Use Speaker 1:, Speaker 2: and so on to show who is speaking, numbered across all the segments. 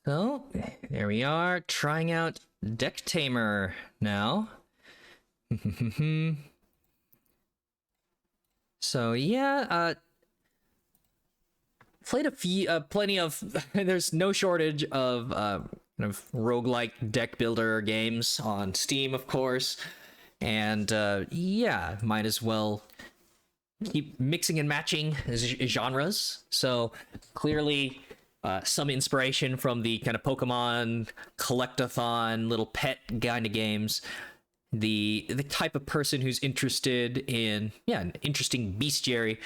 Speaker 1: So, there we are, trying out Decktamer now. So yeah, played a few, plenty of. There's no shortage of kind of roguelike deck builder games on Steam, of course, and yeah, might as well keep mixing and matching genres. So clearly, some inspiration from the kind of Pokemon collectathon, little pet kind of games. The type of person who's interested in an interesting bestiary,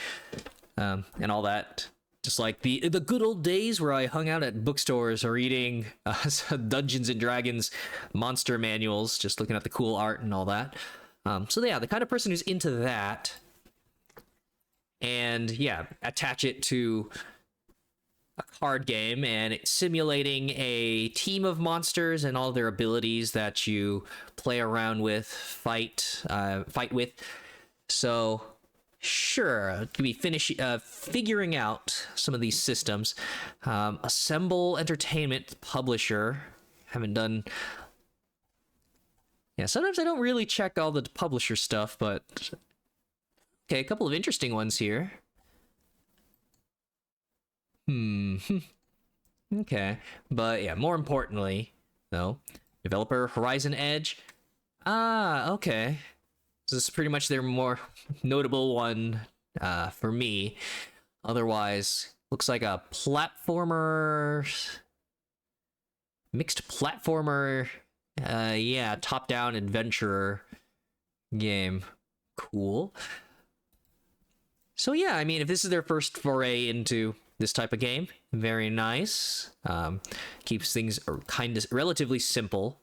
Speaker 1: and all that. Just like the good old days where I hung out at bookstores or reading Dungeons and Dragons monster manuals, just looking at the cool art and all that. So yeah, the kind of person who's into that, and yeah, attach it to a card game and it's simulating a team of monsters and all their abilities that you play around with, fight with. So sure, to be figuring out some of these systems. Assemble Entertainment publisher. Haven't done. Yeah, sometimes I don't really check all the publisher stuff, but okay, a couple of interesting ones here. Okay, but yeah, more importantly, though, developer Horizon Edge. Ah, okay. This is pretty much their more notable one for me. Otherwise, looks like a platformer, mixed platformer, yeah, top-down adventurer game. Cool. So yeah, I mean, if this is their first foray into this type of game, very nice. Keeps things kind of relatively simple.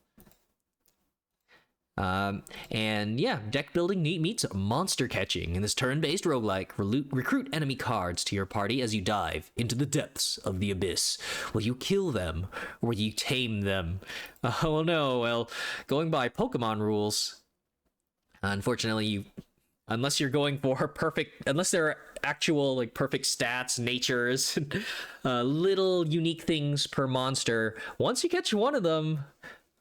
Speaker 1: And yeah, deck building meets monster catching in this turn-based roguelike. Recruit enemy cards to your party as you dive into the depths of the abyss. Will you kill them or will you tame them? Oh no, well, going by Pokemon rules, unfortunately, unless you're going for unless there are actual like perfect stats, natures, little unique things per monster, once you catch one of them,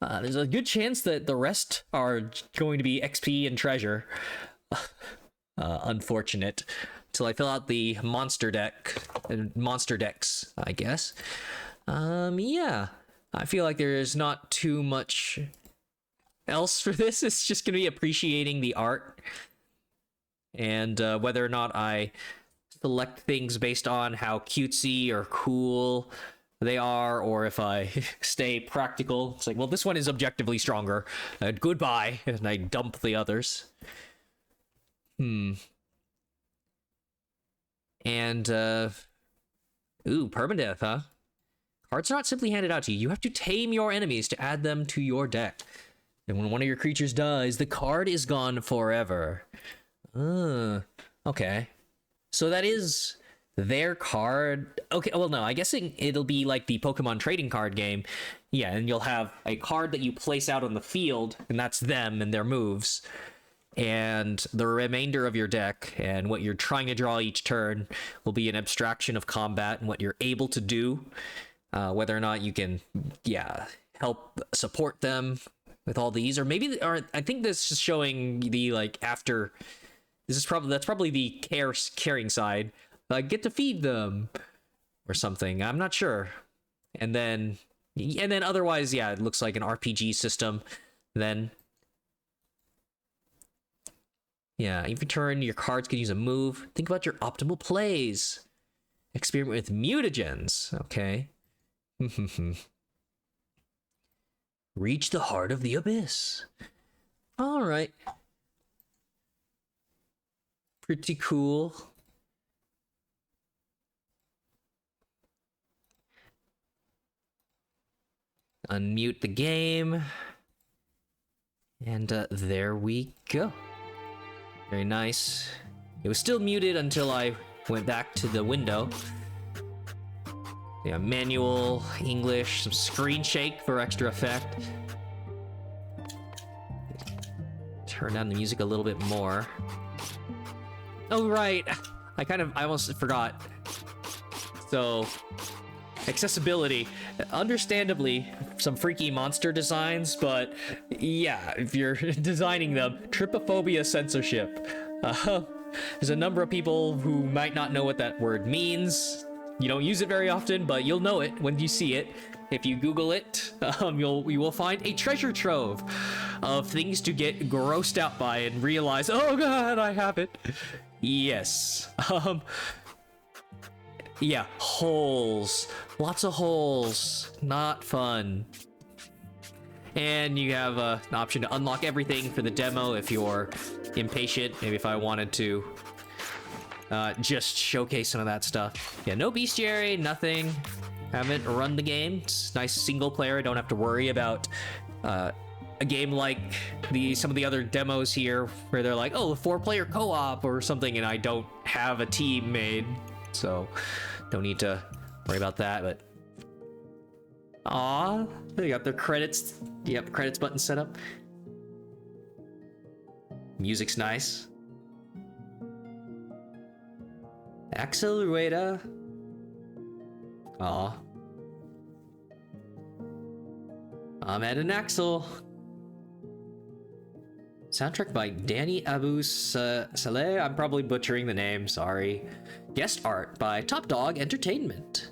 Speaker 1: there's a good chance that the rest are going to be XP and treasure. Unfortunate. Till I fill out the monster decks, I guess. Yeah. I feel like there is not too much else for this. It's just gonna be appreciating the art and whether or not I select things based on how cutesy or cool they are, or if I stay practical. It's like, well, this one is objectively stronger. Goodbye, and I dump the others. And ooh, permadeath, huh? Cards are not simply handed out to you. You have to tame your enemies to add them to your deck. And when one of your creatures dies, the card is gone forever. Okay. So that is their card. Okay, well, no, I guess it'll be like the Pokemon trading card game. Yeah, and you'll have a card that you place out on the field, and that's them and their moves. And the remainder of your deck and what you're trying to draw each turn will be an abstraction of combat and what you're able to do. Whether or not you can, help support them with all these, or maybe, or I think this is showing the like after. That's probably the caring side. Get to feed them or something. I'm not sure. And then otherwise, yeah, it looks like an RPG system. Then, yeah, every turn your cards can use a move. Think about your optimal plays. Experiment with mutagens. Okay. Reach the heart of the abyss. All right. Pretty cool. Unmute the game. And there we go. Very nice. It was still muted until I went back to the window. Yeah, manual, English, some screen shake for extra effect. Turn down the music a little bit more. Oh, right. I almost forgot. So, accessibility. Understandably, some freaky monster designs, but yeah, if you're designing them, trypophobia censorship. There's a number of people who might not know what that word means. You don't use it very often, but you'll know it when you see it. If you Google it, you will find a treasure trove of things to get grossed out by and realize, oh god, I have it. Yes. Yeah, holes. Lots of holes. Not fun. And you have an option to unlock everything for the demo if you're impatient. Maybe if I wanted to just showcase some of that stuff. Yeah, no bestiary, nothing. Haven't run the game. It's nice single player. I don't have to worry about a game like some of the other demos here where they're like, oh, 4-player co-op or something, and I don't have a team made. So don't need to worry about that, but aw, they got their credits. Yep, credits button set up. Music's nice. Accelerator. Aw. I'm at an axle. Soundtrack by Danny Abu Saleh. I'm probably butchering the name, sorry. Guest art by Top Dog Entertainment.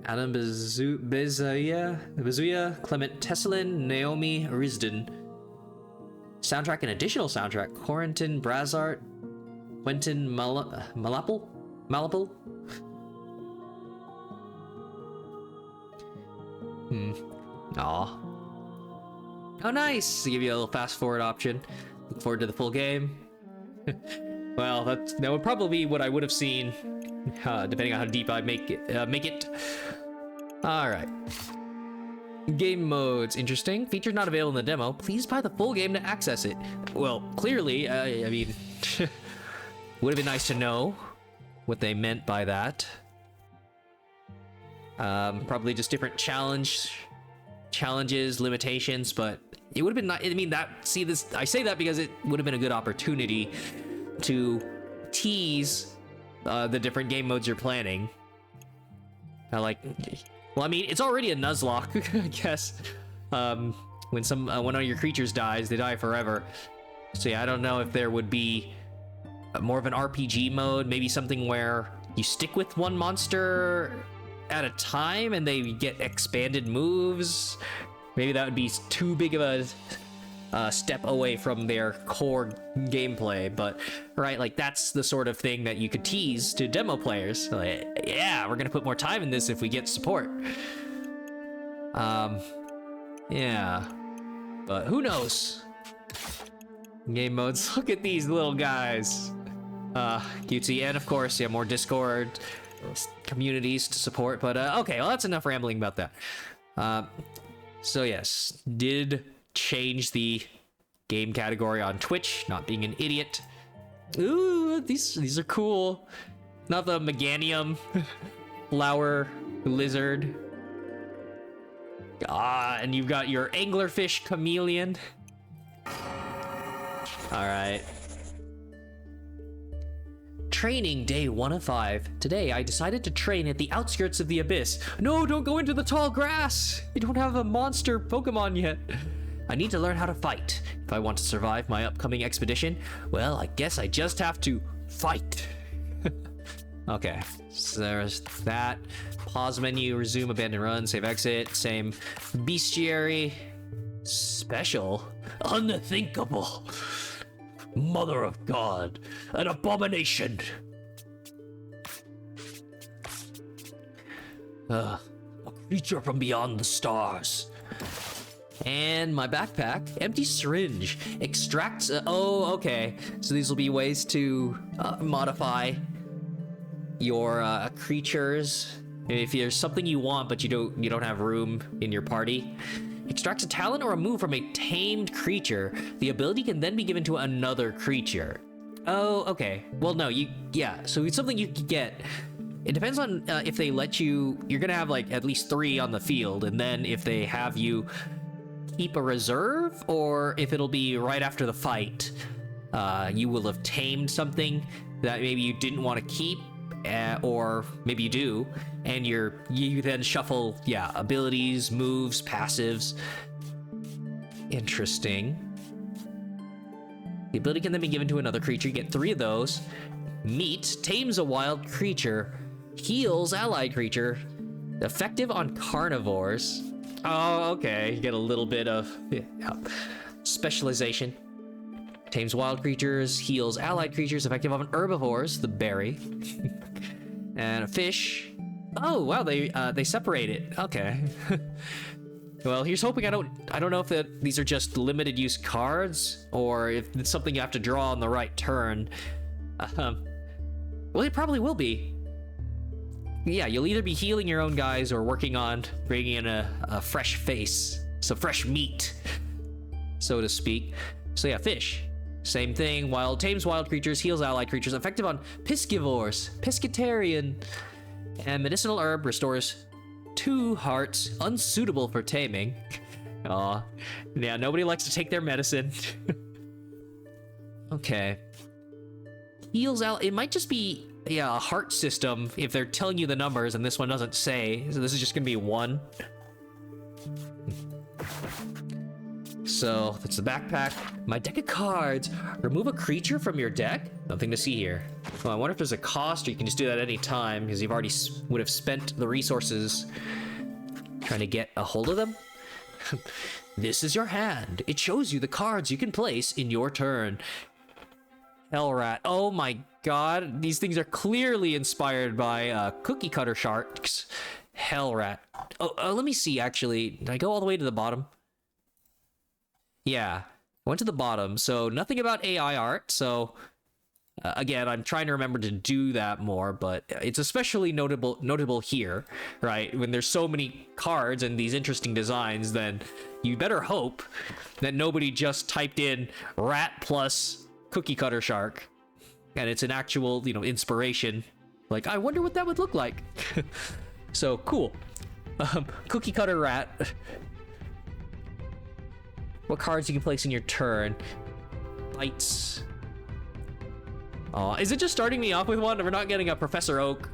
Speaker 1: Adam Bezuya, Clement Tesselin, Naomi Risden. Soundtrack and additional soundtrack, Corentin Brazart, Quentin Malapel? Aw. Oh, nice! Give you a little fast forward option. Look forward to the full game. Well, that would probably be what I would have seen, depending on how deep I make it. All right. Game modes, interesting. Features not available in the demo. Please buy the full game to access it. Well, clearly, I mean, would have been nice to know what they meant by that. Probably just different challenges, limitations, but it would have been I mean, I say that because it would have been a good opportunity to tease the different game modes you're planning. Well, I mean, it's already a Nuzlocke, I guess. When one of your creatures dies, they die forever. So yeah, I don't know if there would be more of an RPG mode, maybe something where you stick with one monster at a time and they get expanded moves. Maybe that would be too big of a step away from their core gameplay, but right, like that's the sort of thing that you could tease to demo players. Like, yeah, we're gonna put more time in this if we get support. Yeah, but who knows? Game modes. Look at these little guys. Cutesy, and of course, yeah, more Discord communities to support. But okay, well, that's enough rambling about that. So yes, did change the game category on Twitch, not being an idiot. Ooh, these are cool. Not the Meganium flower lizard. And you've got your anglerfish chameleon. All right. Training day 1 of 5. Today, I decided to train at the outskirts of the abyss. No, don't go into the tall grass. You don't have a monster Pokemon yet. I need to learn how to fight. If I want to survive my upcoming expedition, well, I guess I just have to fight. Okay, so there's that. Pause menu, resume, abandon run, save exit, same. Bestiary. Special. Unthinkable. Mother of God, an abomination. A creature from beyond the stars. And my backpack, empty syringe, extracts. Oh, okay. So these will be ways to modify your creatures. If there's something you want but you don't have room in your party. Extracts a talent or a move from a tamed creature. The ability can then be given to another creature. Oh, okay. Well, no, so it's something you can get. It depends on if they let you. You're gonna have like at least 3 on the field, and then if they have you keep a reserve, or if it'll be right after the fight, you will have tamed something that maybe you didn't want to keep, or maybe you do, and you then shuffle, yeah, abilities, moves, passives. Interesting. The ability can then be given to another creature. You get 3 of those. Meat tames a wild creature, heals allied creature, effective on carnivores. Oh, okay. You get a little bit of specialization. Tames wild creatures, heals allied creatures, effective on herbivores, the berry. And a fish. Oh, wow, they separate it. Okay. Well, here's hoping I don't know if these are just limited use cards or if it's something you have to draw on the right turn. Well, it probably will be. Yeah, you'll either be healing your own guys or working on bringing in a fresh face, some fresh meat, so to speak. So yeah, fish. Same thing. Tames wild creatures, heals allied creatures, effective on piscivores, pescatarian, and medicinal herb restores 2 hearts, unsuitable for taming. Aw, yeah, nobody likes to take their medicine. Okay. Heals out. It might just be a heart system if they're telling you the numbers and this one doesn't say. So this is just gonna be 1. So that's the backpack. My deck of cards. Remove a creature from your deck. Nothing to see here. Well, I wonder if there's a cost or you can just do that any time because you've already would have spent the resources trying to get a hold of them. This is your hand. It shows you the cards you can place in your turn. Hellrat. Oh my god. These things are clearly inspired by cookie cutter sharks. Hellrat. Oh, let me see actually. Did I go all the way to the bottom? Yeah, I went to the bottom, so nothing about AI art, so again, I'm trying to remember to do that more, but it's especially notable here, right? When there's so many cards and these interesting designs, then you better hope that nobody just typed in rat plus cookie cutter shark, and it's an actual, inspiration. Like, I wonder what that would look like. So, cool. Cookie cutter rat. What cards you can place in your turn? Bites. Aw, is it just starting me off with one? We're not getting a Professor Oak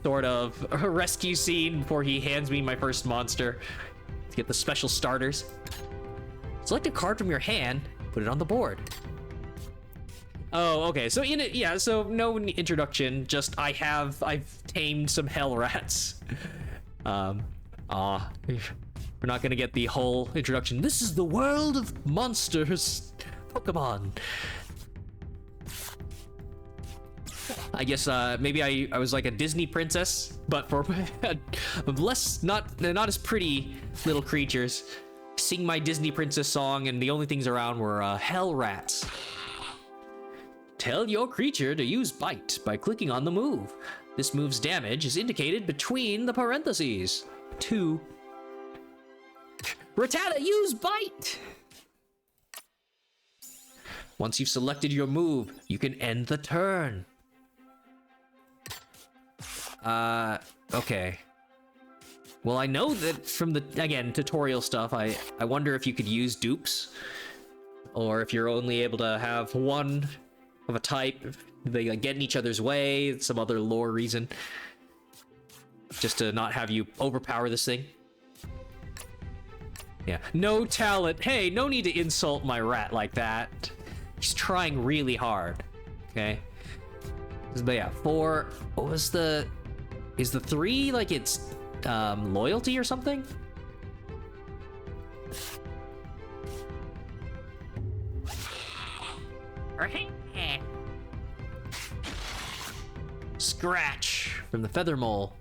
Speaker 1: sort of rescue scene before he hands me my first monster to get the special starters. Select a card from your hand, put it on the board. Oh, okay. So so no introduction. Just I've tamed some hell rats. We're not gonna get the whole introduction. This is the world of monsters, Pokemon. I guess maybe I was like a Disney princess, but for not as pretty little creatures. Sing my Disney princess song, and the only things around were hell rats. Tell your creature to use bite by clicking on the move. This move's damage is indicated between the parentheses. 2. Rattata, use bite! Once you've selected your move, you can end the turn. Okay. Well, I know that from the, again, tutorial stuff, I wonder if you could use dupes. Or if you're only able to have one of a type, they like, get in each other's way, some other lore reason. Just to not have you overpower this thing. Yeah, no talent. Hey, no need to insult my rat like that. He's trying really hard. Okay. But yeah, 4. What was the? Is the 3 like it's loyalty or something? Scratch from the feather mole.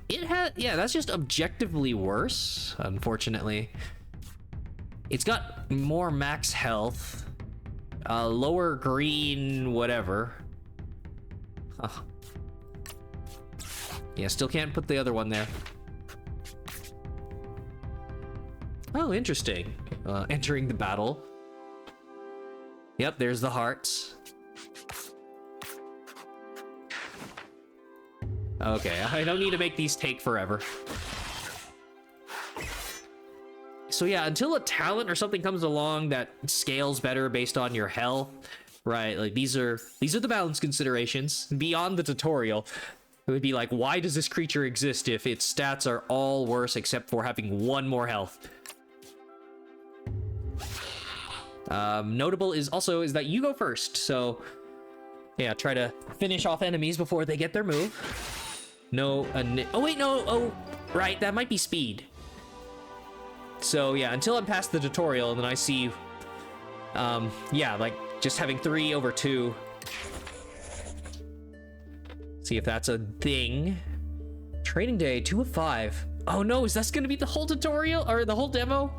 Speaker 1: It had, yeah, that's just objectively worse, unfortunately. It's got more max health, lower green, whatever. Huh. Yeah, still can't put the other one there. Oh, interesting. Entering the battle. Yep, there's the hearts. Okay, I don't need to make these take forever. So yeah, until a talent or something comes along that scales better based on your health, right? Like these are the balance considerations beyond the tutorial. It would be like, why does this creature exist if its stats are all worse except for having 1 more health? Notable is that you go first, so yeah, try to finish off enemies before they get their move. No, oh wait, no, oh, right, that might be speed. So yeah, until I'm past the tutorial and then I see, yeah, like just having 3 over 2. See if that's a thing. Training day, 2 of 5. Oh no, is that gonna be the whole tutorial or the whole demo?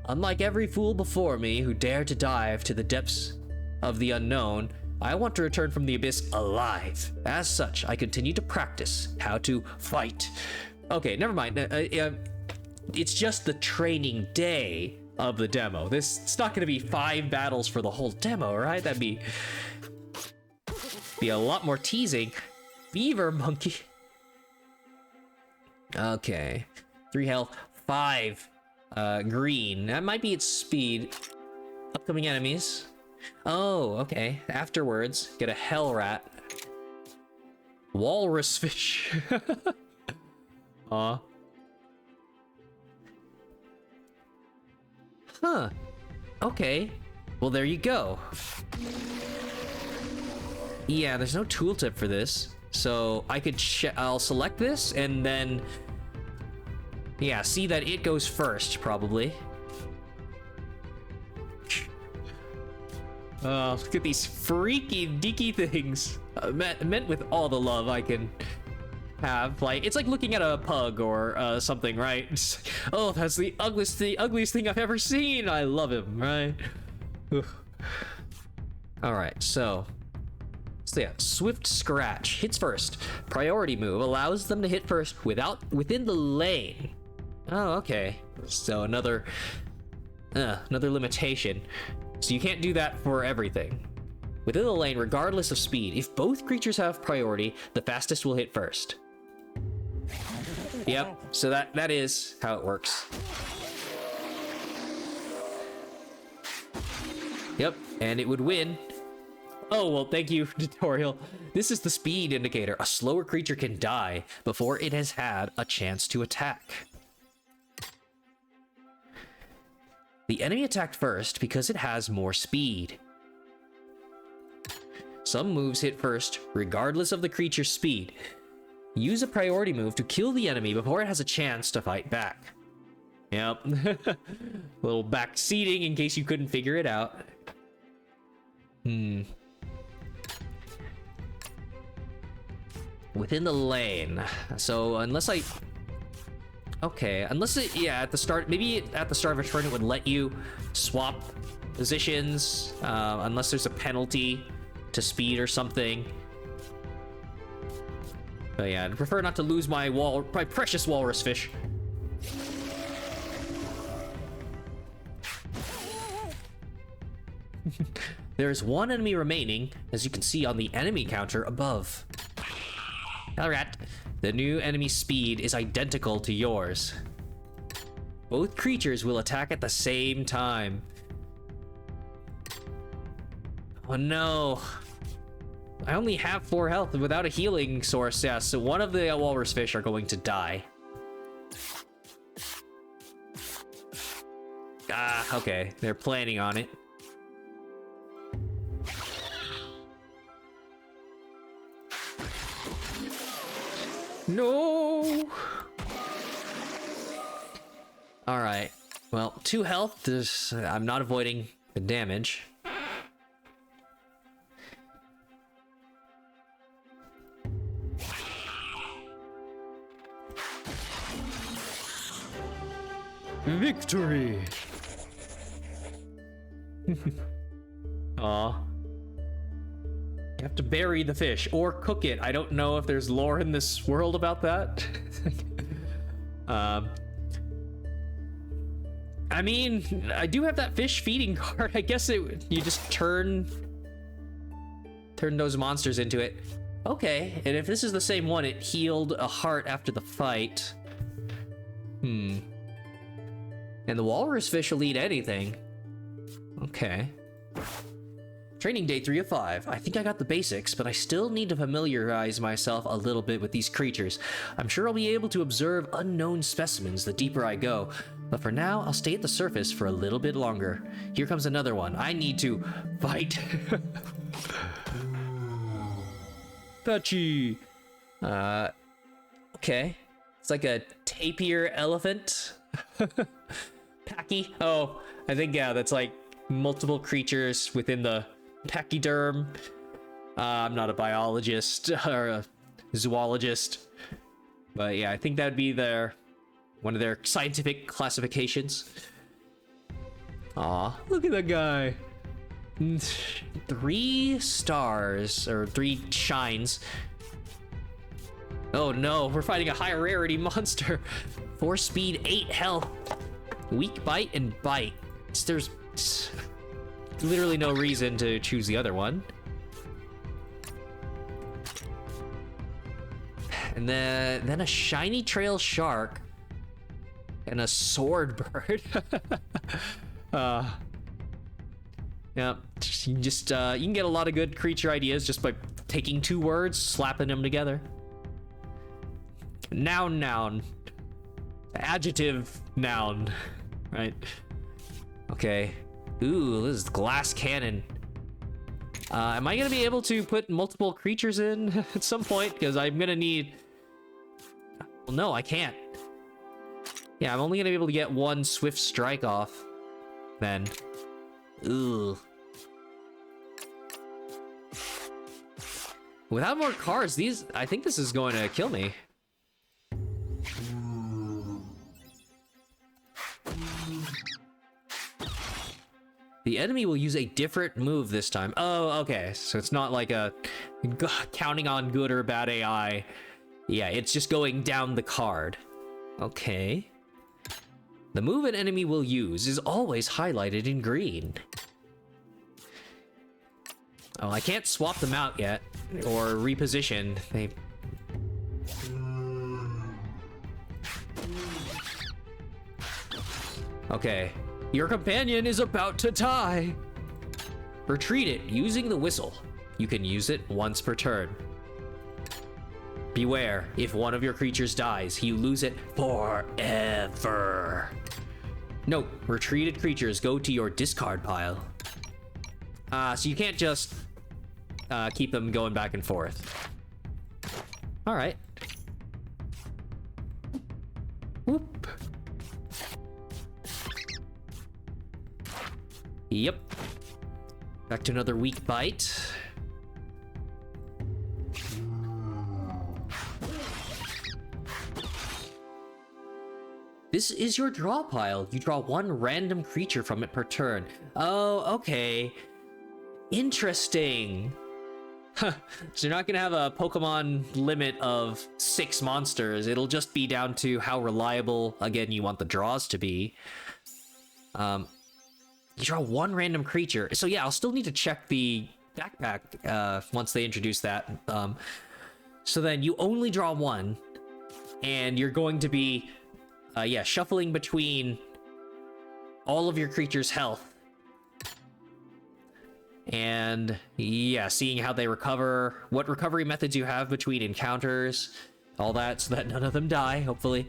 Speaker 1: Unlike every fool before me who dared to dive to the depths of the unknown, I want to return from the abyss alive. As such, I continue to practice how to fight. Okay, never mind. It's just the training day of the demo. It's not gonna be 5 battles for the whole demo, right? That'd be a lot more teasing. Beaver monkey. Okay. 3 health, 5 green. That might be its speed. Upcoming enemies. Oh, okay. Afterwards, get a hell rat. Walrus fish. Aw. Huh. Okay. Well, there you go. Yeah, there's no tooltip for this. So I could I'll select this and then yeah, see that it goes first probably. Oh, look at these freaky deaky things. Meant with all the love I can have. Like, it's like looking at a pug or something, right? Just, oh, that's the ugliest thing I've ever seen. I love him, right? All right, so yeah, Swift Scratch hits first. Priority move allows them to hit first within the lane. Oh, okay. So another limitation. So you can't do that for everything. Within the lane, regardless of speed, if both creatures have priority, the fastest will hit first. Yep, so that is how it works. Yep, and it would win. Oh, well, thank you, tutorial. This is the speed indicator. A slower creature can die before it has had a chance to attack. The enemy attacked first because it has more speed. Some moves hit first, regardless of the creature's speed. Use a priority move to kill the enemy before it has a chance to fight back. Yep. Little backseating in case you couldn't figure it out. Within the lane. So unless I... Okay, unless it... Yeah, at the start... Maybe at the start of a turn it would let you swap positions. Unless there's a penalty to speed or something. But yeah, I'd prefer not to lose my precious walrus fish. There's one enemy remaining, as you can see on the enemy counter above. Alright, the new enemy speed is identical to yours. Both creatures will attack at the same time. Oh no. I only have 4 health without a healing source, yeah, so one of the walrus fish are going to die. Ah, okay, they're planning on it. No! Alright, well, 2 health, I'm not avoiding the damage. Victory! Aw. You have to bury the fish or cook it. I don't know if there's lore in this world about that. I mean, I do have that fish feeding card. I guess you just turn those monsters into it. Okay, and if this is the same one, it healed a heart after the fight. And the walrus fish will eat anything. Okay. Training day 3 of 5. I think I got the basics, but I still need to familiarize myself a little bit with these creatures. I'm sure I'll be able to observe unknown specimens the deeper I go, but for now, I'll stay at the surface for a little bit longer. Here comes another one. I need to fight. Fetchy. Okay. It's like a tapir elephant. Pachy. Oh, I think, yeah, that's like multiple creatures within the pachyderm. I'm not a biologist or a zoologist, but yeah, I think that'd be one of their scientific classifications. Aw, look at that guy. 3 stars, or 3 shines. Oh no, we're fighting a high rarity monster. 4 speed, 8 health. Weak bite and bite. There's literally no reason to choose the other one. And then a shiny trail shark and a sword bird. Yeah, you can get a lot of good creature ideas just by taking 2 words, slapping them together. Noun, noun. Adjective, noun. Right? Okay. Ooh, this is glass cannon. Am I gonna be able to put multiple creatures in at some point? Because I'm gonna need... Well, no, I can't. Yeah, I'm only gonna be able to get 1 swift strike off. Then. Ooh. Without more cards, I think this is going to kill me. The enemy will use a different move this time. Oh, okay. So it's not like a counting on good or bad AI. Yeah, it's just going down the card. Okay. The move an enemy will use is always highlighted in green. Oh, I can't swap them out yet. Or reposition. Okay. Your companion is about to die. Retreat it using the whistle. You can use it once per turn. Beware, if one of your creatures dies, you lose it forever. Note, retreated creatures go to your discard pile. So you can't just keep them going back and forth. All right. Whoop. Yep. Back to another weak bite. This is your draw pile. You draw 1 random creature from it per turn. Oh, okay. Interesting. Huh. So you're not gonna have a Pokemon limit of 6 monsters. It'll just be down to how reliable, again, you want the draws to be. You draw 1 random creature. So yeah, I'll still need to check the backpack once they introduce that. So then you only draw 1, and you're going to be, yeah, shuffling between all of your creatures' health. And yeah, seeing how they recover, what recovery methods you have between encounters, all that, so that none of them die, hopefully.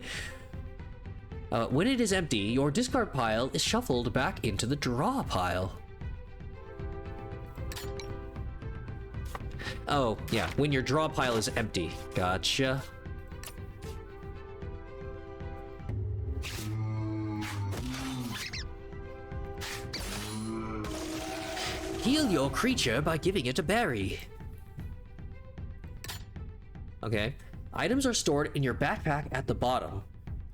Speaker 1: When it is empty, your discard pile is shuffled back into the draw pile. Oh, yeah, when your draw pile is empty. Gotcha. Heal your creature by giving it a berry. Okay. Items are stored in your backpack at the bottom.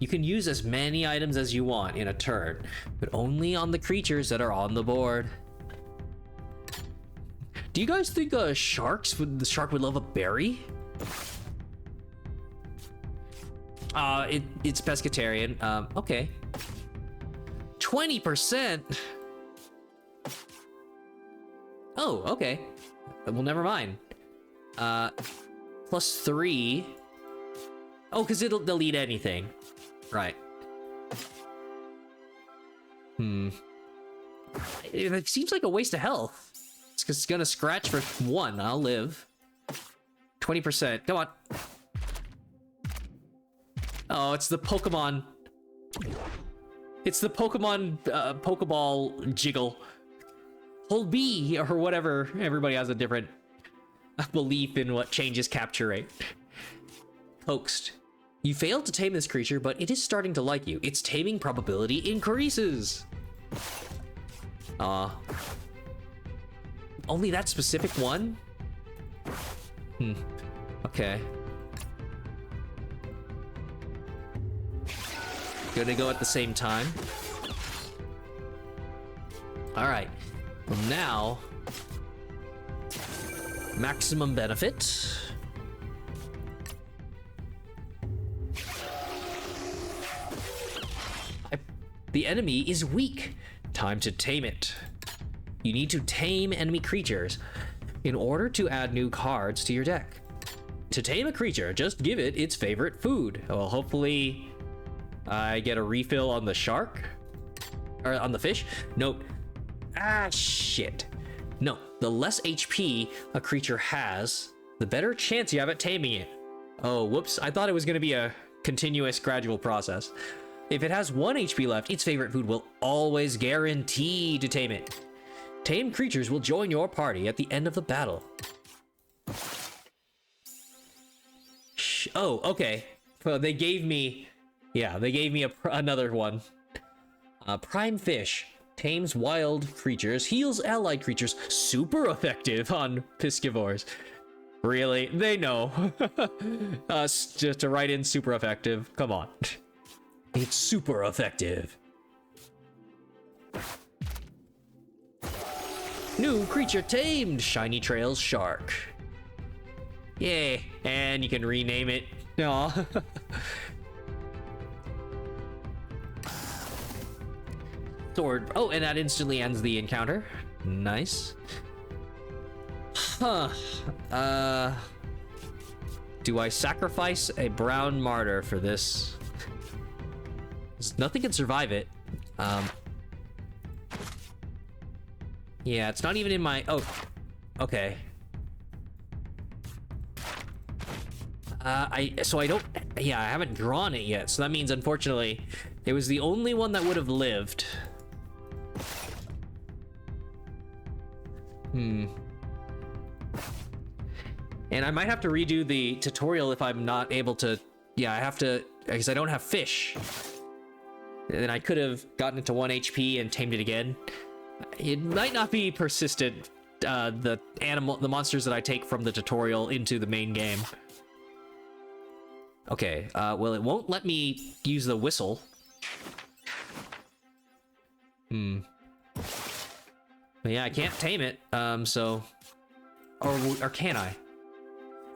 Speaker 1: You can use as many items as you want in a turn, but only on the creatures that are on the board. Do you guys think the shark would love a berry? It's pescatarian. Okay. 20%? Oh, okay. Well, never mind. +3. Oh, because they'll eat anything. Right. It seems like a waste of health. It's gonna scratch for 1. I'll live. 20%. Come on. Oh, it's the Pokemon. It's the Pokemon Pokeball jiggle. Hold B or whatever. Everybody has a different belief in what changes capture rate. Coaxed. You failed to tame this creature, but it is starting to like you. Its taming probability increases. Only that specific one? Okay. Gonna go at the same time. Alright. Well, now... maximum benefit. The enemy is weak. Time to tame it. You need to tame enemy creatures in order to add new cards to your deck. To tame a creature, just give it its favorite food. Well, hopefully I get a refill on the shark? Or on the fish? Note. Ah, shit. No, the less HP a creature has, the better chance you have at taming it. Oh, whoops. I thought it was going to be a continuous, gradual process. If it has 1 HP left, its favorite food will always guarantee to tame it. Tamed creatures will join your party at the end of the battle. Oh, okay. Well, they gave me... yeah, they gave me another one. Prime Fish. Tames wild creatures, heals allied creatures. Super effective on Piscivores. Really? They know. Just to write in super effective. Come on. It's super effective. New creature tamed, Shiny Trails Shark. Yay, and you can rename it. Aw. Sword. Oh, and that instantly ends the encounter. Nice. Huh. Do I sacrifice a brown martyr for this? Nothing can survive it. Yeah, it's not even in my... oh, okay. So I don't... yeah, I haven't drawn it yet, so that means, unfortunately, it was the only one that would have lived. And I might have to redo the tutorial if I'm not able to... yeah, I have to... because I don't have fish. And I could have gotten it to 1 HP and tamed it again. It might not be persistent, the monsters that I take from the tutorial into the main game. Okay, well, it won't let me use the whistle. But yeah, I can't tame it, so... or can I?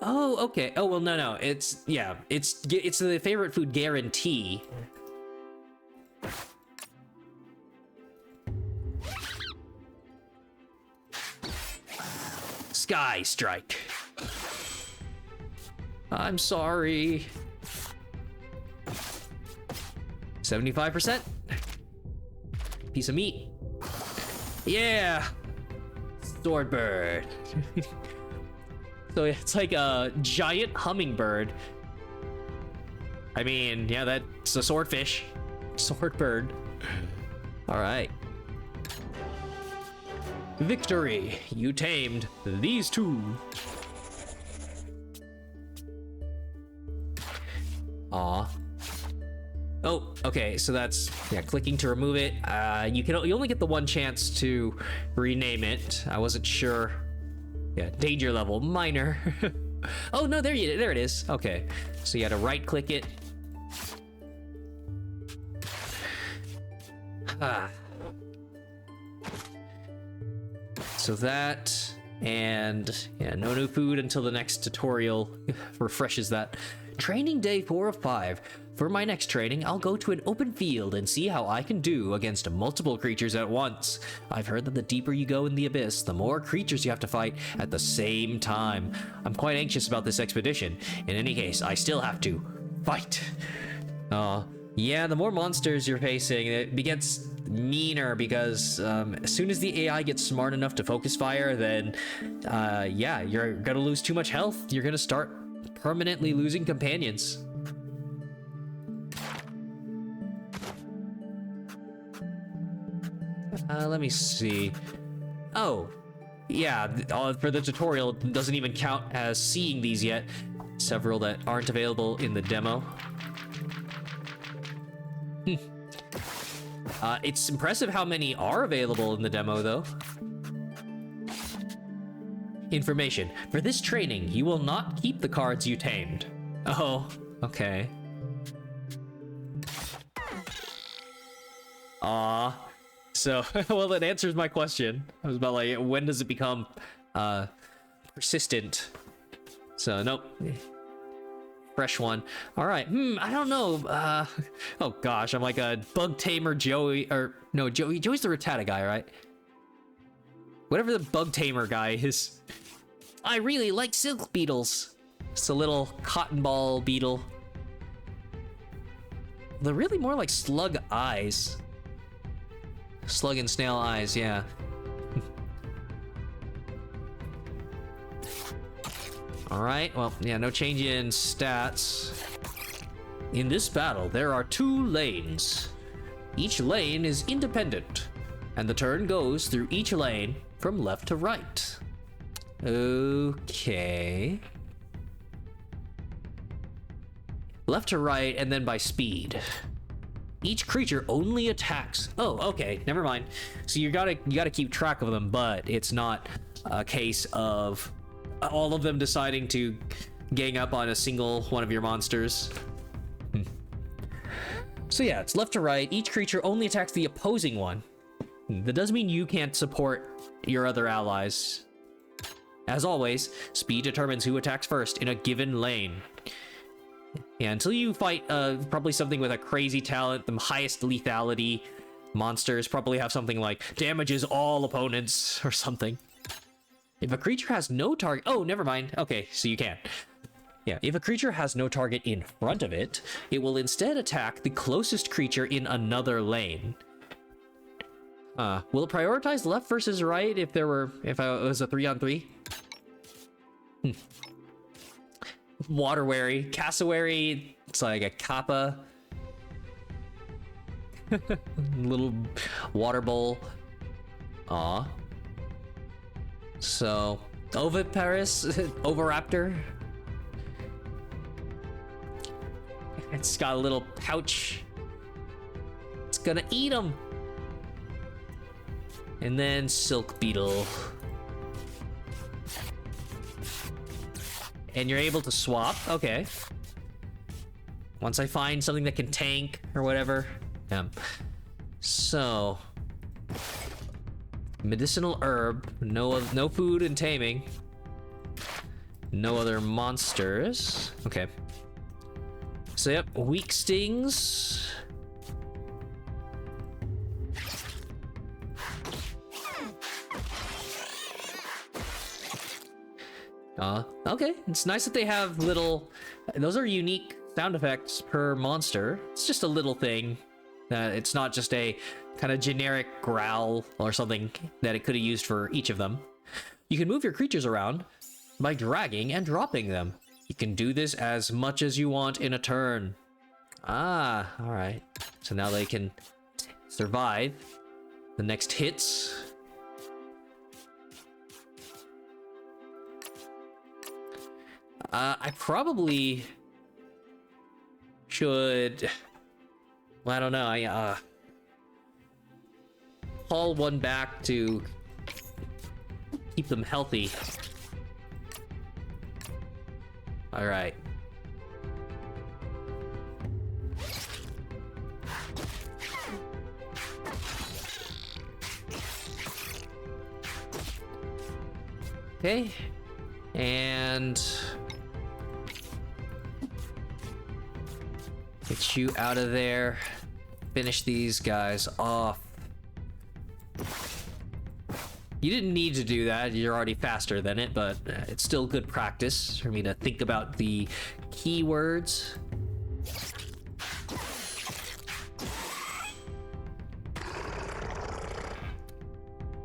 Speaker 1: Oh, okay. Oh, well, no. It's, yeah, it's the favorite food guarantee. Sky Strike. I'm sorry. 75%. Piece of meat. Yeah. Swordbird. So it's like a giant hummingbird. I mean, yeah, that's a swordfish. Swordbird. All right. Victory! You tamed these two. Aw. Oh, okay, so that's, yeah, clicking to remove it. You only get the 1 chance to rename it. I wasn't sure. Yeah, danger level, minor. Oh, no, there it is. Okay, so you had to right-click it. So that, and yeah, no new food until the next tutorial refreshes that. Training day 4 of 5. For my next training, I'll go to an open field and see how I can do against multiple creatures at once. I've heard that the deeper you go in the abyss, the more creatures you have to fight at the same time. I'm quite anxious about this expedition. In any case, I still have to fight. Yeah, the more monsters you're facing, it gets meaner because as soon as the AI gets smart enough to focus fire, then yeah, you're gonna lose too much health. You're gonna start permanently losing companions. Let me see. Oh, yeah, for the tutorial, it doesn't even count as seeing these yet. Several that aren't available in the demo. It's impressive how many are available in the demo, though. Information. For this training, you will not keep the cards you tamed. Oh, okay. So, well, that answers my question. I was about like, when does it become persistent? So, nope. Fresh one. All right. I don't know. Oh gosh, I'm like a bug tamer Joey, or no, Joey's the Rattata guy, right? Whatever the bug tamer guy is. I really like silk beetles. It's a little cotton ball beetle. They're really more like slug eyes. Slug and snail eyes, yeah. Alright, well, yeah, no change in stats. In this battle, there are 2 lanes. Each lane is independent, and the turn goes through each lane from left to right. Okay. Left to right, and then by speed. Each creature only attacks. Oh, okay, never mind. So you gotta keep track of them, but it's not a case of all of them deciding to gang up on a single one of your monsters. So yeah, it's left to right. Each creature only attacks the opposing one. That doesn't mean you can't support your other allies. As always, speed determines who attacks first in a given lane. Yeah, until you fight probably something with a crazy talent, the highest lethality monsters probably have something like damages all opponents or something. If a creature has no target... Oh, never mind. Okay, so you can. Yeah, if a creature has no target in front of it, it will instead attack the closest creature in another lane. Will it prioritize left versus right if it was a 3-on-3? Waterwary. Cassowary, it's like a kappa. Little water bowl. Aw. So, Oviparous, Oviraptor. It's got a little pouch. It's gonna eat them. And then Silk Beetle. And you're able to swap. Okay. Once I find something that can tank or whatever. So, medicinal herb. No food and taming. No other monsters. Okay. So yep, weak stings. Okay. It's nice that they have little... Those are unique sound effects per monster. It's just a little thing. It's not just a kind of generic growl or something that it could have used for each of them. You can move your creatures around by dragging and dropping them. You can do this as much as you want in a turn. Ah, alright. So now they can survive the next hits. I probably should... Well, I don't know. I haul one back to keep them healthy. All right. Okay. And get you out of there. Finish these guys off. You didn't need to do that. You're already faster than it, but it's still good practice for me to think about the keywords.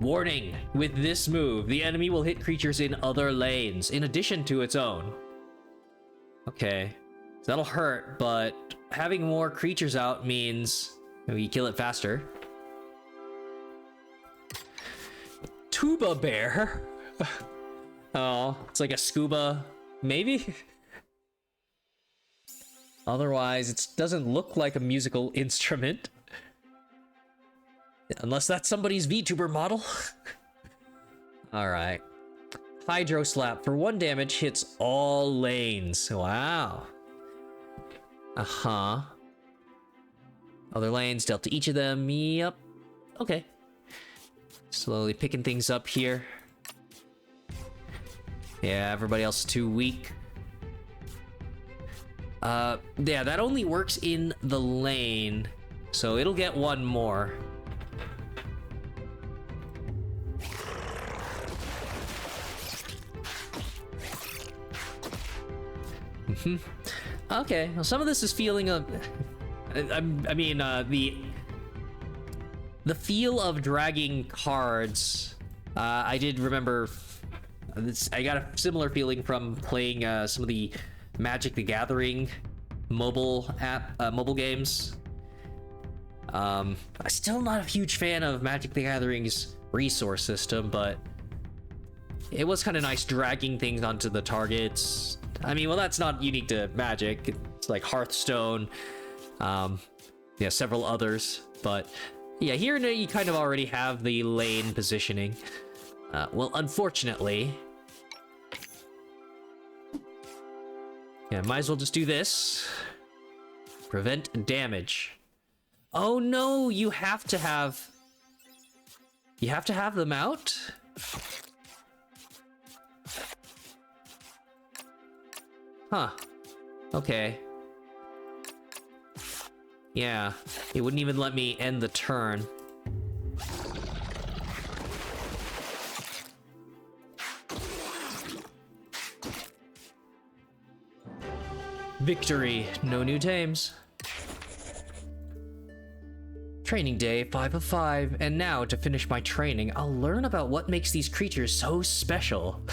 Speaker 1: Warning, with this move, the enemy will hit creatures in other lanes, in addition to its own. Okay, so that'll hurt, but having more creatures out means we kill it faster. Tuba bear? Oh, it's like a scuba, maybe? Otherwise, it doesn't look like a musical instrument. Unless that's somebody's VTuber model. Alright. Hydro Slap for 1 damage hits all lanes. Wow. Uh-huh. Other lanes dealt to each of them. Yep. Okay. Slowly picking things up here. Yeah, everybody else is too weak. Yeah, that only works in the lane. So it'll get 1 more. Okay, well, some of this is feeling of... the feel of dragging cards. I did remember... I got a similar feeling from playing some of the Magic the Gathering mobile games. I'm still not a huge fan of Magic the Gathering's resource system, but it was kind of nice dragging things onto the targets. I mean, well, that's not unique to Magic. It's like Hearthstone, yeah, several others. But yeah, here you kind of already have the lane positioning. Well, unfortunately, yeah, might as well just do this. Prevent damage. Oh no, you have to have them out? Huh. Okay. Yeah, it wouldn't even let me end the turn. Victory, no new tames. Training day 5 of 5, and now to finish my training, I'll learn about what makes these creatures so special.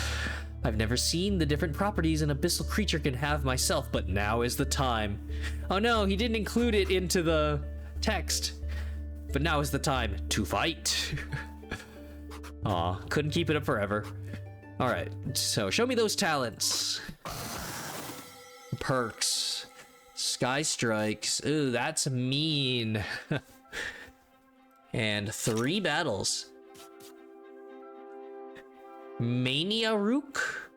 Speaker 1: I've never seen the different properties an abyssal creature can have myself, but now is the time. Oh no, he didn't include it into the text. But now is the time to fight. Aw, couldn't keep it up forever. Alright, so show me those talents. Perks. Sky Strikes. Ooh, that's mean. And 3 battles. Mania Rook?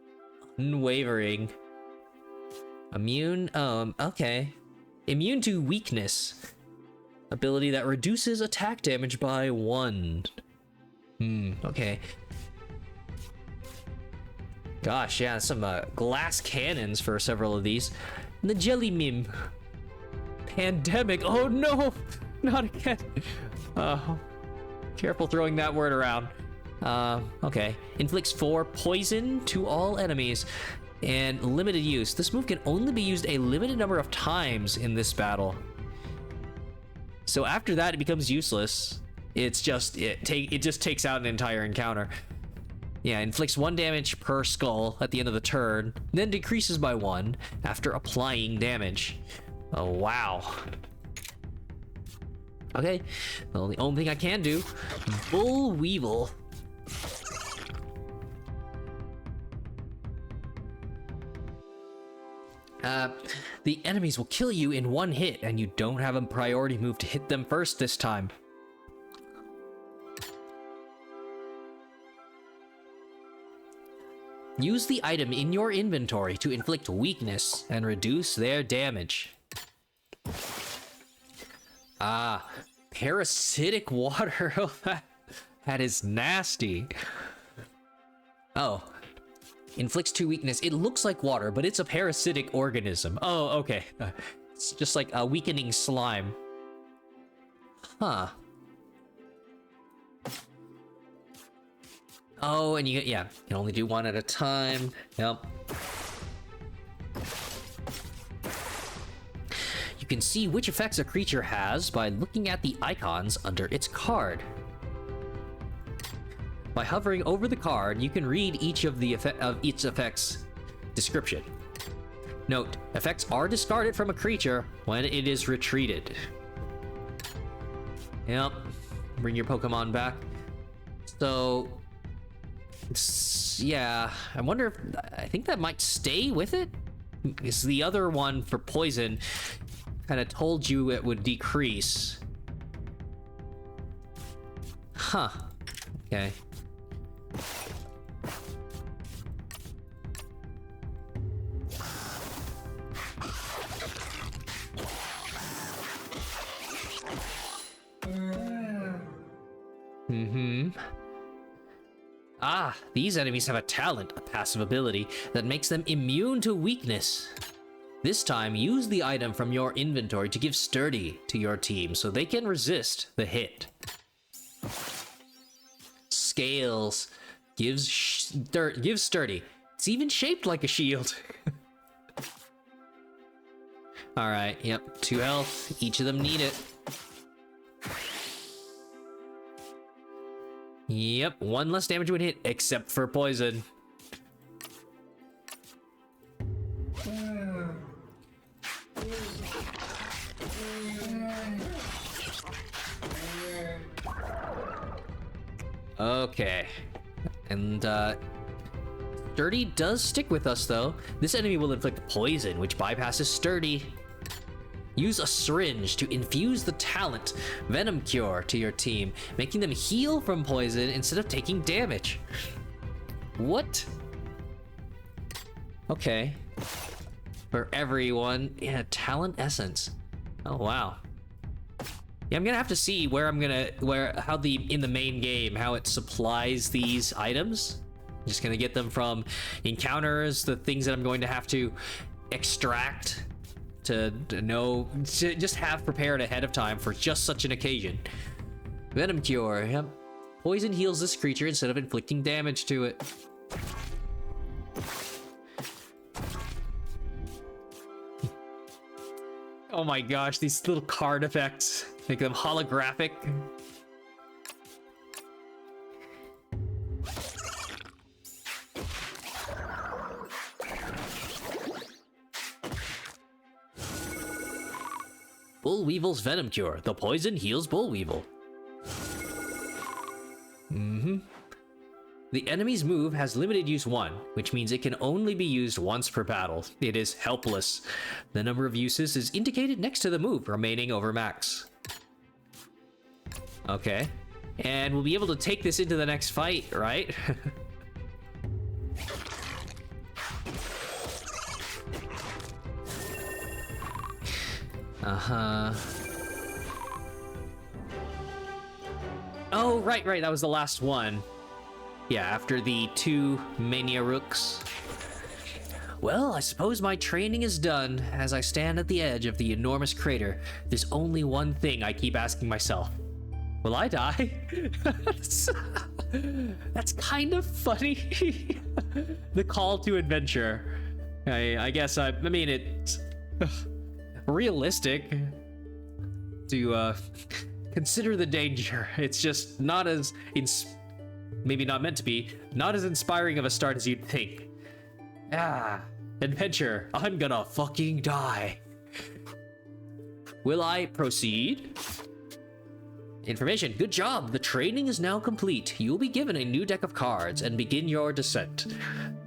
Speaker 1: Unwavering. Immune, okay. Immune to weakness. Ability that reduces attack damage by 1. Okay. Gosh, yeah, some glass cannons for several of these. The Jelly Mim. Pandemic, oh no! Not again. Careful throwing that word around. Okay. Inflicts 4 poison to all enemies. And limited use. This move can only be used a limited number of times in this battle. So after that, it becomes useless. It's just, it just takes out an entire encounter. Yeah, inflicts 1 damage per skull at the end of the turn, then decreases by 1 after applying damage. Oh, wow. Okay, well, the only thing I can do, Bull Weevil. The enemies will kill you in 1 hit, and you don't have a priority move to hit them first this time. Use the item in your inventory to inflict weakness and reduce their damage. Ah, parasitic water. That is nasty. Oh. Inflicts 2 weakness. It looks like water, but it's a parasitic organism. Oh, okay. It's just like a weakening slime. Huh. Oh, and you can only do 1 at a time. Yep. You can see which effects a creature has by looking at the icons under its card. By hovering over the card, you can read each of each effect's description. Note, effects are discarded from a creature when it is retreated. Yep. Bring your Pokemon back. So, yeah, I wonder if, I think that might stay with it? Because the other one for poison kind of told you it would decrease. Huh. Okay. Ah, these enemies have a talent, a passive ability, that makes them immune to weakness. This time, use the item from your inventory to give Sturdy to your team so they can resist the hit. Scales gives Sturdy. It's even shaped like a shield. Alright, yep, 2 health. Each of them need it. Yep, 1 less damage when hit, except for poison. Okay. And, Sturdy does stick with us, though. This enemy will inflict poison, which bypasses Sturdy. Use a syringe to infuse the talent Venom Cure to your team, making them heal from poison instead of taking damage. What? Okay. For everyone, yeah, talent essence. Oh wow. Yeah, I'm gonna have to see where in the main game, how it supplies these items. I'm just gonna get them from encounters, the things that I'm going to have to extract to just have prepared ahead of time for just such an occasion. Venom Cure, yep. Poison heals this creature instead of inflicting damage to it. Oh my gosh, these little card effects make them holographic. Bullweevil's Venom Cure. The poison heals Bullweevil. The enemy's move has limited use 1, which means it can only be used once per battle. It is helpless. The number of uses is indicated next to the move, remaining over max. Okay. And we'll be able to take this into the next fight, right? Oh, right, that was the last one. Yeah, after the 2 Mania Rooks. Well, I suppose my training is done. As I stand at the edge of the enormous crater, there's only one thing I keep asking myself. Will I die? That's kind of funny. The call to adventure. I guess, I mean, it's realistic to consider the danger. It's just not as maybe not meant to be, not as inspiring of a start as you'd think. Adventure, I'm gonna fucking die. Will I proceed? Information, good job. The training is now complete. You'll be given a new deck of cards and begin your descent.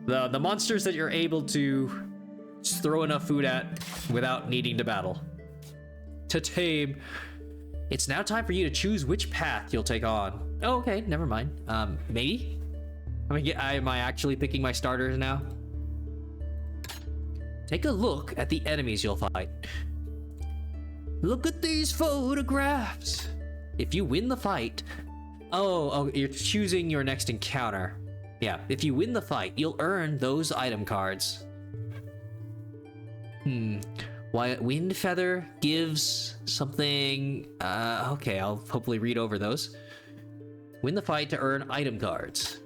Speaker 1: The monsters that you're able to just throw enough food at without needing to battle. To tame. It's now time for you to choose which path you'll take on. Oh, okay, never mind. Maybe? Am I actually picking my starters now? Take a look at the enemies you'll fight. Look at these photographs. If you win the fight... Oh, you're choosing your next encounter. Yeah, if you win the fight, you'll earn those item cards. Wind Feather gives something... okay, I'll hopefully read over those. Win the fight to earn item cards.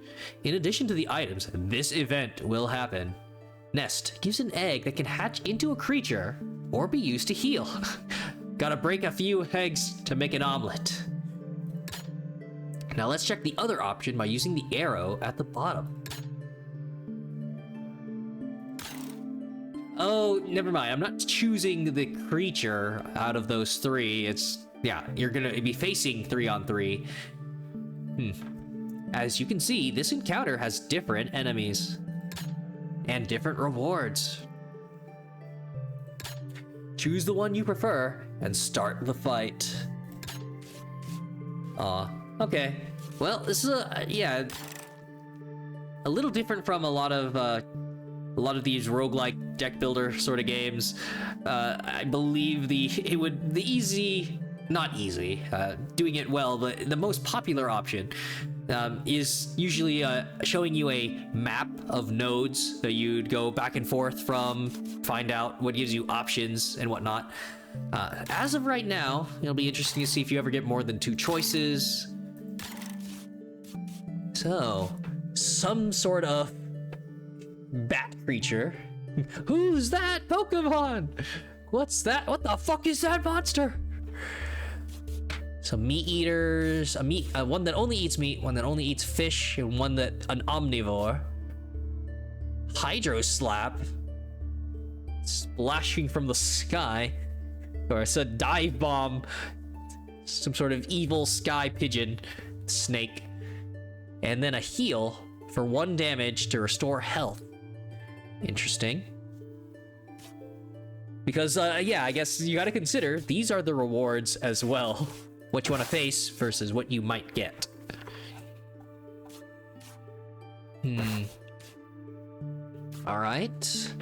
Speaker 1: In addition to the items, this event will happen. Nest gives an egg that can hatch into a creature or be used to heal. Gotta break a few eggs to make an omelet. Now let's check the other option by using the arrow at the bottom. Oh, never mind. I'm not choosing the creature out of those three. It's, yeah, you're gonna be facing 3-on-3. As you can see, this encounter has different enemies and different rewards. Choose the one you prefer and start the fight. Okay. Well, this is a little different from a lot of these roguelike deck builder sort of games. I believe doing it well, but the most popular option is usually showing you a map of nodes that you'd go back and forth from, find out what gives you options and whatnot. As of right now, it'll be interesting to see if you ever get more than 2 choices. So, some sort of bat creature. Who's that Pokemon? What's that? What the fuck is that monster? Some meat eaters, one that only eats meat, one that only eats fish, and an omnivore. Hydro Slap, splashing from the sky, or it's a dive bomb, some sort of evil sky pigeon, snake, and then a heal for 1 damage to restore health. Interesting. Because, yeah, I guess you gotta consider, these are the rewards as well. What you want to face versus what you might get. Alright.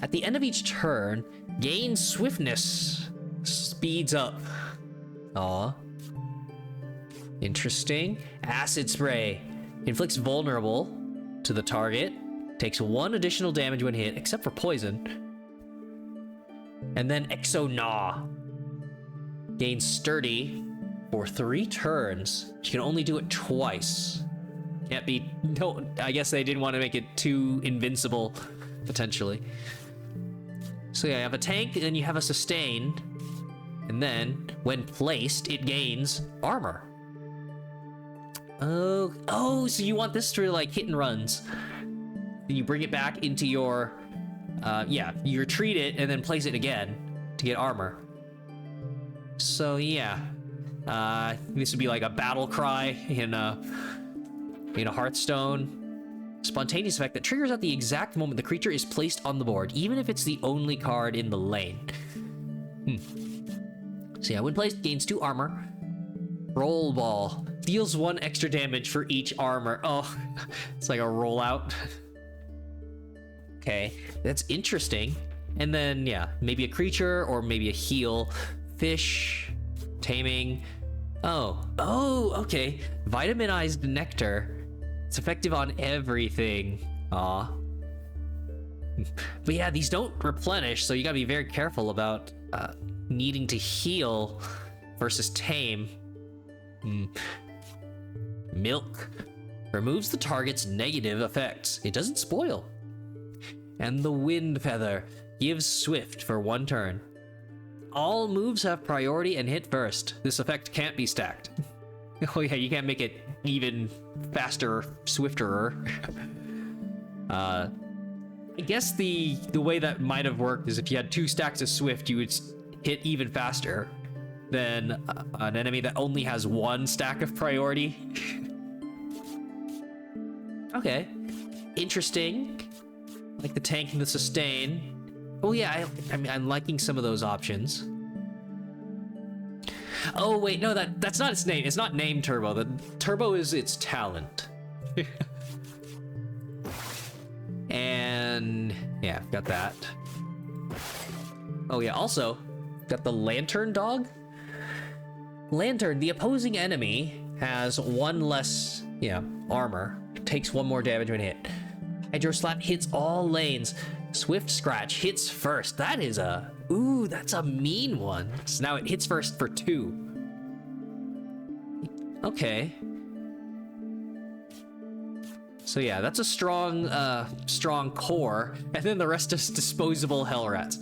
Speaker 1: At the end of each turn, gain swiftness. Speeds up. Aw. Interesting. Acid Spray. Inflicts vulnerable to the target. Takes 1 additional damage when hit, except for poison. And then Exodia. Gains Sturdy for 3 turns. You can only do it twice. Can't be... No, I guess they didn't want to make it too invincible, potentially. So yeah, you have a tank, and then you have a sustain. And then, when placed, it gains armor. Oh, so you want this to, like, hit and runs. You bring it back into your... you retreat it, and then place it again to get armor. So yeah, this would be like a battle cry in a Hearthstone. Spontaneous effect that triggers at the exact moment the creature is placed on the board, even if it's the only card in the lane. So yeah, when placed, gains 2 armor. Roll Ball deals 1 extra damage for each armor. Oh, it's like a rollout. Okay, that's interesting. And then yeah, maybe a creature or maybe a heal. Fish, taming. Oh, okay. Vitaminized nectar. It's effective on everything. Aw. But yeah, these don't replenish, so you gotta be very careful about needing to heal versus tame. Milk. Removes the target's negative effects. It doesn't spoil. And the Wind Feather. Gives Swift for 1 turn. All moves have priority and hit first. This effect can't be stacked. Oh yeah, you can't make it even faster, swifter. I guess the way that might have worked is if you had 2 stacks of Swift, you would hit even faster than an enemy that only has 1 stack of priority. Okay, interesting. Like the tank and the sustain. Oh yeah, I'm liking some of those options. Oh wait, no, that's not its name. It's not named Turbo. The Turbo is its talent. And yeah, got that. Oh yeah, also got the Lantern Dog. Lantern, the opposing enemy has 1 less, armor. Takes 1 more damage when hit. Hydro Slap hits all lanes. Swift Scratch hits first. That is that's a mean one. So now it hits first for 2. Okay. So yeah, that's a strong core, and then the rest is disposable Hell Rats.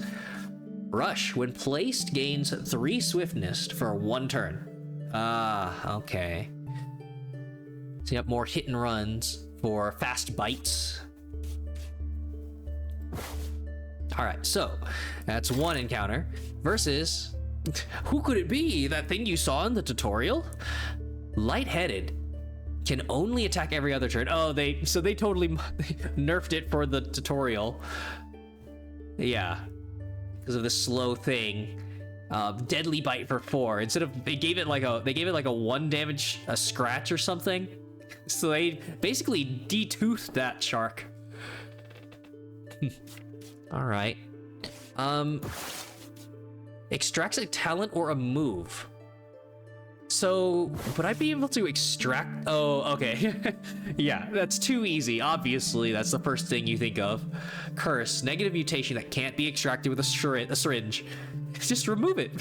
Speaker 1: Rush, when placed, gains 3 swiftness for 1 turn. Ah, okay. So you have more hit and runs for fast bites. Alright, so that's one encounter versus... Who could it be? That thing you saw in the tutorial? Lightheaded. Can only attack every other turn. Oh, they totally nerfed it for the tutorial. Yeah. Because of the slow thing. Deadly bite for 4. Instead of they gave it like a 1 damage a scratch or something. So they basically detoothed that shark. All right. Extracts a talent or a move. So, would I be able to extract? Oh, okay. Yeah, that's too easy. Obviously, that's the first thing you think of. Curse, negative mutation that can't be extracted with a syringe. Just remove it.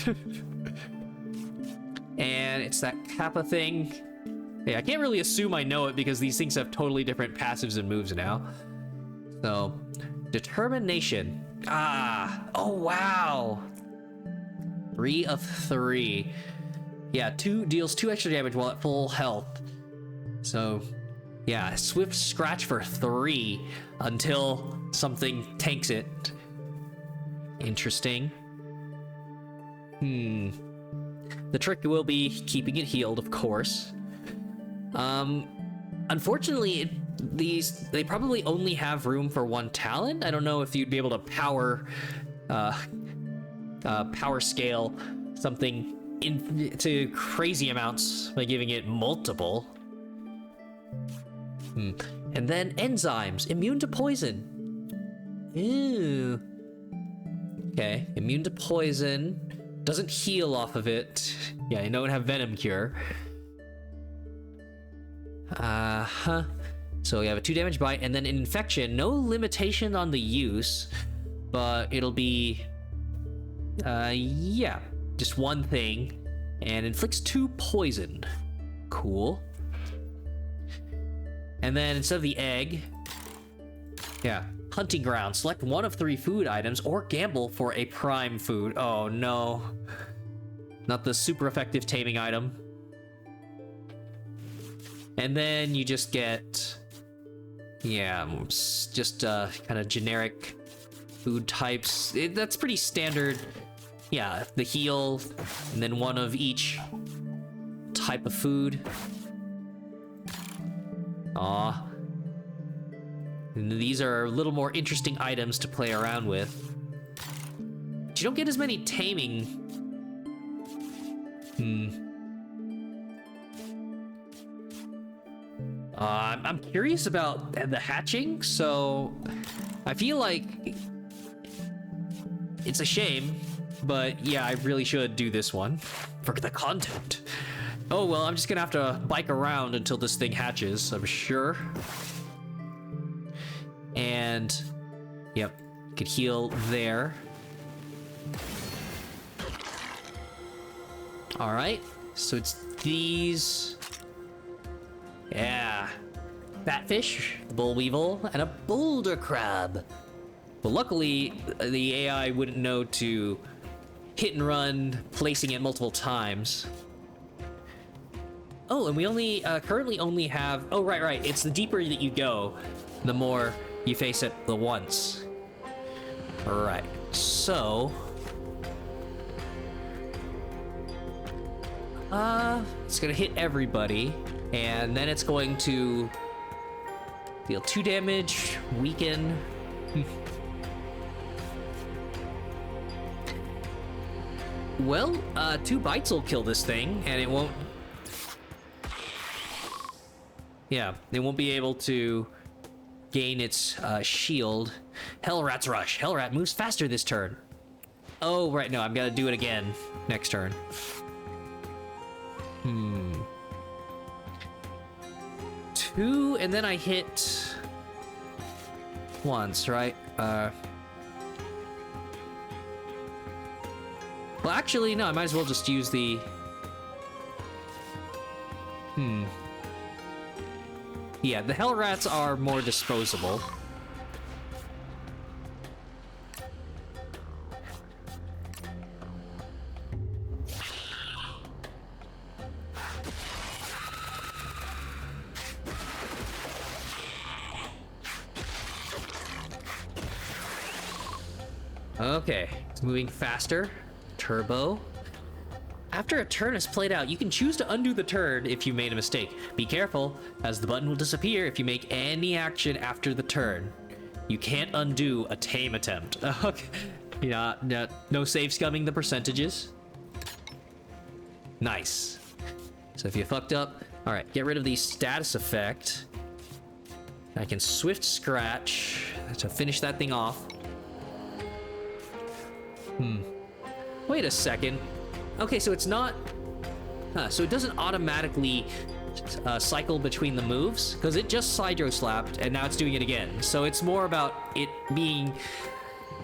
Speaker 1: And it's that Kappa thing. Yeah, I can't really assume I know it because these things have totally different passives and moves now. So, determination. Ah, oh wow. 3 of 3. Yeah, deals 2 extra damage while at full health. So, yeah, swift scratch for 3 until something tanks it. Interesting. The trick will be keeping it healed, of course. Unfortunately, they probably only have room for 1 talent. I don't know if you'd be able to power scale something into crazy amounts by giving it multiple. And then enzymes, immune to poison. Ew. Okay, immune to poison. Doesn't heal off of it. Yeah, I know it have venom cure. So we have a 2 damage bite, and then infection. No limitation on the use, but it'll be, yeah, just 1 thing, and inflicts 2 poison. Cool. And then instead of the egg, yeah, hunting ground. Select 1 of 3 food items or gamble for a prime food. Oh no, not the super effective taming item. And then you just get, yeah, just kind of generic food types. That's pretty standard. Yeah, the heal, and then 1 of each type of food. Aw. And these are a little more interesting items to play around with. But you don't get as many taming. I'm curious about the hatching, so I feel like it's a shame, but yeah, I really should do this one for the content. Oh well, I'm just gonna have to bike around until this thing hatches, I'm sure. And yep, could heal there. All right, so it's these. Yeah, fatfish, bull weevil, and a boulder crab. But luckily, the AI wouldn't know to hit and run, placing it multiple times. Oh, and we only currently only have. Oh, right. It's the deeper that you go, the more you face it the once. All right. So, it's gonna hit everybody. And then it's going to deal 2 damage, weaken. Well, 2 bites will kill this thing, and it won't... Yeah, it won't be able to gain its shield. Hellrat's Rush. Hellrat moves faster this turn. Oh, right, no, I'm gonna do it again next turn. 2, and then I hit once, right? Well, actually, no, I might as well just use the... Yeah, the Hellrats are more disposable. Okay, it's moving faster. Turbo. After a turn is played out, you can choose to undo the turn if you made a mistake. Be careful, as the button will disappear if you make any action after the turn. You can't undo a tame attempt. Okay. Yeah, no save scumming the percentages. Nice. So if you fucked up, all right, get rid of the status effect. I can swift scratch to finish that thing off. Wait a second. Okay, so it's not... so it doesn't automatically cycle between the moves, because it just Hydro slapped, and now it's doing it again. So it's more about it being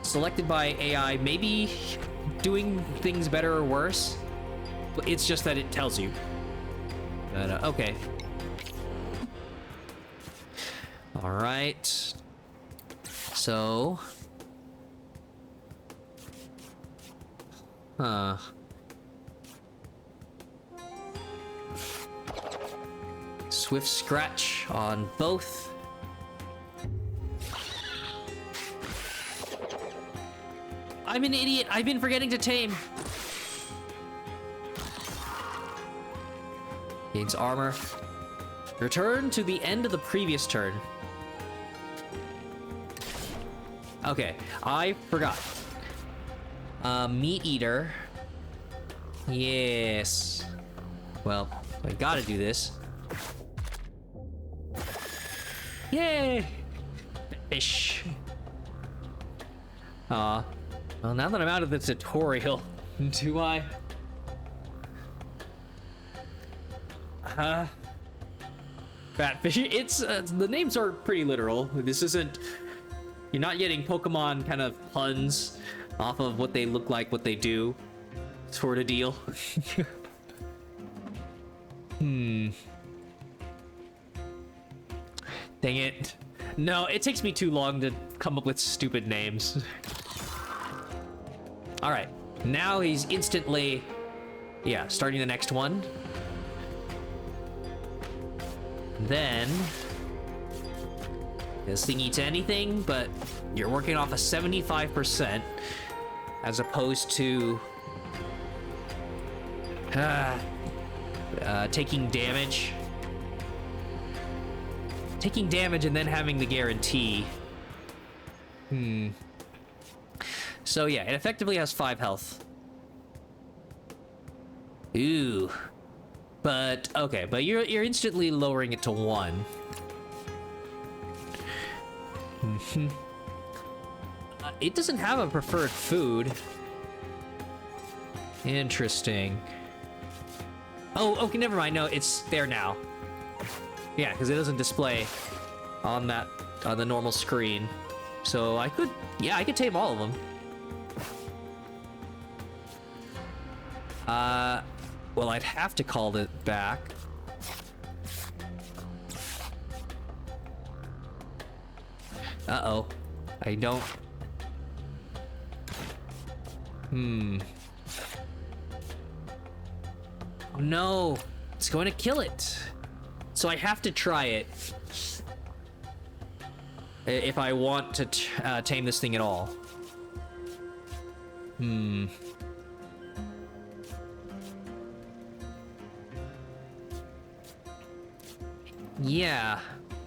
Speaker 1: selected by AI, maybe doing things better or worse. But it's just that it tells you. But, okay. All right. So... Swift scratch on both. I'm an idiot. I've been forgetting to tame. Gains armor. Return to the end of the previous turn. Okay, I forgot. Meat eater. Yes. Well, I gotta do this. Yay! Fish. Well, now that I'm out of the tutorial, do I? Fatfish. It's the names are pretty literal. This isn't. You're not getting Pokemon kind of puns off of what they look like, what they do, sort of deal. Dang it. No, it takes me too long to come up with stupid names. All right, now he's instantly, yeah, starting the next one. Then this thing eats anything, but you're working off a 75% as opposed to taking damage. Taking damage and then having the guarantee. So yeah, it effectively has 5 health. Ooh. But, okay, but you're instantly lowering it to 1. It doesn't have a preferred food. Interesting. Oh, okay, never mind. No, it's there now. Yeah, because it doesn't display on that, on the normal screen. So I could, yeah, I could tame all of them. Well, I'd have to call it back. Uh-oh. I don't... Oh no! It's going to kill it! So I have to try it. If I want to tame this thing at all. Yeah,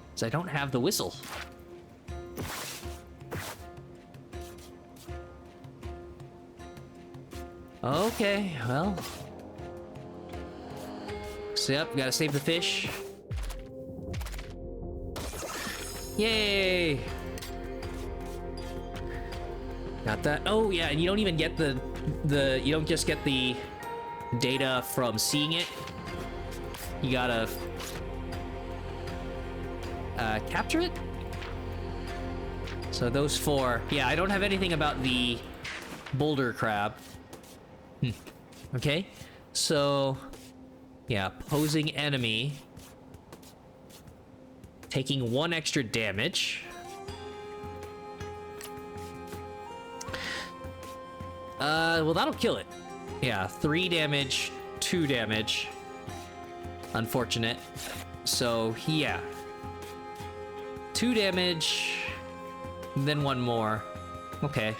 Speaker 1: because I don't have the whistle. Okay, well. So, yep, gotta save the fish. Yay! Got that. Oh, yeah, and you don't even get the you don't just get the data from seeing it. You gotta capture it. So those 4. Yeah, I don't have anything about the boulder crab. Okay, so yeah, posing enemy, taking 1 extra damage. Well, that'll kill it. Yeah, 3 damage, 2 damage. Unfortunate. So yeah, 2 damage, then 1 more. Okay.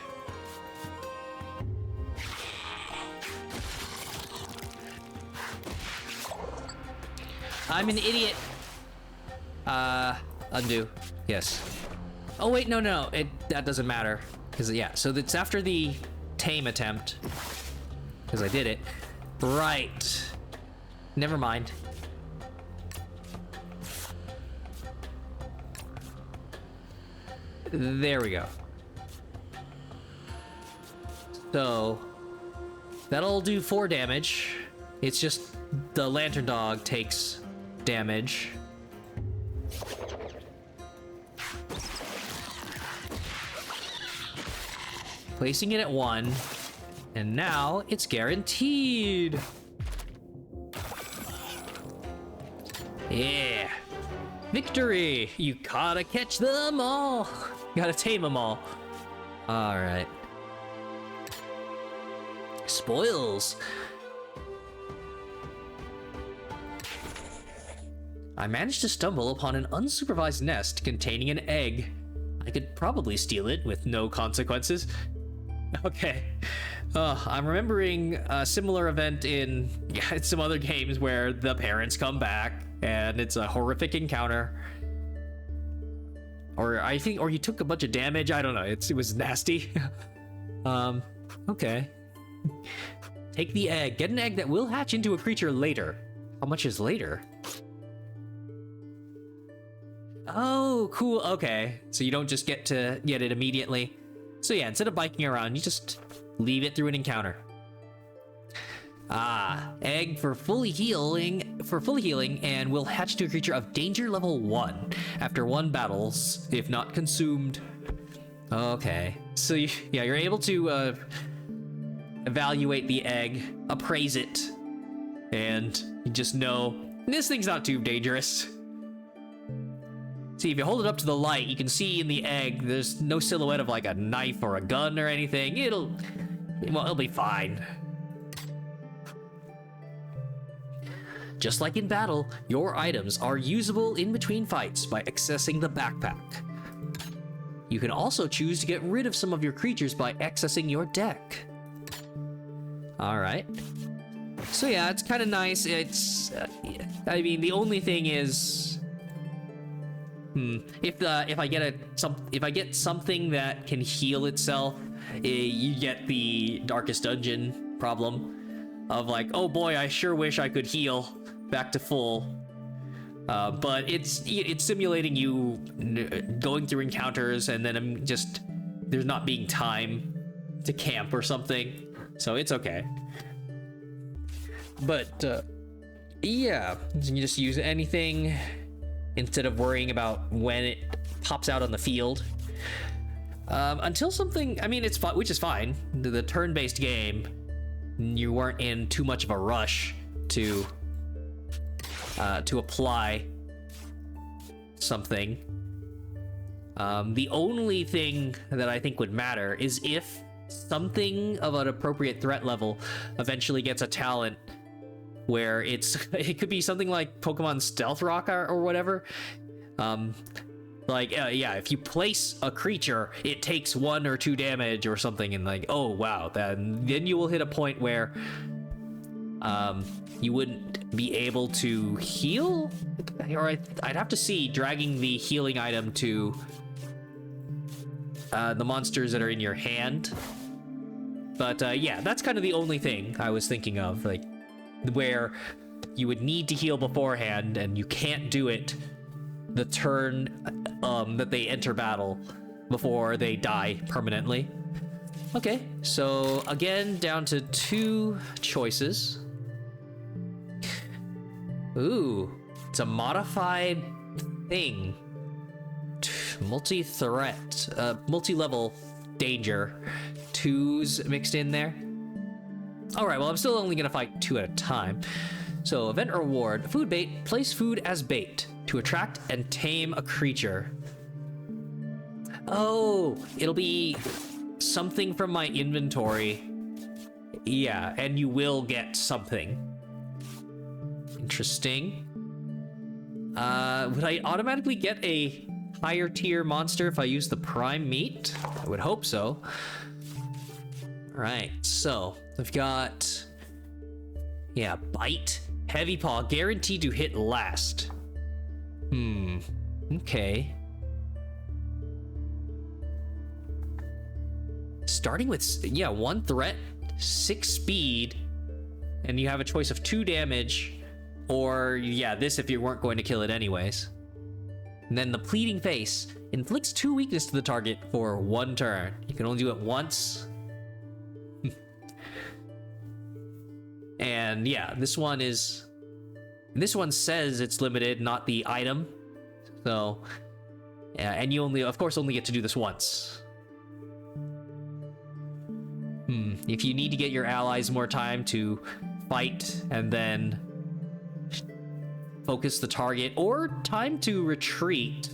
Speaker 1: I'm an idiot. Undo. Yes. Oh wait, no, that doesn't matter. Cause yeah, so it's after the tame attempt. Cause I did it. Right. Never mind. There we go. So that'll do 4 damage. It's just the lantern dog takes damage. Placing it at 1, and now it's guaranteed. Yeah. Victory! You gotta catch them all. You gotta tame them all. All right. Spoils. I managed to stumble upon an unsupervised nest containing an egg. I could probably steal it with no consequences. Okay. I'm remembering a similar event in some other games where the parents come back and it's a horrific encounter. Or you took a bunch of damage. I don't know. It was nasty. Okay. Take the egg. Get an egg that will hatch into a creature later. How much is later? Oh, cool. Okay. So you don't just get to get it immediately. So yeah, instead of biking around, you just leave it through an encounter. Egg for fully healing, and will hatch to a creature of danger level 1 after 1 battles, if not consumed. Okay. So you're able to evaluate the egg, appraise it, and you just know this thing's not too dangerous. See, if you hold it up to the light, you can see in the egg, there's no silhouette of like a knife or a gun or anything. It'll be fine. Just like in battle, your items are usable in between fights by accessing the backpack. You can also choose to get rid of some of your creatures by accessing your deck. All right. So yeah, it's kind of nice. It's, I mean, the only thing is, if I get something that can heal itself, you get the Darkest Dungeon problem of like, oh boy, I sure wish I could heal back to full. But it's simulating you going through encounters, and then there's not being time to camp or something, so it's okay. But yeah, you can just use anything instead of worrying about when it pops out on the field. Until something, I mean, it's fine, which is fine. The turn-based game, you weren't in too much of a rush to apply something. The only thing that I think would matter is if something of an appropriate threat level eventually gets a talent where it could be something like Pokemon Stealth Rock or whatever. Yeah, if you place a creature, it takes 1 or 2 damage or something, and like, oh wow, then you will hit a point where you wouldn't be able to heal, or I'd have to see dragging the healing item to the monsters that are in your hand. But yeah, that's kind of the only thing I was thinking of, like, where you would need to heal beforehand and you can't do it the turn that they enter battle before they die permanently. Okay, so again, down to 2 choices. Ooh, it's a modified thing. Multi-threat, multi-level danger. 2s mixed in there. Alright, well, I'm still only gonna fight 2 at a time. So, event reward, food bait, place food as bait to attract and tame a creature. Oh, it'll be something from my inventory. Yeah, and you will get something. Interesting. Would I automatically get a higher tier monster if I use the prime meat? I would hope so. Alright, so I've got, yeah, bite, Heavy Paw, guaranteed to hit last. Okay. Starting with, yeah, 1 threat, 6 speed, and you have a choice of 2 damage, or, yeah, this if you weren't going to kill it anyways. And then the Pleading Face inflicts 2 weakness to the target for 1 turn. You can only do it once. And yeah, this one says it's limited, not the item. So, yeah, and you only, of course, only get to do this once. If you need to get your allies more time to fight and then focus the target, or time to retreat.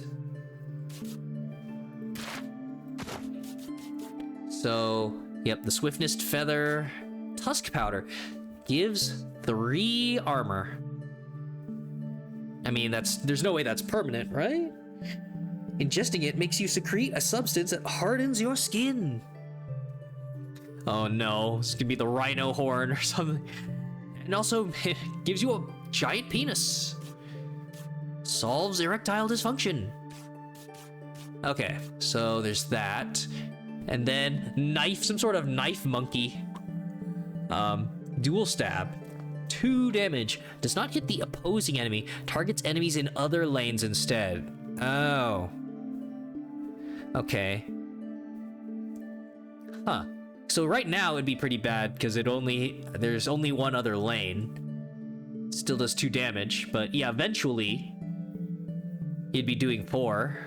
Speaker 1: So, yep, the Swiftness Feather Tusk Powder gives 3 armor. I mean, there's no way that's permanent, right? Ingesting it makes you secrete a substance that hardens your skin. Oh no, this could be the rhino horn or something. And also, it gives you a giant penis. Solves erectile dysfunction. Okay, so there's that. And then knife, some sort of knife monkey. Dual stab. 2 damage. Does not hit the opposing enemy. Targets enemies in other lanes instead. Oh. Okay. Huh. So right now it'd be pretty bad because there's only 1 other lane. Still does 2 damage, but yeah, eventually it'd be doing 4.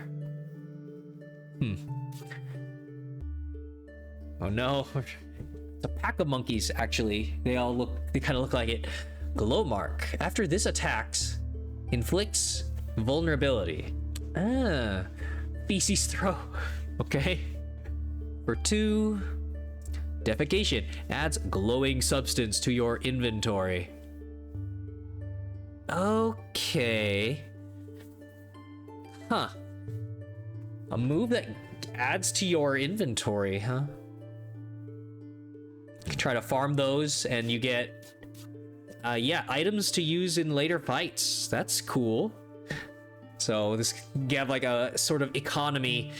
Speaker 1: Oh no. It's a pack of monkeys, actually. They kind of look like it. Glow Mark. After this attacks, inflicts vulnerability. Feces throw. Okay. For 2, defecation adds glowing substance to your inventory. Okay. Huh. A move that adds to your inventory, huh? You can try to farm those and you get, yeah, items to use in later fights. That's cool. So this, you have like a sort of economy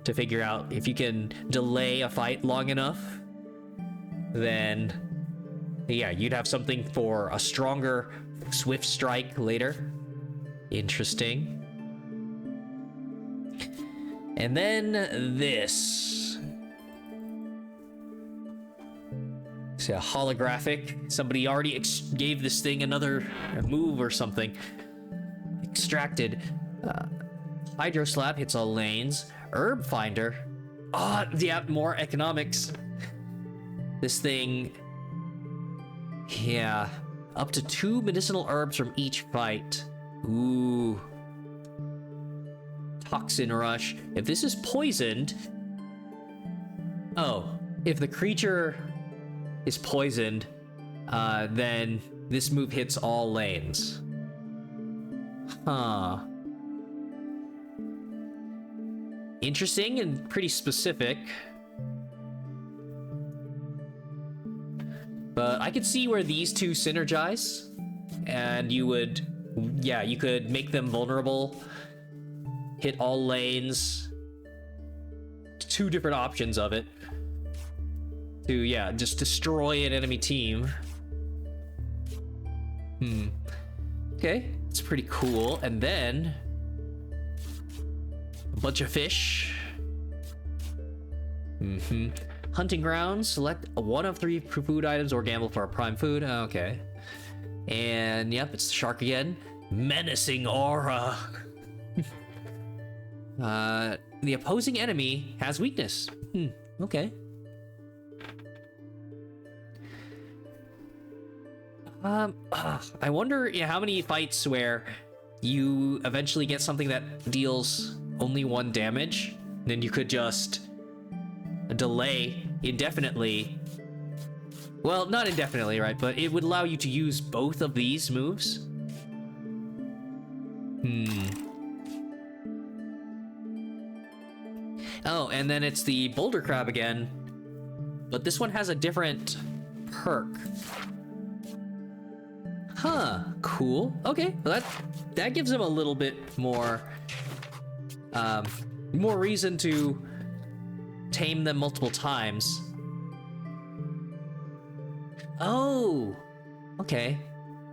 Speaker 1: to figure out if you can delay a fight long enough, then yeah, you'd have something for a stronger swift strike later. Interesting. And then this. It's a holographic. Somebody already gave this thing another move or something. Extracted. Hydro Slab hits all lanes. Herb Finder. Oh, yeah, more economics. This thing. Yeah. Up to 2 medicinal herbs from each fight. Ooh. Toxin Rush. If this is poisoned... Oh. If the creature is poisoned, then this move hits all lanes. Huh. Interesting and pretty specific. But I could see where these two synergize. And you would... Yeah, you could make them vulnerable. Hit all lanes. 2 different options of it. To, yeah, just destroy an enemy team. Okay, it's pretty cool. And then... a bunch of fish. Hunting grounds. Select 1 of 3 food items or gamble for a prime food. Okay. And, yep, it's the shark again. Menacing aura. The opposing enemy has weakness. Okay. I wonder how many fights where you eventually get something that deals only 1 damage, then you could just delay indefinitely. Well, not indefinitely, right? But it would allow you to use both of these moves. Oh, and then it's the Boulder Crab again. But this one has a different perk. Huh, cool. Okay, well that gives him a little bit more more reason to tame them multiple times. Oh, okay.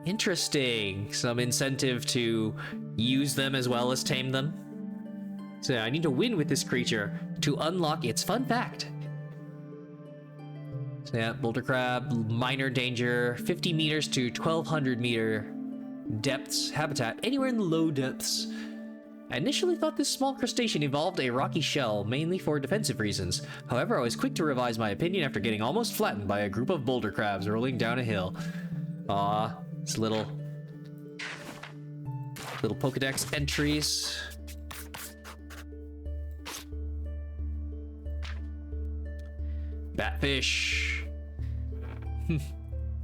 Speaker 1: Interesting. Some incentive to use them as well as tame them. So I need to win with this creature to unlock its fun fact. So yeah, boulder crab, minor danger, 50 meters to 1200 meter depths, habitat, anywhere in the low depths. I initially thought this small crustacean evolved a rocky shell, mainly for defensive reasons. However, I was quick to revise my opinion after getting almost flattened by a group of boulder crabs rolling down a hill. Aw, it's little Pokedex entries. Batfish.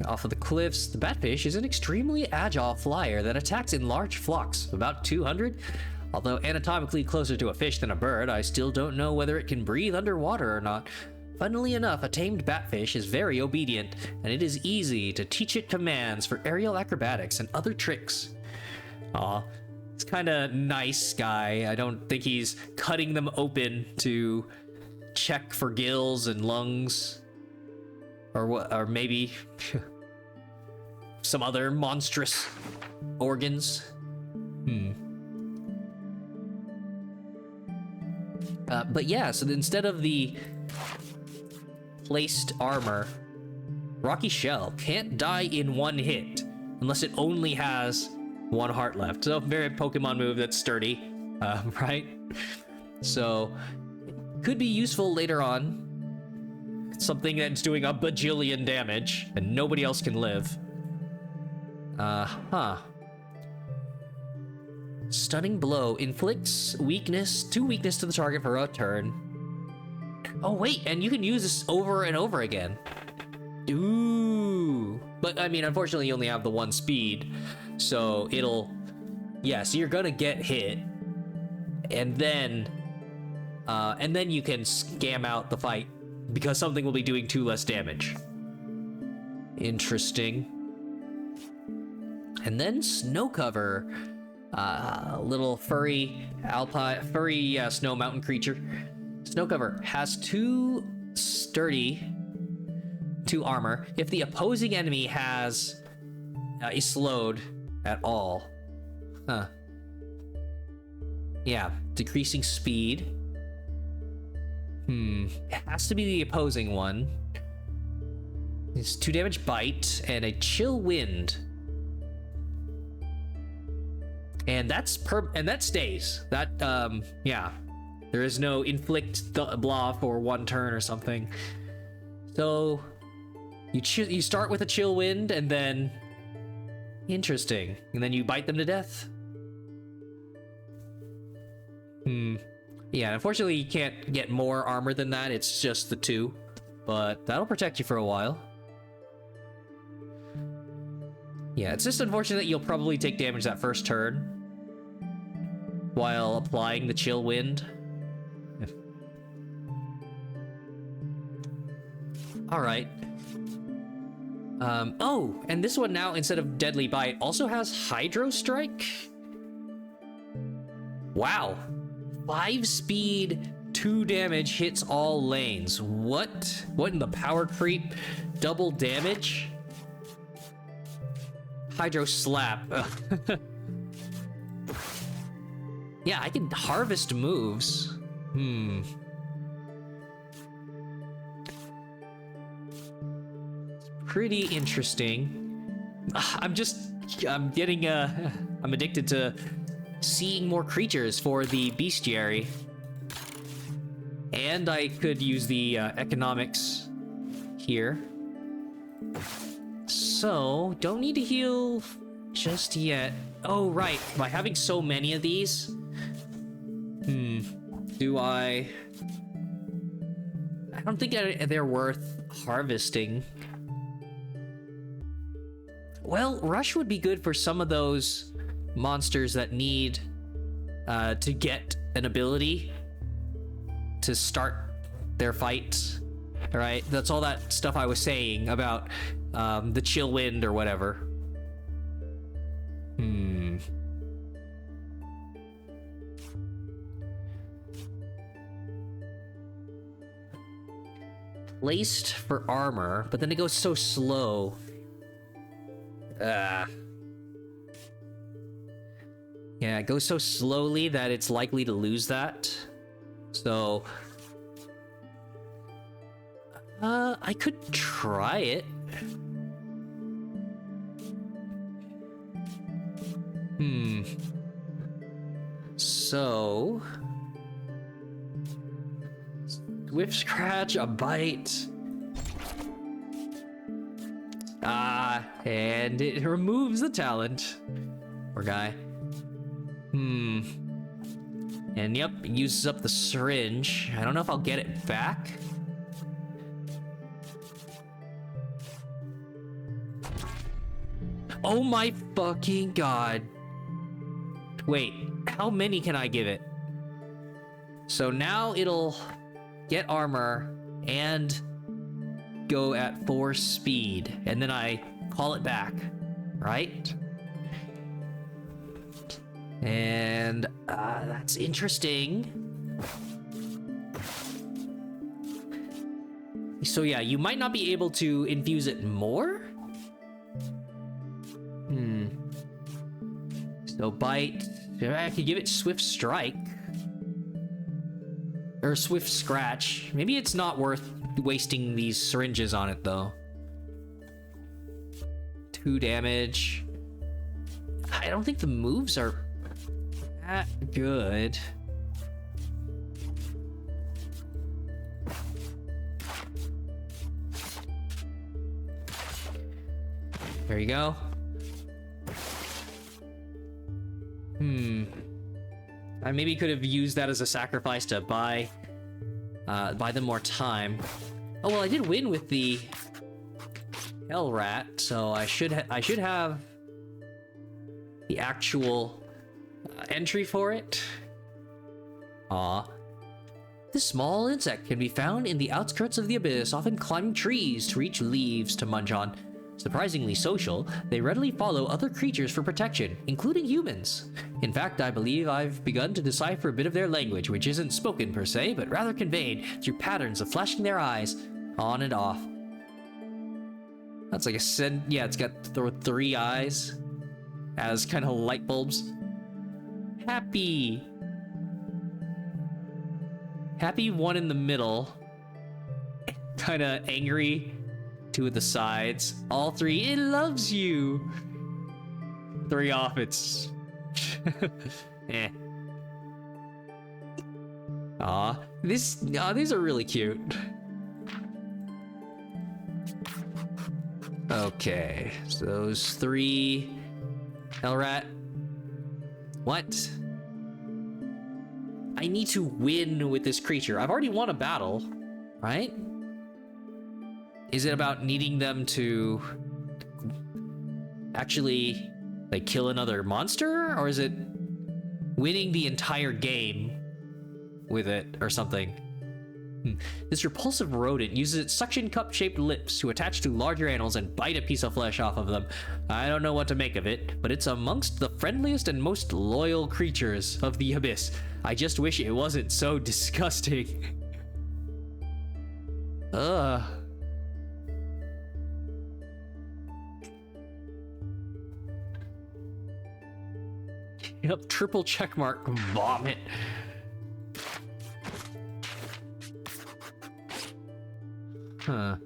Speaker 1: Off of the cliffs, the batfish is an extremely agile flyer that attacks in large flocks, about 200. Although anatomically closer to a fish than a bird, I still don't know whether it can breathe underwater or not. Funnily enough, a tamed batfish is very obedient, and it is easy to teach it commands for aerial acrobatics and other tricks. Aw, it's kinda nice guy. I don't think he's cutting them open to check for gills and lungs. Or what? Or maybe some other monstrous organs. But yeah, so instead of the placed armor, Rocky Shell can't die in one hit unless it only has one heart left. So very Pokemon move that's sturdy, right? So could be useful later on. Something that's doing a bajillion damage and nobody else can live. Stunning blow inflicts weakness to the target for a turn. Oh wait, and you can use this over and over again. Ooh. But I mean, unfortunately you only have the one speed, so it'll, yeah, so you're gonna get hit, and then you can scam out the fight because something will be doing 2 less damage. Interesting. And then snow cover. Little furry snow mountain creature. Snow cover has 2 armor if the opposing enemy is slowed at all. Yeah, decreasing speed. It has to be the opposing one. It's 2 damage bite and a chill wind. And that stays. That yeah. There is no inflict blah for 1 turn or something. So you start with a chill wind and then interesting. And then you bite them to death. Yeah, unfortunately you can't get more armor than that. It's just the 2. But that'll protect you for a while. Yeah, it's just unfortunate that you'll probably take damage that first turn while applying the chill wind. Alright. Oh, and this one now, instead of Deadly Bite, also has Hydro Strike? Wow. 5 speed, 2 damage, hits all lanes. What? What in the power creep? Double damage? Hydro Slap. Yeah, I can harvest moves. Pretty interesting. I'm addicted to seeing more creatures for the bestiary. And I could use the economics here. So, don't need to heal just yet. Oh, right. By having so many of these, do I don't think they're worth harvesting. Well, Rush would be good for some of those monsters that need to get an ability to start their fights. All right, that's all that stuff I was saying about the chill wind or whatever. placed for armor, but then it goes so slow. Yeah, it goes so slowly that it's likely to lose that. So, I could try it. So, Swift Scratch, a bite. And it removes the talent. Poor guy. And yep, it uses up the syringe. I don't know if I'll get it back. Oh my fucking god. Wait, how many can I give it? So now it'll get armor and go at 4 speed, and then I call it back, right? And that's interesting. So yeah, you might not be able to infuse it more? So bite. I could give it Swift Strike. Or Swift Scratch. Maybe it's not worth wasting these syringes on it, though. 2 damage. I don't think the moves are that good. There you go. I maybe could have used that as a sacrifice to buy them more time. Oh well, I did win with the Hell Rat, so I should have the actual entry for it. Aw. This small insect can be found in the outskirts of the abyss, often climbing trees to reach leaves to munch on. Surprisingly social, they readily follow other creatures for protection, including humans. In fact, I believe I've begun to decipher a bit of their language, which isn't spoken per se, but rather conveyed through patterns of flashing their eyes on and off. That's like yeah, it's got 3 eyes as kind of light bulbs. Happy. Happy, one in the middle. Kind of angry. 2 at the sides. All 3, it loves you. 3 off, it's... eh. Aw, these are really cute. Okay, so those 3... Hellrat. What? I need to win with this creature. I've already won a battle, right? Is it about needing them to actually, like, kill another monster? Or is it winning the entire game with it or something? This repulsive rodent uses its suction cup-shaped lips to attach to larger animals and bite a piece of flesh off of them. I don't know what to make of it, but it's amongst the friendliest and most loyal creatures of the abyss. I just wish it wasn't so disgusting. Ugh. Yep, triple checkmark, vomit. Huh.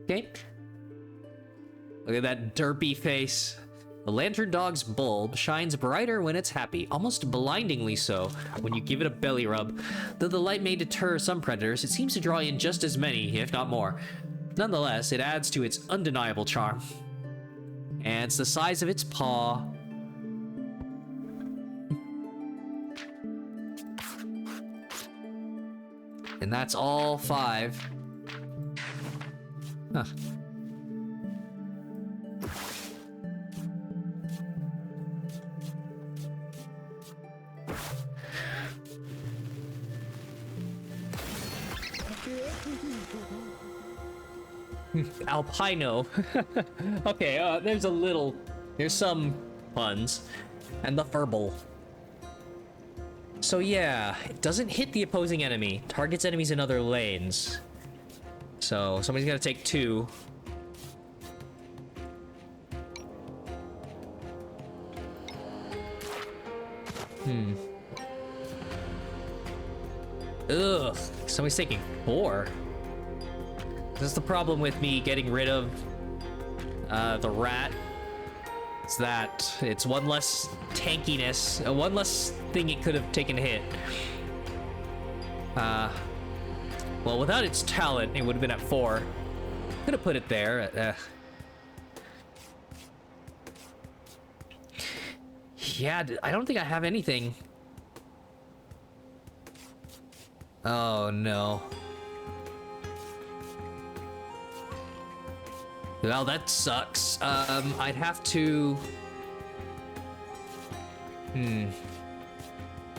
Speaker 1: Okay. Look at that derpy face. The lantern dog's bulb shines brighter when it's happy, almost blindingly so when you give it a belly rub. Though the light may deter some predators, it seems to draw in just as many, if not more. Nonetheless, it adds to its undeniable charm. And it's the size of its paw. And that's all 5. Huh. Alpino. Okay, there's some puns. And the furball. So yeah, it doesn't hit the opposing enemy. Targets enemies in other lanes. So somebody's gotta take 2. Ugh, somebody's taking 4. That's the problem with me getting rid of the rat. It's that it's one less tankiness, one less thing it could have taken a hit. Well, without its talent, it would have been at 4. Could have put it there. Yeah, I don't think I have anything. Oh no. Well, that sucks. I'd have to...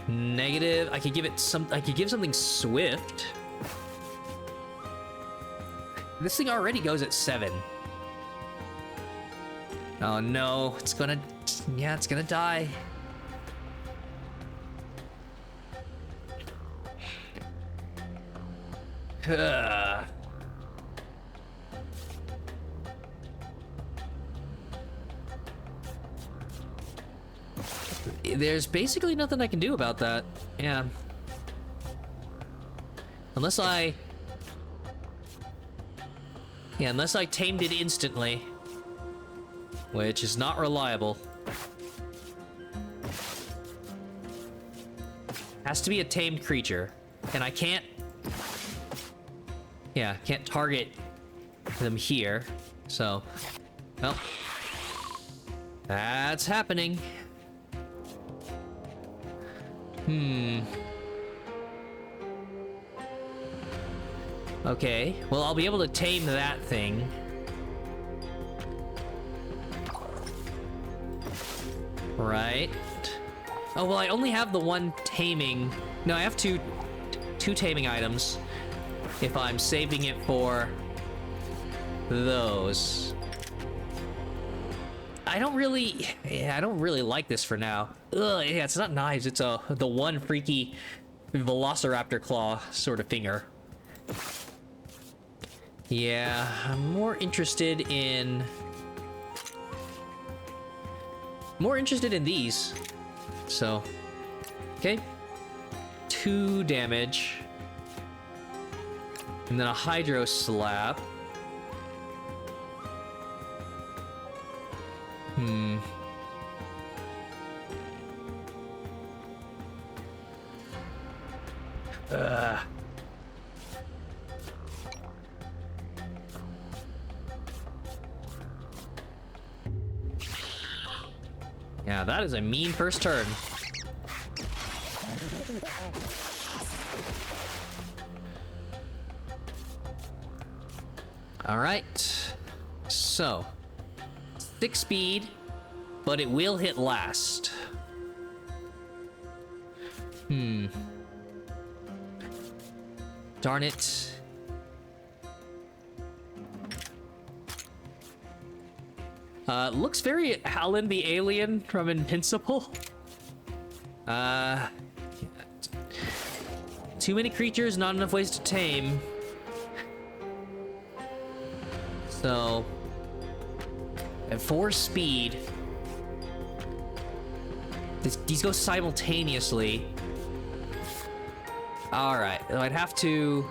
Speaker 1: Negative. I could give it some... I could give something swift. This thing already goes at 7. Oh no, it's gonna... Yeah, it's gonna die. Ugh. There's basically nothing I can do about that. Yeah. Unless I... Yeah, unless I tamed it instantly. Which is not reliable. Has to be a tamed creature. And I can't... Yeah, can't target them here. So... Well... That's happening. Okay, well, I'll be able to tame that thing. Right. Oh, well, I only have the one taming... No, I have two taming items. If I'm saving it for... those. I don't really... Yeah, I don't really like this for now. Ugh, yeah, it's not knives, it's the one freaky Velociraptor claw sort of finger. Yeah, I'm more interested in these. So, okay. 2 damage. And then a Hydro Slap. Yeah, that is a mean first turn. All right. So, 6 speed, but it will hit last. Darn it. Looks very Alan the Alien from Invincible. Too many creatures, not enough ways to tame. So, at 4 speed, these go simultaneously. All right, I'd have to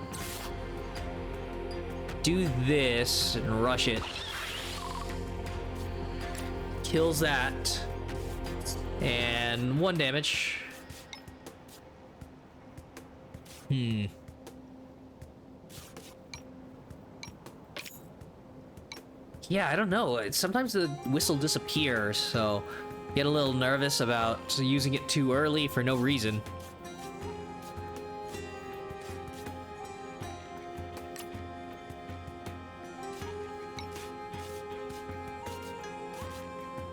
Speaker 1: do this and rush it. Kills that. And 1 damage. Yeah, I don't know. Sometimes the whistle disappears, so get a little nervous about using it too early for no reason.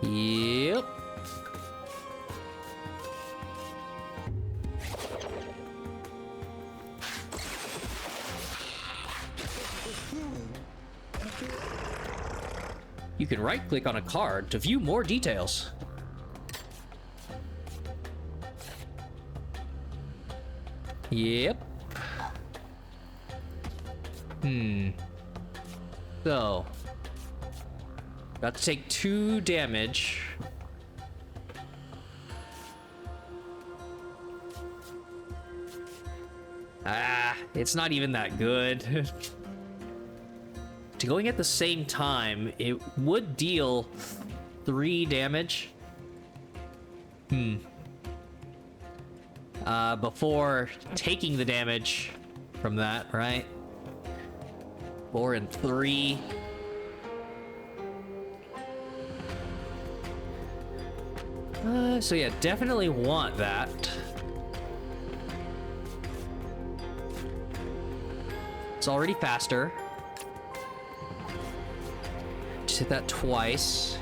Speaker 1: Yep. You can right-click on a card to view more details. Yep. So, got to take 2 damage. It's not even that good. To going at the same time, it would deal 3 damage. Before taking the damage from that, right? 4 and 3. So yeah, definitely want that. It's already faster. Just hit that twice.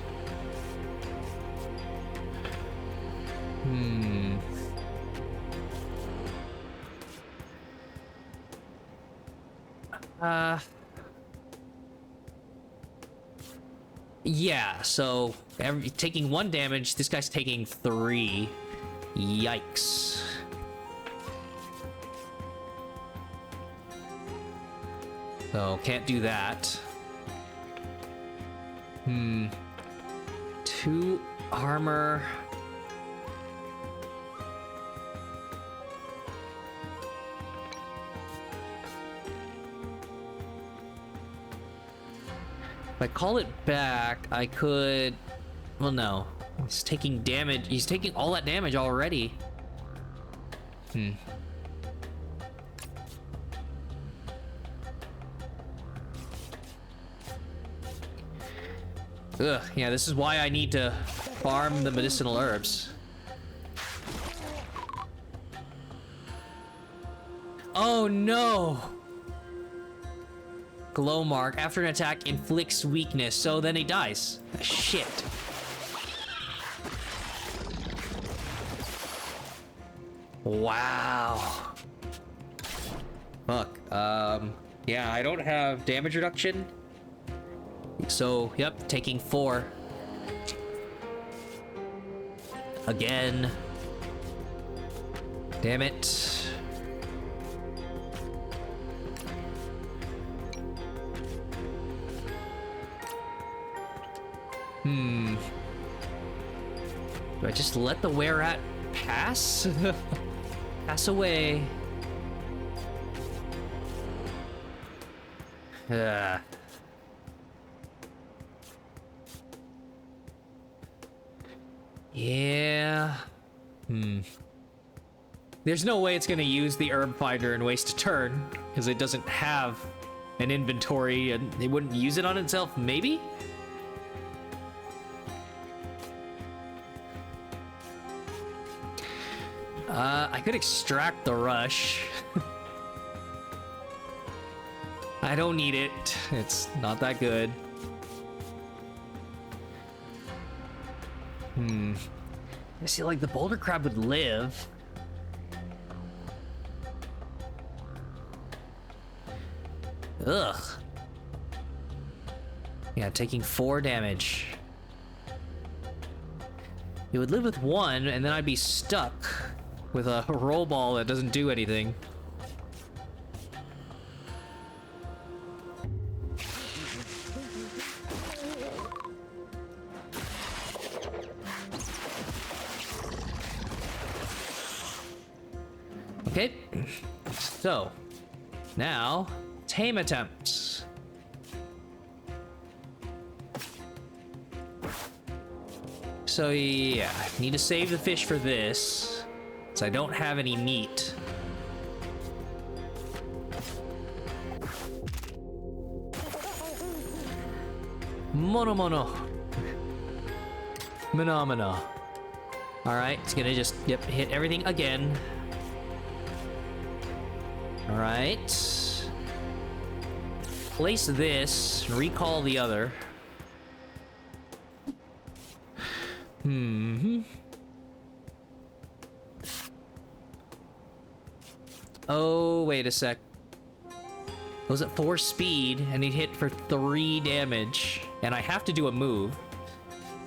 Speaker 1: Yeah, so taking 1 damage, this guy's taking 3. Yikes. So, can't do that. 2 armor. If I call it back, I could... Well, no. He's taking damage. He's taking all that damage already. Ugh, yeah, this is why I need to farm the medicinal herbs. Oh no! Glow mark. After an attack, inflicts weakness, so then he dies. Shit. Wow. Fuck. Yeah, I don't have damage reduction. So, yep, taking 4. Again. Damn it. Do I just let the were-rat pass? Pass away. Yeah. There's no way it's gonna use the herb finder and waste a turn, because it doesn't have an inventory, and it wouldn't use it on itself, maybe? I could extract the rush. I don't need it. It's not that good. I see, like, the boulder crab would live. Ugh. Yeah, taking 4 damage. It would live with 1, and then I'd be stuck with a roll ball that doesn't do anything. Okay, so now tame attempts. So yeah, need to save the fish for this, so I don't have any meat. Mono. Phenomena. Alright, it's gonna just, yep, hit everything again. Alright. Place this, recall the other. Oh, wait a sec. It was at 4 speed, and he'd hit for 3 damage. And I have to do a move,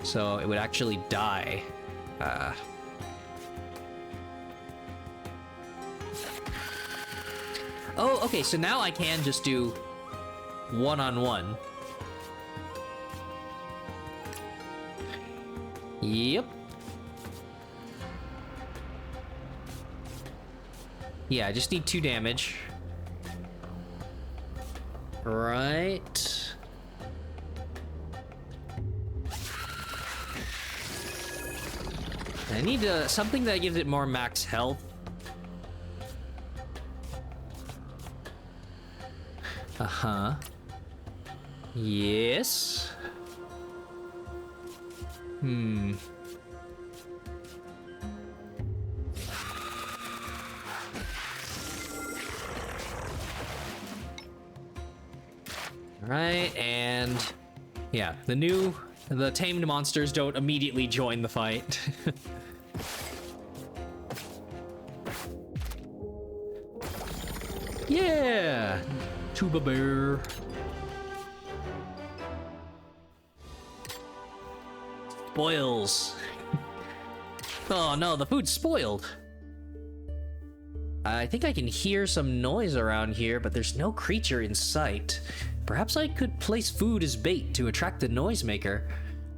Speaker 1: so it would actually die. Oh, okay, so now I can just do one-on-one. Yep. Yeah, I just need 2 damage. Right. I need something that gives it more max health. Uh-huh. Yes. Right, and yeah, the tamed monsters don't immediately join the fight. Yeah, Tuba Bear. Spoils. Oh no, the food's spoiled. I think I can hear some noise around here, but there's no creature in sight. Perhaps I could place food as bait to attract the noisemaker.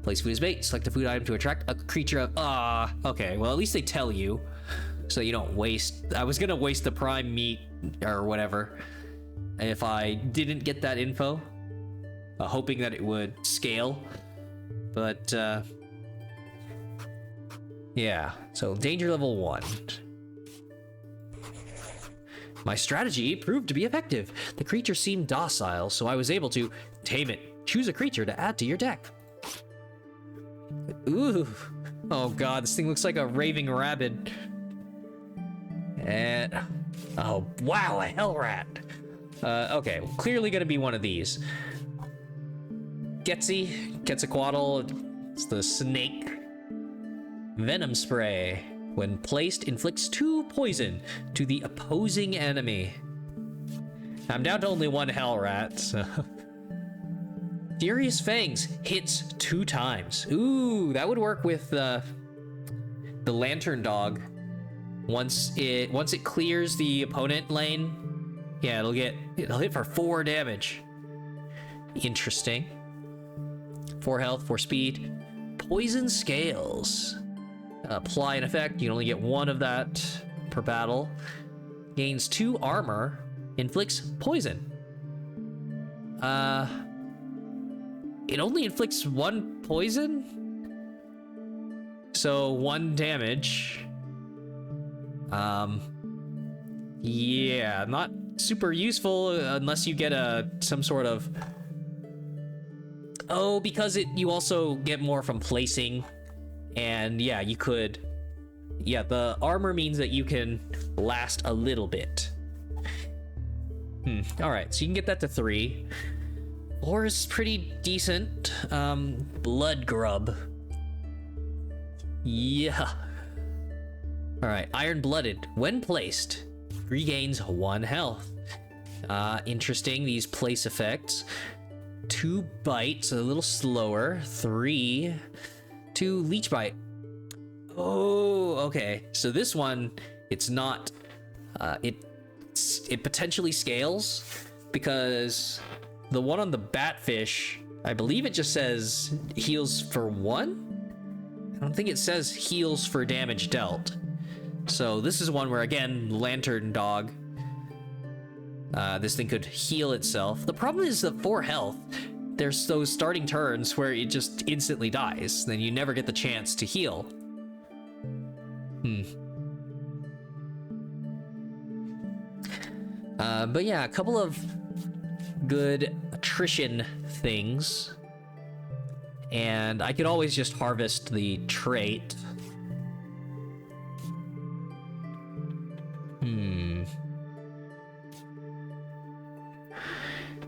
Speaker 1: Place food as bait, select a food item to attract a creature of... okay, well at least they tell you, so you don't waste... I was gonna waste the prime meat, or whatever, if I didn't get that info, hoping that it would scale, but, yeah, so danger level 1. My strategy proved to be effective. The creature seemed docile, so I was able to tame it. Choose a creature to add to your deck. Ooh. Oh god, this thing looks like a raving rabbit. And... oh, wow, a hell rat. Okay, clearly gonna be one of these. Quetzalcoatl, it's the snake. Venom spray. When placed, inflicts 2 poison to the opposing enemy. I'm down to only 1 hell rat, so... Furious Fangs hits 2 times. Ooh, that would work with the lantern dog. Once it clears the opponent lane, yeah, it'll hit for 4 damage. Interesting. 4 health, 4 speed. Poison Scales. Apply an effect. You can only get 1 of that per battle. Gains 2 armor. Inflicts poison. It only inflicts 1 poison? So 1 damage. Yeah, not super useful unless you get some sort of... oh, because you also get more from placing. And yeah, you could... yeah, the armor means that you can last a little bit. Alright, so you can get that to 3. Ore is pretty decent. Blood Grub. Yeah. Alright, Iron Blooded. When placed, regains 1 health. Interesting, these place effects. 2 Bite, so a little slower. 3... 2 Leech Bite. Oh, okay. So this one, it's not... it potentially scales, because the one on the Batfish, I believe it just says heals for 1? I don't think it says heals for damage dealt. So this is one where, again, Lantern Dog, this thing could heal itself. The problem is the 4 health. There's those starting turns where it just instantly dies. Then you never get the chance to heal. But yeah, a couple of good attrition things. And I could always just harvest the trait.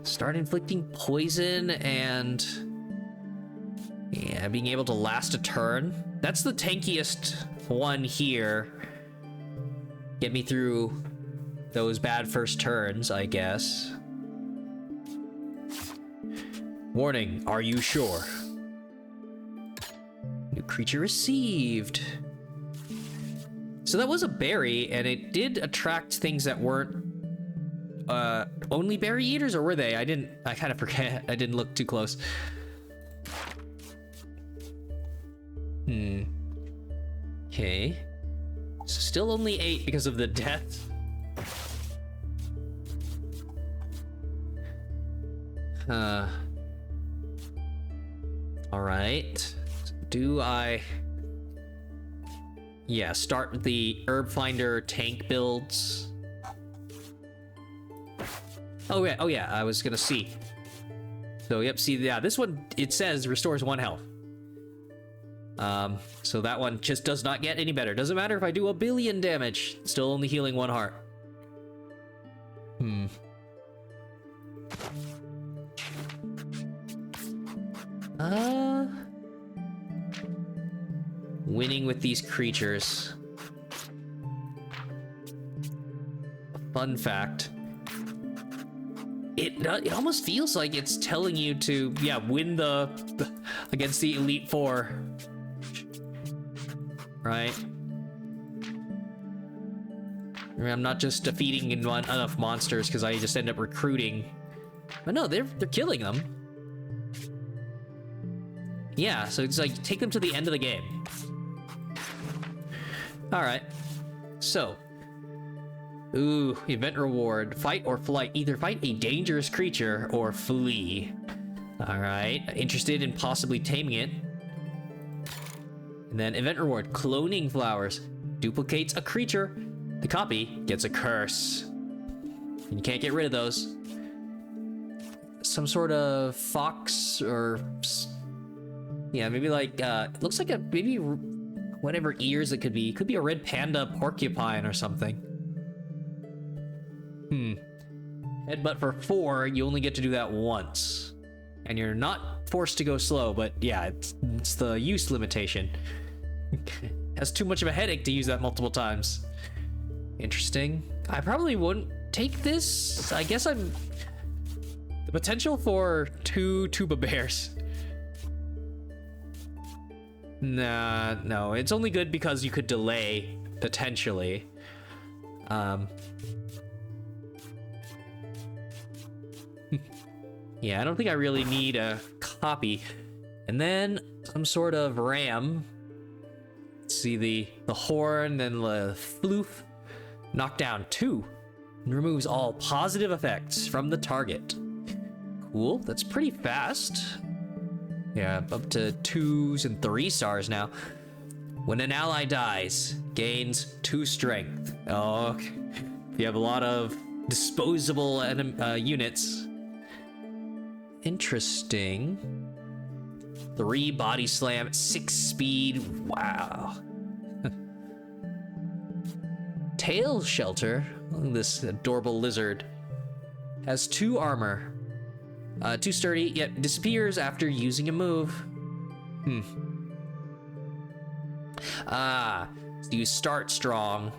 Speaker 1: Start inflicting poison and... yeah, being able to last a turn. That's the tankiest one here. Get me through those bad first turns, I guess. Warning, are you sure? New creature received. So that was a berry, and it did attract things that weren't only berry eaters, or were they? I kind of forget. I didn't look too close. Okay. So still only 8 because of the death. All right. Do I... Yeah, start the herb finder tank builds. Oh yeah, I was gonna see. So yep, see, yeah, this one, it says restores 1 health. So that one just does not get any better. Doesn't matter if I do 1 billion damage, still only healing 1 heart. Winning with these creatures. Fun fact. It almost feels like it's telling you to, yeah, win the against the Elite Four. Right? I'm not just defeating enough monsters because I just end up recruiting. But no, they're killing them. Yeah, so it's like, take them to the end of the game. Alright. So. Ooh, event reward. Fight or flight. Either fight a dangerous creature or flee. Alright. Interested in possibly taming it. And then event reward. Cloning flowers. Duplicates a creature. The copy gets a curse. And you can't get rid of those. Some sort of fox or... Yeah, maybe like, looks like a, maybe whatever ears it could be. It could be a red panda porcupine or something. Headbutt for 4, you only get to do that once. And you're not forced to go slow, but yeah, it's the use limitation. Has too much of a headache to use that multiple times. Interesting. I probably wouldn't take this. I guess I'm... The potential for 2 tuba bears. Nah, no, it's only good because you could delay, potentially. Yeah, I don't think I really need a copy. And then some sort of ram. Let's see, the horn, then the floof. Knock down 2. And removes all positive effects from the target. Cool, that's pretty fast. Yeah, up to 2s and 3 stars now. When an ally dies, gains 2 strength. Oh, okay. If you have a lot of disposable units. Interesting. 3 body slam, 6 speed. Wow. Tail shelter. This adorable lizard has 2 armor. 2 sturdy, yet disappears after using a move. So you start strong.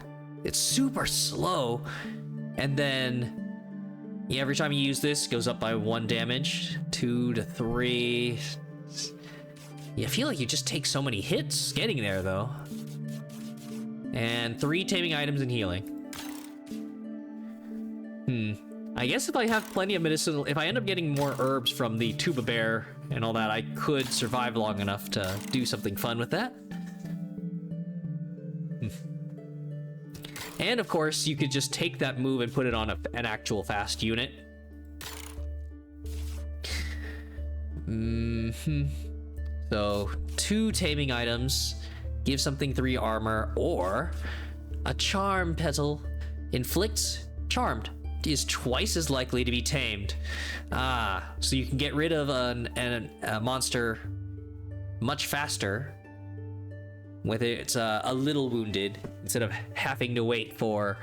Speaker 1: It's super slow. And then... Yeah, every time you use this, it goes up by 1 damage. 2 to 3. Yeah, I feel like you just take so many hits getting there, though. And 3 taming items and healing. I guess if I have plenty of medicinal... If I end up getting more herbs from the tuba bear and all that, I could survive long enough to do something fun with that. And of course, you could just take that move and put it on an actual fast unit. So, 2 taming items, give something 3 armor, or a charm petal. Inflicts charmed. Is twice as likely to be tamed. So you can get rid of a monster much faster with it's a little wounded instead of having to wait for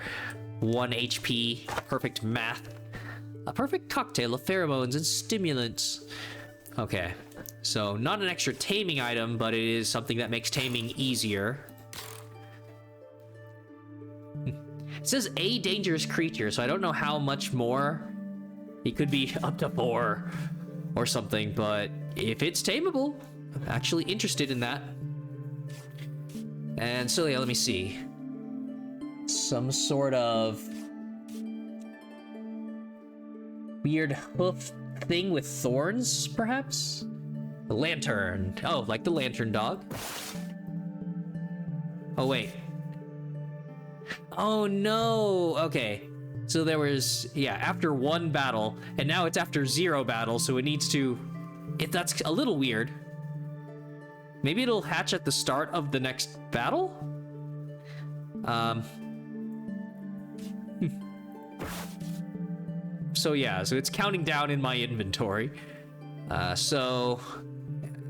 Speaker 1: 1 HP. Perfect math. A perfect cocktail of pheromones and stimulants. Okay, so not an extra taming item, but it is something that makes taming easier. It says a dangerous creature, so I don't know how much more. It could be up to 4 or something, but if it's tameable, I'm actually interested in that. And so yeah, let me see. Some sort of weird hoof thing with thorns, perhaps? The lantern. Oh, like the lantern dog. Oh, wait. Oh, no. Okay. So there was, yeah, after 1 battle, and now it's after 0 battle, so it needs to... That's a little weird. Maybe it'll hatch at the start of the next battle? So yeah, so it's counting down in my inventory. So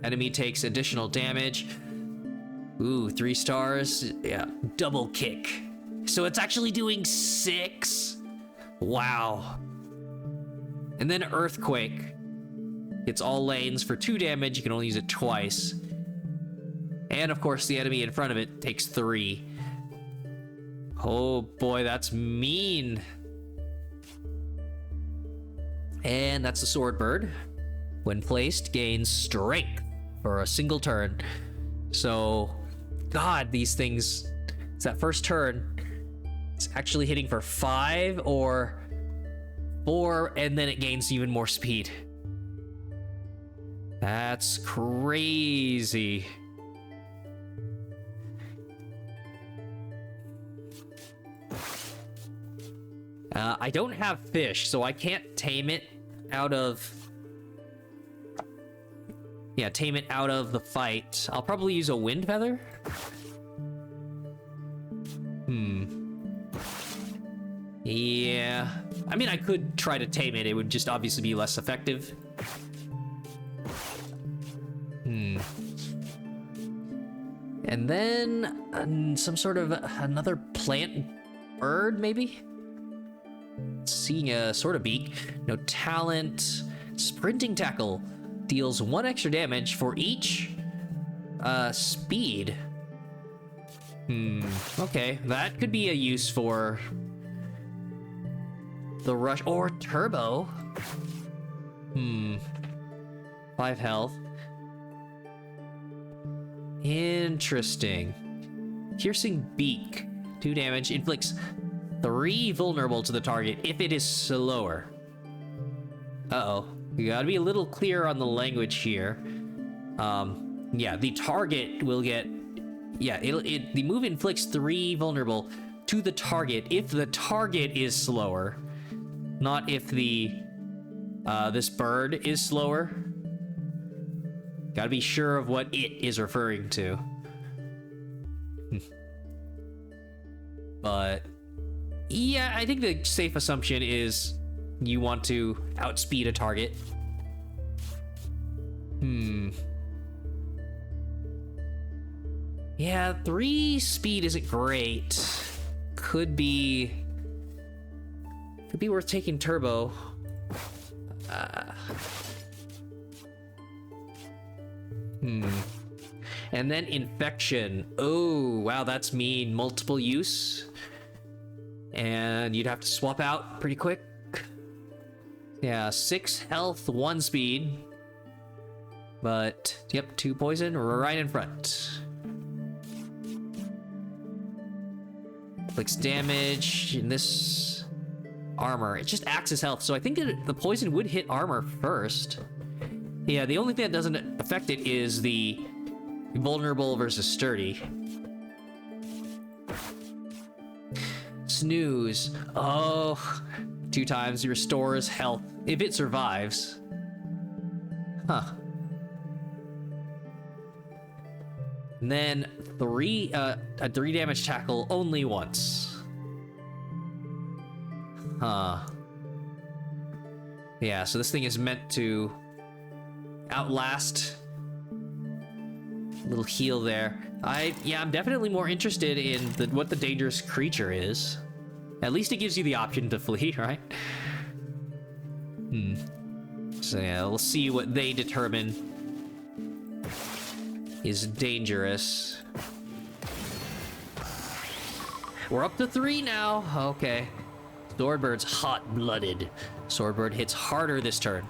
Speaker 1: enemy takes additional damage. Ooh, 3 stars. Yeah, double kick. So it's actually doing 6. Wow. And then earthquake. It's all lanes for 2 damage. You can only use it twice. And of course, the enemy in front of it takes 3. Oh boy, that's mean. And that's the sword bird. When placed, gains strength for a single turn. So, God, these things, it's that first turn. It's actually hitting for 5 or 4, and then it gains even more speed. That's crazy. I don't have fish, so I can't tame it out of... Yeah, tame it out of the fight. I'll probably use a wind feather. Yeah. I mean, I could try to tame it. It would just obviously be less effective. And then some sort of another plant bird, maybe? Seeing a sort of beak. No talent. Sprinting tackle. Deals 1 extra damage for each speed. Okay, that could be a use for the rush or turbo. 5 health. Interesting. Piercing beak. 2 damage. Inflicts 3 vulnerable to the target if it is slower. Uh-oh. You gotta be a little clear on the language here. Yeah, the target will get... Yeah, the move inflicts 3 vulnerable to the target if the target is slower. Not if the... this bird is slower. Gotta be sure of what it is referring to. But... Yeah, I think the safe assumption is you want to outspeed a target. Yeah, 3 speed isn't great. Could be worth taking turbo. And then infection. Oh, wow, that's mean. Multiple use. And you'd have to swap out pretty quick. Yeah, 6 health, 1 speed. But, yep, 2 poison right in front. Inflicts damage in this armor. It just acts as health, so I think that the poison would hit armor first. Yeah, the only thing that doesn't affect it is the vulnerable versus sturdy. Snooze. Oh, 2 times restores health if it survives. Huh. And then a 3 damage tackle only once. Huh. Yeah, so this thing is meant to outlast. Little heal there. I'm definitely more interested in what the dangerous creature is. At least it gives you the option to flee, right? So yeah, we'll see what they determine is dangerous. We're up to 3 now. Okay. Swordbird's hot-blooded. Swordbird hits harder this turn.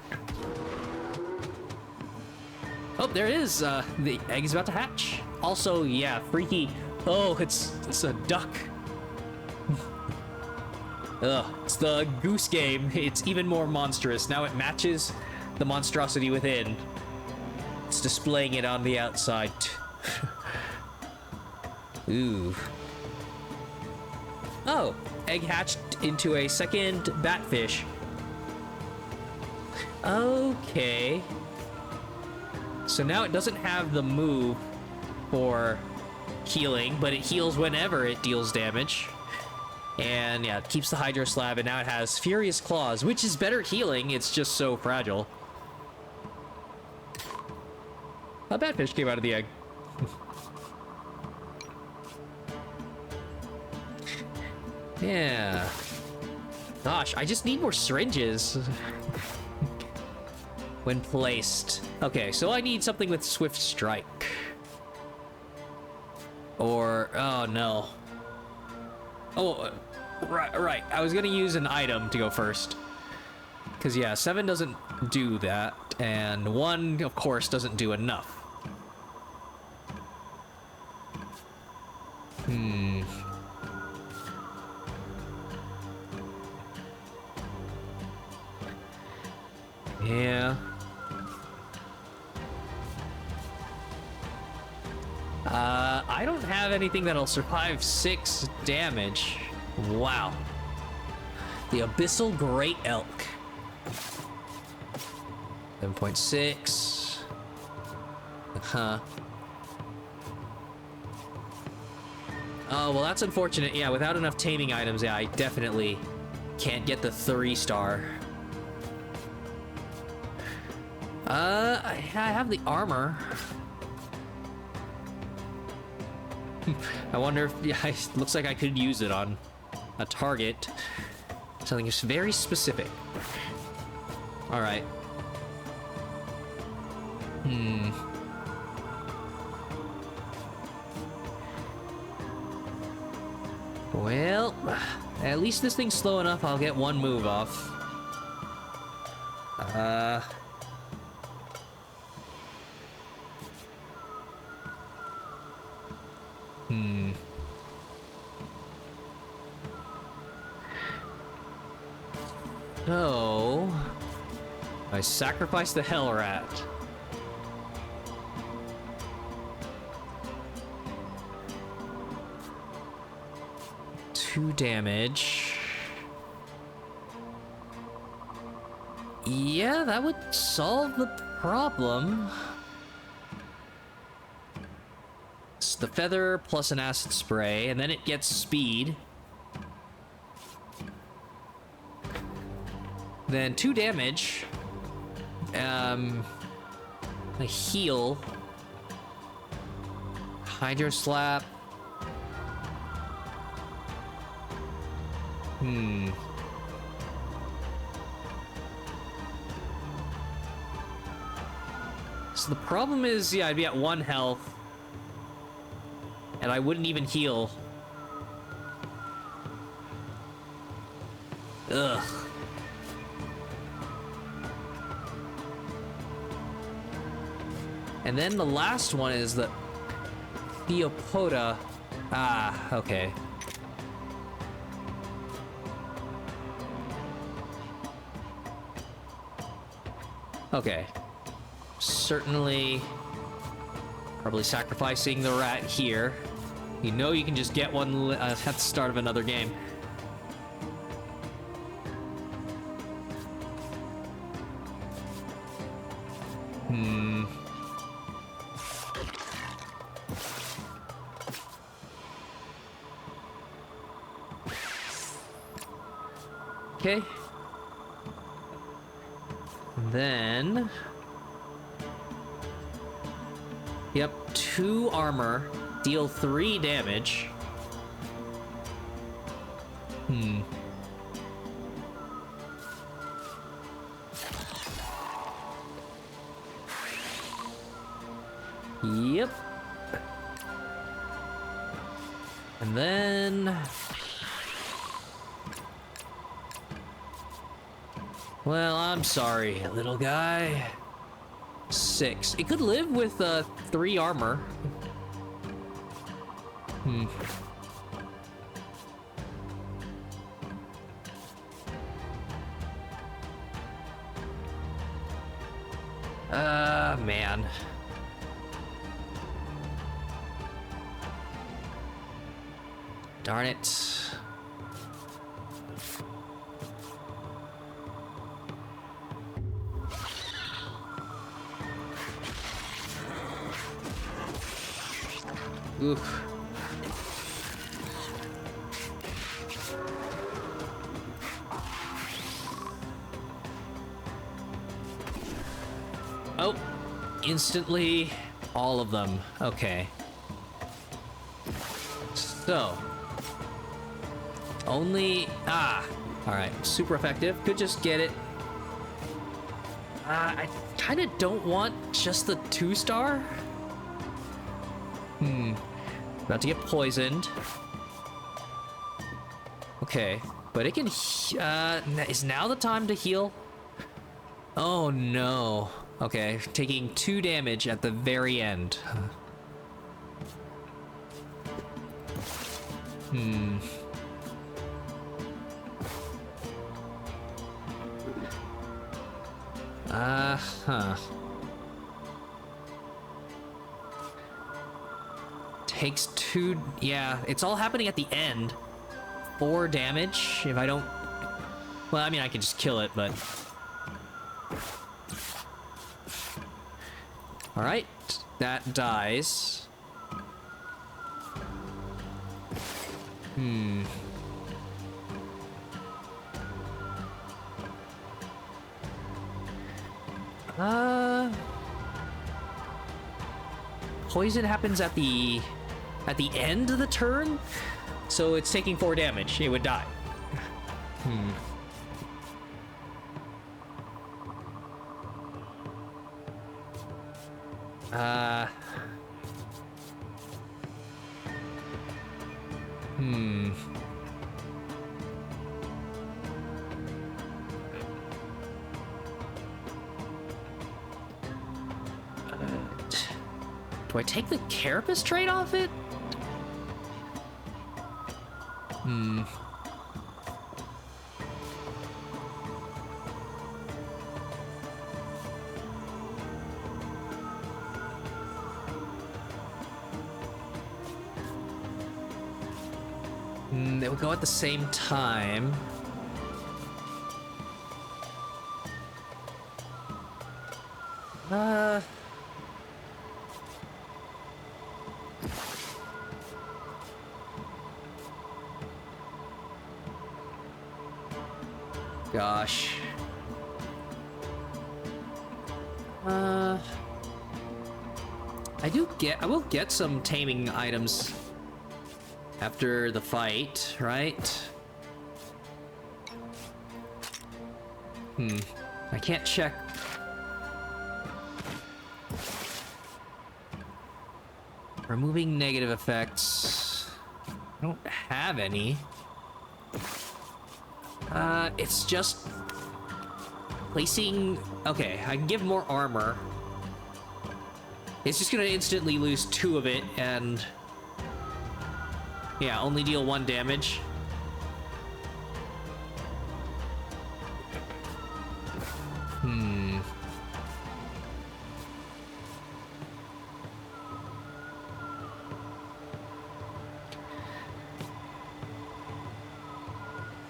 Speaker 1: Oh, there it is. The egg is about to hatch. Also, yeah, freaky. Oh, it's a duck. Ugh, It's the Goose Game. It's even more monstrous. Now it matches the monstrosity within. It's displaying it on the outside. Ooh. Oh, egg hatched into a second batfish. Okay. So now it doesn't have the move for healing, but it heals whenever it deals damage. And yeah, it keeps the Hydro Slab, and now it has Furious Claws, which is better healing, it's just so fragile. A batfish came out of the egg. Yeah. Gosh, I just need more syringes. When placed. Okay, so I need something with Swift Strike. Or, oh no. Oh, right. I was gonna use an item to go first. Because yeah, 7 doesn't do that, and 1, of course, doesn't do enough. Yeah. I don't have anything that'll survive 6 damage. Wow. The Abyssal Great Elk. 7.6. Huh. Oh, well, that's unfortunate. Yeah, without enough taming items, yeah, I definitely can't get the 3-star. I have the armor. I wonder if, yeah, it looks like I could use it on a target. Something just very specific. Alright. Well, at least this thing's slow enough, I'll get 1 move off. So, I sacrifice the Hell Rat. Two damage. Yeah, that would solve the problem. It's the feather plus an acid spray, and then it gets speed. Then 2 damage. A heal. Hydro Slap. So the problem is, yeah, I'd be at 1 health. And I wouldn't even heal. Ugh. And then the last one is the Theopoda. Ah, okay. Okay. Certainly, probably sacrificing the rat here. You know you can just get one at the start of another game. Okay. Then... Yep, 2 armor, deal 3 damage. Yep. And then... Well, I'm sorry, little guy. 6. It could live with 3 armor. Man. Darn it. Oof. Oh, instantly all of them. Okay. So, only, all right, super effective. Could just get it. I kind of don't want just the 2-star. About to get poisoned. Okay, but it can, is now the time to heal? Oh no. Okay, taking 2 damage at the very end. Huh. Takes 2, yeah, it's all happening at the end. 4 damage if I don't, well, I mean, I could just kill it, but. All right, that dies. Poison happens at the end of the turn, so it's taking 4 damage. It would die. Do I take the Carapace trait off it? They would go at the same time. Gosh. I will get some taming items after the fight, right? I can't check. Removing negative effects. I don't have any. It's just placing. Okay, I can give more armor. It's just gonna instantly lose 2 of it, and yeah, only deal 1 damage.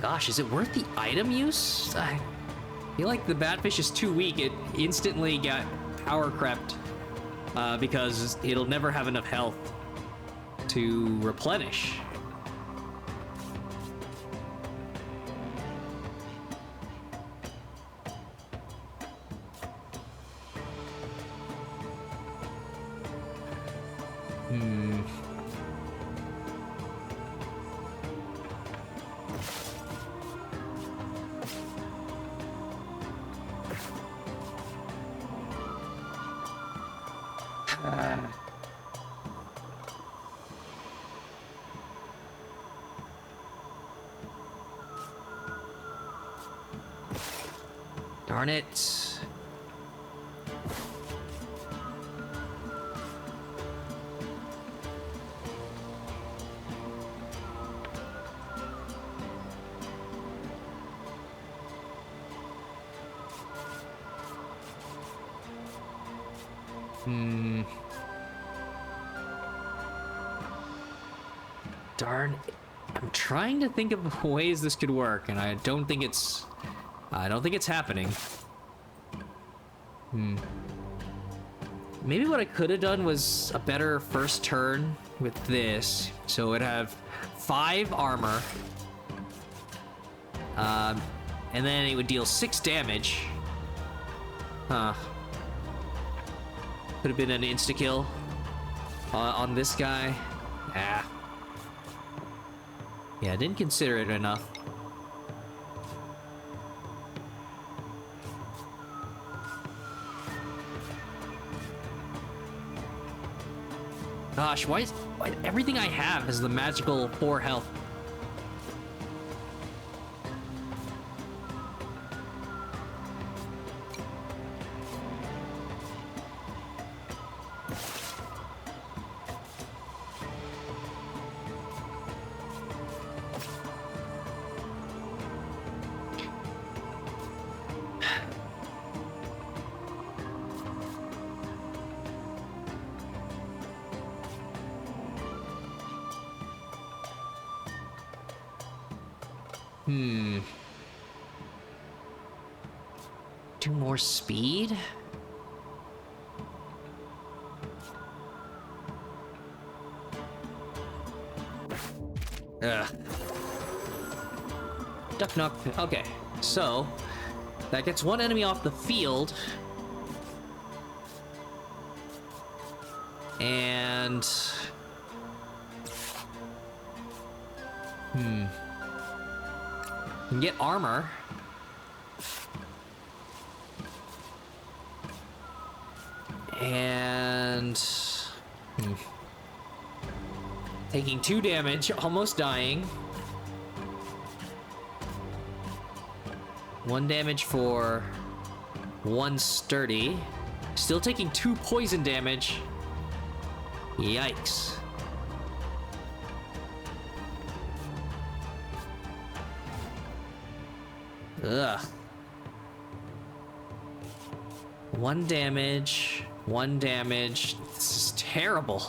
Speaker 1: Gosh, is it worth the item use? I feel like the Batfish is too weak. It instantly got power crept because it'll never have enough health to replenish. Darn it. Hmm. Darn. I'm trying to think of ways this could work, and I don't think it's happening. Maybe what I could have done was a better first turn with this. So it'd have 5 armor. And then it would deal 6 damage. Huh. Could have been an insta-kill on this guy. Ah. Yeah, I didn't consider it enough. Gosh, why everything I have has the magical 4 health? Do more speed? Ugh. Duck knock. Okay, so that gets 1 enemy off the field. And... You can get armor. And... taking 2 damage, almost dying. 1 damage for 1 sturdy. Still taking 2 poison damage. Yikes. Ugh. 1 damage. 1 damage. This is terrible.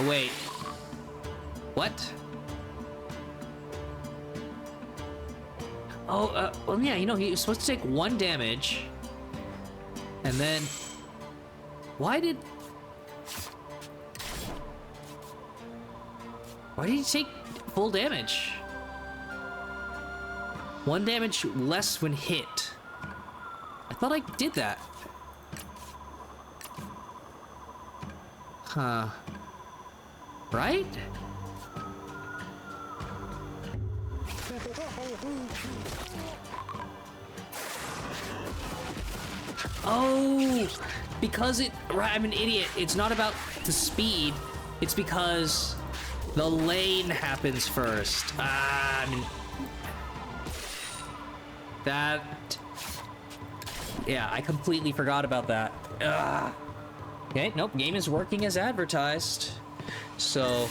Speaker 1: Wait. What? Oh, well, yeah, you know, he was supposed to take 1 damage. And then... Why did he take full damage? 1 damage less when hit. I thought I did that. Huh. Right? Oh, because I'm an idiot. It's not about the speed. It's because the lane happens first. I mean, that... Yeah, I completely forgot about that. Ugh. Okay, nope, game is working as advertised. So...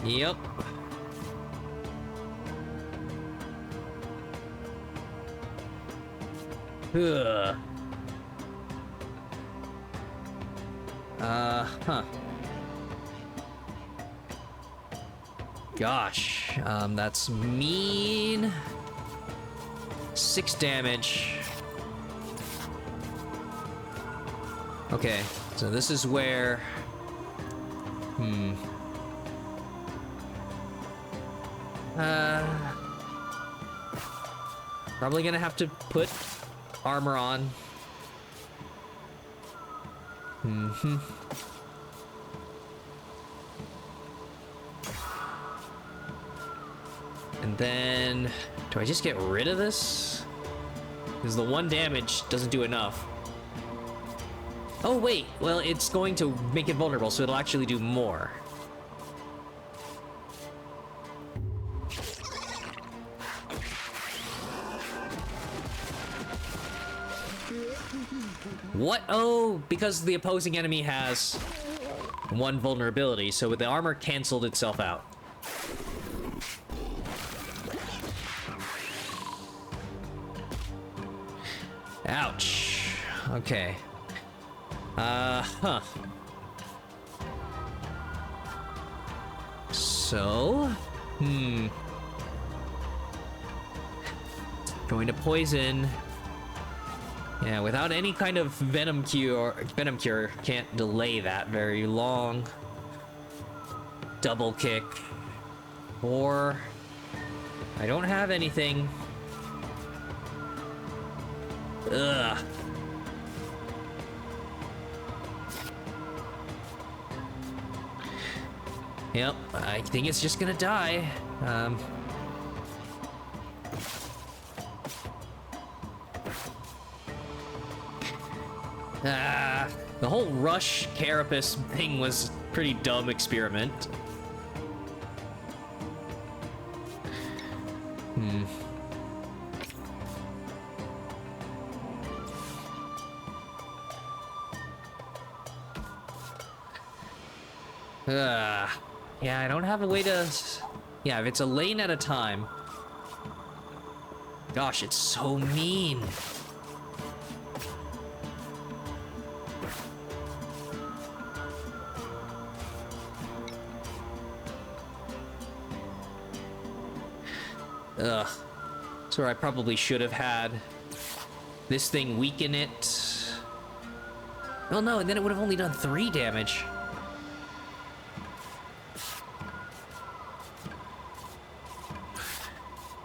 Speaker 1: Yep. Ugh. Huh. Gosh, that's mean. 6 damage. Okay, so this is where... Probably gonna have to put armor on. Mm-hmm. And then, do I just get rid of this? Because the 1 damage doesn't do enough. Oh wait, well it's going to make it vulnerable, so it'll actually do more. What? Oh, because the opposing enemy has 1 vulnerability, so the armor canceled itself out. Ouch. Okay. Huh. So, going to poison. Yeah, without any kind of venom cure, can't delay that very long. Double kick. Or I don't have anything. Ugh. Yep, I think it's just gonna die. The whole rush carapace thing was a pretty dumb experiment. Yeah, I don't have a way to... Yeah, if it's a lane at a time... Gosh, it's so mean. Ugh. That's where I probably should have had this thing weaken it. Oh no, and then it would have only done 3 damage.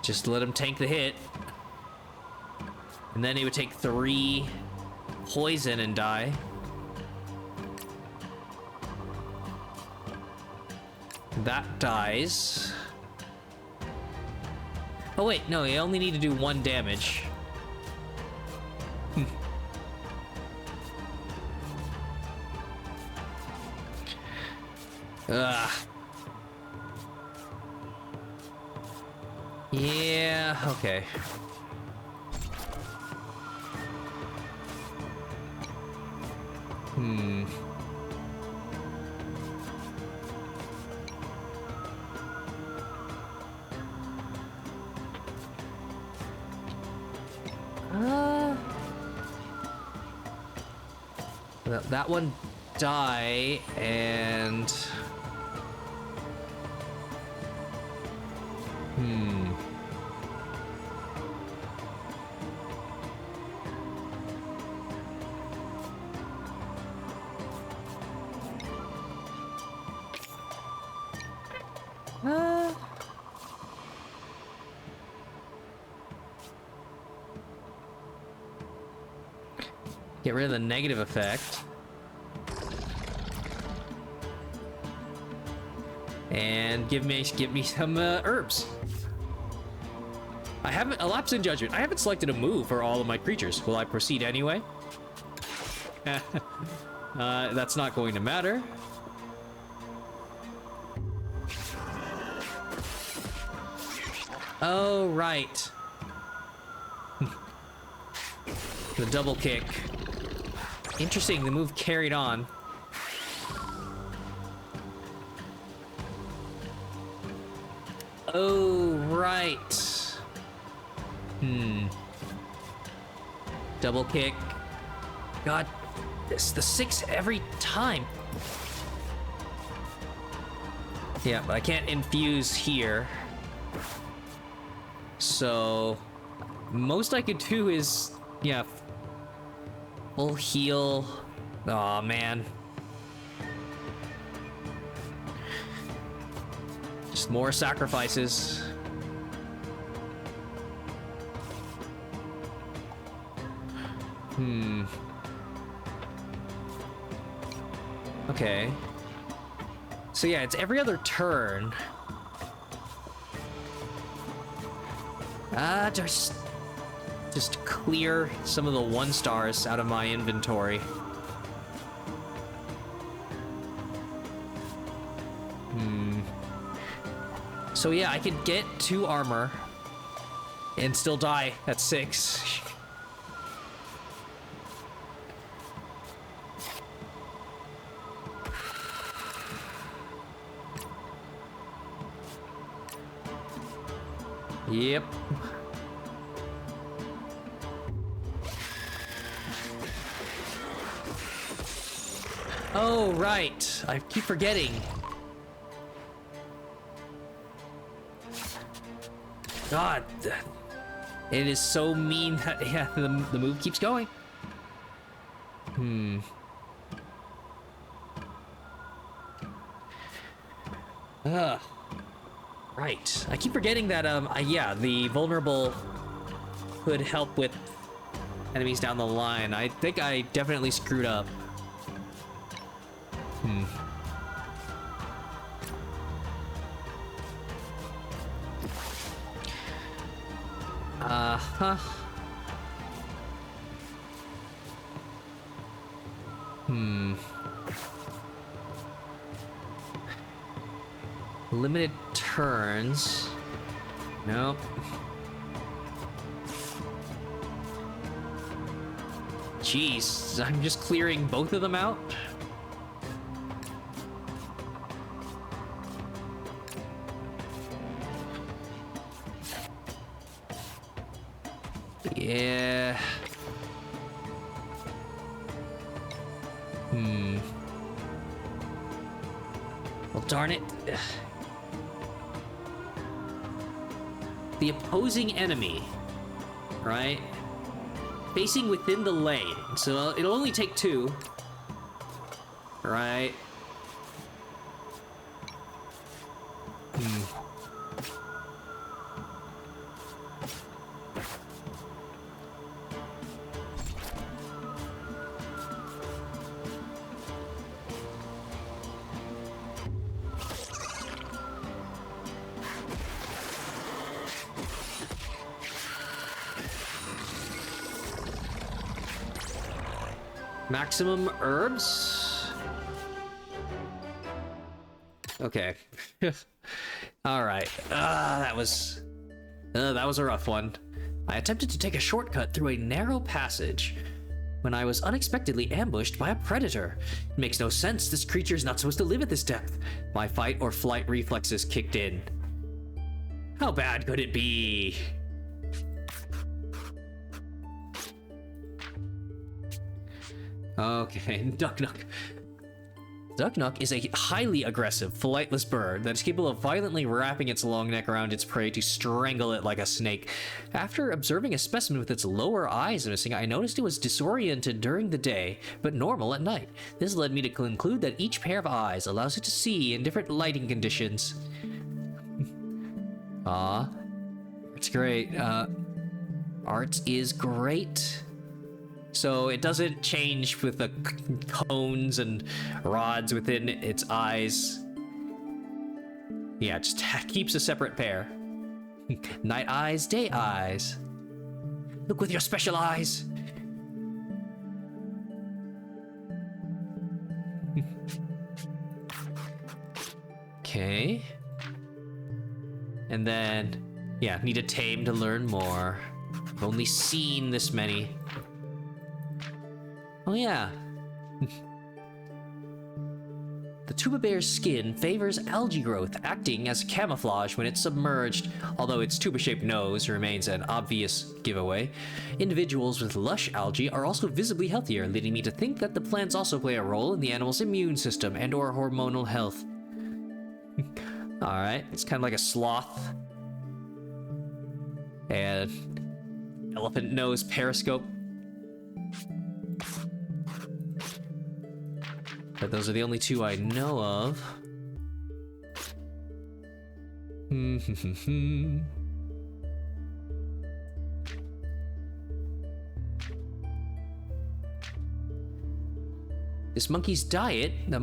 Speaker 1: Just let him tank the hit. And then he would take 3 poison and die. That dies. Oh wait, no, you only need to do 1 damage. Ugh. Yeah, okay. That one die and get rid of the negative effect. And give me some herbs. I haven't... A lapse in judgment. I haven't selected a move for all of my creatures. Will I proceed anyway? That's not going to matter. Oh, right. The double kick. Interesting, the move carried on. Oh, right. Double kick. God, it's the 6 every time. Yeah, but I can't infuse here. So, most I could do is, yeah, full heal. Aw, man. Just more sacrifices. Okay. So yeah, it's every other turn. Just clear some of the 1-stars out of my inventory. So yeah, I could get 2 armor and still die at 6. Yep. Oh, right. I keep forgetting. God. It is so mean that, yeah, the move keeps going. Ugh. Right. I keep forgetting that, yeah, the vulnerable could help with enemies down the line. I think I definitely screwed up. Uh-huh. Limited turns. Nope. Jeez, I'm just clearing both of them out? Yeah. Well, darn it. The opposing enemy, right? Facing within the lane. So it'll only take 2. Right? Maximum herbs? Okay. All right. That was a rough one. I attempted to take a shortcut through a narrow passage when I was unexpectedly ambushed by a predator. It makes no sense. This creature is not supposed to live at this depth. My fight or flight reflexes kicked in. How bad could it be? Okay, Ducknuck. Ducknuck is a highly aggressive, flightless bird that is capable of violently wrapping its long neck around its prey to strangle it like a snake. After observing a specimen with its lower eyes missing, I noticed it was disoriented during the day, but normal at night. This led me to conclude that each pair of eyes allows it to see in different lighting conditions. It's great. Art is great. So it doesn't change with the cones and rods within its eyes. Yeah, it just keeps a separate pair. Night eyes, day eyes. Look with your special eyes. Okay. And then, yeah, need a tame to learn more. I've only seen this many. Oh yeah. The tuba bear's skin favors algae growth, acting as camouflage when it's submerged, although its tuba-shaped nose remains an obvious giveaway. Individuals with lush algae are also visibly healthier, leading me to think that the plants also play a role in the animal's immune system and/or hormonal health. Alright, it's kind of like a sloth. And elephant nose periscope. But those are the only 2 I know of. This monkey's diet, the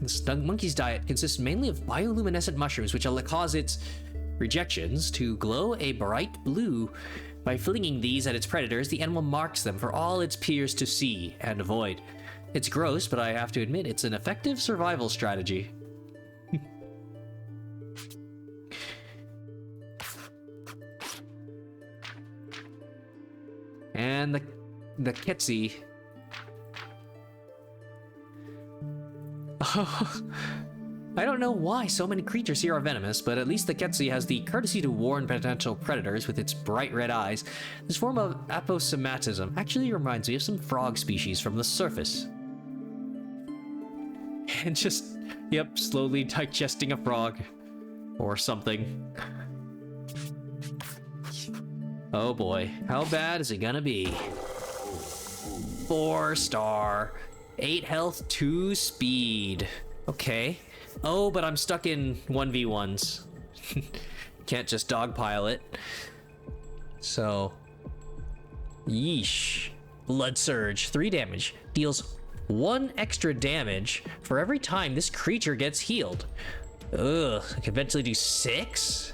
Speaker 1: this monkey's diet consists mainly of bioluminescent mushrooms, which will cause its rejections to glow a bright blue. By flinging these at its predators, the animal marks them for all its peers to see and avoid. It's gross, but I have to admit it's an effective survival strategy. And the Ketsi. Oh, I don't know why so many creatures here are venomous, but at least the Ketsi has the courtesy to warn potential predators with its bright red eyes. This form of aposematism actually reminds me of some frog species from the surface. And just, yep, slowly digesting a frog. Or something. Oh boy, how bad is it gonna be? 4-star. 8 health, 2 speed. Okay. Oh, but I'm stuck in 1v1s. Can't just dogpile it. So. Yeesh. Blood Surge, 3 damage. Deals 1 extra damage for every time this creature gets healed. Ugh, I can eventually do 6?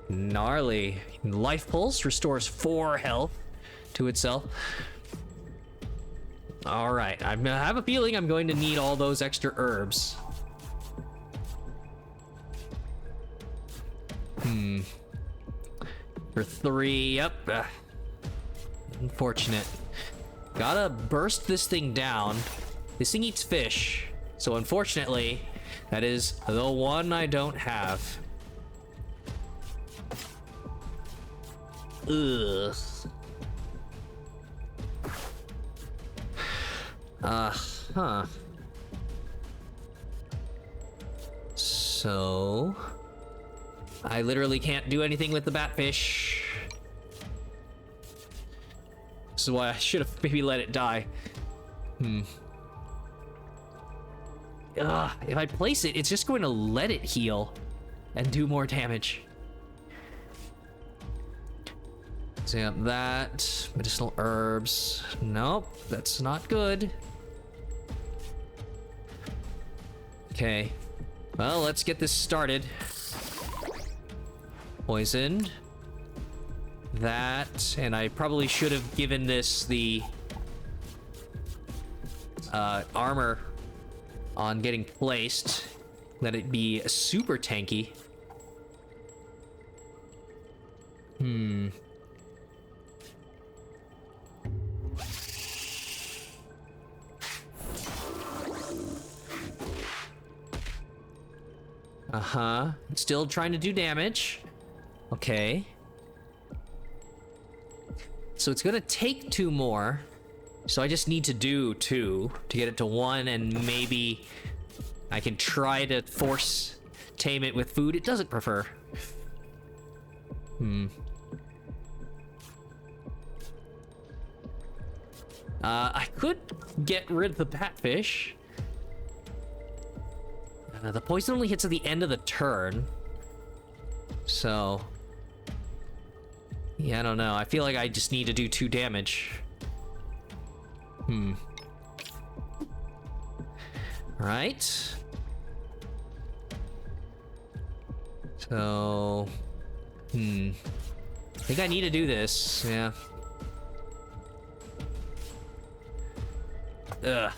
Speaker 1: Gnarly. Life Pulse restores 4 health to itself. Alright, I have a feeling I'm going to need all those extra herbs. For 3, yep. Unfortunate. Gotta burst this thing down. This thing eats fish, so unfortunately, that is the one I don't have. Ugh. Huh. So... I literally can't do anything with the batfish. This is why I should have maybe let it die. Ugh, if I place it, it's just going to let it heal and do more damage. So yeah, that, medicinal herbs. Nope, that's not good. Okay, well, let's get this started. Poisoned. That, and I probably should have given this the armor on getting placed. Let it be super tanky. Still trying to do damage. Okay. So it's gonna take 2 more. So I just need to do 2 to get it to 1, and maybe I can try to force tame it with food it doesn't prefer. I could get rid of the batfish. The poison only hits at the end of the turn. So... yeah, I don't know. I feel like I just need to do 2 damage. Right. So... I think I need to do this. Yeah. Ugh.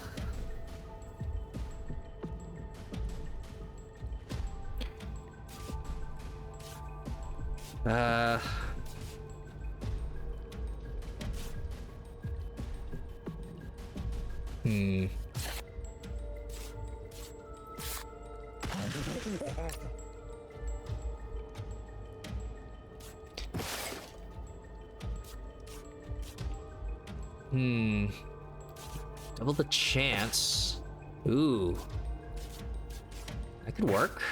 Speaker 1: Double the chance. Ooh. That could work.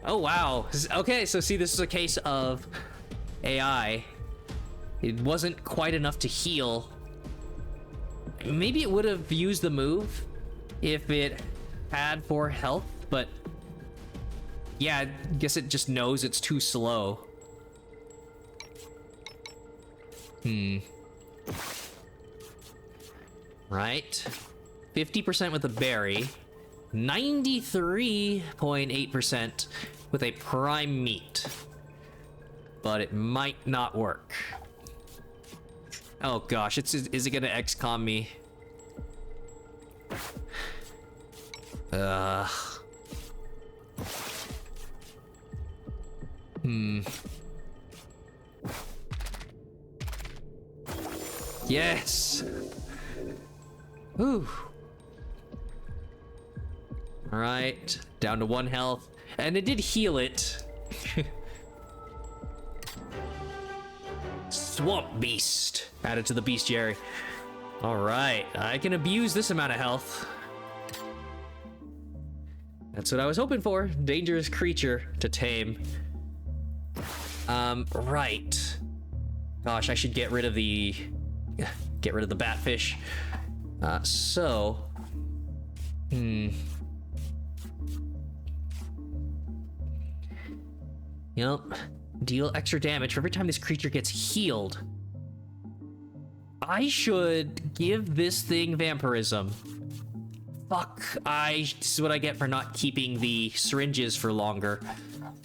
Speaker 1: Oh, wow. Okay, so see, this is a case of AI. It wasn't quite enough to heal. Maybe it would have used the move if it had 4 health, but Yeah, I guess it just knows it's too slow. Right. 50% with a berry. 93.8% with a prime meat. But it might not work. Oh gosh, is it gonna XCOM me? Yes! Whew. Alright, down to 1 health. And it did heal it. Swamp Beast. Added to the bestiary. Alright, I can abuse this amount of health. That's what I was hoping for. Dangerous creature to tame. Right. Gosh, I should get rid of the batfish. Yep. Deal extra damage for every time this creature gets healed. I should give this thing vampirism. Fuck, this is what I get for not keeping the syringes for longer.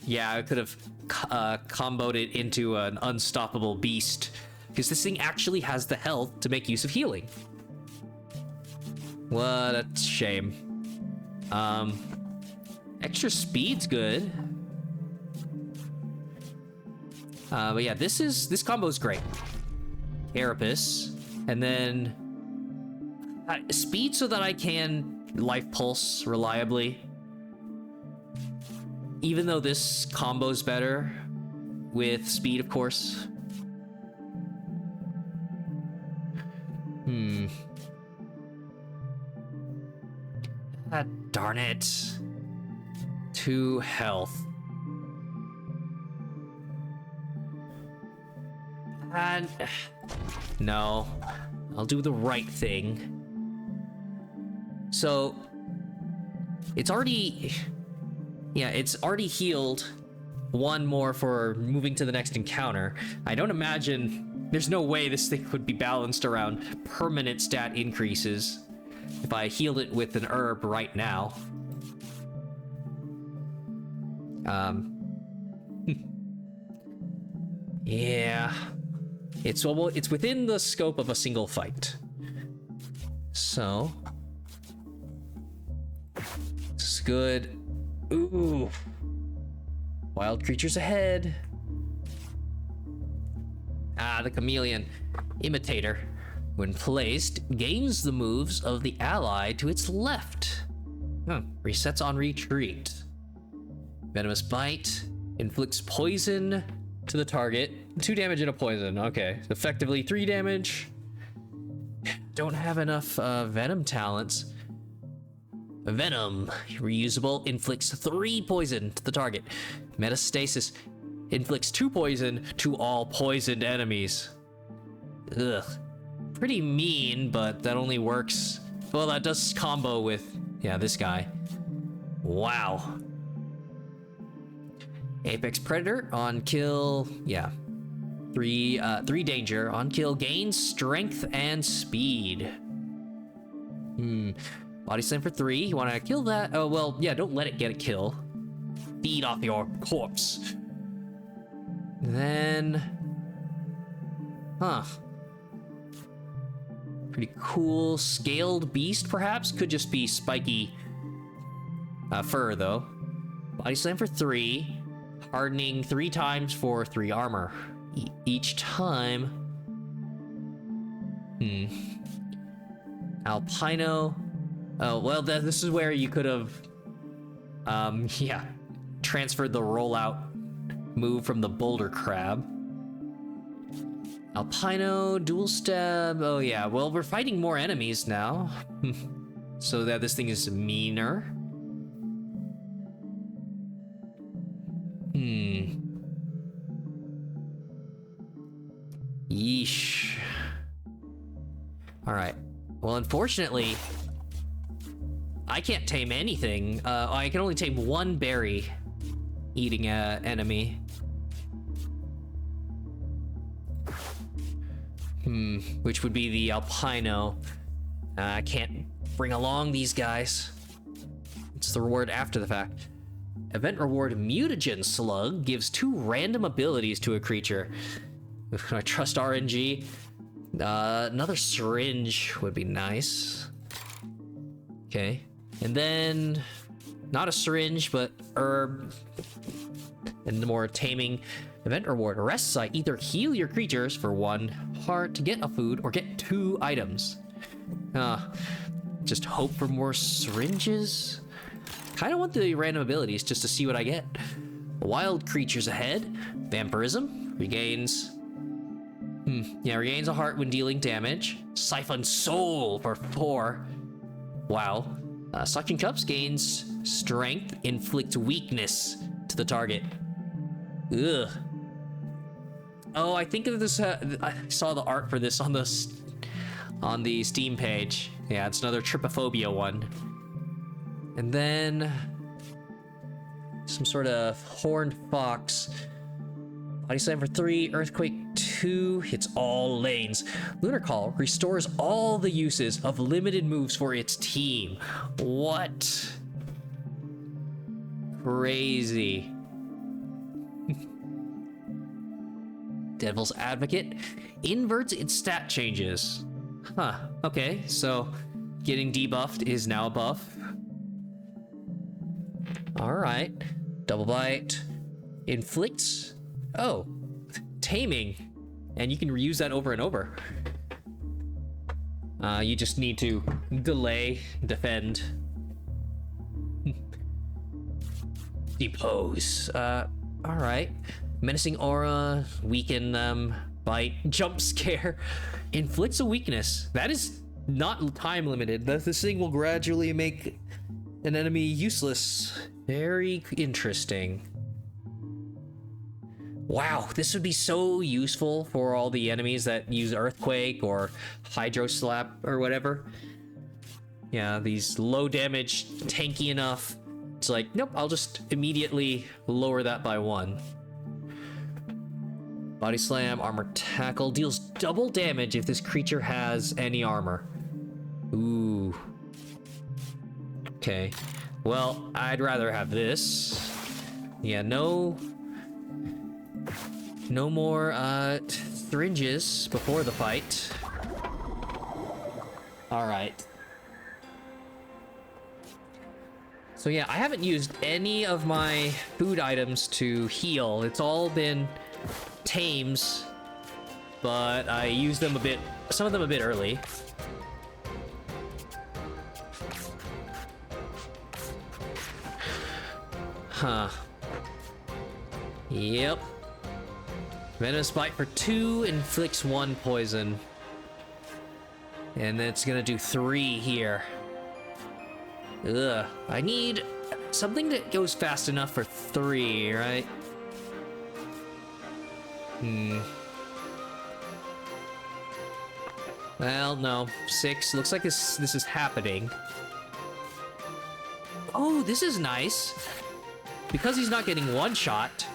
Speaker 1: Yeah, I could have comboed it into an unstoppable beast. Because this thing actually has the health to make use of healing. What a shame. Extra speed's good. But yeah, this combo's great. Carapace, and then speed so that I can life pulse reliably. Even though this combo's better with speed, of course. Ah, darn it. 2 health. And no, I'll do the right thing. So it's already healed 1 more for moving to the next encounter. I don't imagine, there's no way this thing would be balanced around permanent stat increases if I healed it with an herb right now. Yeah. It's within the scope of a single fight. So this is good. Ooh. Wild creatures ahead. Ah, the chameleon. Imitator. When placed, gains the moves of the ally to its left. Resets on retreat. Venomous bite. Inflicts poison to the target. 2 damage and a poison. Okay. Effectively 3 damage. Don't have enough venom talents. Venom. Reusable. Inflicts 3 poison to the target. Metastasis. Inflicts 2 poison to all poisoned enemies. Ugh. Pretty mean, but that only works. Well, that does combo with, yeah, this guy. Wow. Apex Predator on kill, yeah. 3 danger on kill, gains strength and speed. Body slam for 3. You want to kill that? Oh well, yeah. Don't let it get a kill. Feed off your corpse. Then, pretty cool. Scaled beast, perhaps? Could just be spiky fur, though. Body slam for 3. Hardening 3 times for 3 armor. Each time. Alpino. Oh, well, this is where you could have, yeah, transferred the rollout move from the boulder crab. Alpino, dual stab. Oh, yeah, well, we're fighting more enemies now. So that this thing is meaner. Yeesh. Alright. Well, unfortunately, I can't tame anything. I can only tame 1 berry. eating a enemy. Which would be the albino. I can't bring along these guys. It's the reward after the fact. Event reward mutagen slug gives 2 random abilities to a creature. I trust RNG. Another syringe would be nice. Okay. And then not a syringe, but herb. And the more taming event reward. Rest site. Either heal your creatures for 1 heart to get a food or get 2 items. Just hope for more syringes. Kind of want the random abilities just to see what I get. Wild creatures ahead. Vampirism. Regains. Regains a heart when dealing damage. Siphon soul for 4. Wow. Suction cups gains strength. Inflict weakness to the target. Ugh. Oh, I think of this. I saw the art for this on the Steam page. Yeah, it's another trypophobia one. And then some sort of horned fox. Body slam for 3, earthquake 2, hits all lanes. Lunar Call restores all the uses of limited moves for its team. What? Crazy. Devil's Advocate inverts its stat changes. Huh, okay, so getting debuffed is now a buff. Alright. Double Bite. Inflicts. Oh. Taming. And you can reuse that over and over. You just need to delay, defend. Depose. Alright. Menacing Aura. Weaken them. Bite. Jump Scare. Inflicts a weakness. That is not time limited. This thing will gradually make an enemy useless. Very interesting. Wow, this would be so useful for all the enemies that use Earthquake or Hydro Slap or whatever. Yeah, these low damage, tanky enough. It's like, nope, I'll just immediately lower that by 1. Body Slam, Armor Tackle, deals double damage if this creature has any armor. Ooh. Okay. Well, I'd rather have this. Yeah, no more syringes before the fight. All right. So yeah, I haven't used any of my food items to heal. It's all been tames, but I used them some of them a bit early. Huh. Yep. Venomous Bite for 2 inflicts 1 poison. And then it's gonna do 3 here. Ugh. I need something that goes fast enough for 3, right? Well, no. 6. Looks like this is happening. Oh, this is nice. Because he's not getting one shot.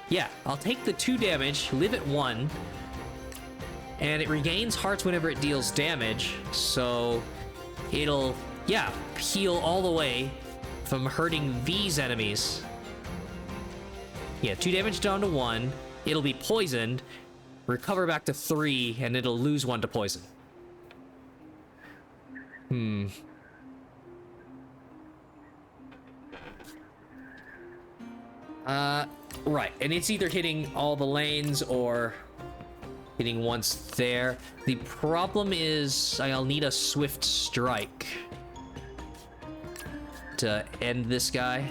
Speaker 1: Yeah, I'll take the 2 damage, live at 1. And it regains hearts whenever it deals damage. So it'll, yeah, heal all the way from hurting these enemies. Yeah, 2 damage down to 1. It'll be poisoned, recover back to 3, and it'll lose 1 to poison. Right, and it's either hitting all the lanes or hitting once there. The problem is I'll need a Swift Strike to end this guy.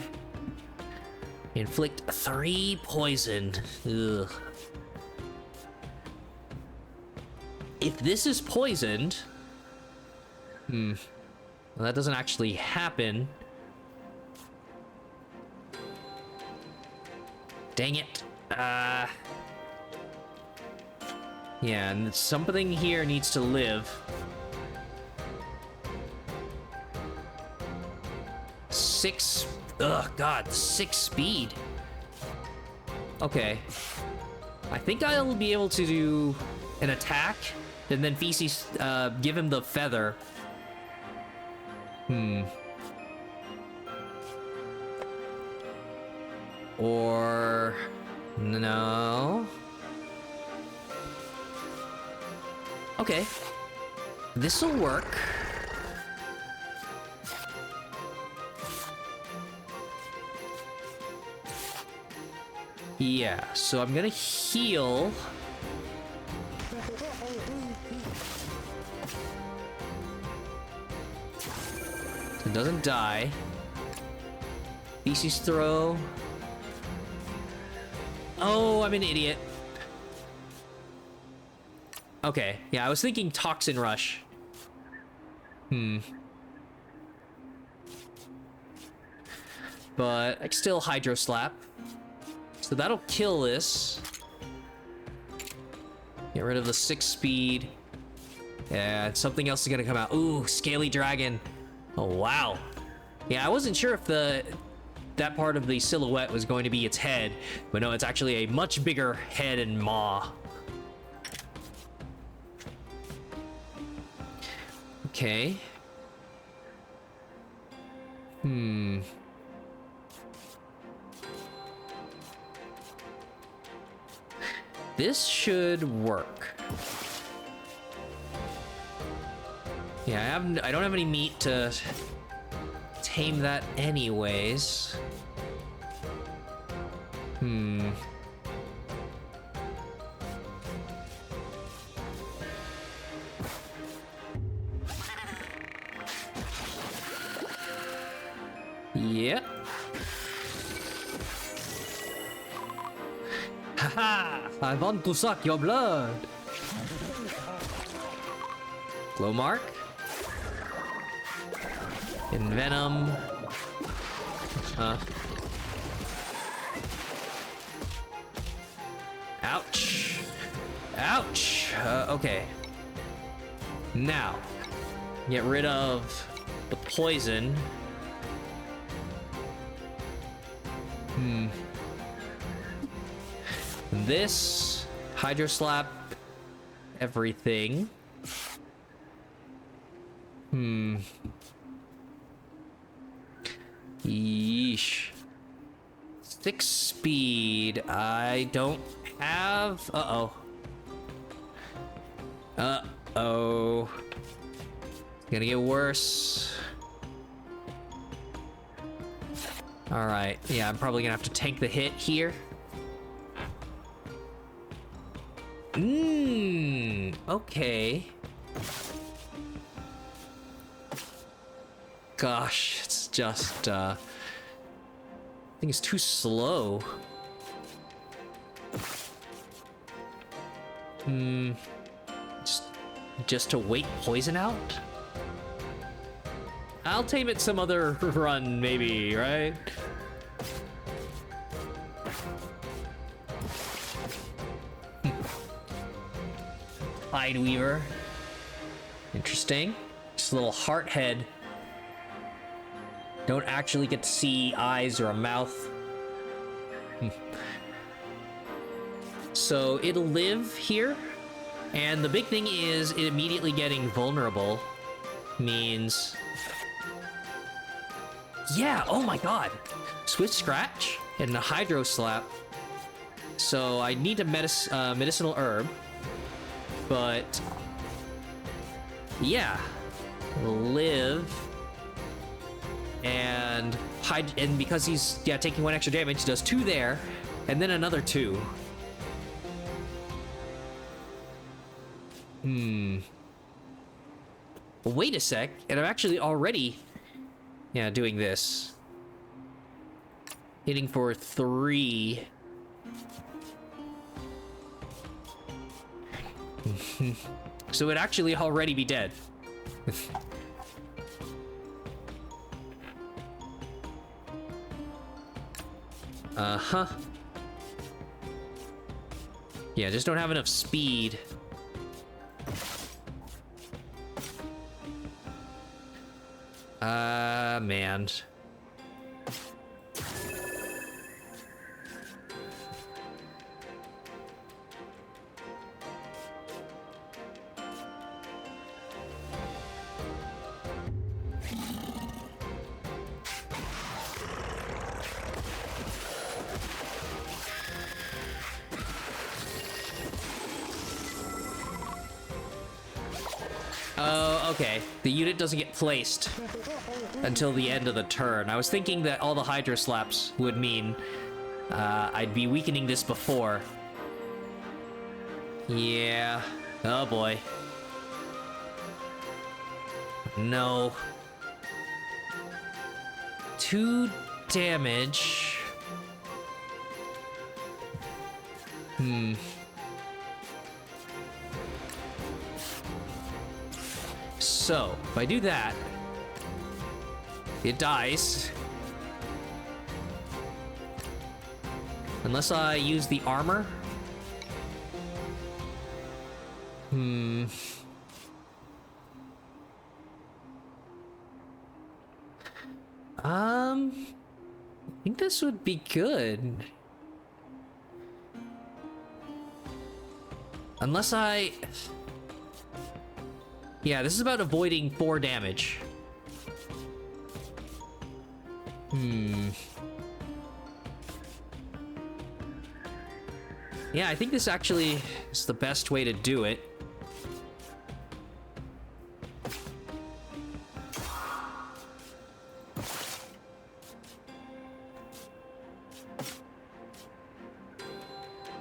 Speaker 1: Inflict 3 poison. Ugh. If this is poisoned... well, that doesn't actually happen. Dang it. Yeah, and something here needs to live. 6... Ugh, God, 6 speed. Okay. I think I'll be able to do an attack, and then Feces, give him the feather. Or... no. Okay. This'll work. Yeah, so I'm gonna heal. So it doesn't die. Feces throw. Oh, I'm an idiot. Okay, yeah, I was thinking Toxin Rush. But I can still Hydro Slap. So that'll kill this. Get rid of the 6 speed. And something else is gonna come out. Ooh, Scaly Dragon. Oh, wow. Yeah, I wasn't sure if that part of the silhouette was going to be its head. But no, it's actually a much bigger head and maw. Okay. This should work. Yeah, I don't have any meat to tame that anyways. Yep. Haha! I want to suck your blood! Glow Mark. Envenom. Ouch. Ouch! Okay. Now, get rid of the poison. This Hydro Slap everything. Yeesh. 6 speed. I don't have. Uh-oh. Uh-oh. It's gonna get worse. Alright. Yeah, I'm probably gonna have to tank the hit here. Okay. Gosh, it's just, I think it's too slow. Just to wait poison out? I'll tame it some other run, maybe, right? Tide Weaver. Interesting. Just a little heart head. Don't actually get to see eyes or a mouth. So it'll live here. And the big thing is it immediately getting vulnerable means... yeah, oh my god. Swift Scratch and a Hydro Slap. So I need a medicinal herb. But... yeah. Live. And because he's taking 1 extra damage, does 2 there, and then another 2. Well, wait a sec, and I'm actually already doing this. Hitting for 3. So it'd actually already be dead. Uh-huh. Yeah, just don't have enough speed. Man. Okay, the unit doesn't get placed until the end of the turn. I was thinking that all the Hydra slaps would mean I'd be weakening this before. Yeah. Oh boy. No. 2 damage. So, if I do that, it dies. Unless I use the armor. I think this would be good. Unless I... Yeah, this is about avoiding 4 damage. Yeah, I think this actually is the best way to do it.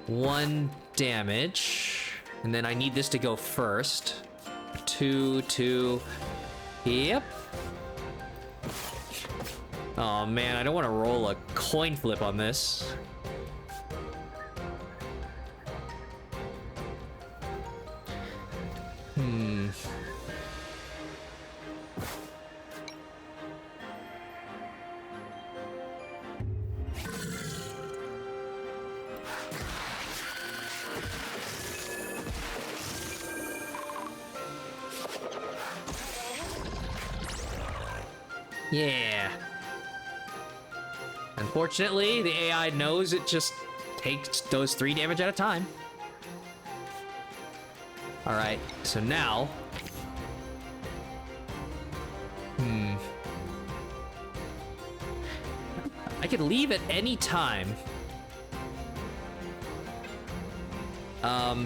Speaker 1: One damage. And then I need this to go first. 2. Yep. Oh man, I don't want to roll a coin flip on this. Yeah. Unfortunately, the AI knows it just takes those 3 damage at a time. Alright, so now... I could leave at any time.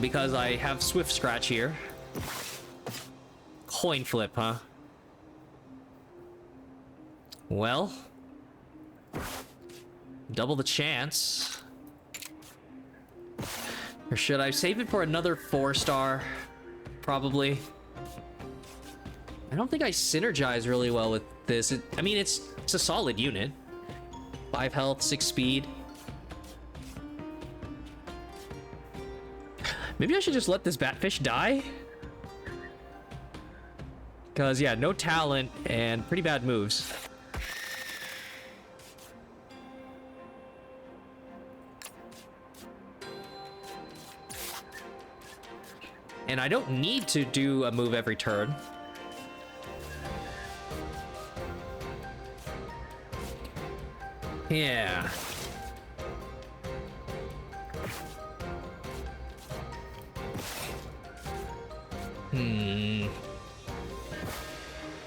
Speaker 1: Because I have Swift Scratch here. Coin flip, huh? Well, double the chance. Or should I save it for another 4-star? Probably. I don't think I synergize really well with this. I mean, it's a solid unit. 5 health, 6 speed. Maybe I should just let this Batfish die? Because, yeah, no talent and pretty bad moves. And I don't need to do a move every turn. Yeah.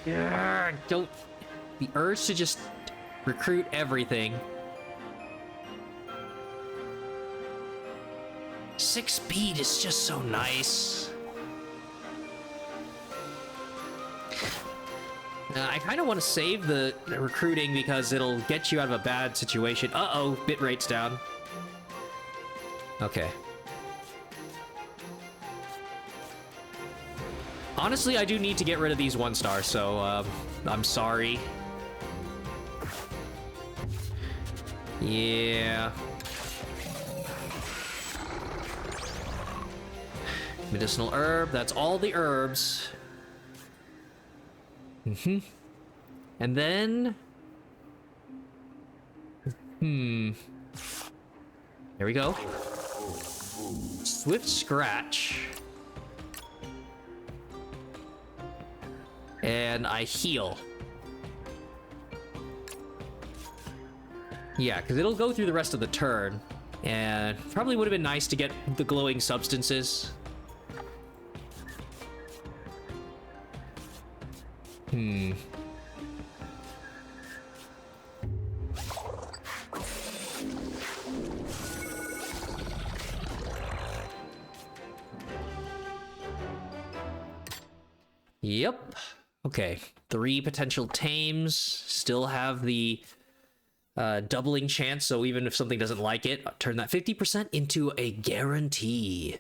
Speaker 1: Yeah, don't... The urge to just recruit everything. 6 speed is just so nice. I kind of want to save the recruiting because it'll get you out of a bad situation. Uh-oh, bit rate's down. Okay. Honestly, I do need to get rid of these 1-stars, so I'm sorry. Yeah. Medicinal herb, that's all the herbs. And then... There we go. Swift Scratch. And I heal. Yeah, because it'll go through the rest of the turn. And probably would have been nice to get the glowing substances. Yep. Okay, 3 potential tames. Still have the doubling chance, so even if something doesn't like it, turn that 50% into a guarantee.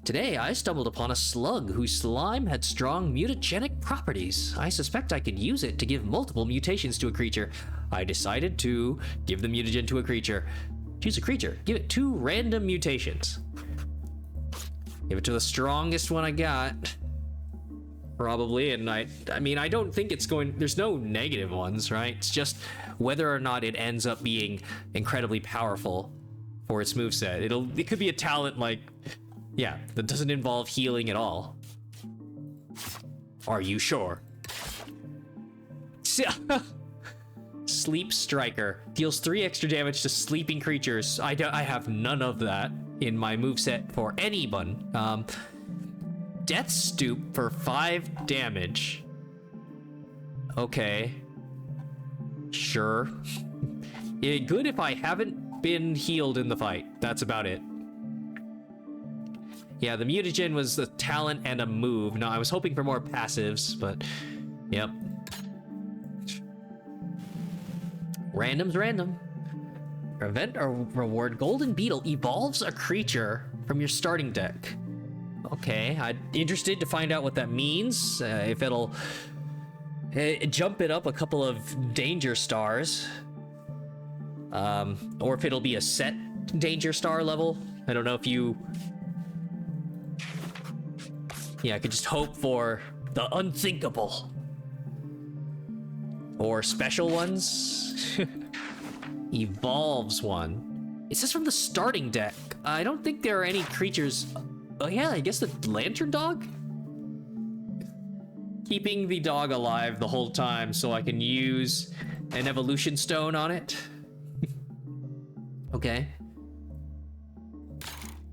Speaker 1: Today, I stumbled upon a slug whose slime had strong mutagenic properties. I suspect I could use it to give multiple mutations to a creature. I decided to give the mutagen to a creature. Choose a creature. Give it 2 random mutations. Give it to the strongest one I got. Probably, and I mean, I don't think it's going... There's no negative ones, right? It's just whether or not it ends up being incredibly powerful for its moveset. It could be a talent like... Yeah, that doesn't involve healing at all. Are you sure? Sleep Striker. Deals 3 extra damage to sleeping creatures. I have none of that in my moveset for anyone. Death Stoop for 5 damage. Okay. Sure. Good if I haven't been healed in the fight. That's about it. Yeah, the mutagen was a talent and a move. No, I was hoping for more passives, but yep. Random's random. Event or reward. Golden Beetle evolves a creature from your starting deck. Okay, I'm interested to find out what that means. If it'll jump it up a couple of danger stars. Or if it'll be a set danger star level. I don't know if you... Yeah, I could just hope for the unthinkable. Or special ones. Evolves one. It says from the starting deck. I don't think there are any creatures... Oh yeah, I guess the lantern dog? Keeping the dog alive the whole time so I can use an evolution stone on it. Okay.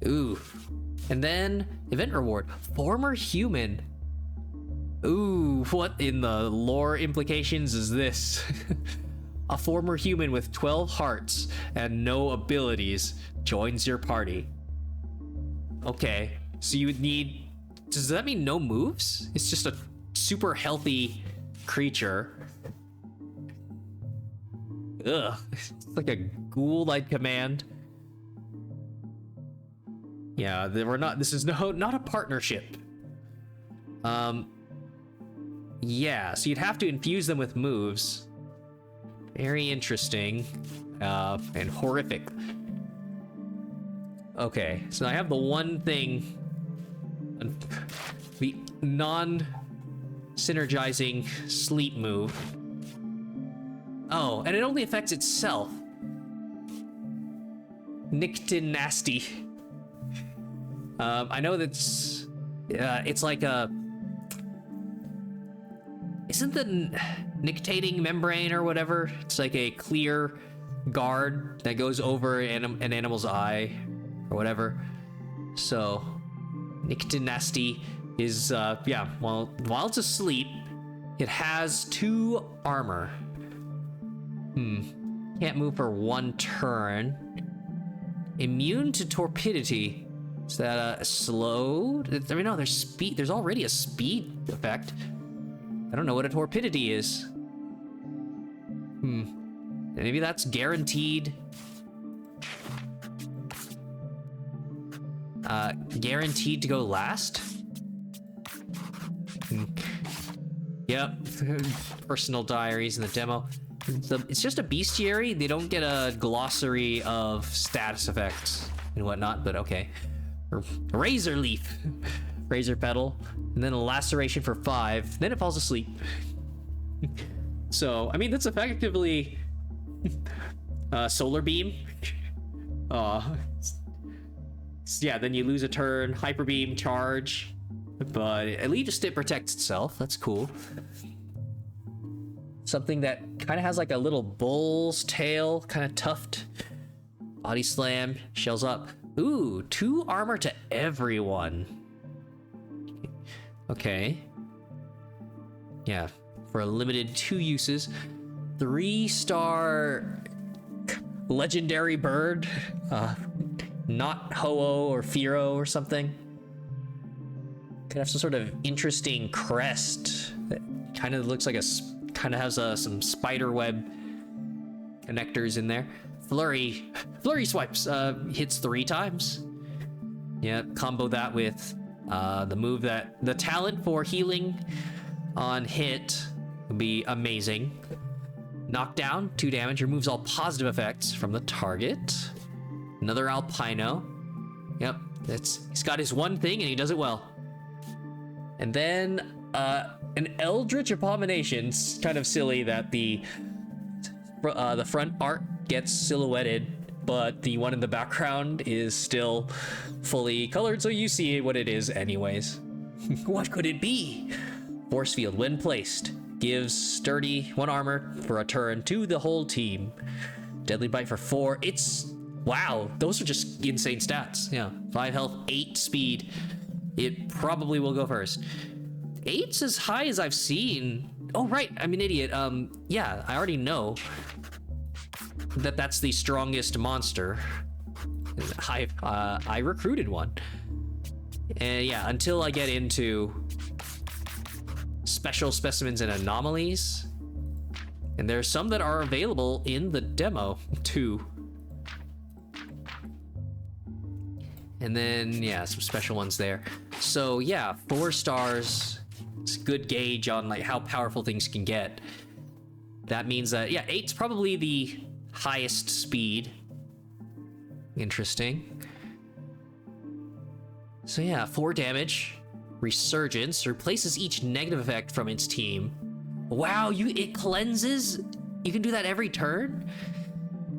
Speaker 1: Ooh. And then, event reward. Former human. Ooh, what in the lore implications is this? A former human with 12 hearts and no abilities joins your party. Okay, so you would need... Does that mean no moves? It's just a super healthy creature. Ugh, it's like a ghoul-like command. Yeah, we're not... This is not a partnership. Yeah, so you'd have to infuse them with moves. Very interesting. And horrific. Okay, so I have the one thing... The non-synergizing sleep move. Oh, and it only affects itself. Nictin Nasty. I know that's... it's like a... Isn't the nictating membrane or whatever? It's like a clear guard that goes over an animal's eye or whatever. So, Nictin Nasty is, yeah, while it's asleep, it has 2 armor. Can't move for 1 turn. Immune to torpidity. Is that slow? I mean, no, there's speed. There's already a speed effect. I don't know what a torpidity is. Maybe that's guaranteed. Guaranteed to go last? Yep. Personal diaries in the demo. It's just a bestiary. They don't get a glossary of status effects and whatnot, but okay. Razor leaf. Razor petal. And then a laceration for 5. Then it falls asleep. So, I mean, that's effectively... solar beam. Yeah, then you lose a turn. Hyper beam, charge. But at least it protects itself. That's cool. Something that kind of has like a little bull's tail, kind of tuft. Body slam, shells up. Ooh, 2 armor to everyone. Okay. Yeah, for a limited 2 uses. 3-star legendary bird. Not Ho-Oh or Firo or something. Could have some sort of interesting crest that kind of looks like kind of has some spider web connectors in there. Flurry swipes, hits 3 times. Yeah, combo that with the move the talent for healing on hit would be amazing. Knockdown, 2 damage, removes all positive effects from the target. Another Alpino. Yep, he's got his one thing and he does it well. And then an Eldritch Abomination. It's kind of silly that the front art gets silhouetted, but the one in the background is still fully colored, so you see what it is anyways. What could it be? Force field, when placed, gives sturdy 1 armor for a turn to the whole team. Deadly bite for 4. Wow, those are just insane stats. Yeah, 5 health, 8 speed. It probably will go first. 8's as high as I've seen. Oh right, I'm an idiot. Yeah, I already know that's the strongest monster. I recruited one. And yeah, until I get into special specimens and anomalies, and there's some that are available in the demo too. And then yeah, some special ones there. So yeah, 4 stars. It's a good gauge on like how powerful things can get. That means that yeah, 8's probably the highest speed. Interesting. So yeah, 4 damage. Resurgence replaces each negative effect from its team. Wow, it cleanses? You can do that every turn?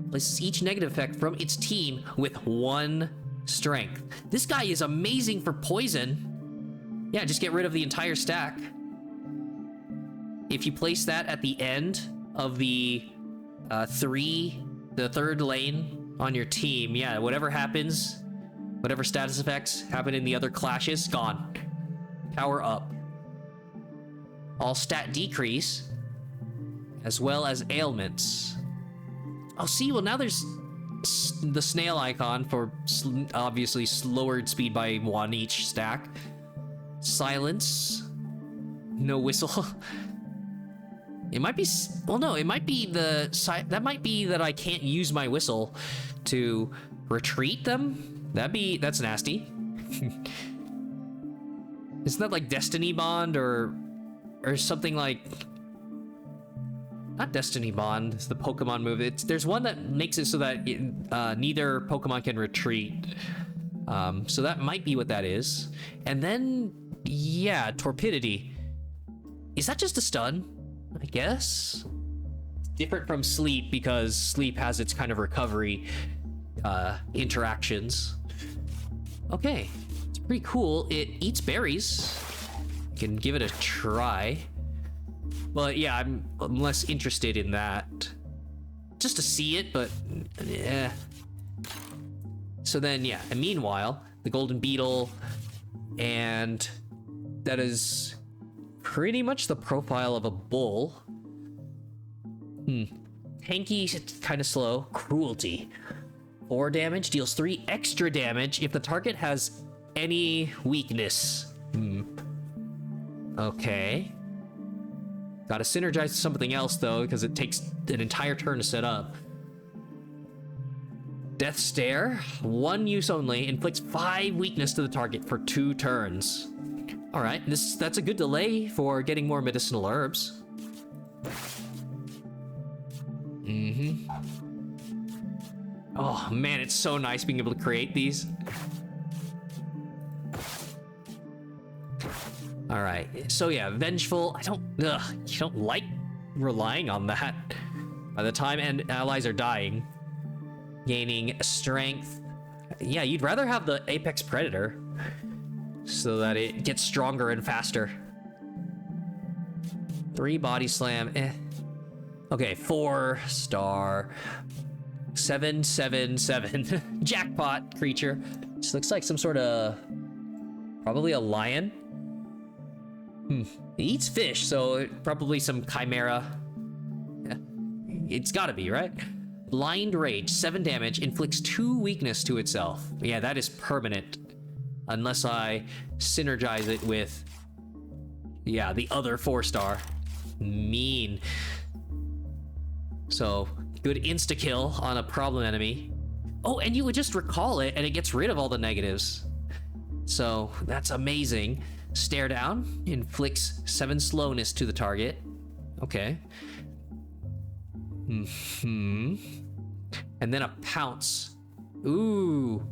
Speaker 1: Replaces each negative effect from its team with 1 strength. This guy is amazing for poison. Yeah, just get rid of the entire stack. If you place that at the end of the third lane on your team, yeah, whatever happens, whatever status effects happen in the other clashes, gone. Power up. All stat decrease, as well as ailments. Oh, see, well now there's the snail icon for obviously lowered speed by 1 each stack. Silence. No whistle. It might be, well no, it might be that might be that I can't use my whistle to retreat them. That's nasty. Isn't that like Destiny Bond or something like, not Destiny Bond, it's the Pokemon move. There's one that makes it so that neither Pokemon can retreat. So that might be what that is. And then, yeah, Torpidity. Is that just a stun? I guess? Different from Sleep because Sleep has its kind of recovery interactions. Okay, it's pretty cool. It eats berries. You can give it a try. But yeah, I'm less interested in that. Just to see it, but yeah. So then, yeah, and meanwhile, the Golden Beetle, and that is pretty much the profile of a bull. Tanky, kind of slow. Cruelty. 4 damage, deals 3 extra damage if the target has any weakness. Okay. Gotta synergize to something else though, because it takes an entire turn to set up. Death Stare, 1 use only, inflicts 5 weakness to the target for 2 turns. All right, that's a good delay for getting more medicinal herbs. Oh man, it's so nice being able to create these. All right, so yeah, Vengeful. You don't like relying on that. By the time allies are dying, gaining strength. Yeah, you'd rather have the Apex Predator so that it gets stronger and faster. 3 body slam. Okay, 4 star. 777 jackpot creature. This looks like some sort of, probably a lion. It eats fish, so probably some chimera. Yeah. It's gotta be, right? Blind Rage, 7 damage, inflicts 2 weakness to itself. Yeah, that is permanent. unless I synergize it with, yeah, the other 4-star. Mean. So, good insta-kill on a problem enemy. Oh, and you would just recall it, and it gets rid of all the negatives. So, that's amazing. Stare down, inflicts 7 slowness to the target. Okay. And then a pounce. Ooh.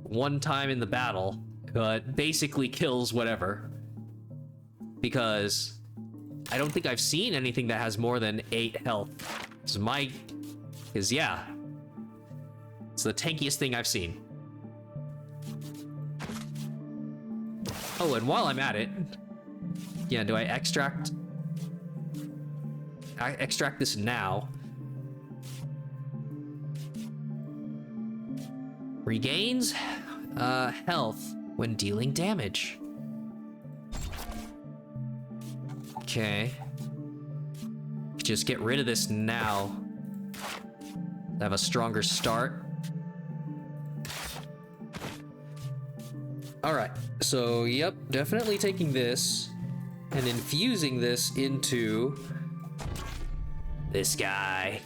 Speaker 1: 1 time in the battle, but basically kills whatever. Because I don't think I've seen anything that has more than 8 health. Yeah. It's the tankiest thing I've seen. Oh, and while I'm at it, yeah, do I extract this now? Regains health when dealing damage. Okay. Just get rid of this now. Have a stronger start. Alright, so yep, definitely taking this and infusing this into this guy.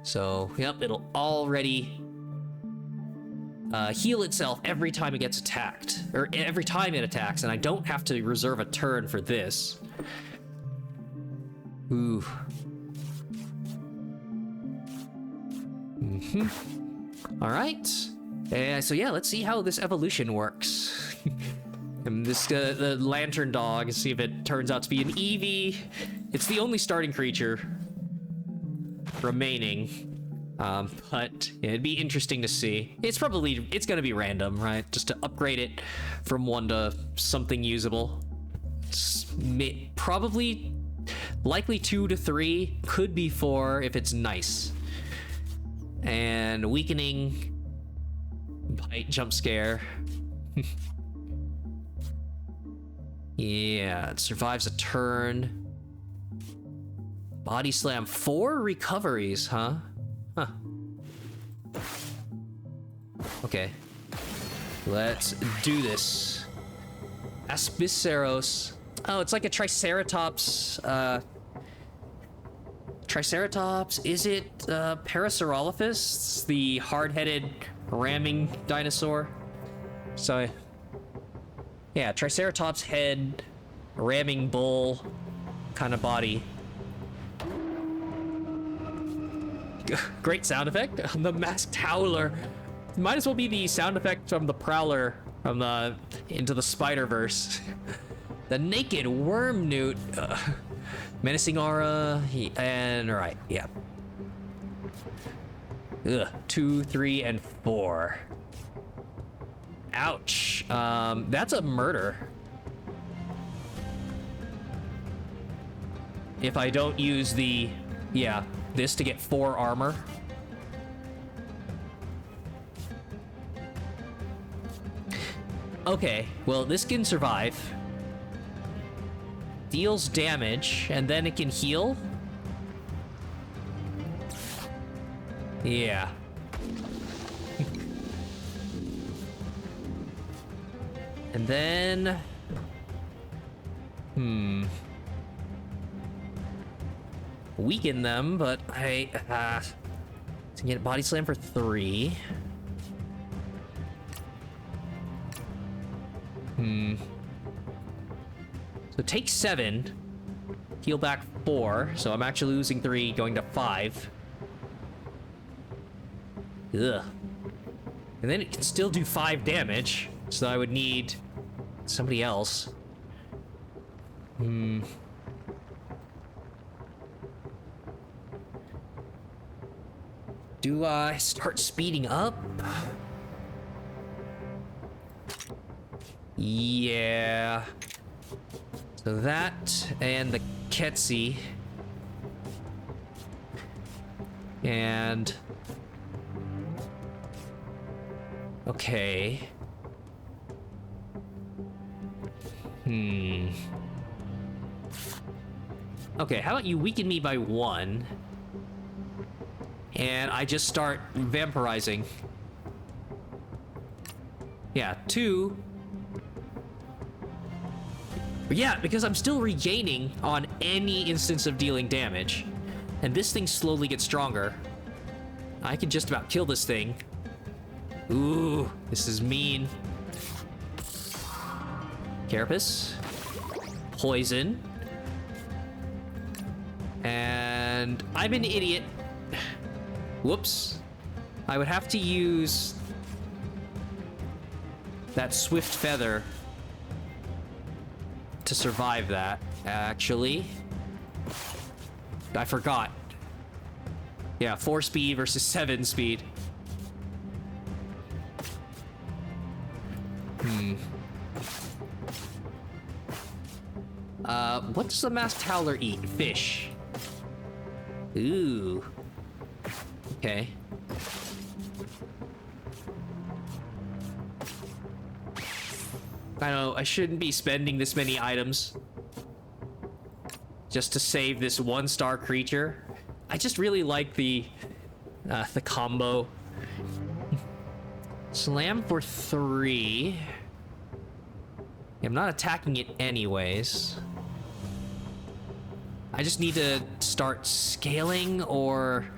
Speaker 1: So, yep, it'll already heal itself every time it gets attacked, or every time it attacks, and I don't have to reserve a turn for this. Ooh. All right. So yeah, let's see how this evolution works. And this the lantern dog, see if it turns out to be an Eevee. It's the only starting creature remaining. But yeah, it'd be interesting to see. It's gonna be random, right? Just to upgrade it from 1 to something usable. Probably, likely 2 to 3, could be 4 if it's nice. And weakening, bite, jump scare. Yeah, it survives a turn. Body slam, 4 recoveries, huh? Huh. Okay. Let's do this. Aspiceros. Oh, it's like a Triceratops. Triceratops, is it Parasaurolophus? It's the hard-headed ramming dinosaur. So, yeah, Triceratops head, ramming bull kind of body. Great sound effect. The masked howler. Might as well be the sound effect from the Prowler from the Into the Spider-Verse. The naked worm newt. Menacing aura. And right, yeah. 2, 3, and 4. Ouch. That's a murder. If I don't use the, yeah, this to get 4 armor. Okay, well, this can survive. Deals damage, and then it can heal? Yeah. And then... weaken them, but I... to get body slam for 3. So take 7, heal back 4, so I'm actually losing 3, going to 5. Ugh. And then it can still do 5 damage, so I would need somebody else. Do I start speeding up? Yeah. So that and the Ketsi. And... okay. Okay, how about you weaken me by 1? And I just start vampirizing. Yeah, 2. Yeah, because I'm still regaining on any instance of dealing damage. And this thing slowly gets stronger. I can just about kill this thing. Ooh, this is mean. Carapace. Poison. And I'm an idiot. Whoops. I would have to use that Swift Feather to survive that, actually. I forgot. Yeah, 4 speed versus 7 speed. What does the masked howler eat? Fish. Ooh. Okay. I know, I shouldn't be spending this many items just to save this 1-star creature. I just really like the combo. Slam for 3. I'm not attacking it anyways. I just need to start scaling or...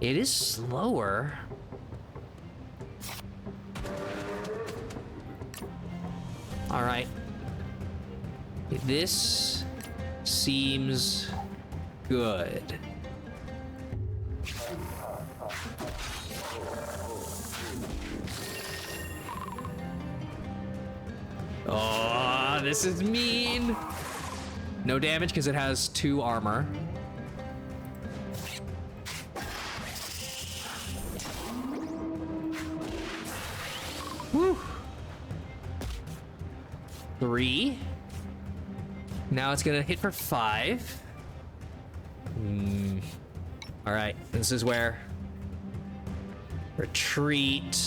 Speaker 1: It is slower. All right. This seems good. Oh, this is mean. No damage because it has 2 armor. Woo. 3. Now it's gonna hit for 5. All right, this is where retreat.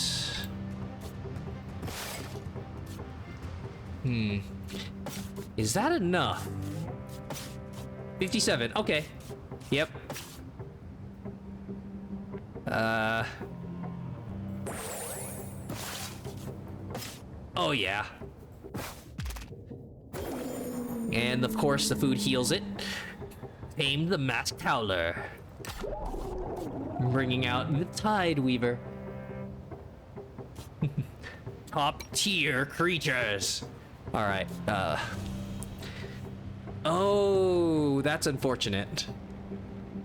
Speaker 1: Is that enough? 57. Okay. Yep. Oh yeah. And of course the food heals it. Tame the masked howler. Bringing out the Tide Weaver. Top tier creatures. All right. Oh, that's unfortunate.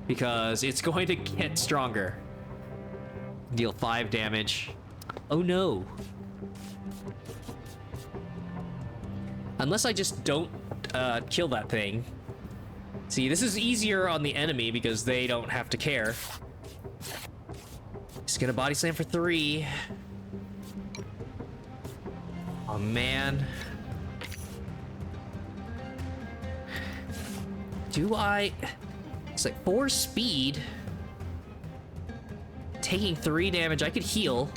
Speaker 1: Because it's going to get stronger. Deal 5 damage. Oh no. Unless I just don't kill that thing. See, this is easier on the enemy because they don't have to care. Just gonna body slam for 3. Oh man. Do I... It's like 4 speed. Taking 3 damage. I could heal.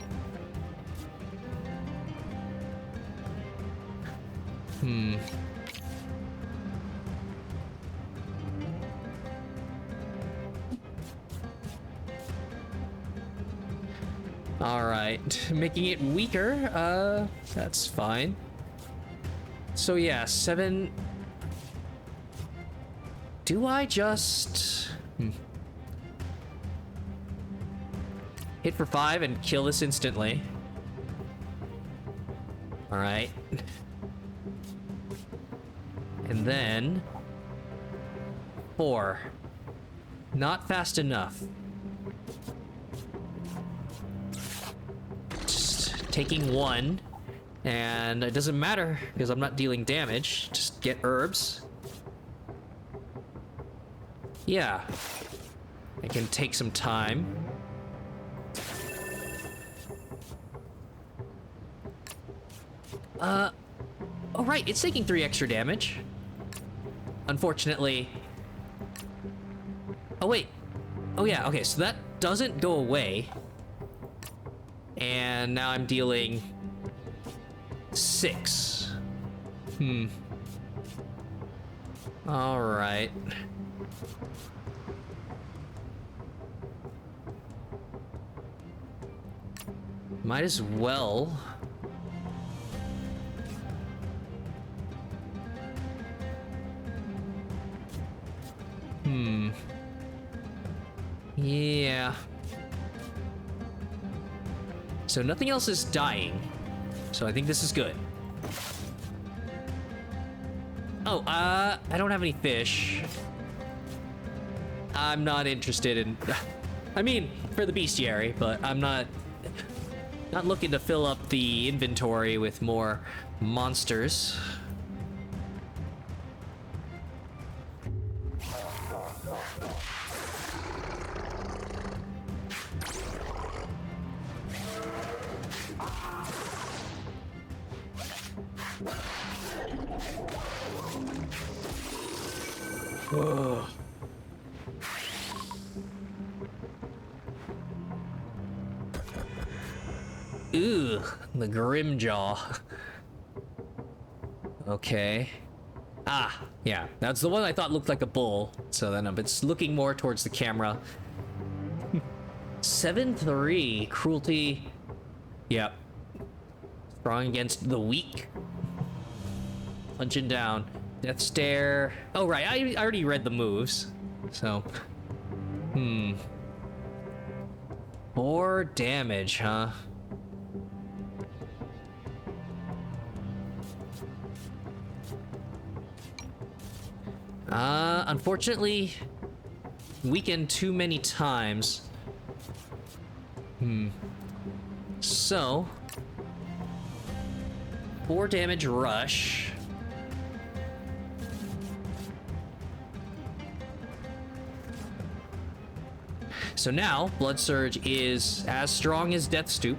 Speaker 1: Alright, making it weaker, that's fine. So yeah, 7... Do I just... Hit for 5 and kill this instantly. Alright. And then... 4. Not fast enough. Taking 1, and it doesn't matter because I'm not dealing damage. Just get herbs. Yeah, I can take some time. Oh right, it's taking 3 extra damage. Unfortunately. Oh wait. Oh yeah, okay, so that doesn't go away. And now I'm dealing 6. All right. Might as well. Yeah. So nothing else is dying. So I think this is good. Oh, I don't have any fish. I'm not interested in... I mean, for the bestiary, but I'm not looking to fill up the inventory with more monsters. Oh. Ooh, the Grimjaw. Okay. Ah, yeah, that's the one I thought looked like a bull. So then it's looking more towards the camera. 7-3, cruelty. Yep. Strong against the weak. Punching down. Death stare. Oh, right, I already read the moves. So, 4 damage, huh? Unfortunately, weakened too many times. So, 4 damage rush. So now, Blood Surge is as strong as Death Stoop.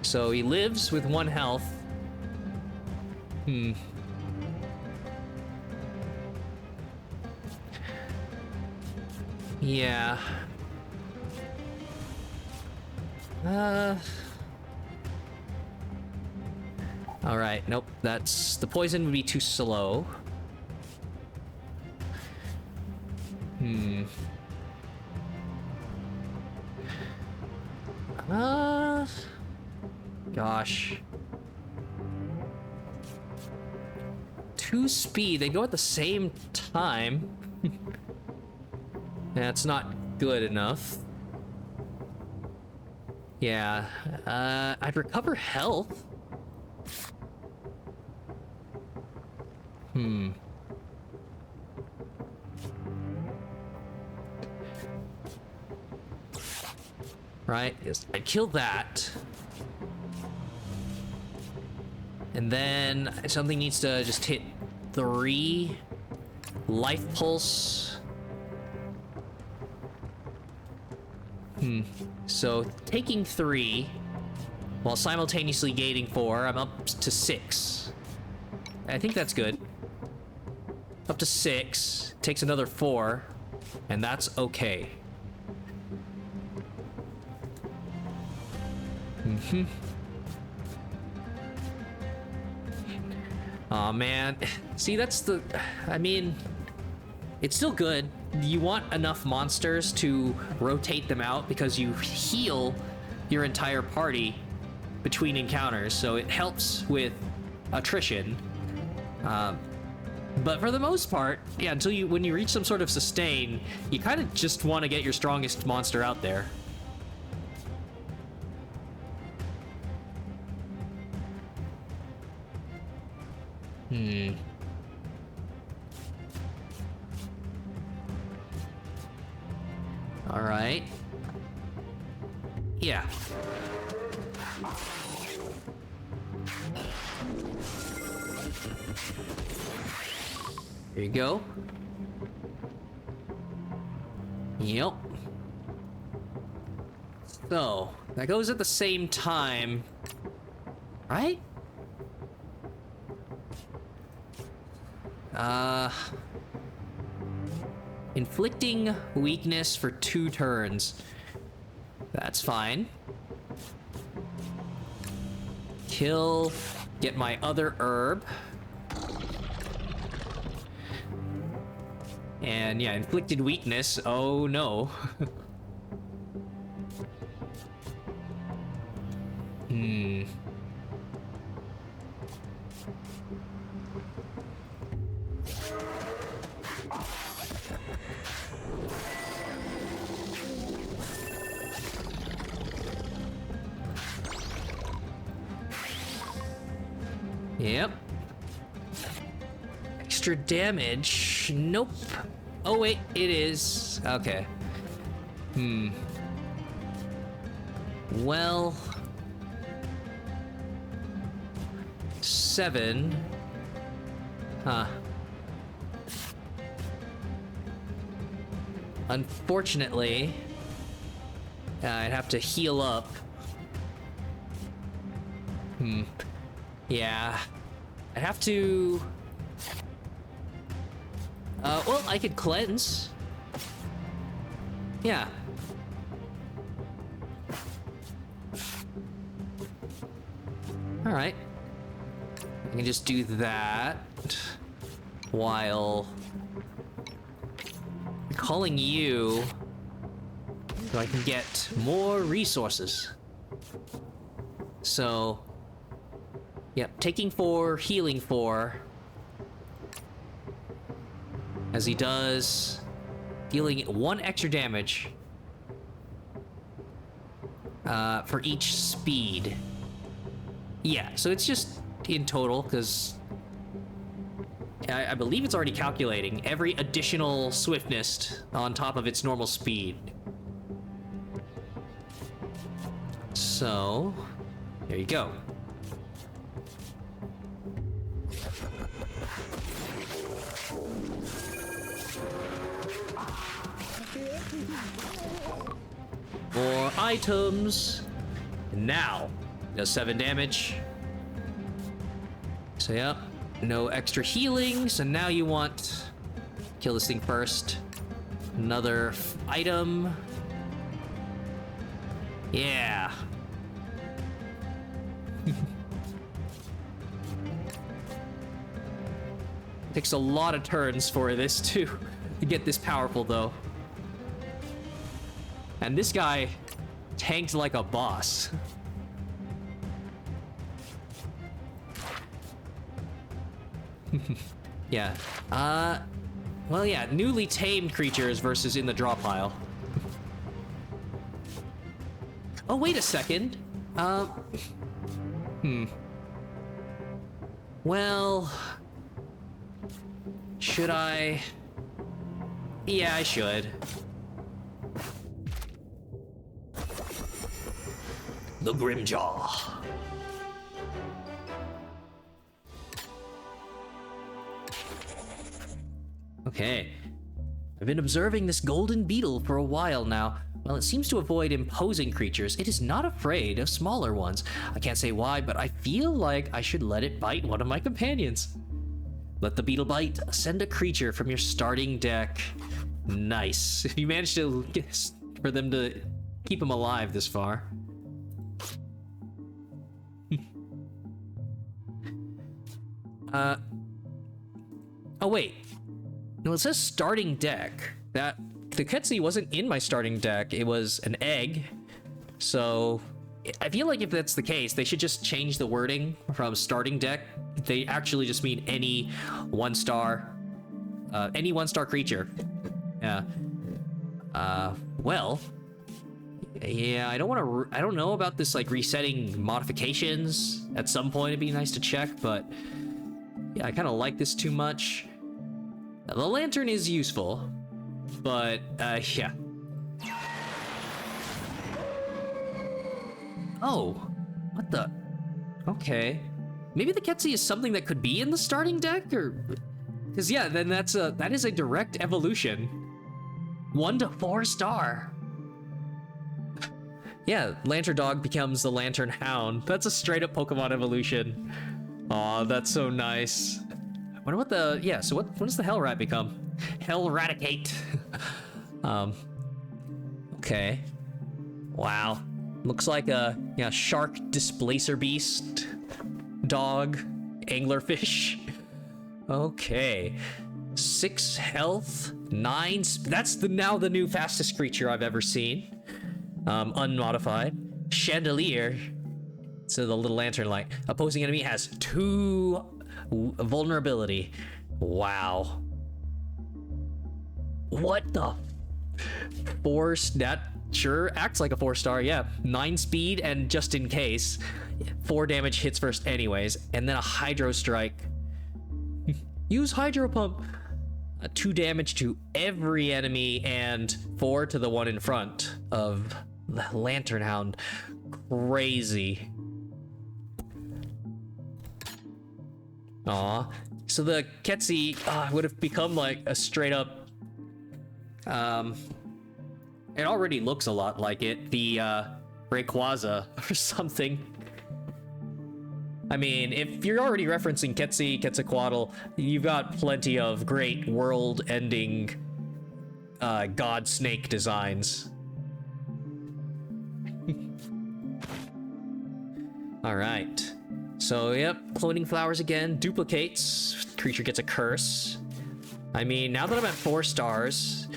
Speaker 1: So he lives with 1 health. Yeah. All right, nope, that's... the poison would be too slow. Gosh. 2 speed, they go at the same time. That's not good enough. Yeah, I'd recover health. Right, yes, I'd kill that. And then something needs to just hit 3. Life pulse. So taking 3 while simultaneously gaining 4, I'm up to 6. I think that's good. Up to 6, takes another 4, and that's okay. Aw, man. See, that's the... I mean, it's still good. You want enough monsters to rotate them out because you heal your entire party between encounters, so it helps with attrition. But for the most part, yeah, when you reach some sort of sustain, you kind of just want to get your strongest monster out there. All right. Yeah. There you go. Yep. So, that goes at the same time, right? Inflicting weakness for 2 turns. That's fine. Kill. Get my other herb. And yeah, inflicted weakness. Oh no. Yep. Extra damage. Nope. Oh wait, it is. Okay. Well, 7. Huh. Unfortunately, I'd have to heal up. Yeah. I'd have to... well, I could cleanse. Yeah. Alright. I can just do that while calling you so I can get more resources. So, yep, taking 4, healing 4. As he does, dealing 1 extra damage for each speed. Yeah, so it's just in total, because I believe it's already calculating every additional swiftness on top of its normal speed. So, there you go. More items. Now, does 7 damage. So yeah, no extra healing. So now you want kill this thing first. Another item. Yeah. Takes a lot of turns for this to get this powerful though. And this guy tanked like a boss. Yeah. Well, yeah, newly tamed creatures versus in the draw pile. Oh, wait a second. Well, should I? Yeah, I should. The Grimjaw. Okay. I've been observing this golden beetle for a while now. While it seems to avoid imposing creatures, it is not afraid of smaller ones. I can't say why, but I feel like I should let it bite one of my companions. Let the beetle bite. Send a creature from your starting deck. Nice. If you managed to get for them to keep him alive this far. Oh wait. No, it says starting deck. That the Ketsi wasn't in my starting deck. It was an egg. So I feel like if that's the case, they should just change the wording from starting deck. They actually just mean any 1-star, any 1-star creature. Yeah. Well, yeah, I don't want to. I don't know about this like resetting modifications. At some point, it'd be nice to check, but yeah, I kind of like this too much. The lantern is useful, but yeah. Oh, what the? Okay, maybe the Ketsi is something that could be in the starting deck, or because yeah, then that is a direct evolution. 1 to 4-star. Yeah, Lantern Dog becomes the Lantern Hound. That's a straight up Pokemon evolution. Aw, that's so nice. I wonder what the, yeah, so what does the Hell Rat become? Hell Raticate. Okay. Wow. Looks like a shark displacer beast, dog, anglerfish. Okay. 6 health, 9. That's now the new fastest creature I've ever seen. Unmodified. Chandelier. So the little lantern light. Opposing enemy has 2 vulnerability. Wow. What the? That sure acts like a 4-star. Yeah, 9 speed and just in case, 4 damage hits first anyways, and then a hydro strike. Use hydro pump. 2 damage to every enemy and 4 to the one in front of the Lantern Hound. Crazy. Aw. So the Ketsi would have become like a straight up... it already looks a lot like it. The Rayquaza or something. I mean, if you're already referencing Quetzalcoatl, you've got plenty of great world-ending god snake designs. Alright. So, yep, cloning flowers again, duplicates, creature gets a curse. I mean, now that I'm at 4 stars,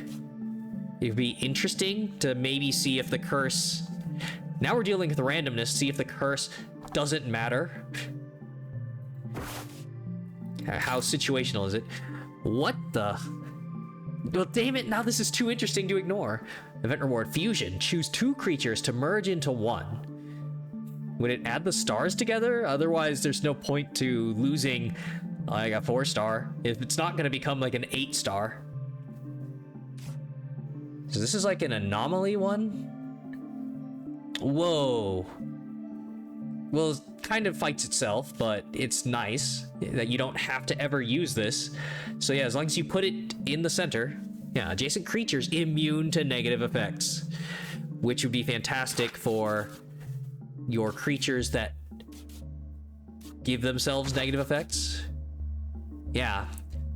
Speaker 1: it'd be interesting to maybe see if the curse... Now we're dealing with randomness, see if the curse doesn't matter. How situational is it? What the? Well, damn it, now this is too interesting to ignore. Event reward, fusion. Choose 2 creatures to merge into 1. Would it add the stars together? Otherwise, there's no point to losing like a 4-star if it's not going to become like an 8-star. So this is like an anomaly one? Whoa. Well, it kind of fights itself, but it's nice that you don't have to ever use this. So yeah, as long as you put it in the center, yeah, adjacent creatures immune to negative effects, which would be fantastic for your creatures that give themselves negative effects. Yeah,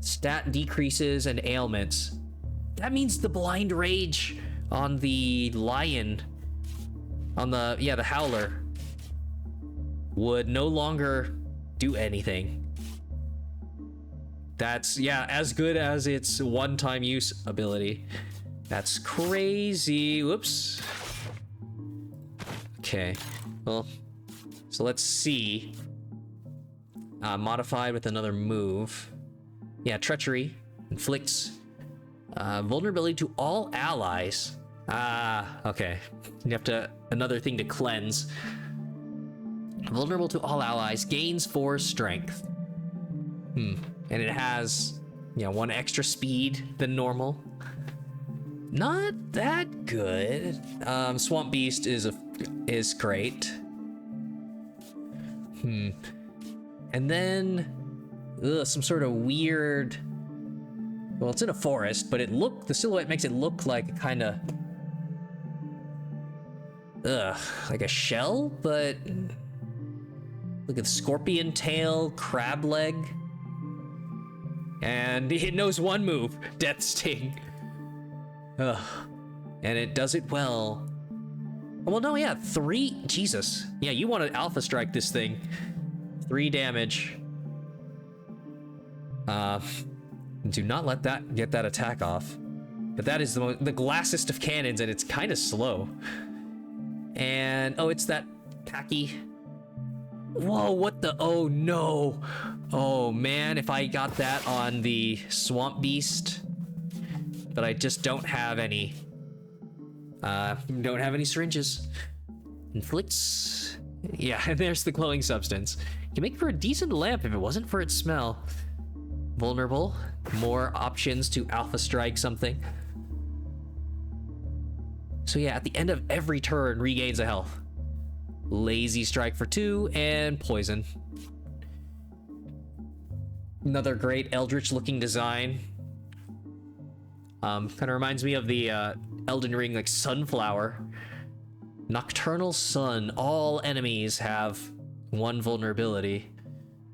Speaker 1: stat decreases and ailments. That means the blind rage on the lion, on the, yeah, the howler, would no longer do anything. That's, yeah, as good as its one-time use ability. That's crazy. Whoops. Okay, well, so let's see. Modified with another move. Yeah, treachery inflicts vulnerability to all allies. Okay. You have to, another thing to cleanse. Vulnerable to all allies, gains 4 strength. And it has, 1 extra speed than normal. Not that good. Swamp Beast is great. And then, some sort of weird. Well, it's in a forest, but the silhouette makes it look like kind of, like a shell, but. Look at scorpion tail, crab leg. And it knows 1 move, Death Sting. Ugh. And it does it well. Well, no, yeah, 3, Jesus. Yeah, you want to Alpha Strike this thing. 3 damage. Do not let that get that attack off. But that is the glassest of cannons, and it's kind of slow. And, oh, it's that tacky. Whoa, what the? Oh, no. Oh, man, if I got that on the Swamp Beast. But I just don't have any. Don't have any syringes. Inflicts. Yeah, and there's the glowing substance. Can make for a decent lamp if it wasn't for its smell. Vulnerable. More options to Alpha Strike something. So yeah, at the end of every turn, regains a health. Lazy Strike for 2, and poison. Another great Eldritch-looking design. Kind of reminds me of the Elden Ring, like, sunflower. Nocturnal Sun. All enemies have 1 vulnerability.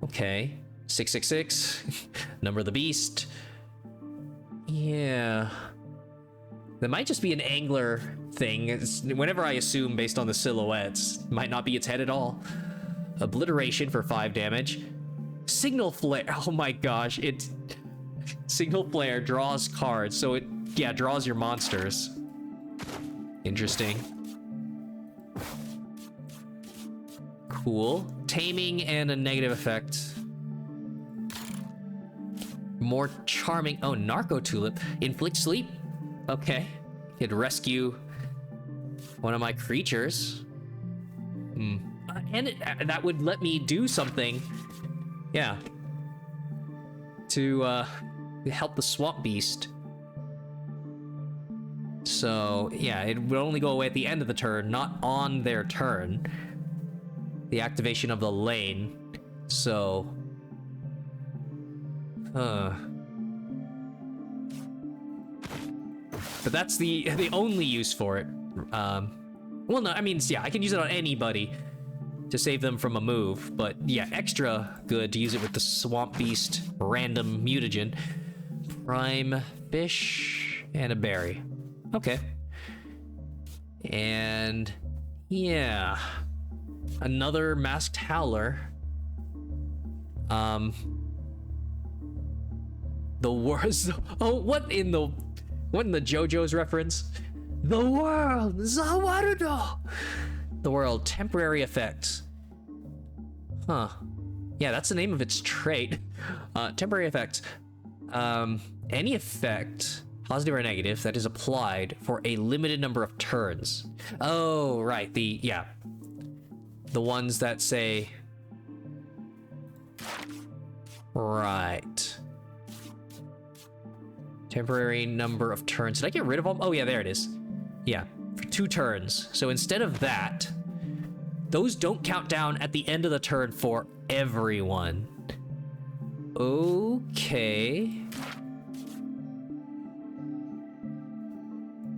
Speaker 1: Okay. 666. Number of the Beast. Yeah. That might just be an angler thing. Whenever I assume based on the silhouettes, might not be its head at all. Obliteration for 5 damage. Signal flare. Oh my gosh, it's signal flare draws cards, so it draws your monsters. Interesting. Cool. Taming and a negative effect. More charming. Oh, Narco Tulip. Inflict sleep. Okay. Could rescue one of my creatures. And that would let me do something. Yeah. To help the swamp beast. So, yeah, it would only go away at the end of the turn, not on their turn. The activation of the lane. So... But that's the only use for it. Well, no, I mean, yeah, I can use it on anybody to save them from a move, but yeah, extra good to use it with the Swamp Beast random mutagen. Prime fish and a berry. Okay. And yeah, another masked howler. The worst. Oh, what in the JoJo's reference? The world, Zawarudo. The world, temporary effects. Huh. Yeah, that's the name of its trait. Temporary effects. Any effect, positive or negative, that is applied for a limited number of turns. Oh, right. The ones that say. Right. Temporary number of turns. Did I get rid of them? Oh, yeah, there it is. Yeah, for 2 turns. So instead of that, those don't count down at the end of the turn for everyone. Okay.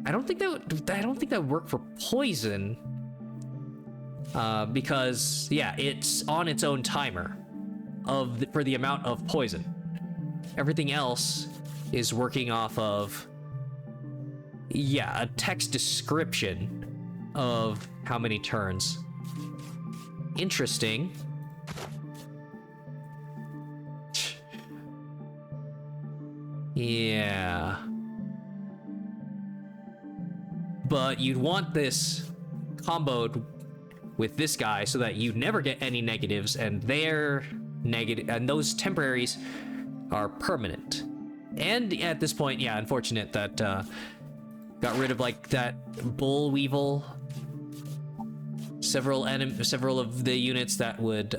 Speaker 1: I don't think that would work for poison. Because yeah, it's on its own timer for the amount of poison. Everything else is working off of, yeah, a text description of how many turns. Interesting. Yeah. But you'd want this comboed with this guy so that you never get any negatives, and they're negative, and those temporaries are permanent. And at this point, yeah, unfortunate that got rid of like that bull weevil. Several of the units that would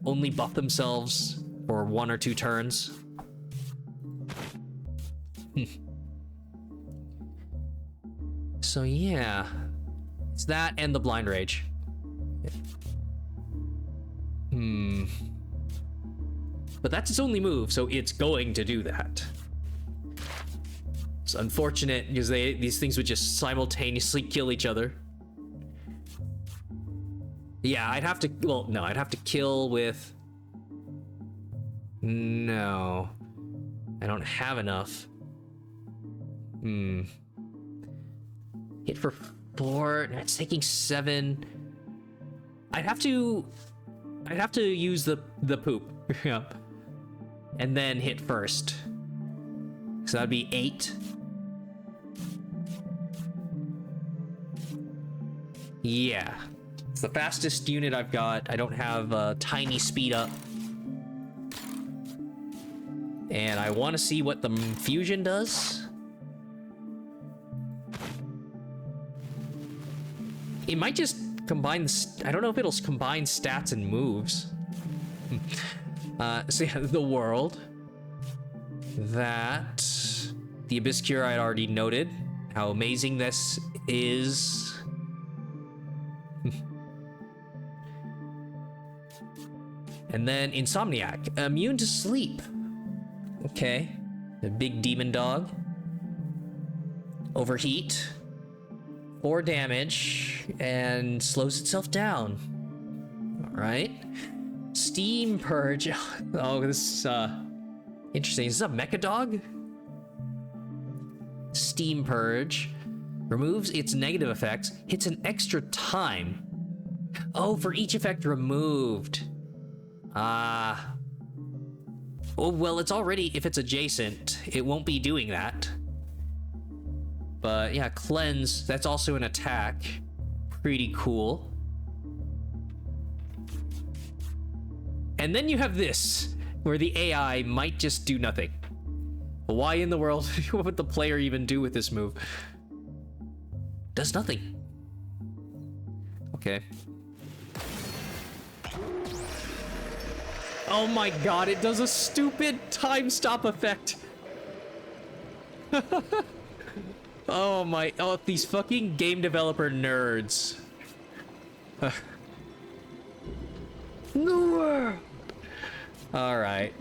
Speaker 1: only buff themselves for 1 or 2 turns. So yeah, it's that and the blind rage. But that's its only move, so it's going to do that. It's unfortunate because these things would just simultaneously kill each other. Yeah, I'd have to kill with... No. I don't have enough. Hit for 4, it's taking 7. I'd have to use the poop. Yeah. And then hit first. So that'd be 8. Yeah. It's the fastest unit I've got. I don't have tiny speed up. And I want to see what the fusion does. It might just combine... I don't know if it'll combine stats and moves. So yeah, the world. That. The Abyss Cure I had already noted. How amazing this is. And then Insomniac. Immune to sleep. Okay. The big demon dog. Overheat. 4 damage. And slows itself down. Alright. Steam Purge. Oh, this is interesting. Is this a mecha dog? Steam Purge. Removes its negative effects. Hits an extra time. Oh, for each effect removed. Ah. Oh, well, it's already, if it's adjacent, it won't be doing that. But yeah, Cleanse, that's also an attack. Pretty cool. And then you have this, where the AI might just do nothing. Why in the world would the player even do with this move? Does nothing. Okay. Oh my god, it does a stupid time stop effect. Oh, these fucking game developer nerds. No. All right.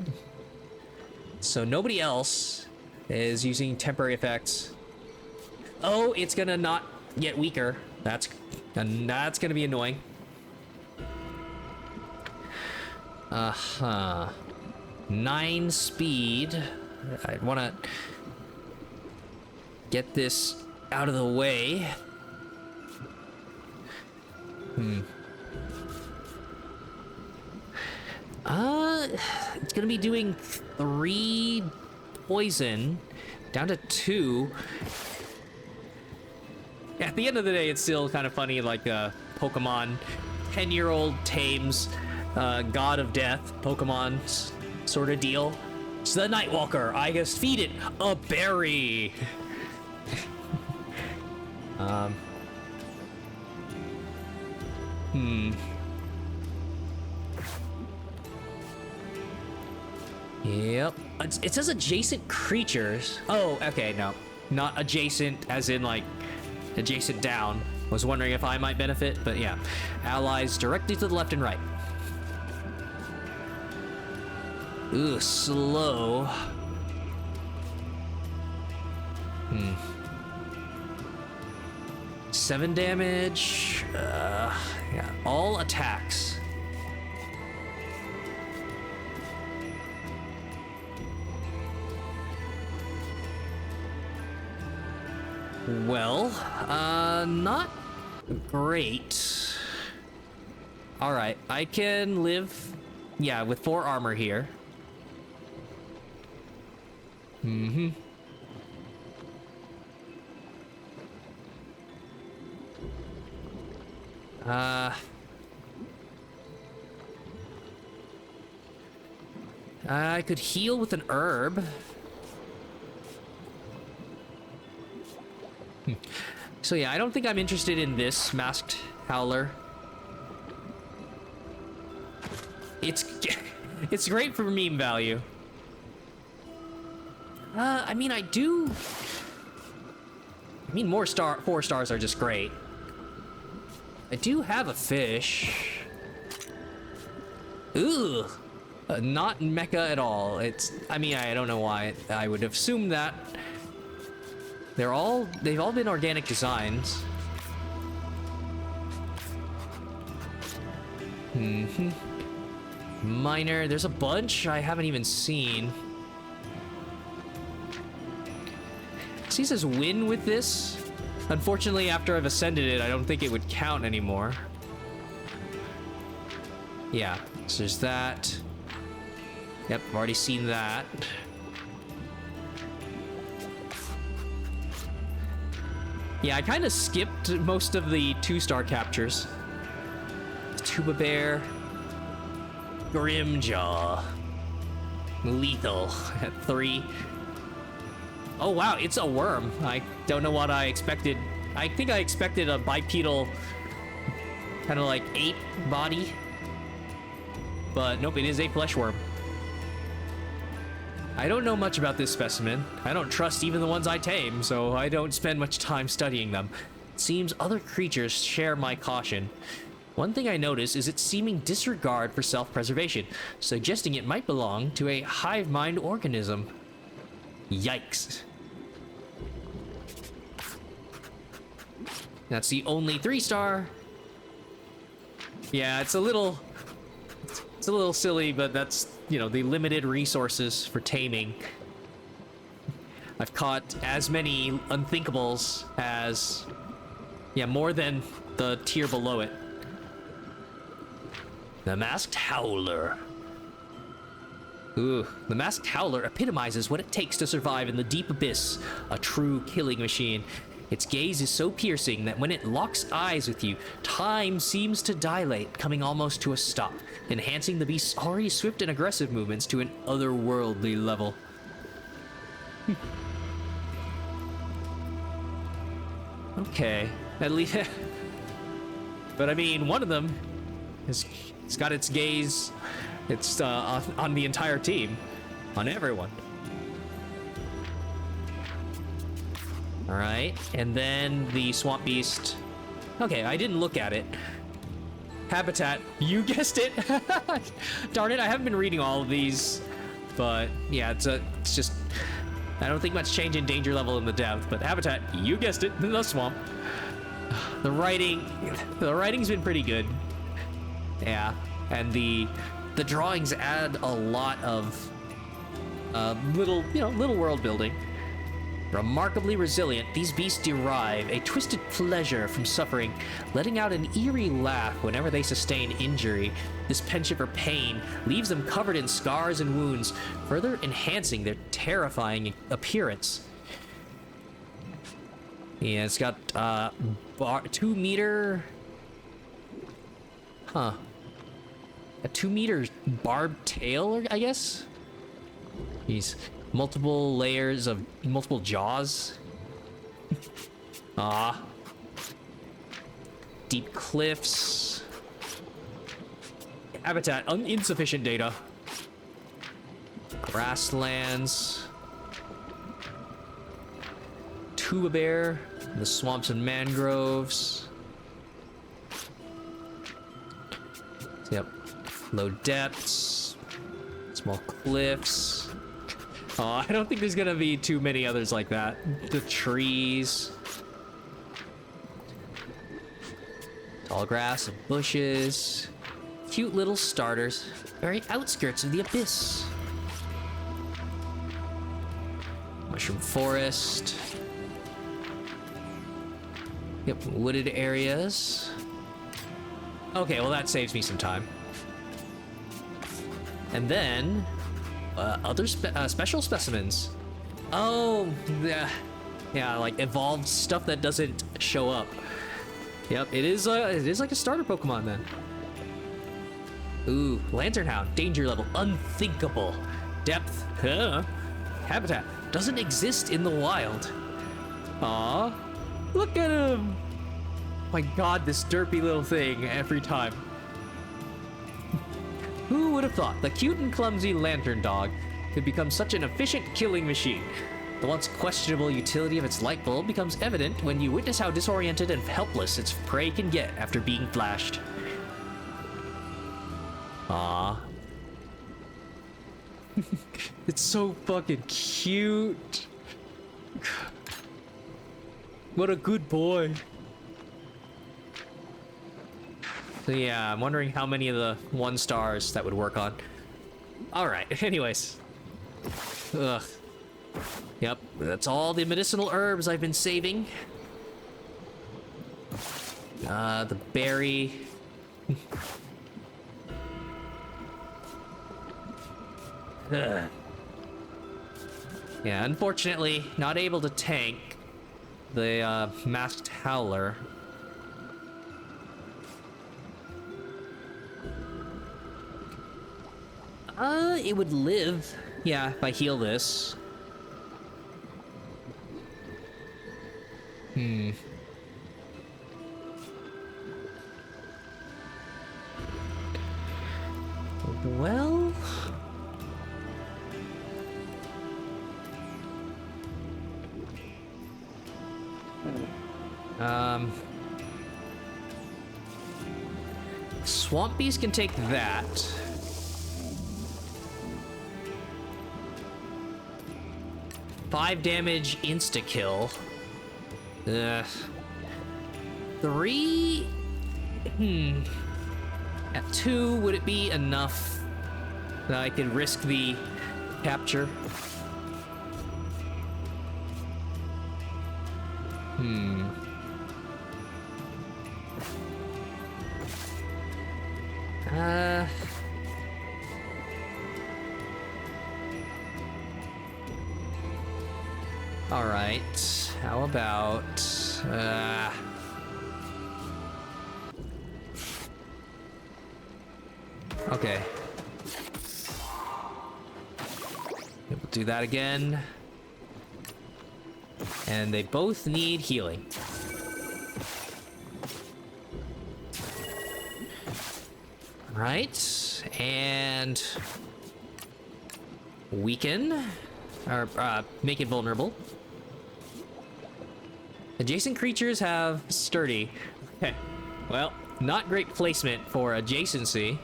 Speaker 1: So nobody else is using temporary effects. Oh, it's gonna not get weaker. That's gonna be annoying. Uh-huh. 9 speed. I wanna get this out of the way. It's gonna be doing 3 poison down to 2. At the end of the day, it's still kind of funny, like Pokemon 10-year-old tames God of Death Pokemon sort of deal. It's the Nightwalker. I just feed it a berry. Yep. It says adjacent creatures. Oh, okay, no. Not adjacent as in, like, adjacent down. Was wondering if I might benefit, but yeah. Allies directly to the left and right. Ooh, slow. 7 damage. Yeah, all attacks. Well, not great. All right, I can live, yeah, with 4 armor here. I could heal with an herb. So yeah, I don't think I'm interested in this masked howler. It's great for meme value. I mean, I mean, 4 stars are just great. I do have a fish. Ooh, not mecha at all. I mean, I don't know why. I would assume that. They've all been organic designs. Minor, there's a bunch I haven't even seen. See, it says win with this. Unfortunately, after I've ascended it, I don't think it would count anymore. Yeah, so there's that. Yep, I've already seen that. Yeah, I kind of skipped most of the 2-star captures. Tuba Bear. Grimjaw. Lethal at 3. Oh wow, it's a worm. I don't know what I expected. I think I expected a bipedal, kind of like ape body. But nope, it is a flesh worm. I don't know much about this specimen. I don't trust even the ones I tame, so I don't spend much time studying them. It seems other creatures share my caution. One thing I notice is its seeming disregard for self-preservation, suggesting it might belong to a hive mind organism. Yikes. That's the only 3-star. Yeah, it's a little silly, but that's, you know, the limited resources for taming. I've caught as many unthinkables as... yeah, more than the tier below it. The Masked Howler. Ooh, the Masked Howler epitomizes what it takes to survive in the deep abyss, a true killing machine. Its gaze is so piercing that when it locks eyes with you, time seems to dilate, coming almost to a stop, enhancing the beast's already swift and aggressive movements to an otherworldly level. Okay, at least... but I mean, one of them is... it's got its gaze... it's on the entire team. On everyone. Alright, and then the Swamp Beast. Okay, I didn't look at it. Habitat, you guessed it! Darn it, I haven't been reading all of these. But, yeah, it's just... I don't think much change in danger level in the dev, but Habitat, you guessed it, the swamp. The writing's been pretty good. Yeah, and the drawings add a lot of little world building. Remarkably resilient, these beasts derive a twisted pleasure from suffering, letting out an eerie laugh whenever they sustain injury. This penchant for pain leaves them covered in scars and wounds, further enhancing their terrifying appearance. Yeah, it's got 2 meter... huh. A 2 meter barbed tail, I guess? Jeez. Multiple layers of multiple jaws. Ah. Deep cliffs. Habitat, insufficient data. Grasslands. Tuba bear. The swamps and mangroves. Yep. Low depths. Small cliffs. Oh, I don't think there's gonna be too many others like that. The trees. Tall grass and bushes. Cute little starters. Very outskirts of the abyss. Mushroom forest. Yep, wooded areas. Okay, well that saves me some time. And then... other special specimens. Oh, yeah, like evolved stuff that doesn't show up. Yep, it is like a starter Pokemon then. Ooh, Lantern Hound, danger level unthinkable. Depth, habitat doesn't exist in the wild. Aw, look at him. My God, this derpy little thing every time. Who would have thought the cute and clumsy lantern dog could become such an efficient killing machine? The once questionable utility of its light bulb becomes evident when you witness how disoriented and helpless its prey can get after being flashed. Aww. It's so fucking cute. What a good boy. So yeah, I'm wondering how many of the 1 stars that would work on. Alright, anyways. Ugh. Yep, that's all the medicinal herbs I've been saving. The berry. Ugh. Yeah, unfortunately, not able to tank the Masked Howler. It would live. Yeah, if I heal this. Well... Swamp Beast can take that. Five damage insta-kill. 3... At 2, would it be enough that I could risk the capture? Hmm. Uh... Alright. How about... Okay. We'll do that again. And they both need healing. Right. And... weaken. Or, make it vulnerable. Adjacent creatures have sturdy. Okay. Well, not great placement for adjacency.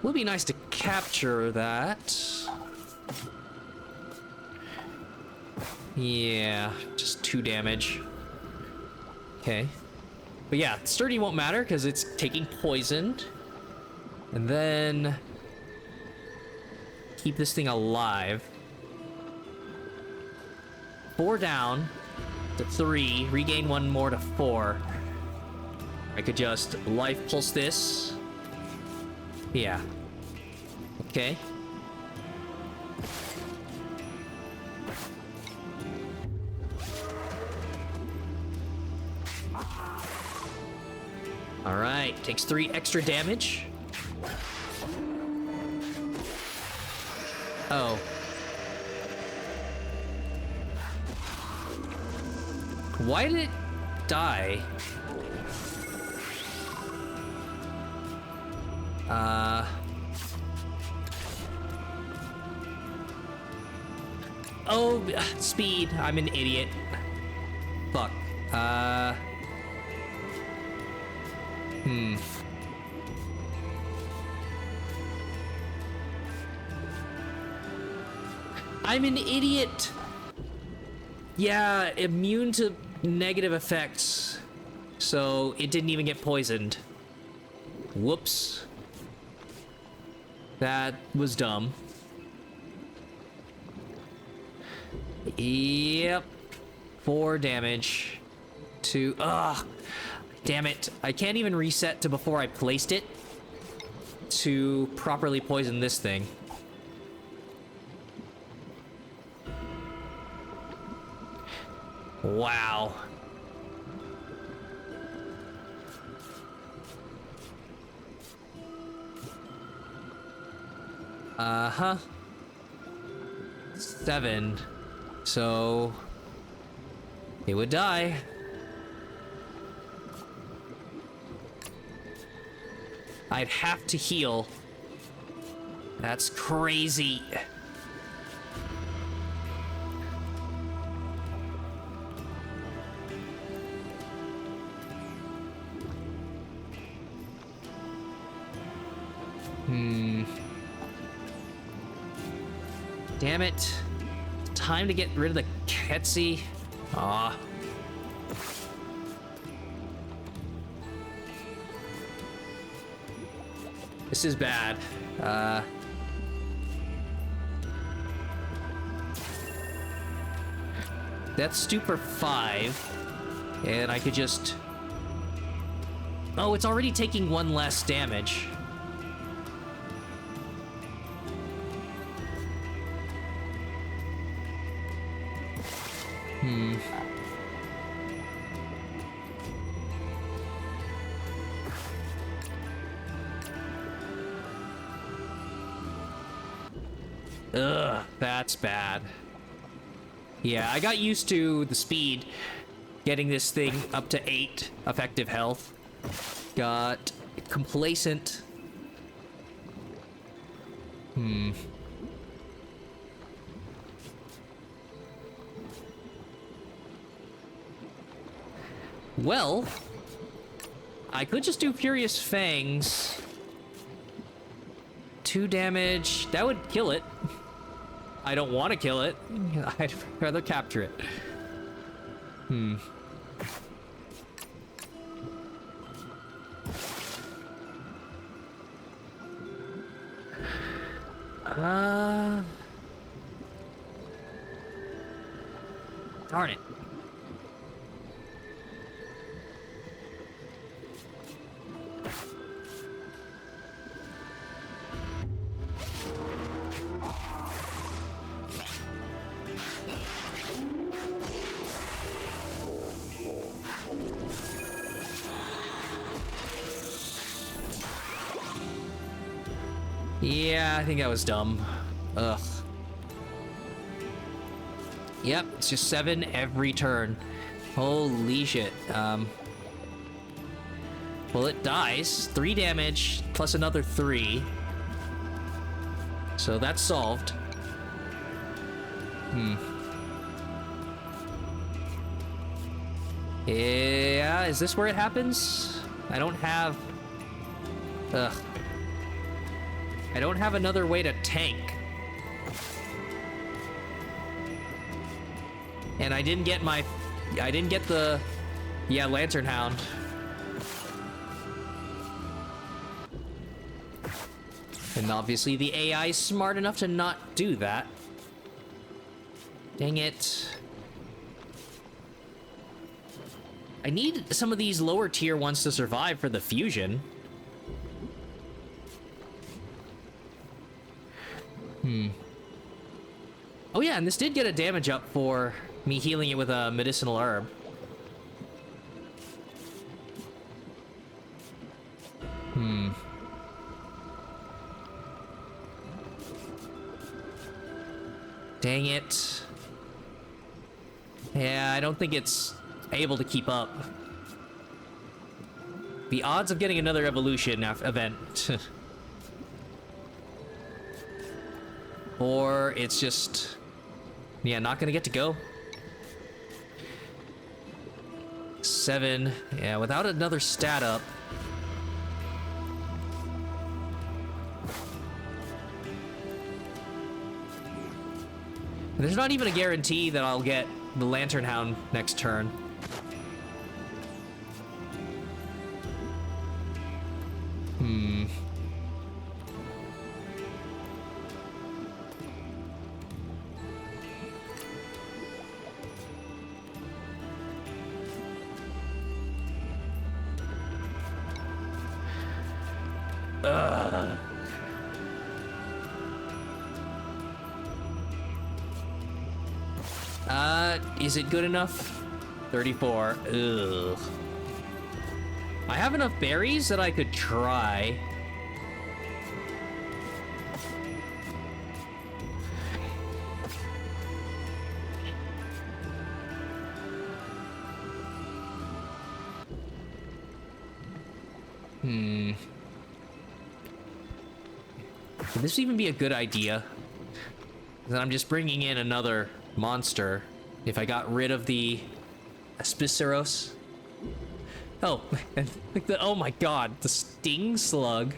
Speaker 1: Would be nice to capture that. Yeah, just 2 damage. Okay. But yeah, sturdy won't matter because it's taking poison. And then... keep this thing alive. 4 down to 3. Regain 1 more to 4. I could just life pulse this. Yeah. Okay. Alright, takes 3 extra damage. Oh. Why did it die? Oh, speed. I'm an idiot. Fuck. I'm an idiot. Yeah, immune to negative effects. So it didn't even get poisoned. Whoops. That was dumb. Yep. 4 damage. To... Ugh. Damn it. I can't even reset to before I placed it to properly poison this thing. Wow. Uh-huh. 7. So... it would die. I'd have to heal. That's crazy. Damn it. Time to get rid of the Ketsy. Aw. This is bad. That's Stupor 5. And I could just... oh, it's already taking 1 less damage. Ugh, that's bad. Yeah, I got used to the speed, getting this thing up to 8 effective health. Got complacent. Well, I could just do Furious Fangs. 2 damage. That would kill it. I don't want to kill it. I'd rather capture it. Darn it. Yeah, I think that was dumb. Ugh. Yep, it's just 7 every turn. Holy shit. Well, it dies. 3 damage, plus another 3. So that's solved. Yeah, is this where it happens? I don't have... Ugh. I don't have another way to tank. And I didn't get my... I didn't get the... Yeah, Lantern Hound. And obviously the AI is smart enough to not do that. Dang it. I need some of these lower tier ones to survive for the fusion. Oh yeah, and this did get a damage up for me healing it with a medicinal herb. Dang it. Yeah, I don't think it's able to keep up. The odds of getting another evolution event. Or it's just... Yeah, not gonna get to go. 7. Yeah, without another stat up. There's not even a guarantee that I'll get the Lantern Hound next turn. Is it good enough? 34. Ugh. I have enough berries that I could try. Would this even be a good idea? Then I'm just bringing in another monster. If I got rid of the Aspiceros. Oh, oh my god, the Sting Slug.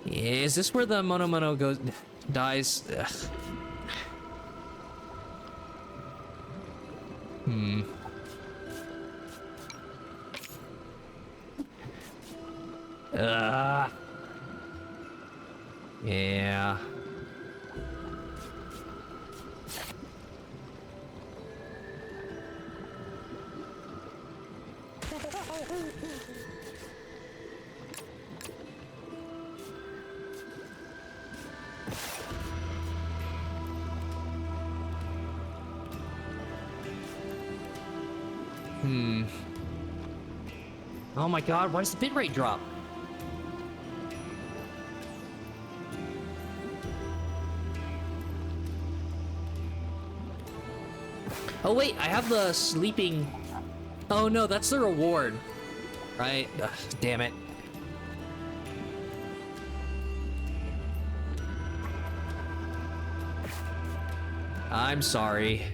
Speaker 1: Is this where the Mono goes, dies? Ugh. Yeah. Oh my god, why does the bitrate drop? Oh wait, I have the sleeping... Oh no, that's the reward. Right? Ugh, damn it. I'm sorry.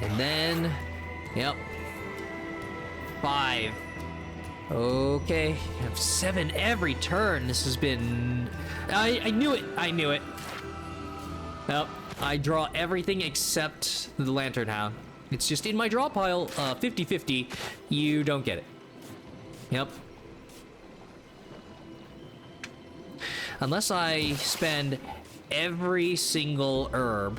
Speaker 1: And then... Yep. 5. Okay. I have 7 every turn. This has been... I knew it. I knew it. Nope. I draw everything except the Lantern Hound. It's just in my draw pile, 50-50. You don't get it. Yep. Unless I spend every single herb.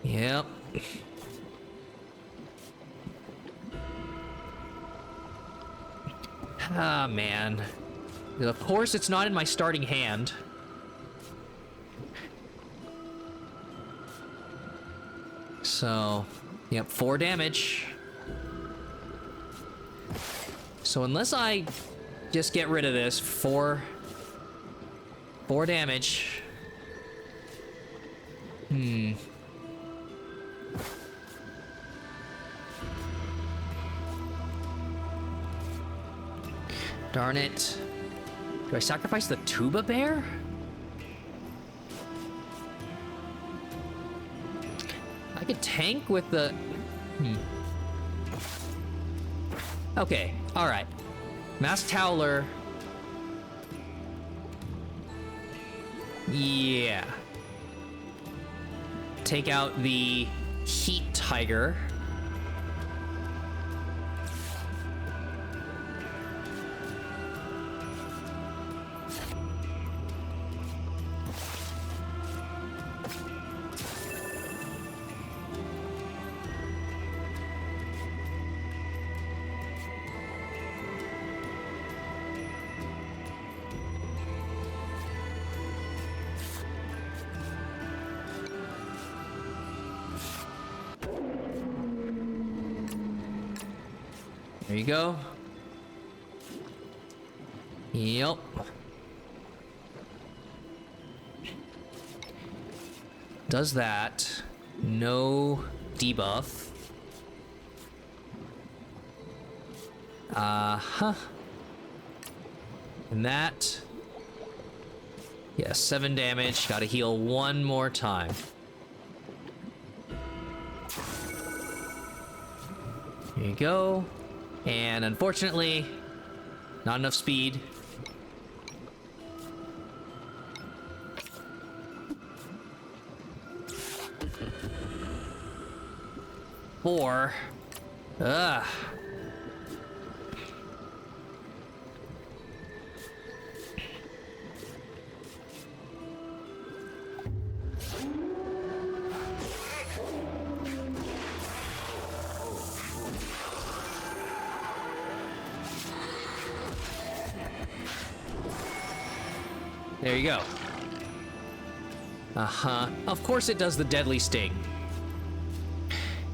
Speaker 1: Yep. Ah, man. Of course, it's not in my starting hand. So, yep, 4 damage. So unless I just get rid of this, 4 damage. Darn it. Do I sacrifice the tuba bear? I could tank with the... Okay, alright. Masked Howler. Yeah. Take out the Heat Tiger. There you go. Yep. Does that. No debuff. Uh-huh. And that. Yeah, 7 damage. Gotta heal 1 more time. There you go. And unfortunately, not enough speed. Four. Ugh. There you go. Uh-huh. Of course it does the deadly sting.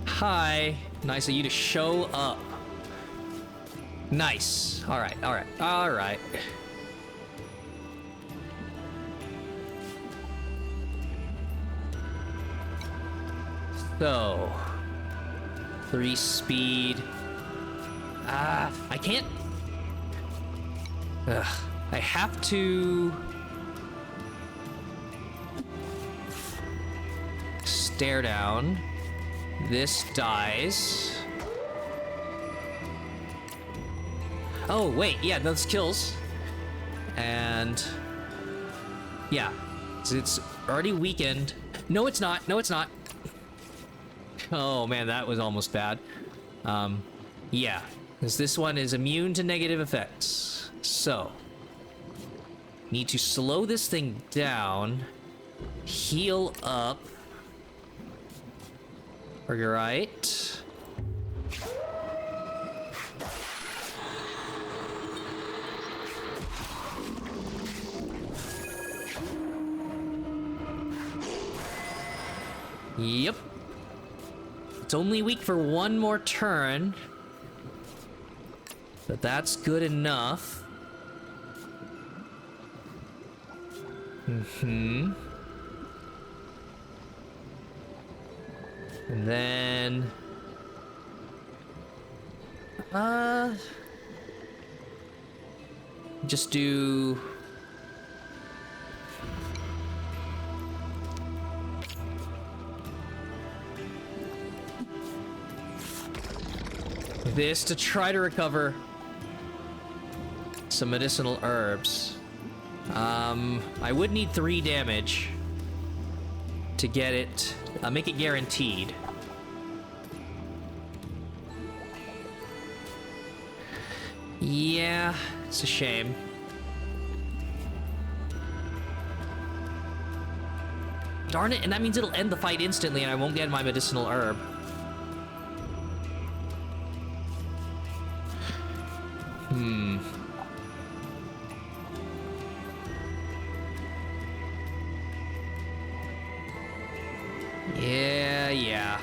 Speaker 1: Hi. Nice of you to show up. Nice. Alright, alright, alright. So... 3 speed. I can't... Ugh. I have to... Stare down. This dies. Oh, wait, yeah, those kills. And... yeah. It's already weakened. No, it's not. No, it's not. Oh, man, that was almost bad. Yeah. Because this one is immune to negative effects. So... need to slow this thing down. Heal up. Are you right? Yep. It's only weak for 1 more turn. But that's good enough. Mm-hmm. And then... just do... this to try to recover some medicinal herbs. I would need 3 damage to get it, make it guaranteed. Yeah, it's a shame. Darn it, and that means it'll end the fight instantly and I won't get my medicinal herb. Yeah.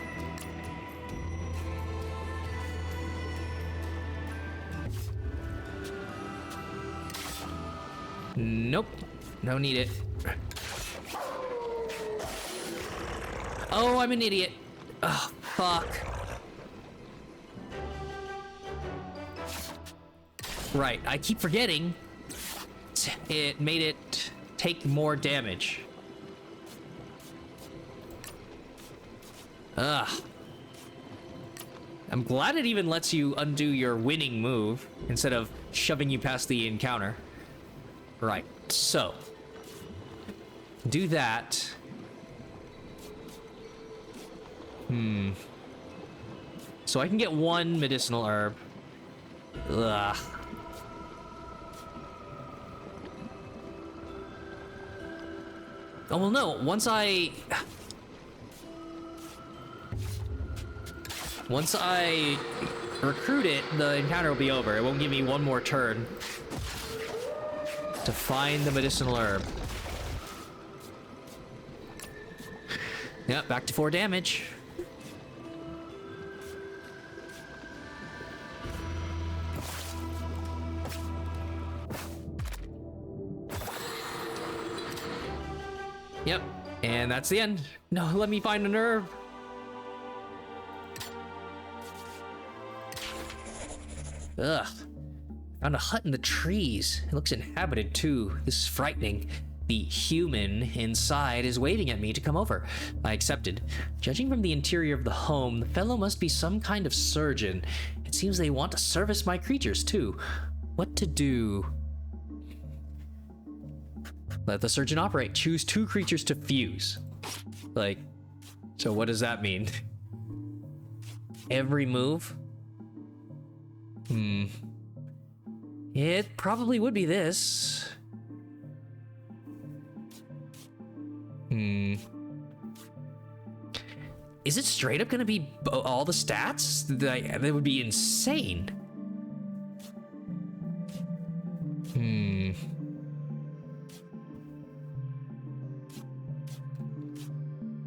Speaker 1: Nope. No need it. Oh, I'm an idiot. Oh, fuck. Right, I keep forgetting. It made it take more damage. Ugh. I'm glad it even lets you undo your winning move instead of shoving you past the encounter. Right, so. Do that. So I can get 1 medicinal herb. Ugh. Oh, well, no. Once I recruit it, the encounter will be over. It won't give me 1 more turn to find the medicinal herb. Yep, back to 4 damage. Yep, and that's the end. No, let me find a nerve. Ugh. Found a hut in the trees. It looks inhabited too. This is frightening. The human inside is waving at me to come over. I accepted. Judging from the interior of the home, the fellow must be some kind of surgeon. It seems they want to service my creatures too. What to do? Let the surgeon operate. Choose 2 creatures to fuse. Like, so what does that mean? Every move? It probably would be this. Is it straight up gonna be all the stats? That would be insane.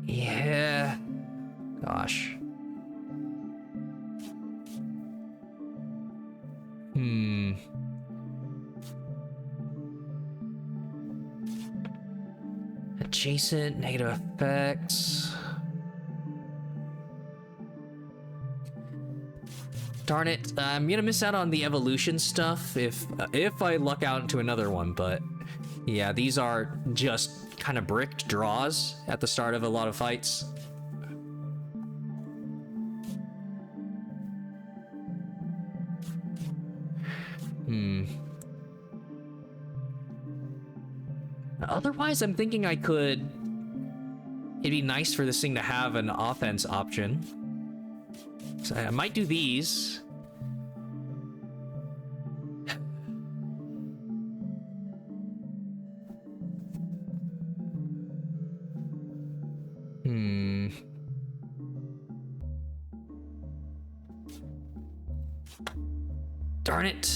Speaker 1: Yeah. Gosh. Adjacent, negative effects. Darn it, I'm gonna miss out on the evolution stuff if I luck out into another one, but yeah, these are just kind of bricked draws at the start of a lot of fights. Otherwise, I'm thinking it'd be nice for this thing to have an offense option. So I might do these. Darn it.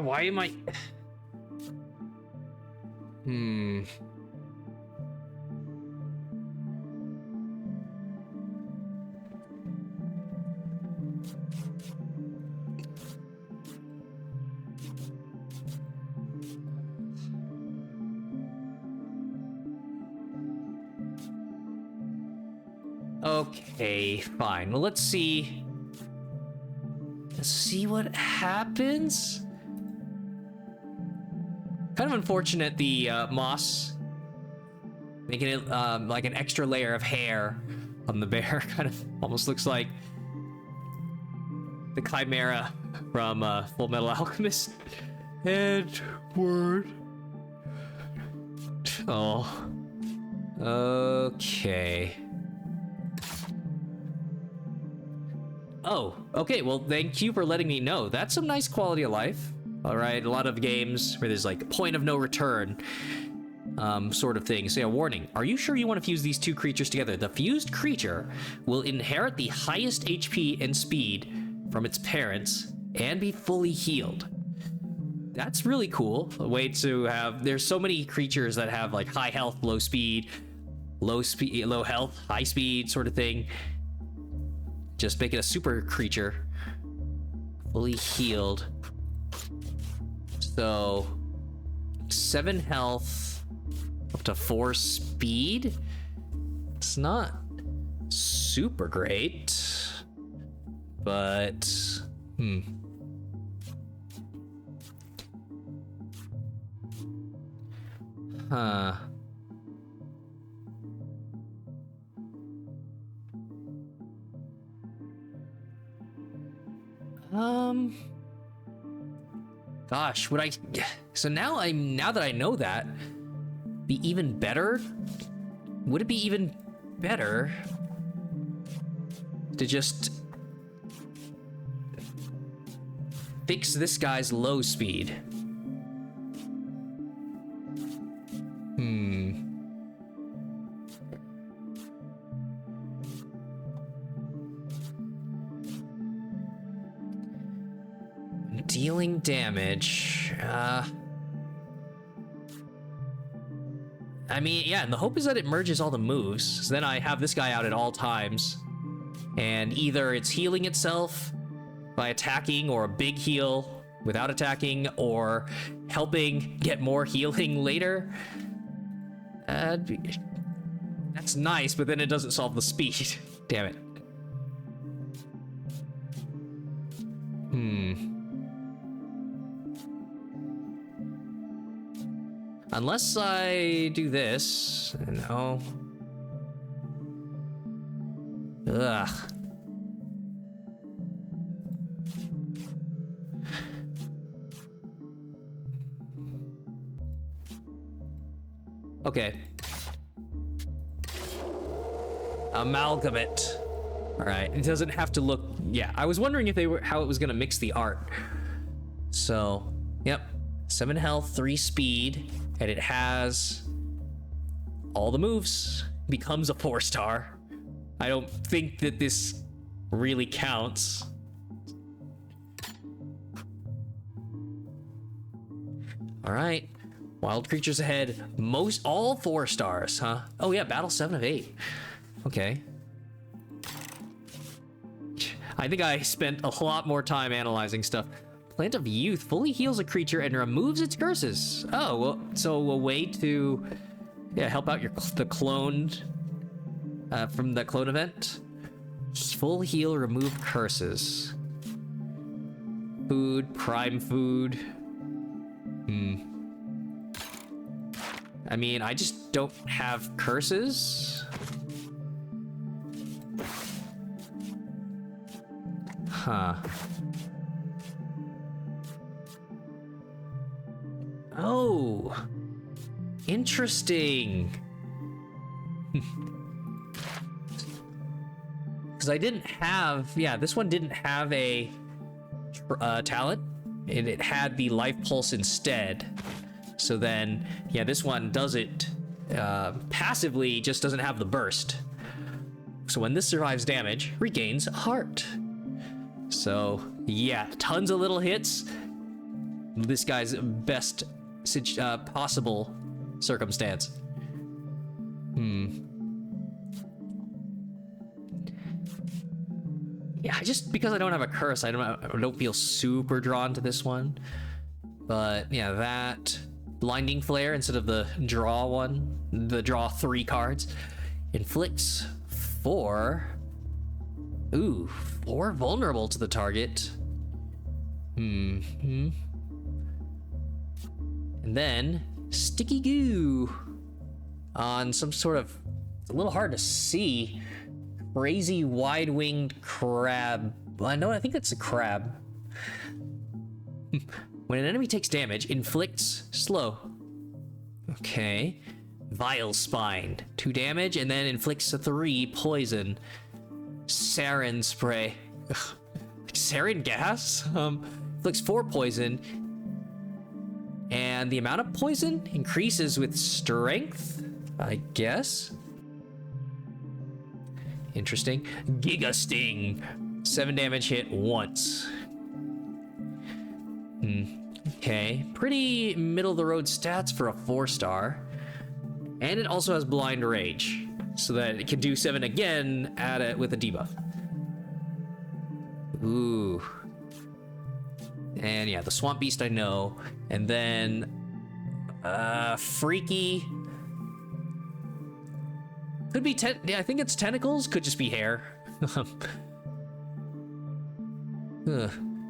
Speaker 1: Why am I... Okay, fine. Well, let's see. Let's see what happens. Kind of unfortunate the moss making it like an extra layer of hair on the bear. Kind of almost looks like the Chimera from Full Metal Alchemist. Edward. Oh. Okay. Oh, okay. Well, thank you for letting me know. That's some nice quality of life. All right, a lot of games where there's like point of no return sort of thing. So yeah, warning. Are you sure you want to fuse these two creatures together? The fused creature will inherit the highest HP and speed from its parents and be fully healed. That's really cool. A way to have... There's so many creatures that have like high health, low speed, low health, high speed sort of thing. Just make it a super creature. Fully healed. So 7 health, up to 4 speed. It's not super great, but huh. Gosh, would I... So now that I know that, be even better? Would it be even better to just fix this guy's low speed? Dealing damage. I mean, yeah, and the hope is that it merges all the moves. So then I have this guy out at all times. And either it's healing itself by attacking, or a big heal without attacking, or helping get more healing later. That's nice, but then it doesn't solve the speed. Damn it. Unless I do this. No. Ugh. Okay. Amalgamate. All right. It doesn't have to look... Yeah, I was wondering if how it was going to mix the art. So, yep. 7 health, 3 speed, and it has all the moves. Becomes a 4-star. I don't think that this really counts. All right. Wild creatures ahead. All 4 stars, huh? Oh yeah, battle 7 of 8. Okay. I think I spent a lot more time analyzing stuff. Plant of Youth fully heals a creature and removes its curses. Oh, well, so a way to, yeah, help out the cloned, from the clone event. Full heal, remove curses. Food, prime food. I mean, I just don't have curses. Huh. Oh, interesting. Because I didn't have, yeah, this one didn't have a talent, and it had the life pulse instead. So then, yeah, this one does it passively, just doesn't have the burst. So when this survives damage, regains a heart. So yeah, tons of little hits. This guy's best possible circumstance. Yeah, just because I don't have a curse, I don't feel super drawn to this one. But yeah, that blinding flare instead of the draw one, the draw 3 cards, inflicts 4. Ooh, 4 vulnerable to the target. And then sticky goo on some sort of, it's a little hard to see, crazy wide-winged crab. Well, no, I think that's a crab. When an enemy takes damage, inflicts slow. Okay. Vile Spine, 2 damage, and then inflicts 3 poison. Sarin spray. Ugh. Sarin gas? Inflicts 4 poison. And the amount of poison increases with strength, I guess. Interesting. Giga Sting. 7 damage hit once. Okay. Pretty middle-of-the-road stats for a 4-star. And it also has Blind Rage, so that it can do 7 again at it with a debuff. Ooh. And yeah, the Swamp Beast I know. And then Freaky. Could be yeah, I think it's tentacles, could just be hair.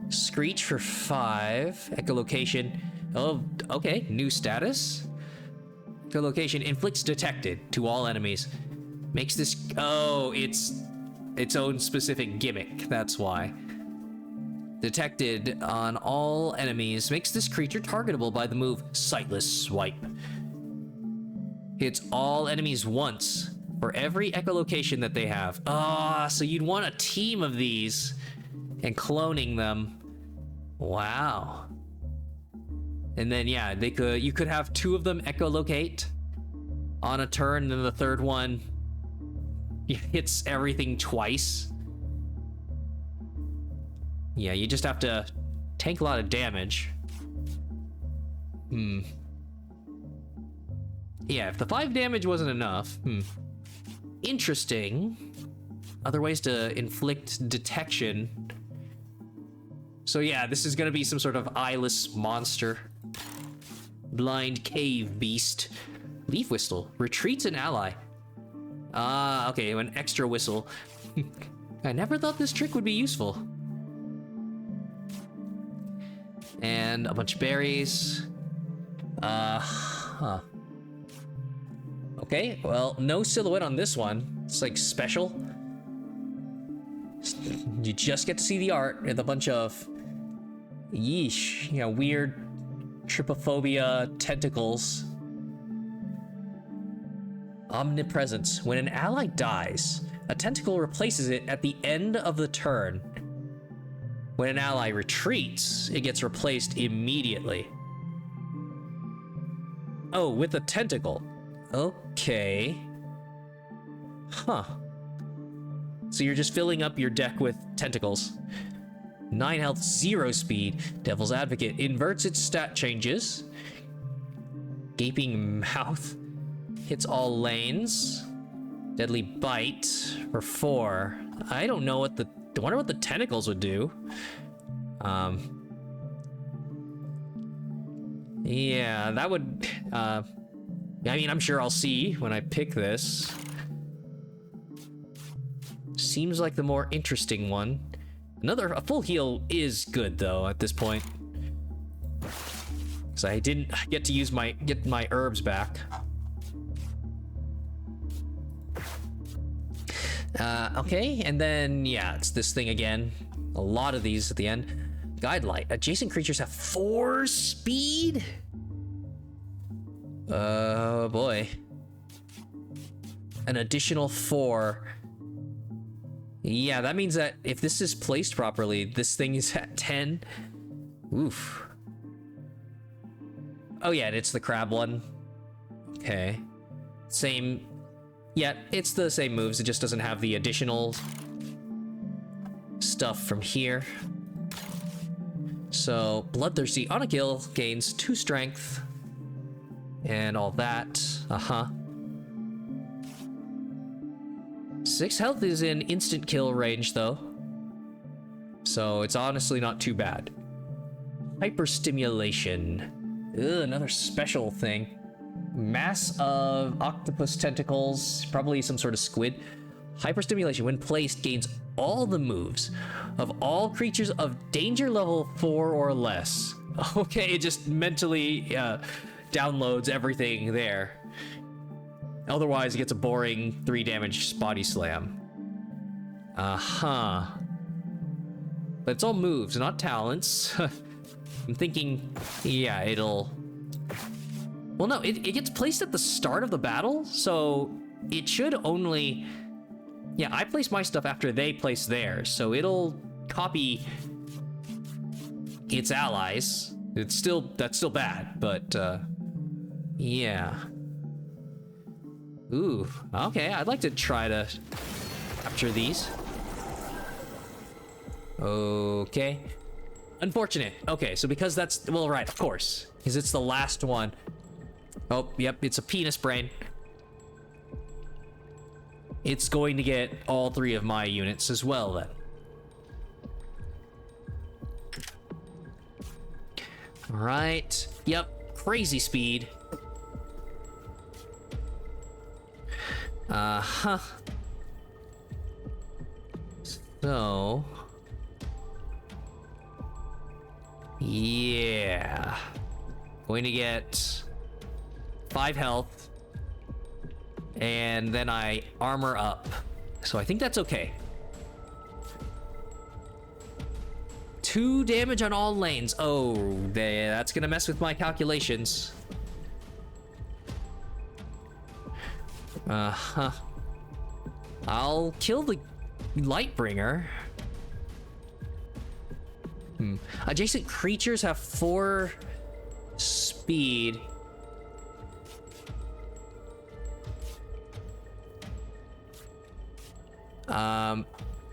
Speaker 1: Screech for 5. Echolocation. Oh, okay. New status. Echolocation inflicts detected to all enemies. Makes this... Oh, it's its own specific gimmick. That's why. Detected on all enemies. Makes this creature targetable by the move Sightless Swipe. Hits all enemies once for every echolocation that they have. Ah, so you'd want a team of these and cloning them. Wow. And then yeah, you could have 2 of them echolocate on a turn, and then the third one hits everything twice. Yeah, you just have to tank a lot of damage. Yeah, if the 5 damage wasn't enough. Interesting. Other ways to inflict detection. So yeah, this is gonna be some sort of eyeless monster. Blind Cave Beast. Leaf Whistle. Retreats an ally. Ah, okay, an extra whistle. I never thought this trick would be useful. And a bunch of berries. Okay, well, no silhouette on this one. It's like special. You just get to see the art with a bunch of yeesh, you know, weird trypophobia tentacles. Omnipresence. When an ally dies, a tentacle replaces it at the end of the turn. When an ally retreats, it gets replaced immediately. Oh, with a tentacle. Okay. Huh. So you're just filling up your deck with tentacles. 9 health, 0 speed. Devil's Advocate inverts its stat changes. Gaping Mouth hits all lanes. Deadly Bite for 4. I don't know what I wonder what the tentacles would do. Yeah, that would... I mean, I'm sure I'll see when I pick this. Seems like the more interesting one. A full heal is good though at this point, because I didn't get to get my herbs back. Okay, and then yeah, it's this thing again. A lot of these at the end. Guide Light. Adjacent creatures have 4 speed. Oh boy. An additional 4. Yeah, that means that if this is placed properly, this thing is at 10. Oof. Oh yeah, it's the crab one. Okay. Same. Yeah, it's the same moves. It just doesn't have the additional stuff from here. So, Bloodthirsty on a kill gains 2 strength. And all that. 6 health is in instant kill range, though. So it's honestly not too bad. Hyperstimulation. Ugh, another special thing. Mass of octopus tentacles, probably some sort of squid. Hyperstimulation, when placed, gains all the moves of all creatures of danger level 4 or less. Okay, it just mentally downloads everything there. Otherwise, it gets a boring 3 damage body slam. Uh-huh. But it's all moves, not talents. I'm thinking, yeah, it'll... Well, no, it gets placed at the start of the battle, so it should only... Yeah, I place my stuff after they place theirs, so it'll copy its allies. That's still bad, but, yeah. Ooh, okay, I'd like to try to capture these. Okay. Unfortunate. Okay, so because that's... Well, right, of course. Because it's the last one. Oh, yep, it's a penis brain. It's going to get all 3 of my units as well, then. Alright. Yep, crazy speed. Uh-huh. So... Yeah. Going to get 5 health. And then I armor up. So I think that's okay. 2 damage on all lanes. Oh, that's gonna mess with my calculations. Uh-huh. I'll kill the Lightbringer. Adjacent creatures have 4 speed.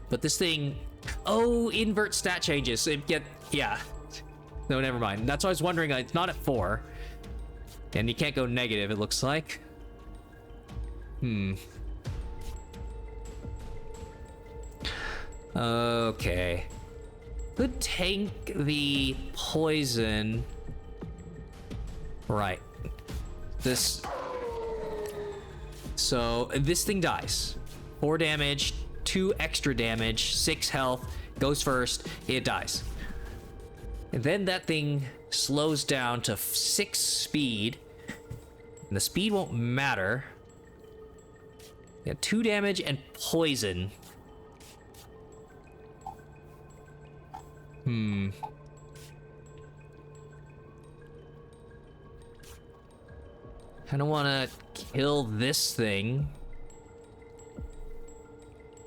Speaker 1: But this thing... Oh, invert stat changes. Yeah. No, never mind. That's why I was wondering. It's not at 4. And you can't go negative, it looks like. Okay. Could tank the poison. Right. This... So, this thing dies. 4 damage, 2 extra damage, 6 health, goes first, it dies. And then that thing slows down to 6 speed. And the speed won't matter. Yeah, 2 damage and poison. I don't want to kill this thing.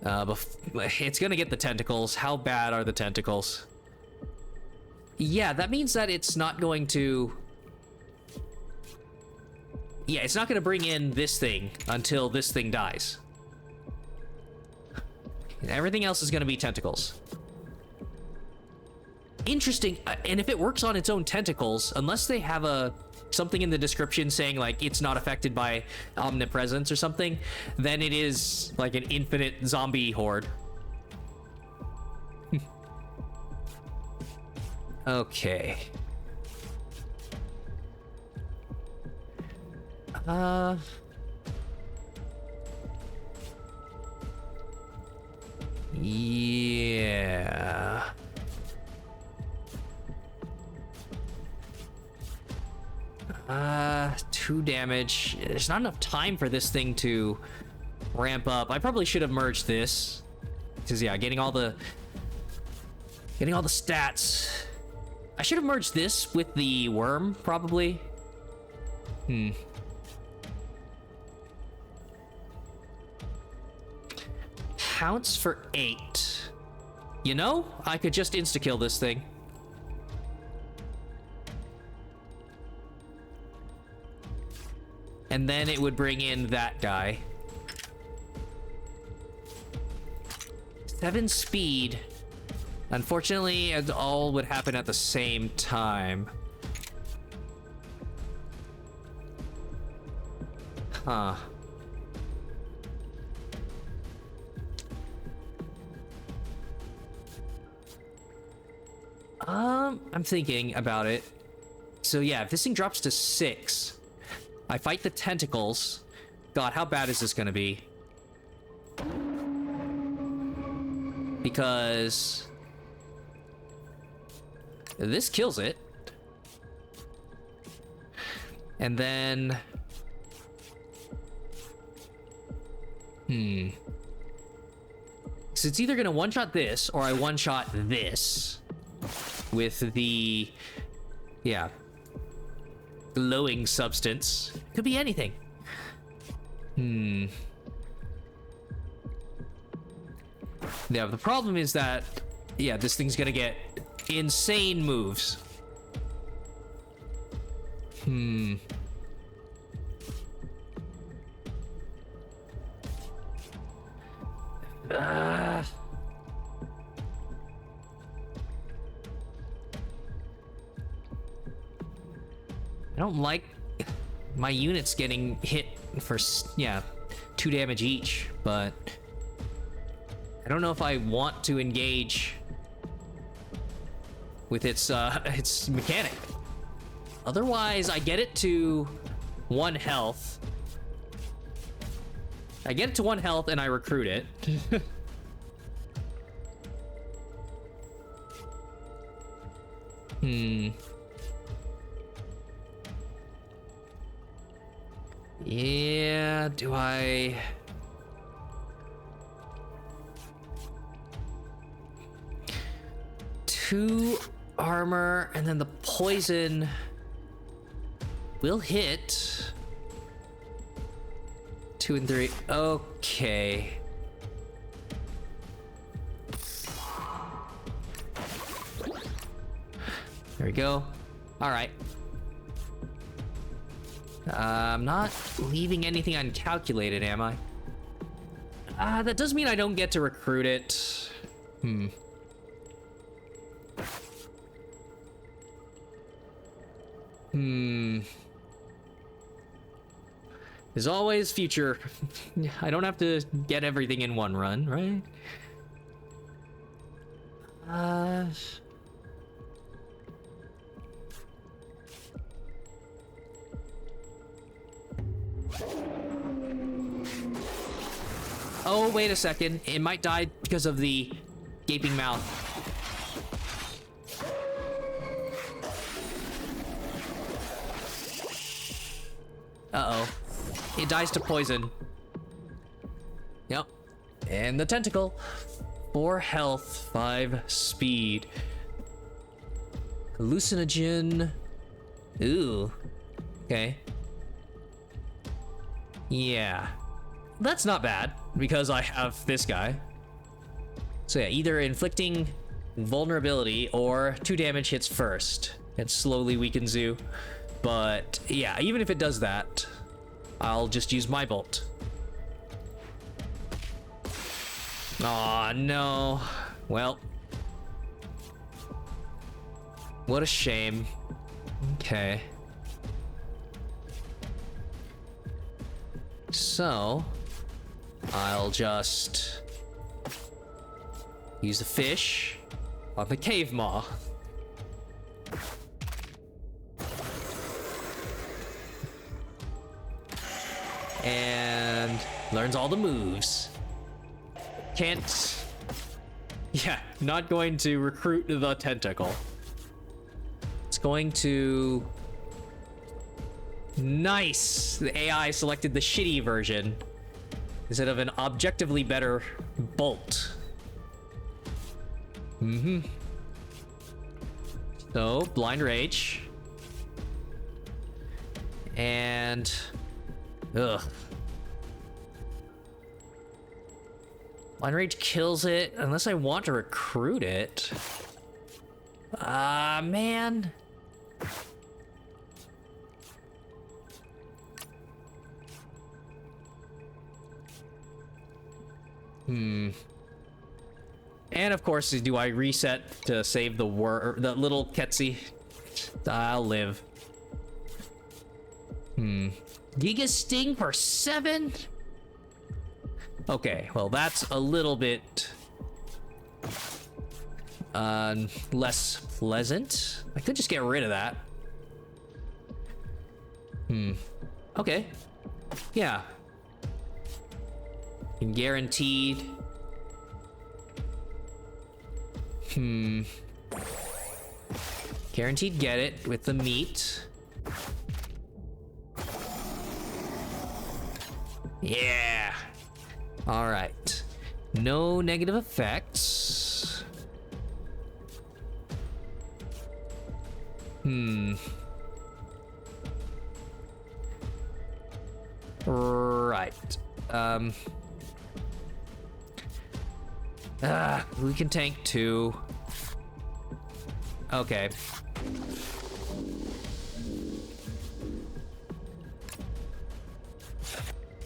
Speaker 1: It's gonna get the tentacles. How bad are the tentacles? Yeah, that means that it's not going to... Yeah, it's not gonna bring in this thing until this thing dies. Everything else is gonna be tentacles. Interesting. And if it works on its own tentacles, unless they have something in the description saying like it's not affected by omnipresence or something, then it is like an infinite zombie horde. Okay. Yeah. 2 damage. There's not enough time for this thing to ramp up. I probably should have merged this. Because, yeah, getting all the stats. I should have merged this with the worm, probably. Pounce for 8. You know, I could just insta-kill this thing. And then it would bring in that guy. 7 speed. Unfortunately, it all would happen at the same time. Huh. I'm thinking about it. So yeah, if this thing drops to 6, I fight the tentacles. God, how bad is this gonna be? Because this kills it. And then... So it's either gonna one-shot this, or I one-shot this. With the... Yeah. Glowing substance. Could be anything. Yeah, the problem is that... Yeah, this thing's gonna get insane moves. I don't like my units getting hit for, yeah, 2 damage each, but I don't know if I want to engage with its mechanic. Otherwise, I get it to 1 health. I get it to 1 health and I recruit it. Yeah, do I... Two armor, and then the poison will hit 2 and 3. Okay. There we go. All right. I'm not leaving anything uncalculated, am I? That does mean I don't get to recruit it. There's always future. I don't have to get everything in one run, right? Oh, wait a second. It might die because of the gaping mouth. Uh-oh. It dies to poison. Yep. And the tentacle. 4 health, 5 speed. Hallucinogen. Ooh. Okay. Yeah. That's not bad, because I have this guy. So yeah, either inflicting vulnerability or 2 damage hits first. It slowly weakens you. But yeah, even if it does that, I'll just use my bolt. Aw, no. Well. What a shame. Okay. So, I'll just use the fish on the cave maw. And learns all the moves. Can't... Yeah, not going to recruit the tentacle. It's going to... Nice! The AI selected the shitty version instead of an objectively better bolt. So, blind rage. And... Ugh. Blind rage kills it unless I want to recruit it. Ah, man. And of course, do I reset to save the little Ketsi? I'll live. Giga Sting for 7? Okay, well that's a little bit less pleasant. I could just get rid of that. Okay. Yeah. Guaranteed. Guaranteed get it with the meat. Yeah. All right. No negative effects. Right. We can tank 2. Okay.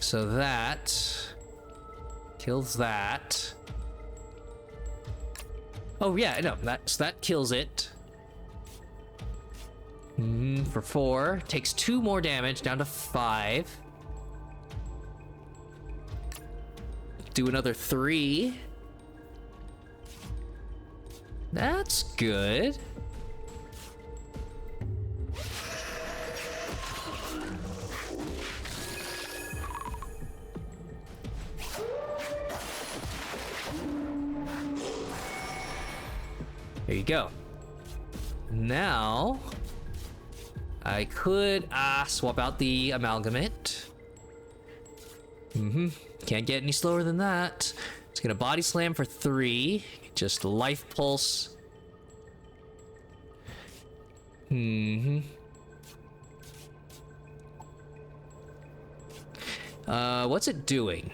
Speaker 1: So that kills that. Oh yeah, no, that kills it. For 4. Takes 2 more damage, down to 5. Do another 3. That's good. There you go. Now, I could swap out the amalgamate. Can't get any slower than that. It's gonna body slam for 3. Just life pulse. What's it doing?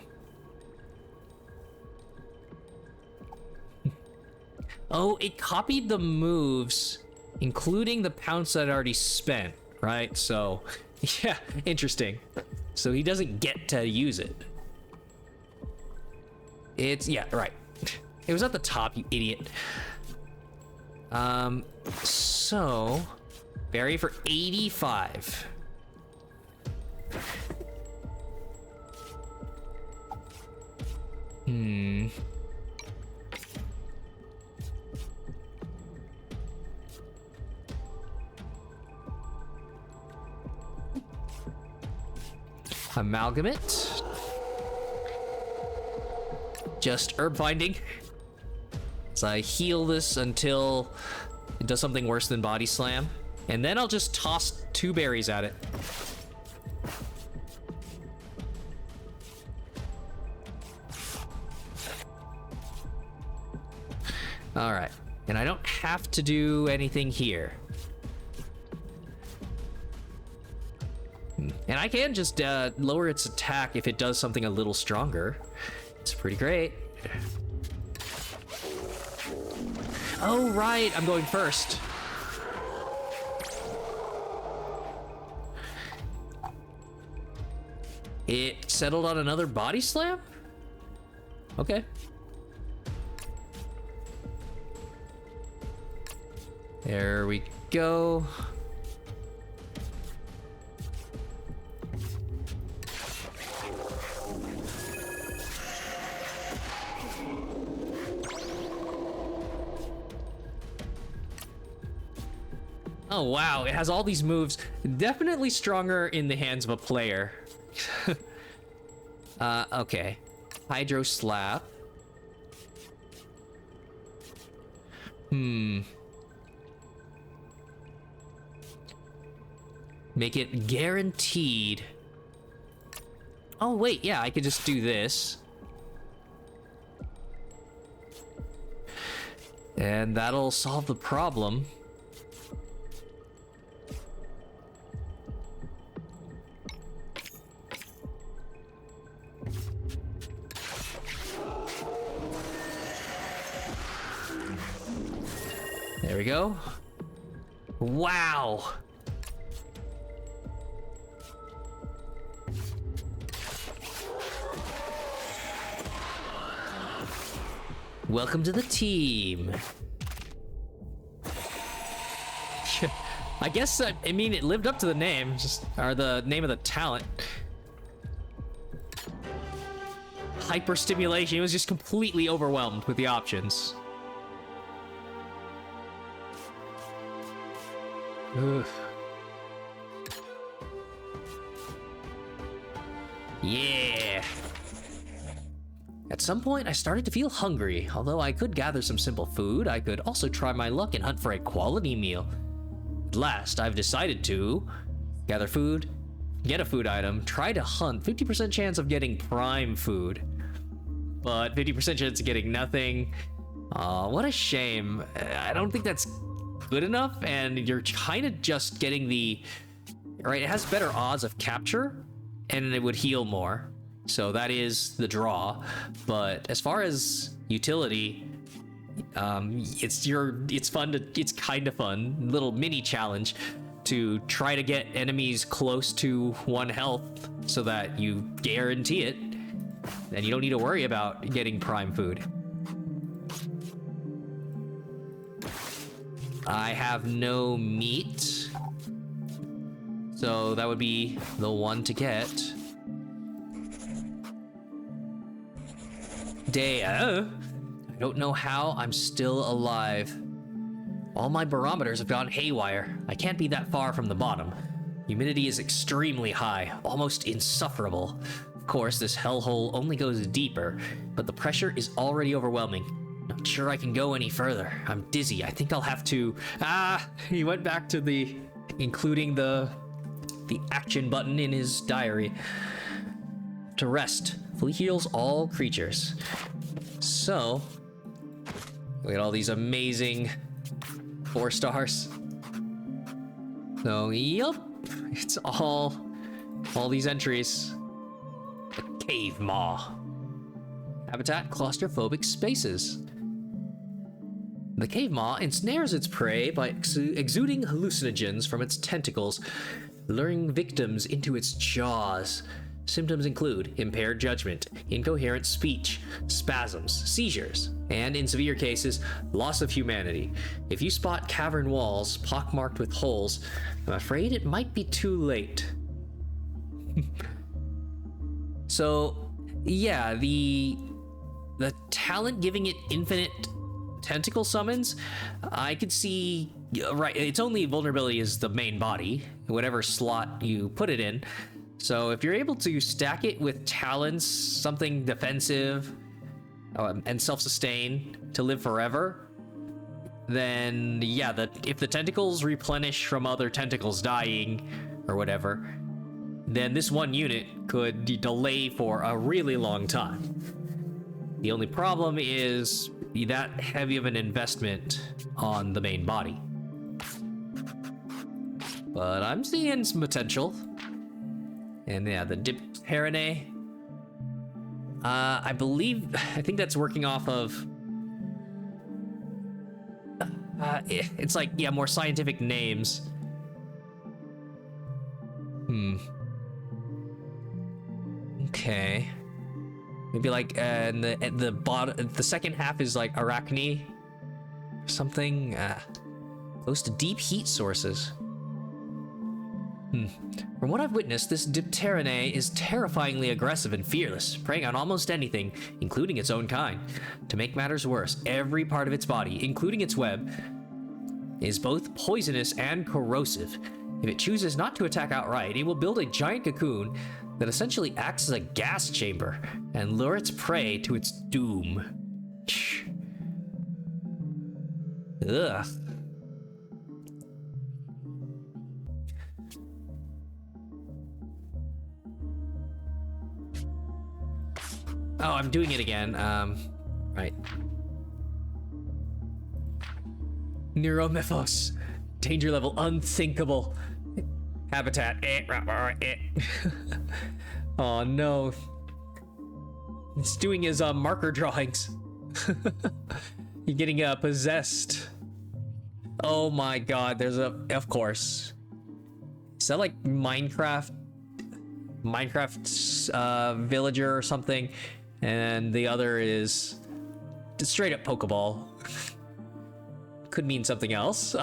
Speaker 1: Oh, it copied the moves, including the pounce that I'd already spent, right? So, yeah, interesting. So he doesn't get to use it. Yeah, right. It was at the top, you idiot. So, berry for 85. Amalgamate. Just herb finding. So I heal this until it does something worse than body slam. And then I'll just toss 2 berries at it. All right. And I don't have to do anything here. And I can just lower its attack if it does something a little stronger. It's pretty great. Oh, right. I'm going first. It settled on another body slam? Okay. There we go. Oh wow, it has all these moves. Definitely stronger in the hands of a player. Okay. Hydro slap. Make it guaranteed. Oh wait, yeah, I could just do this. And that'll solve the problem. There we go. Wow. Welcome to the team. I guess, I mean, it lived up to the name, or the name of the talent. Hyperstimulation. He was just completely overwhelmed with the options. Ugh. Yeah. At some point, I started to feel hungry. Although I could gather some simple food, I could also try my luck and hunt for a quality meal. At last, I've decided to gather food, get a food item, try to hunt, 50% chance of getting prime food, but 50% chance of getting nothing. What a shame. I don't think that's good enough, and you're kind of just getting the... Right, it has better odds of capture, and it would heal more. So that is the draw. But as far as utility, it's kind of fun. Little mini challenge to try to get enemies close to 1 health so that you guarantee it. Then you don't need to worry about getting prime food. I have no meat, so that would be the one to get. I don't know how I'm still alive. All my barometers have gone haywire. I can't be that far from the bottom. Humidity is extremely high, almost insufferable. Of course, this hellhole only goes deeper, but the pressure is already overwhelming. Not sure I can go any further. I'm dizzy. I think I'll have to... He went back to including the action button in his diary. To rest. Fully heals all creatures. So, look at all these amazing 4 stars. So, yup, it's all these entries. The cave maw. Habitat: claustrophobic spaces. The cave maw ensnares its prey by exuding hallucinogens from its tentacles, luring victims into its jaws. Symptoms include impaired judgment, incoherent speech, spasms, seizures, and in severe cases, loss of humanity. If you spot cavern walls pockmarked with holes, I'm afraid it might be too late. So, yeah, the talent giving it infinite tentacle summons, I could see, right, its only vulnerability is the main body, whatever slot you put it in. So if you're able to stack it with talents, something defensive, and self-sustain to live forever, then yeah, if the tentacles replenish from other tentacles dying or whatever, then this one unit could delay for a really long time. The only problem is that heavy of an investment on the main body. But I'm seeing some potential. And yeah, the Decktamer. I think that's working off of... it's like, yeah, more scientific names. Okay. Maybe like, and the bottom, the second half is like arachne. Something, close to deep heat sources. From what I've witnessed, this Decktamer is terrifyingly aggressive and fearless, preying on almost anything, including its own kind. To make matters worse, every part of its body, including its web, is both poisonous and corrosive. If it chooses not to attack outright, it will build a giant cocoon that essentially acts as a gas chamber and lure its prey to its doom. Ugh. Oh, I'm doing it again. Right. Neuromythos. Danger level unthinkable. Habitat. Oh no. It's doing his marker drawings. You're getting possessed. Oh my god, there's of course. Is that like Minecraft villager or something? And the other is just straight up Pokeball. Could mean something else.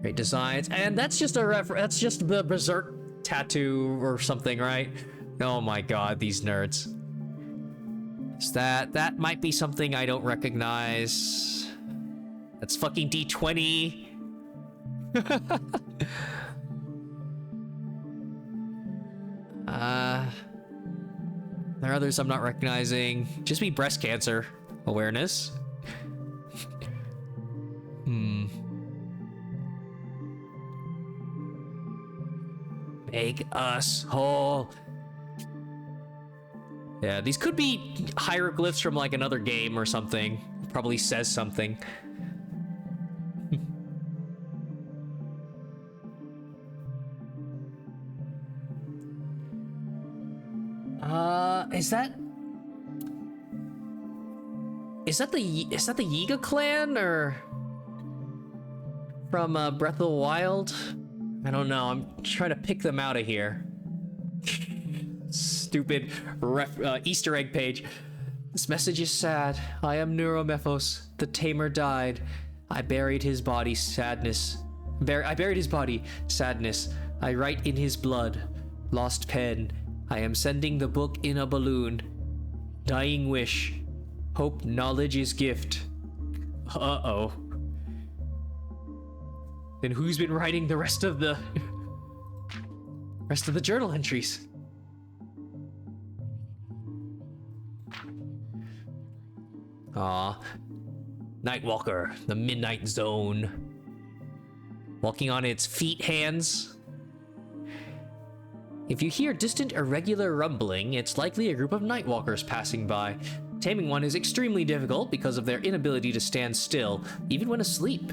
Speaker 1: Great designs, and that's just that's just the Berserk tattoo or something, right? Oh my god, these nerds. Is that might be something I don't recognize. That's fucking D20. There are others I'm not recognizing. Just be breast cancer awareness. Make us whole. Yeah, these could be hieroglyphs from like another game or something. Probably says something. Is that the Yiga clan or from Breath of the Wild? I don't know. I'm trying to pick them out of here. Stupid Easter egg page. This message is sad. I am Neuromephos. The tamer died. I buried his body. Sadness. I buried his body. Sadness. I write in his blood. Lost pen. I am sending the book in a balloon. Dying wish. Hope knowledge is gift. Uh-oh. Then who's been writing the rest of the journal entries? Aw. Nightwalker, the Midnight Zone. Walking on its feet, hands. If you hear distant, irregular rumbling, it's likely a group of Nightwalkers passing by. Taming one is extremely difficult because of their inability to stand still, even when asleep.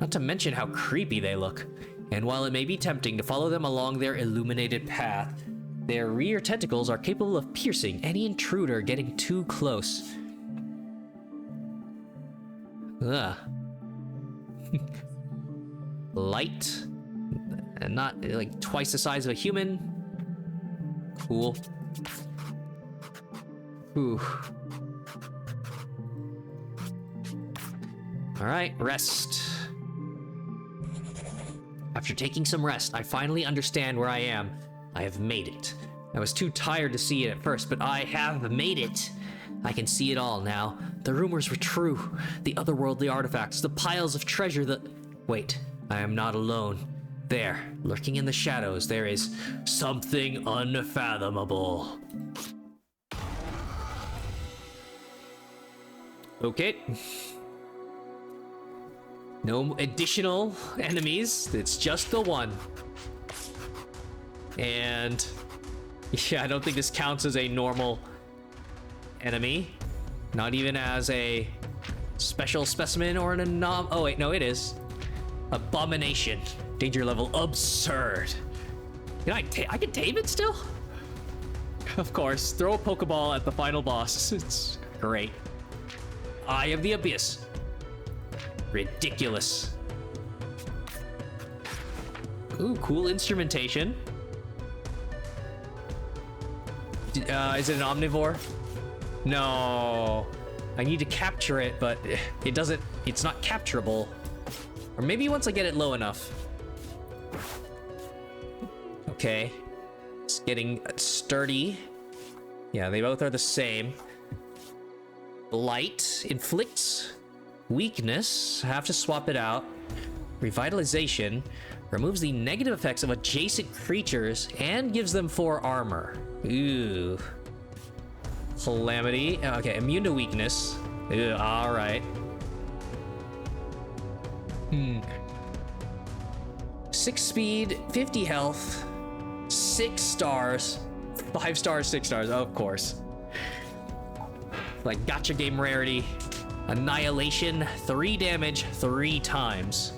Speaker 1: Not to mention how creepy they look. And while it may be tempting to follow them along their illuminated path, their rear tentacles are capable of piercing any intruder getting too close. Ugh. Light. And not like twice the size of a human. Cool. Ooh. Alright, rest. After taking some rest, I finally understand where I am. I have made it. I was too tired to see it at first, but I have made it. I can see it all now. The rumors were true. The otherworldly artifacts, the piles of treasure, Wait, I am not alone. There, lurking in the shadows, there is something unfathomable. Okay. No additional enemies. It's just the one. And yeah, I don't think this counts as a normal enemy. Not even as a special specimen or an oh wait, no, it is. Abomination. Danger level absurd. I can tame it still? Of course. Throw a Pokeball at the final boss. It's great. Eye of the Abyss. Ridiculous. Ooh, cool instrumentation. Is it an omnivore? No. I need to capture it, but it's not capturable. Or maybe once I get it low enough. Okay. It's getting sturdy. Yeah, they both are the same. Light inflicts weakness. Have to swap it out. Revitalization removes the negative effects of adjacent creatures and gives them 4 armor. Ooh. Calamity. Okay, immune to weakness. Ooh, all right. 6 speed, 50 health, 6 stars, 5 stars, 6 stars, of course. Like gacha game rarity. Annihilation, 3 damage, 3 times.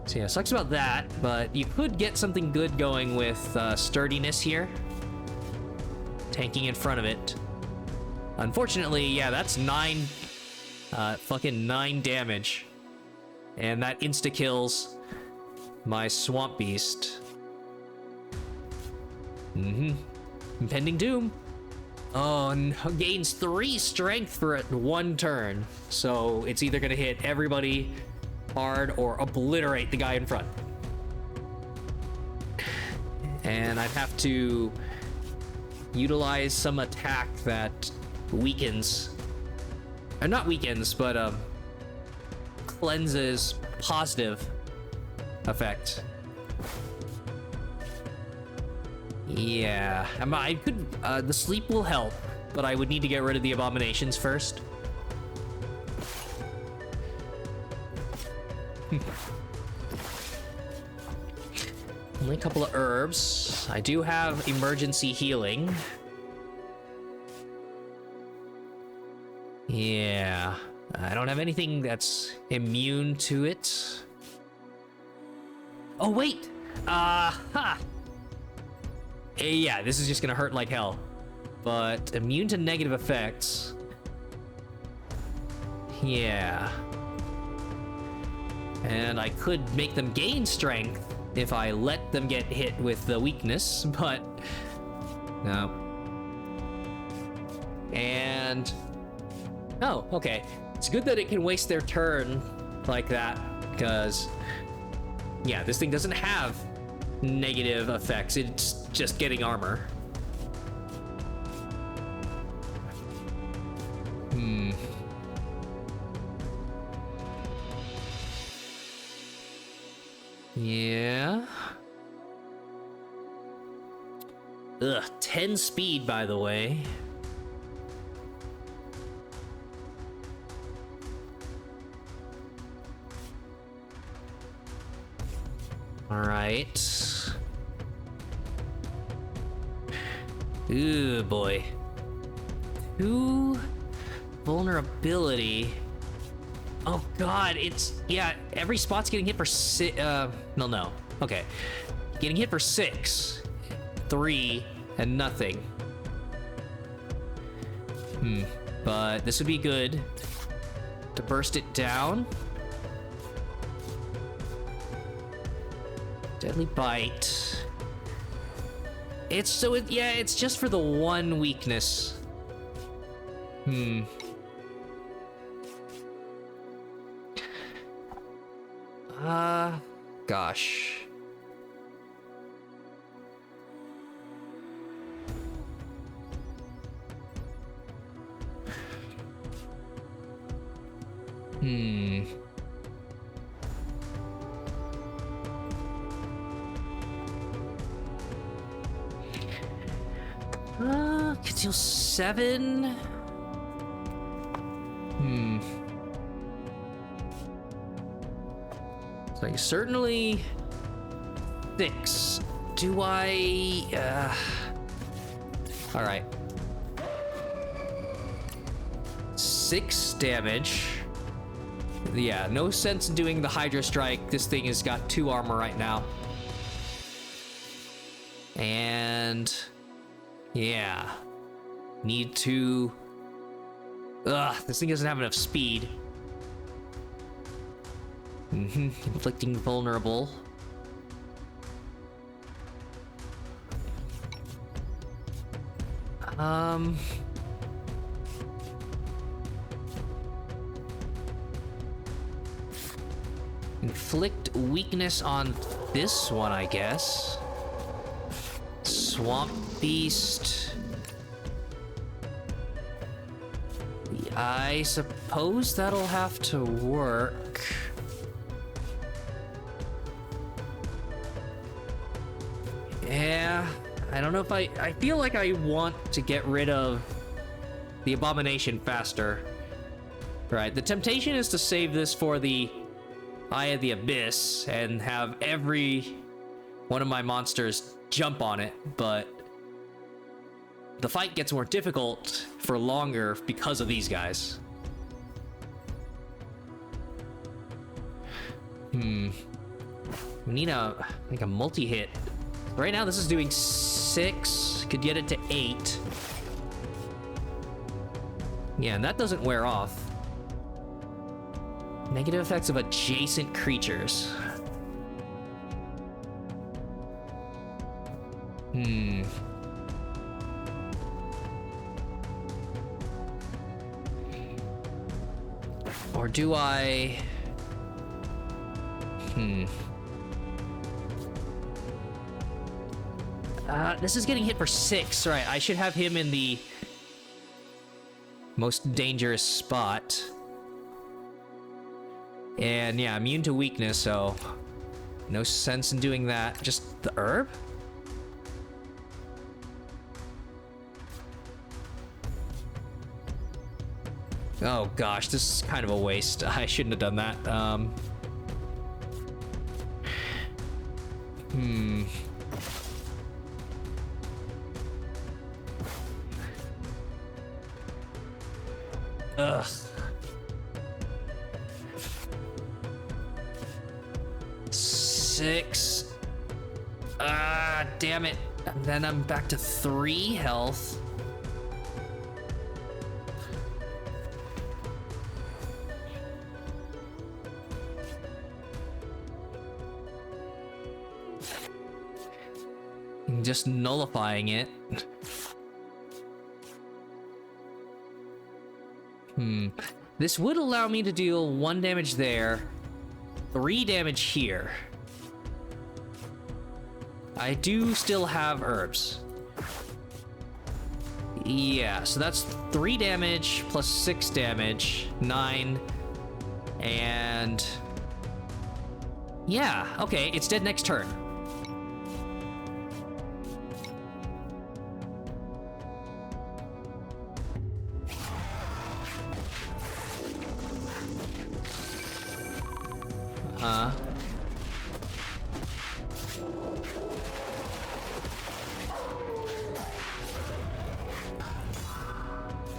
Speaker 1: So yeah, sucks about that, but you could get something good going with sturdiness here. Tanking in front of it. Unfortunately, yeah, that's 9, fucking 9 damage. And that insta-kills my Swamp Beast. Impending Doom. Oh, and gains 3 strength for 1 turn. So it's either gonna hit everybody hard or obliterate the guy in front. And I'd have to utilize some attack that weakens, not weakens, but cleanses positive effect. Yeah, I could. The sleep will help, but I would need to get rid of the abominations first. Only a couple of herbs. I do have emergency healing. Yeah, I don't have anything that's immune to it. Oh wait, ha. Yeah, this is just gonna hurt like hell. But immune to negative effects. Yeah. And I could make them gain strength if I let them get hit with the weakness, but no. And oh, okay. It's good that it can waste their turn like that, because yeah, this thing doesn't have negative effects. It's just getting armor. Yeah. Ugh, 10 speed, by the way. All right. Ooh, boy. 2 vulnerability. Oh god, it's, yeah, every spot's getting hit for no. Okay. Getting hit for 6, 3, and nothing. But this would be good to burst it down. Deadly bite. It's so, yeah, it's just for the one weakness. Gosh. Could deal 7. So certainly 6. Do I? All right. 6 damage. Yeah, no sense in doing the Hydra Strike. This thing has got 2 armor right now. And yeah, need to. This thing doesn't have enough speed. Inflicting vulnerable. Inflict weakness on this one, I guess. Swamp Beast. I suppose that'll have to work. Yeah, I don't know if I feel like I want to get rid of the abomination faster. Right, the temptation is to save this for the Eye of the Abyss and have every one of my monsters jump on it, but the fight gets more difficult for longer because of these guys. We need like a multi-hit. Right now this is doing 6, could get it to 8. Yeah, and that doesn't wear off. Negative effects of adjacent creatures. Or do I? This is getting hit for 6, right? I should have him in the most dangerous spot. And yeah, immune to weakness, so no sense in doing that. Just the herb? Oh gosh, this is kind of a waste. I shouldn't have done that. Ugh. 6. Ah, damn it. And then I'm back to 3 health. Just nullifying it. This would allow me to deal 1 damage there, 3 damage here. I do still have herbs. Yeah, so that's 3 damage plus 6 damage, 9. And yeah, okay, it's dead next turn.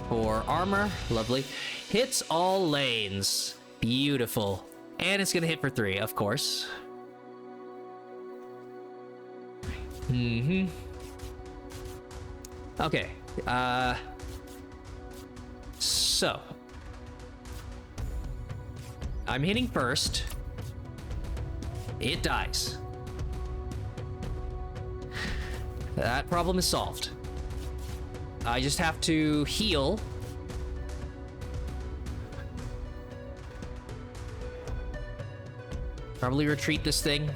Speaker 1: For armor, lovely. Hits all lanes. Beautiful. And it's gonna hit for 3, of course. Okay. So. I'm hitting first. It dies. That problem is solved. I just have to heal. Probably retreat this thing.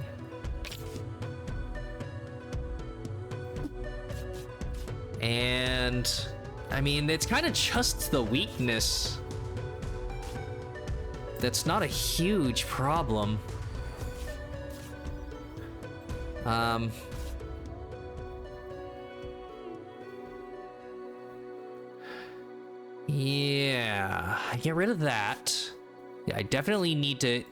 Speaker 1: And I mean, it's kind of just the weakness. That's not a huge problem. Yeah, get rid of that. Yeah, I definitely need to...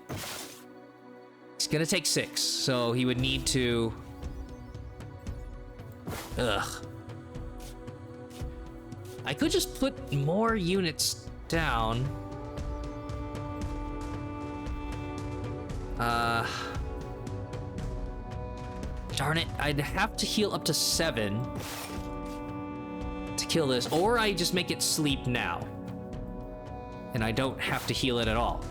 Speaker 1: It's gonna take 6, so he would need to... Ugh. I could just put more units down. Darn it, I'd have to heal up to 7 to kill this, or I just make it sleep now. And I don't have to heal it at all.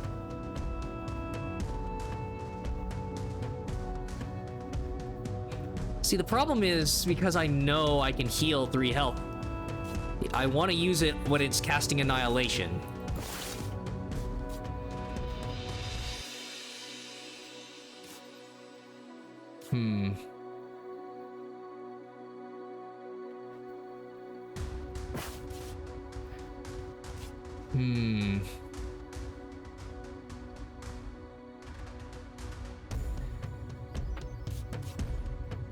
Speaker 1: See, the problem is, because I know I can heal 3 health, I want to use it when it's casting Annihilation.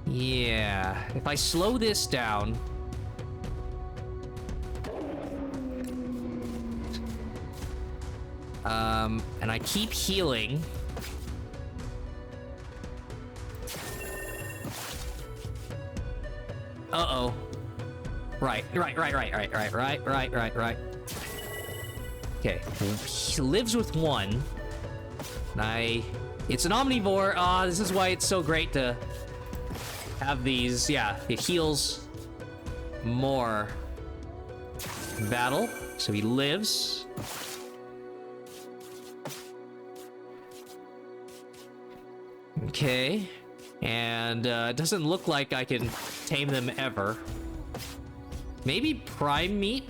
Speaker 1: Yeah, if I slow this down... and I keep healing... Uh-oh. Right. Okay, he lives with 1. And it's an omnivore. Ah, this is why it's so great to have these. Yeah, it heals more battle, so he lives. Okay, and it doesn't look like I can tame them ever. Maybe prime meat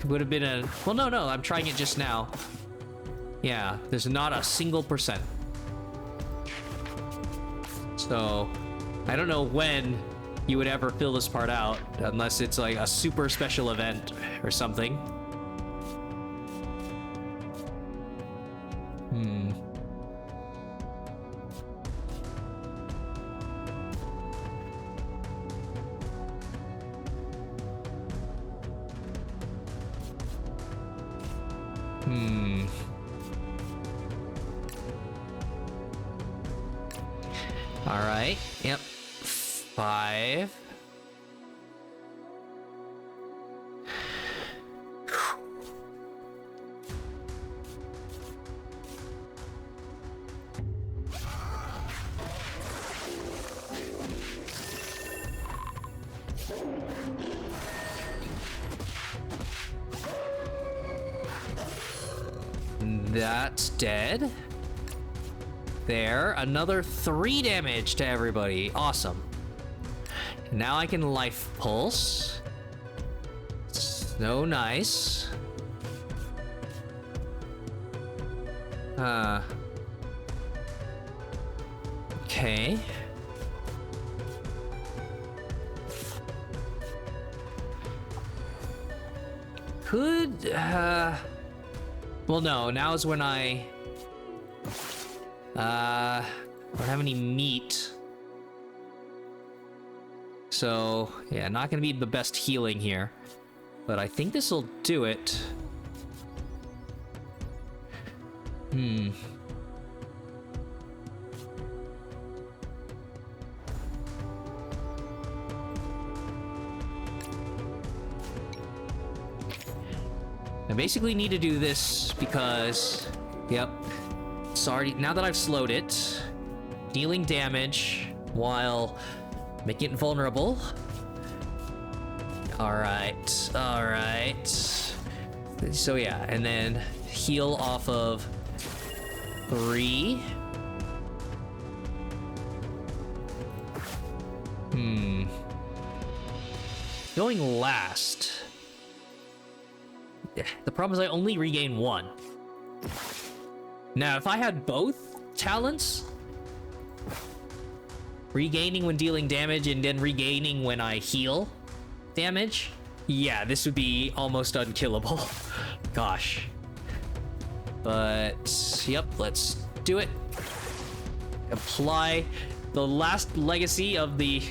Speaker 1: would have been a... Well, no, I'm trying it just now. Yeah, there's not a single %. So, I don't know when you would ever fill this part out, unless it's like a super special event or something. All right. Yep. 5. That's dead. There, another 3 damage to everybody. Awesome. Now I can life pulse. So nice. Okay. Could, well, no, now is when I don't have any meat. So, yeah, not gonna be the best healing here. But I think this'll do it. I basically need to do this because, yep, sorry, now that I've slowed it, dealing damage while making it vulnerable. All right, all right. So yeah, and then heal off of 3. Going last. The problem is I only regain 1. Now, if I had both talents, regaining when dealing damage and then regaining when I heal damage, yeah, this would be almost unkillable. Gosh. But, yep, let's do it. Apply the last legacy of the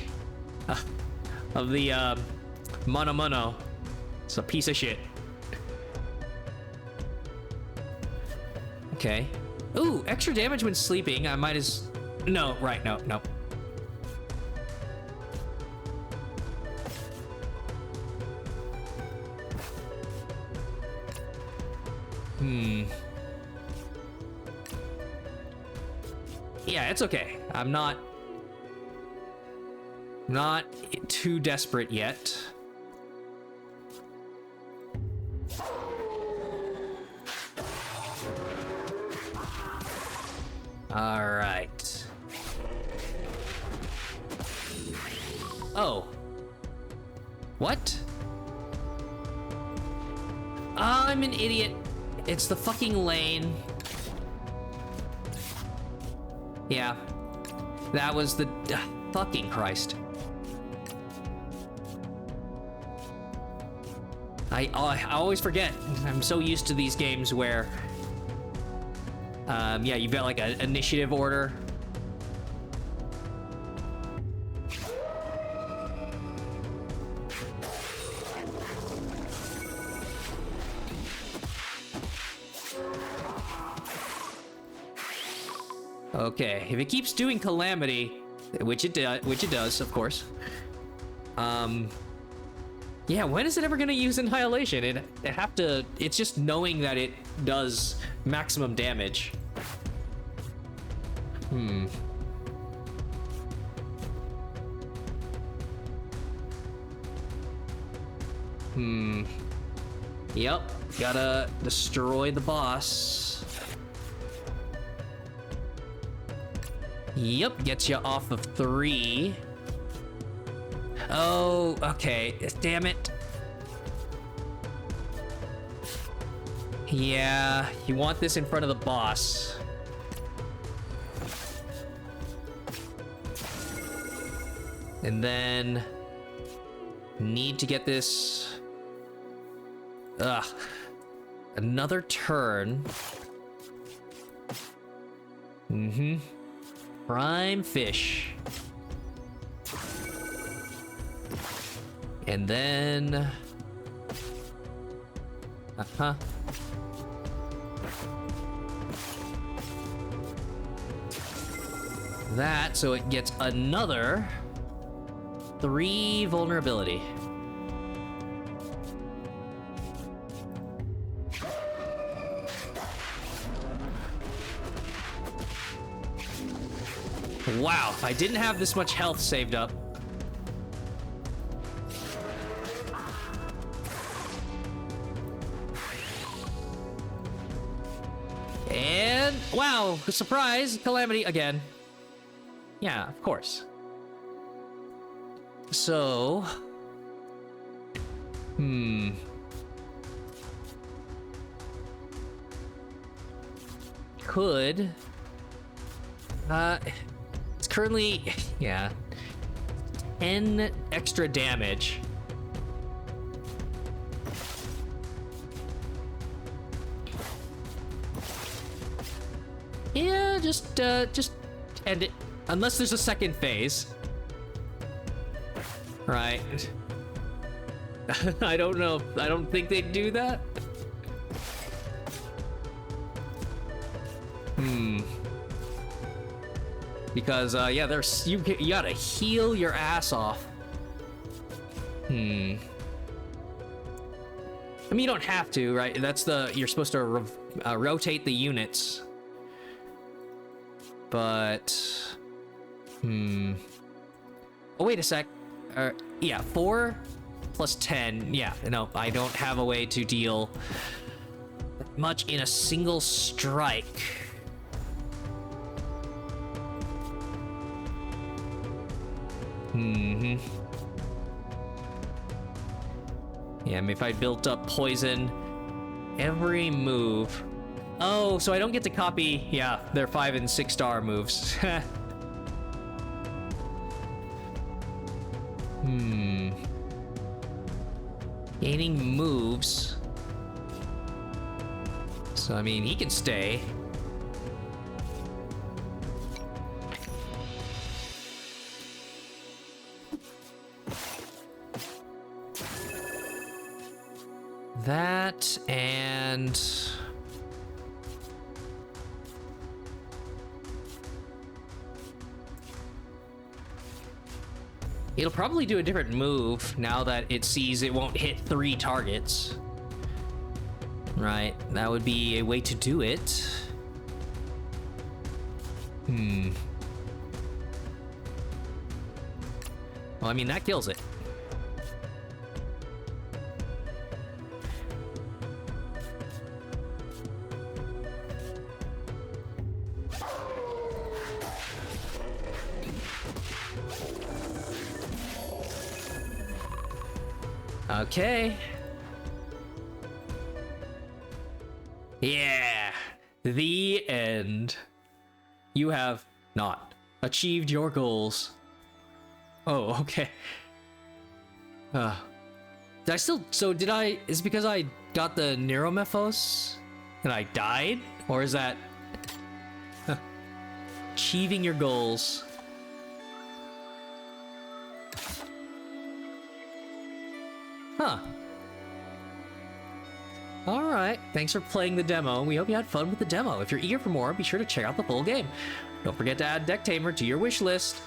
Speaker 1: Mono Mono. It's a piece of shit. Okay. Ooh, extra damage when sleeping. I might as... No, right, no. Yeah, it's okay. I'm not too desperate yet. All right. Oh. What? I'm an idiot. It's the fucking lane. Yeah. That was the... fucking Christ. I always forget. I'm so used to these games where... yeah, you've got like an initiative order. Okay, if it keeps doing Calamity, which it does, of course. Yeah, when is it ever gonna use Annihilation? It have to. It's just knowing that it does maximum damage. Yep, gotta destroy the boss. Yep, gets you off of 3. Oh, okay. Damn it. Yeah, you want this in front of the boss. And then need to get this. Another turn. Prime fish. And then that, so it gets another 3 vulnerability. Wow, I didn't have this much health saved up. And wow, surprise, calamity again. Yeah, of course. So, could it's currently, yeah, 10 extra damage. Yeah, just end it. Unless there's a second phase. Right. I don't know. I don't think they'd do that. Because, yeah, there's you gotta heal your ass off. I mean, you don't have to, right? That's you're supposed to rotate the units. But, oh, wait a sec. Yeah, 4 plus 10. Yeah, no, I don't have a way to deal much in a single strike. Yeah, I mean, if I built up poison every move. Oh, so I don't get to copy, yeah, their 5 and 6 star moves. Gaining moves. So, I mean, he can stay. That and it'll probably do a different move now that it sees it won't hit 3 targets. Right, that would be a way to do it. Well, I mean, that kills it. Okay. Yeah. The end. You have not achieved your goals. Oh, okay. Did I still... So did I... Is it because I got the Neuromephos and I died? Or is that... Achieving your goals. Huh. Alright, thanks for playing the demo. We hope you had fun with the demo. If you're eager for more, be sure to check out the full game. Don't forget to add Decktamer to your wish list.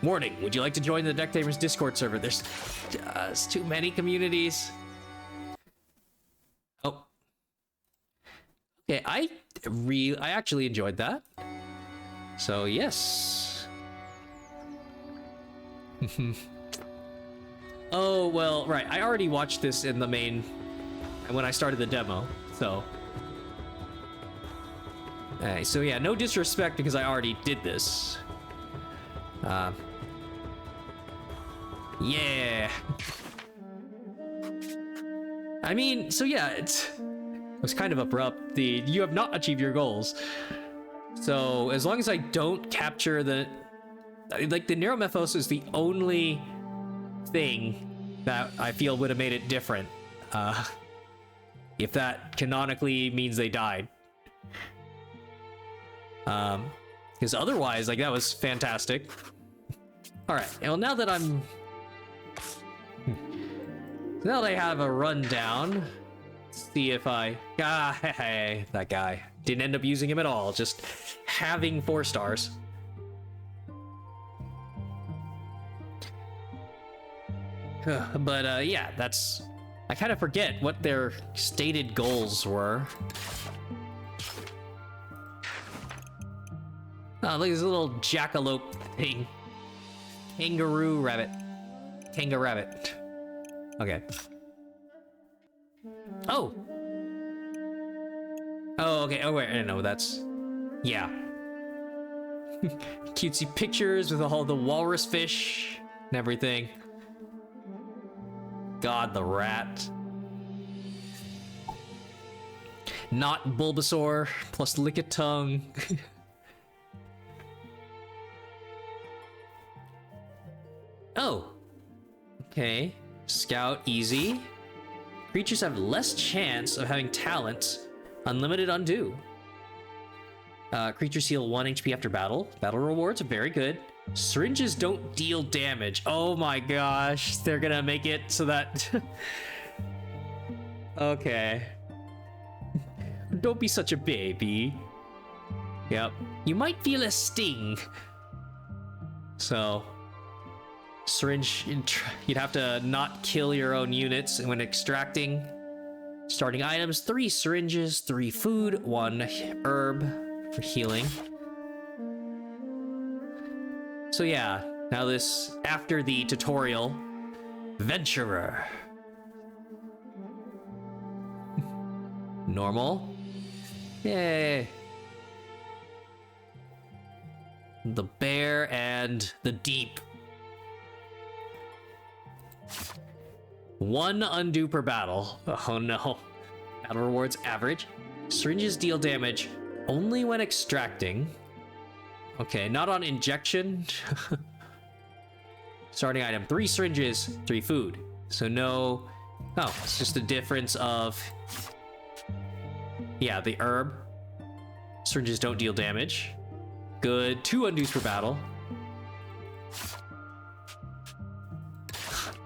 Speaker 1: Warning, would you like to join the Decktamer's Discord server? There's just too many communities. Oh. Okay, I actually enjoyed that. So, yes. Oh, well, right. I already watched this in the main when I started the demo, so. So yeah, no disrespect because I already did this. Yeah. I mean, so yeah, it was kind of abrupt. You have not achieved your goals. So as long as I don't capture the... Like, the Neuromephos is the only thing that I feel would have made it different. If that canonically means they died. Because otherwise, like, that was fantastic. Alright, well, now that I'm... Now that I have a rundown, let's see if I... Ah, hey, that guy. Didn't end up using him at all, just having 4 stars. But, yeah, that's... I kind of forget what their stated goals were. Oh, look at this little jackalope thing. Kangaroo rabbit. Kanga rabbit. Okay. Oh! Oh, okay. Oh, wait. No, that's... Yeah. Cutesy pictures with all the walrus fish and everything. God, the rat. Not Bulbasaur plus Lickitung. Oh. Okay. Scout, easy. Creatures have less chance of having talents. Unlimited undo. Creatures heal 1 HP after battle. Battle rewards are very good. Syringes don't deal damage. Oh my gosh. They're gonna make it so that... Okay. Don't be such a baby. Yep. You might feel a sting. So... Syringe, you'd have to not kill your own units when extracting. Starting items, 3 syringes, 3 food, 1 herb for healing. So yeah, now this, after the tutorial, Venturer. Normal. Yay. The bear and the deep. 1 undo per battle. Oh no. Battle rewards average. Syringes deal damage only when extracting. Okay, not on injection. Starting item, 3 syringes, 3 food. So no... Oh, it's just a difference of... Yeah, the herb. Syringes don't deal damage. Good. 2 undos per battle.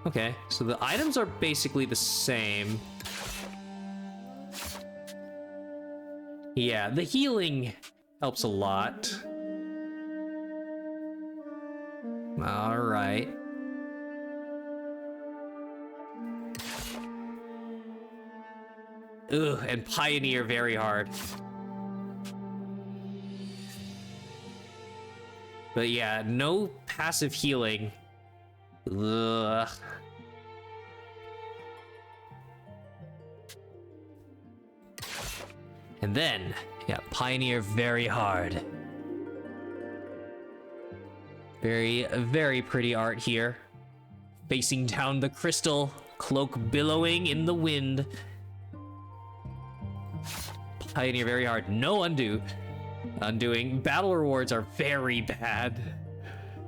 Speaker 1: Okay, so the items are basically the same. Yeah, the healing helps a lot. All right. Ugh, and Pioneer very hard. But yeah, no passive healing. Ugh. And then, yeah, Pioneer very hard. Very, very pretty art here. Facing down the crystal, cloak billowing in the wind. Pioneer very hard. No undo. Undoing. Battle rewards are very bad.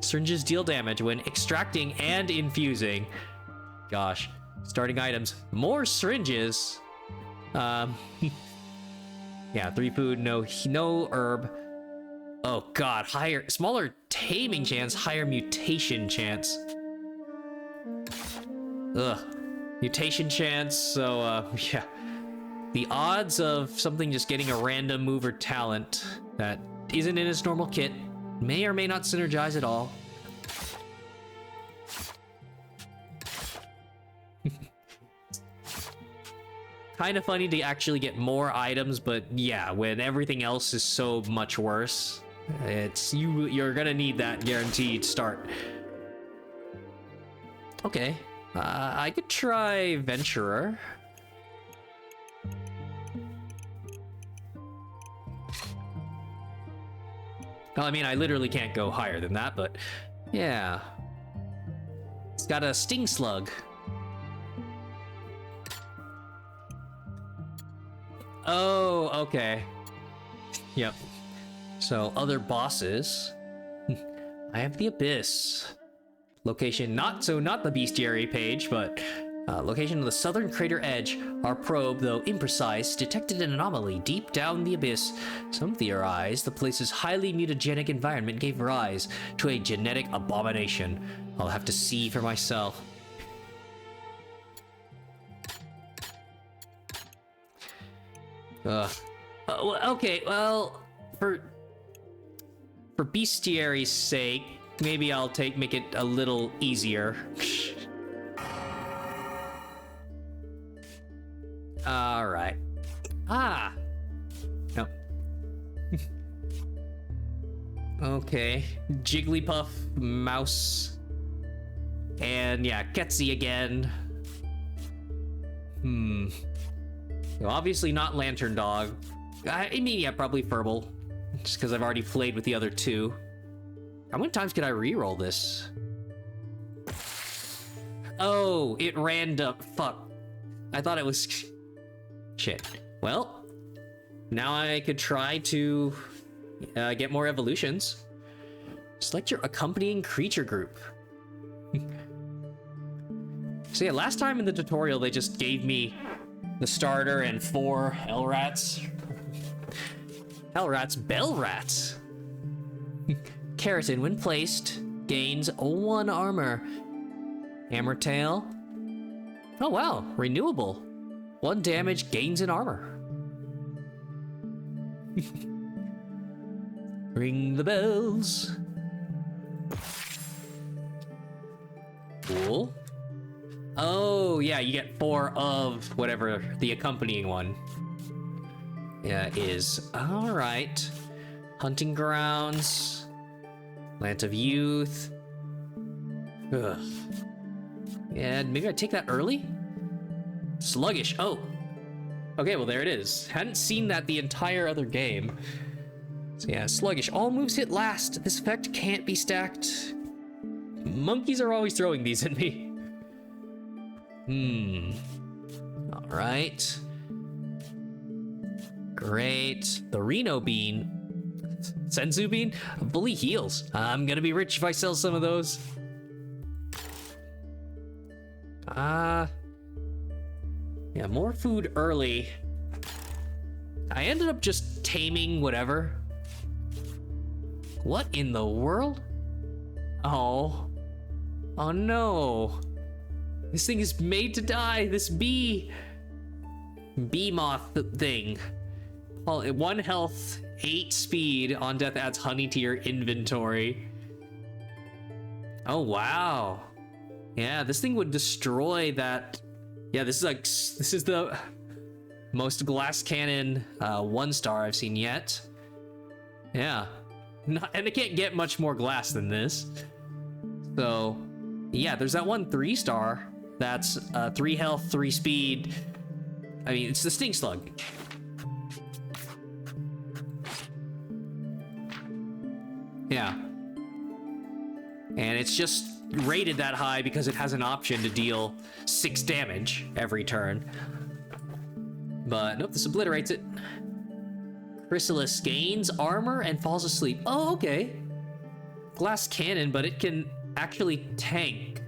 Speaker 1: Syringes deal damage when extracting and infusing. Gosh. Starting items. More syringes. Yeah, 3 food, no herb. Oh god, smaller taming chance, higher mutation chance. Ugh. Mutation chance, so yeah. The odds of something just getting a random move or talent that isn't in its normal kit may or may not synergize at all. Kind of funny to actually get more items, but yeah, when everything else is so much worse, you're gonna need that guaranteed start. Okay, I could try Venturer. Well, I mean, I literally can't go higher than that, but yeah. It's got a Sting Slug. Oh, okay. Yep. So, other bosses. I have the Abyss. Location not the bestiary page, but location of the southern crater edge. Our probe, though imprecise, detected an anomaly deep down the abyss. Some theorize the place's highly mutagenic environment gave rise to a genetic abomination. I'll have to see for myself. Okay, well, for bestiary's sake, maybe I'll make it a little easier. All right. Ah. No. Okay. Jigglypuff, mouse, and yeah, Ketsy again. So obviously not Lantern Dog. I mean, yeah, probably Furble, just because I've already played with the other two. How many times could I re-roll this? Oh, it random. Fuck. I thought it was... Shit. Well, now I could try to get more evolutions. Select your accompanying creature group. So yeah, last time in the tutorial, they just gave me the starter and 4 L-Rats. L-Rats, Bell-Rats. Keratin, when placed, gains 1 armor. Hammertail. Oh wow, renewable. 1 damage, gains an armor. Ring the bells. Cool. Oh, yeah, you get 4 of whatever the accompanying one is. All right. Hunting Grounds. Land of Youth. Ugh. Yeah, maybe I take that early? Sluggish. Oh. Okay, well, there it is. Hadn't seen that the entire other game. So yeah, Sluggish. All moves hit last. This effect can't be stacked. Monkeys are always throwing these at me. All right. Great. The Reno Bean. Senzu Bean? Bully heals. I'm gonna be rich if I sell some of those. Yeah, more food early. I ended up just taming whatever. What in the world? Oh. Oh no. This thing is made to die. This bee moth thing. 1 health, 8 speed. On death adds honey to your inventory. Oh wow. Yeah, this thing would destroy that. Yeah, this is the most glass cannon 1-star I've seen yet. Yeah. And it can't get much more glass than this. So, yeah, there's that one 3-star. That's 3 health, 3 speed. I mean, it's the Stink Slug. Yeah. And it's just rated that high because it has an option to deal 6 damage every turn. But nope, this obliterates it. Chrysalis gains armor and falls asleep. Oh, okay. Glass cannon, but it can actually tank.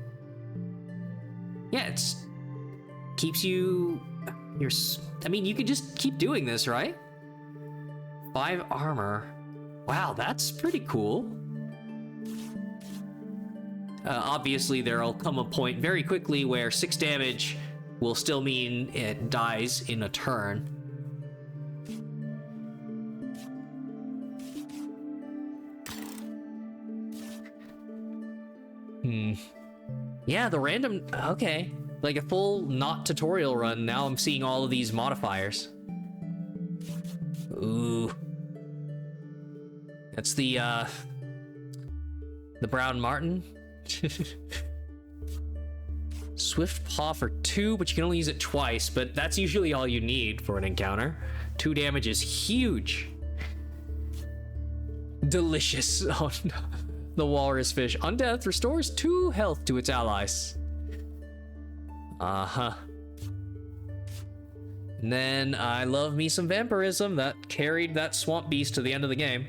Speaker 1: Yeah, it's keeps you. I mean, you can just keep doing this, right? 5 armor. Wow, that's pretty cool. Obviously, there'll come a point very quickly where 6 damage will still mean it dies in a turn. Yeah, the random... Okay. Like a full not tutorial run, now I'm seeing all of these modifiers. Ooh. That's the Brown Martin. Swift Paw for 2, but you can only use it twice, but that's usually all you need for an encounter. 2 damage is huge. Delicious. Oh no. The Walrus Fish. Undeath restores 2 health to its allies. Uh-huh. And then I love me some Vampirism. That carried that Swamp Beast to the end of the game.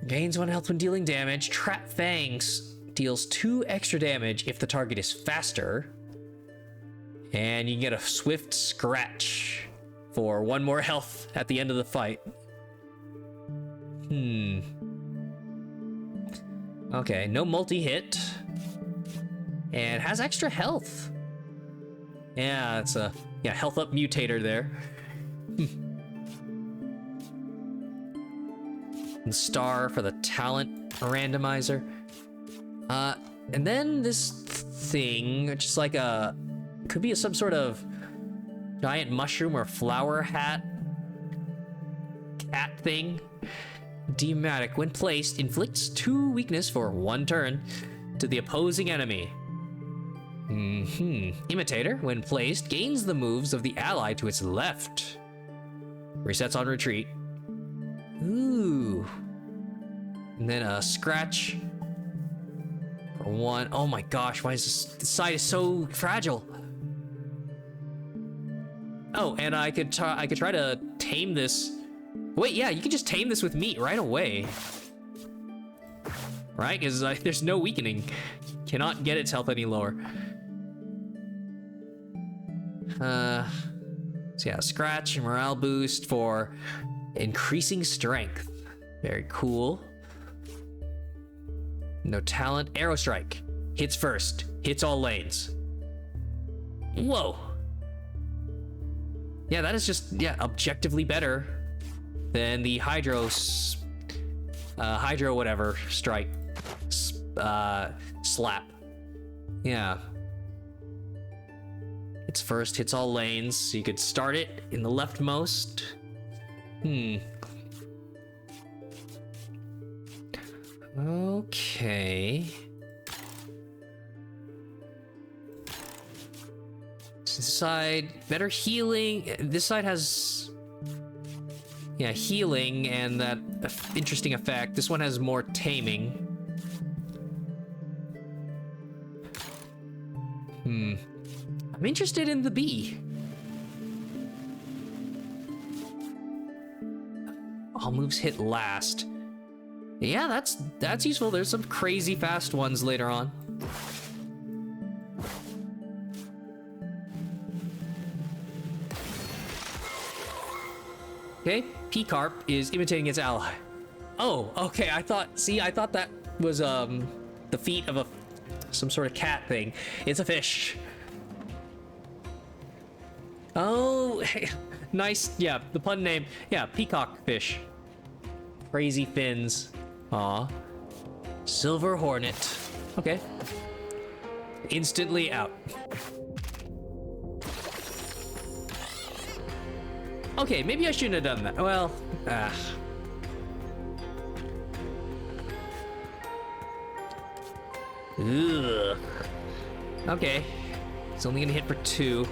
Speaker 1: Gains 1 health when dealing damage. Trap Fangs deals 2 extra damage if the target is faster. And you can get a Swift Scratch for 1 more health at the end of the fight. Okay, no multi-hit. And has extra health. Yeah, it's a health up mutator there. And star for the talent randomizer. And then this thing, which is like could be some sort of giant mushroom or flower hat cat thing. Dematic, when placed, inflicts 2 weakness for 1 turn to the opposing enemy. Imitator, when placed, gains the moves of the ally to its left. Resets on retreat. Ooh. And then a scratch for 1. Oh my gosh, why is this side is so fragile? Oh, and I could try to tame this. Wait, yeah, you can just tame this with meat right away. Right? Because there's no weakening. Cannot get its health any lower. So yeah, scratch, morale boost for increasing strength. Very cool. No talent. Arrow strike. Hits first. Hits all lanes. Whoa. Yeah, that is just, objectively better than the Hydro whatever strike. Slap. Yeah. Hits first, hits all lanes, so you could start it in the leftmost. Okay. This side, better healing. This side has, healing and that interesting effect. This one has more taming. I'm interested in the bee. All moves hit last. Yeah, that's useful. There's some crazy fast ones later on. Okay, P-Carp is imitating its ally. Oh, okay, I thought that was the feet of some sort of cat thing. It's a fish. Oh, nice. Yeah, the pun name. Yeah, peacock fish. Crazy fins. Aw. Silver hornet. Okay. Instantly out. Okay, maybe I shouldn't have done that. Well, Ugh. Okay. It's only gonna hit for 2.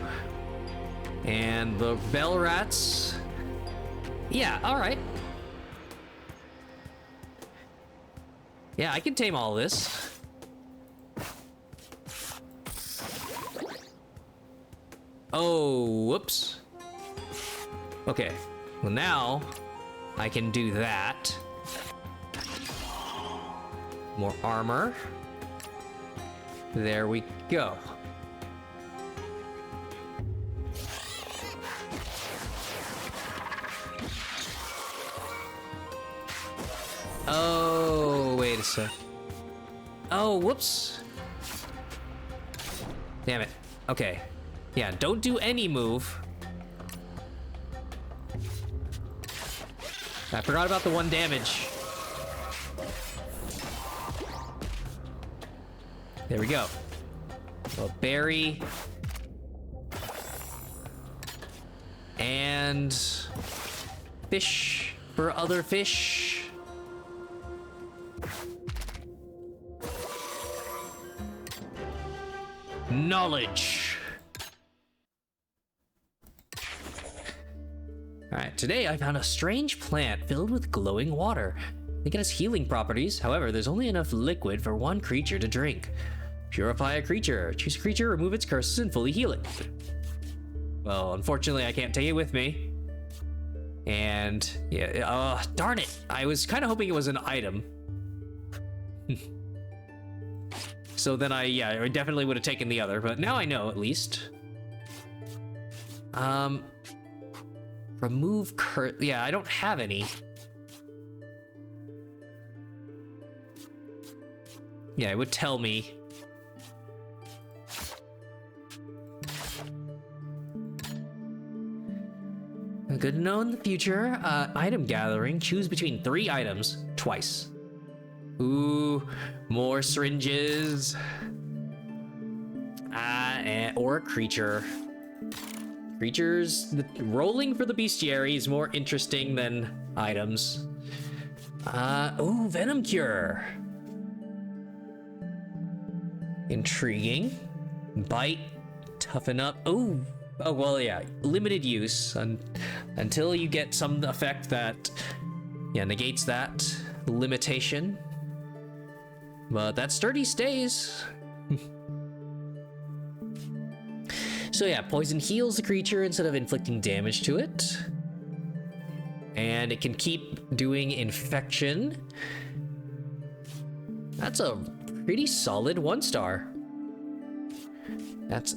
Speaker 1: And the bell rats. Yeah, alright. Yeah, I can tame all this. Oh, whoops. Okay, well now I can do that. More armor. There we go. Oh, wait a sec. Oh, whoops. Damn it. Okay. Yeah, don't do any move. I forgot about the 1 damage. There we go. A berry. And fish for other fish. Knowledge. Alright, today I found a strange plant filled with glowing water. I think it has healing properties. However, there's only enough liquid for 1 creature to drink. Purify a creature. Choose a creature, remove its curses, and fully heal it. Well, unfortunately, I can't take it with me. And yeah, darn it. I was kind of hoping it was an item. So then I definitely would have taken the other, but now I know at least. Remove curt. Yeah, I don't have any. Yeah, it would tell me. Good to know in the future. Item gathering. Choose between 3 items twice. Ooh, more syringes. Or a creature. Creatures. Rolling for the bestiary is more interesting than items. Ooh, venom cure. Intriguing. Bite. Toughen up. Oh, well, yeah. Limited use until you get some effect that negates that limitation. But that sturdy stays. So yeah, poison heals the creature instead of inflicting damage to it. And it can keep doing infection. That's a pretty solid 1-star. That's,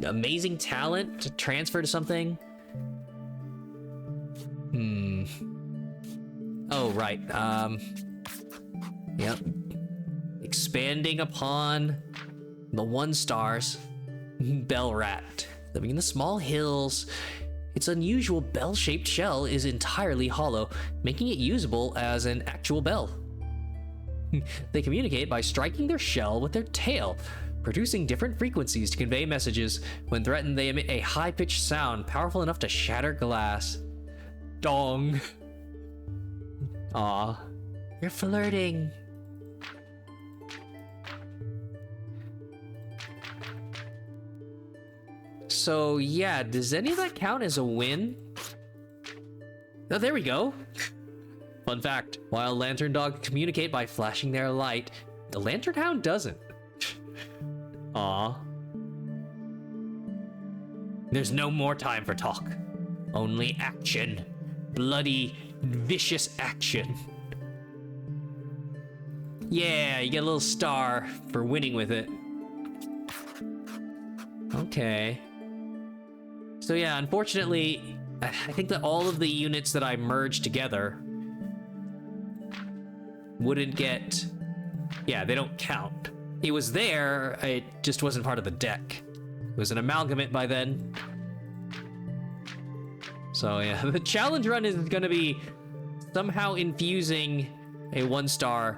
Speaker 1: amazing talent to transfer to something. Oh, right. Yep. Expanding upon the 1-stars. Bell rat. Living in the small hills. Its unusual bell-shaped shell is entirely hollow, making it usable as an actual bell. They communicate by striking their shell with their tail, producing different frequencies to convey messages. When threatened, they emit a high-pitched sound powerful enough to shatter glass. Dong. Aw. You're flirting. So, yeah, does any of that count as a win? Oh, there we go. Fun fact, while lantern dogs communicate by flashing their light, the lantern hound doesn't. Aw. There's no more time for talk. Only action. Bloody, vicious action. Yeah, you get a little star for winning with it. Okay. So yeah, unfortunately, I think that all of the units that I merged together wouldn't get... Yeah, they don't count. It was there, it just wasn't part of the deck. It was an amalgamate by then. So yeah, the challenge run is gonna be somehow infusing a 1-star